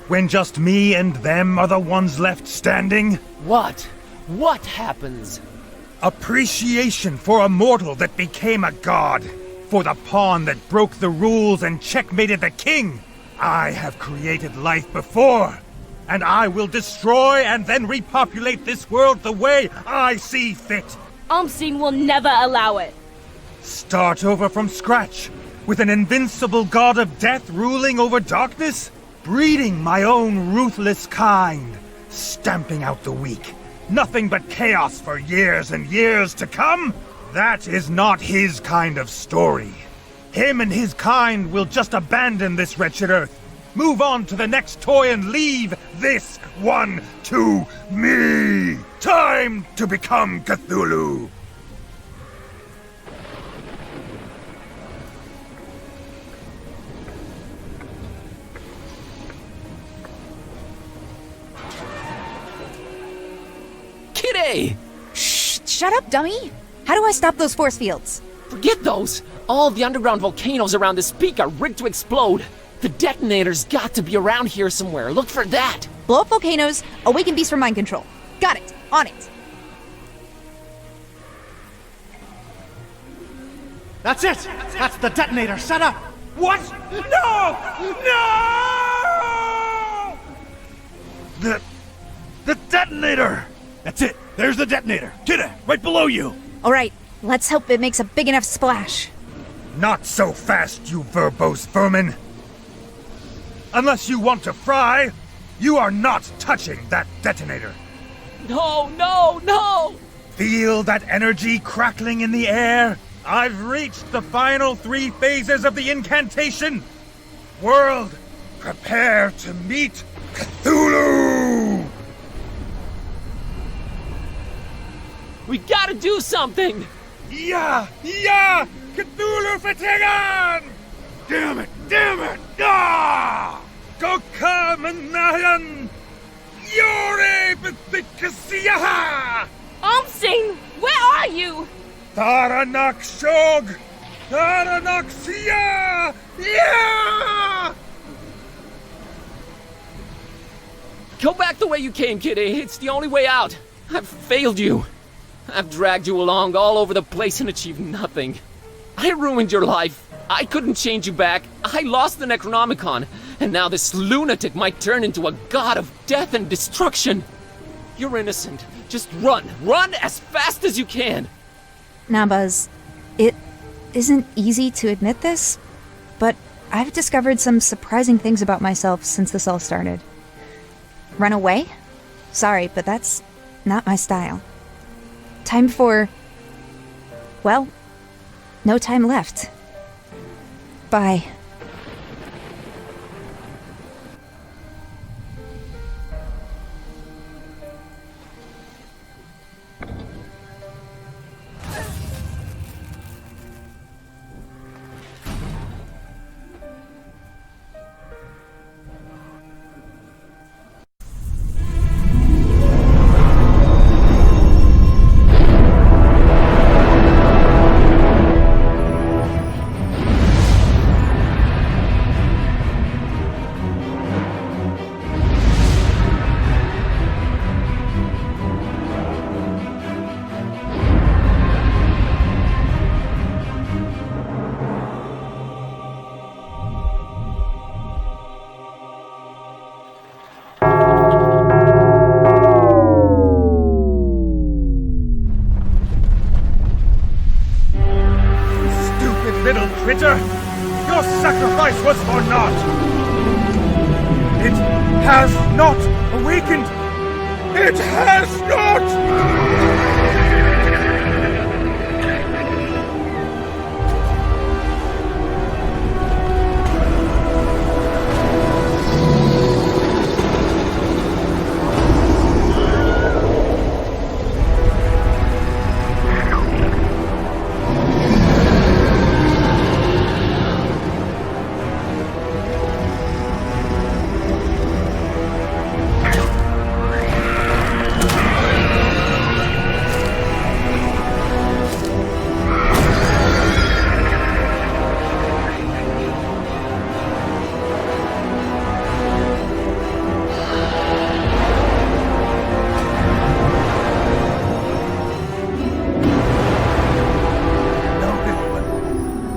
when just me and them are the ones left standing... What? What happens? Appreciation for a mortal that became a god. For the pawn that broke the rules and checkmated the king. I have created life before. And I will destroy and then repopulate this world the way I see fit. Umstein will never allow it. Start over from scratch, with an invincible god of death ruling over darkness? Breeding my own ruthless kind, stamping out the weak. Nothing but chaos for years and years to come? That is not his kind of story. Him and his kind will just abandon this wretched earth, move on to the next toy and leave this one to me. Time to become Cthulhu. Kitty! Shh! Shut up, dummy! How do I stop those force fields? Forget those! All the underground volcanoes around this peak are rigged to explode. The detonator's got to be around here somewhere. Look for that! Blow up volcanoes, awaken beasts from mind control. Got it! On it! That's it! That's the detonator! Set up! What? No! No! The detonator! That's it! There's the detonator! Kidda, right below you! Alright, let's hope it makes a big enough splash. Not so fast, you verbose vermin! Unless you want to fry, you are not touching that detonator! No! Feel that energy crackling in the air? I've reached the final 3 phases of the incantation! World, prepare to meet Cthulhu! We gotta do something! Yeah! Cthulhu Fatigan! Damn it! Ah! Gokamanayan! Yore Bithikasiyaha! Umstein, where are you? Taranak Shog! Taranak Siya! Yeah! Go back the way you came, Kitty. It's the only way out. I've failed you. I've dragged you along all over the place and achieved nothing. I ruined your life. I couldn't change you back. I lost the Necronomicon. And now this lunatic might turn into a god of death and destruction. You're innocent. Just run. Run as fast as you can. Now, Buzz, it isn't easy to admit this, but I've discovered some surprising things about myself since this all started. Run away? Sorry, but that's not my style. Time for... well, no time left. Bye. not! It has not awakened! It has not!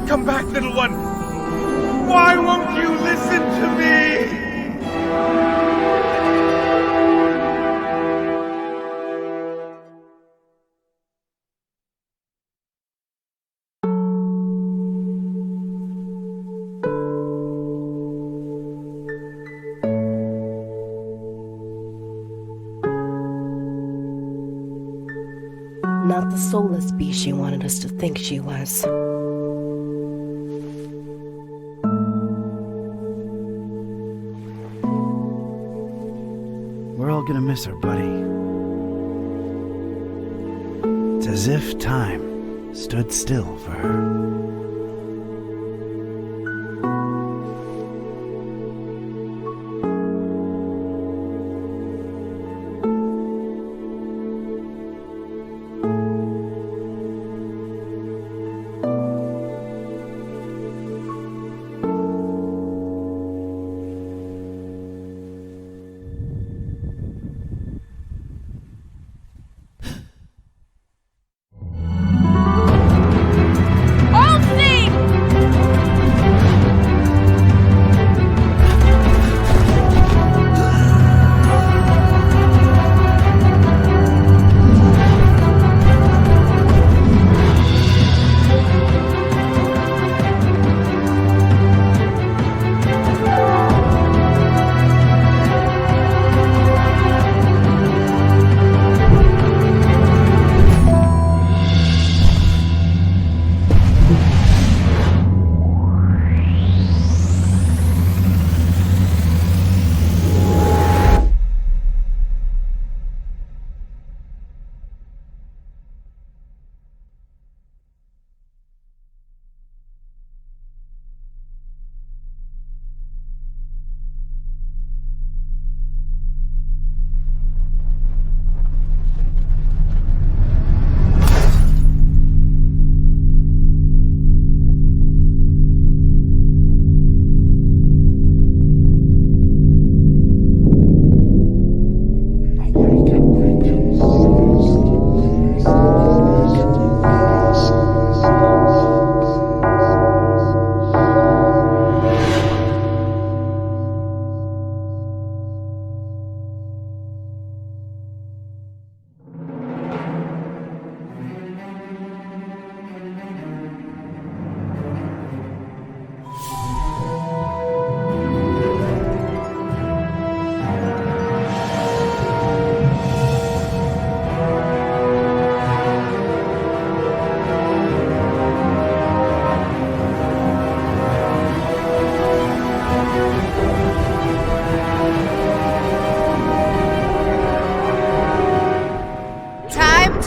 Come back, little one! Why won't you listen to me? Not the soulless beast she wanted us to think she was. We're all gonna miss her, buddy. It's as if time stood still for her.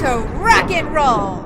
To rock and roll!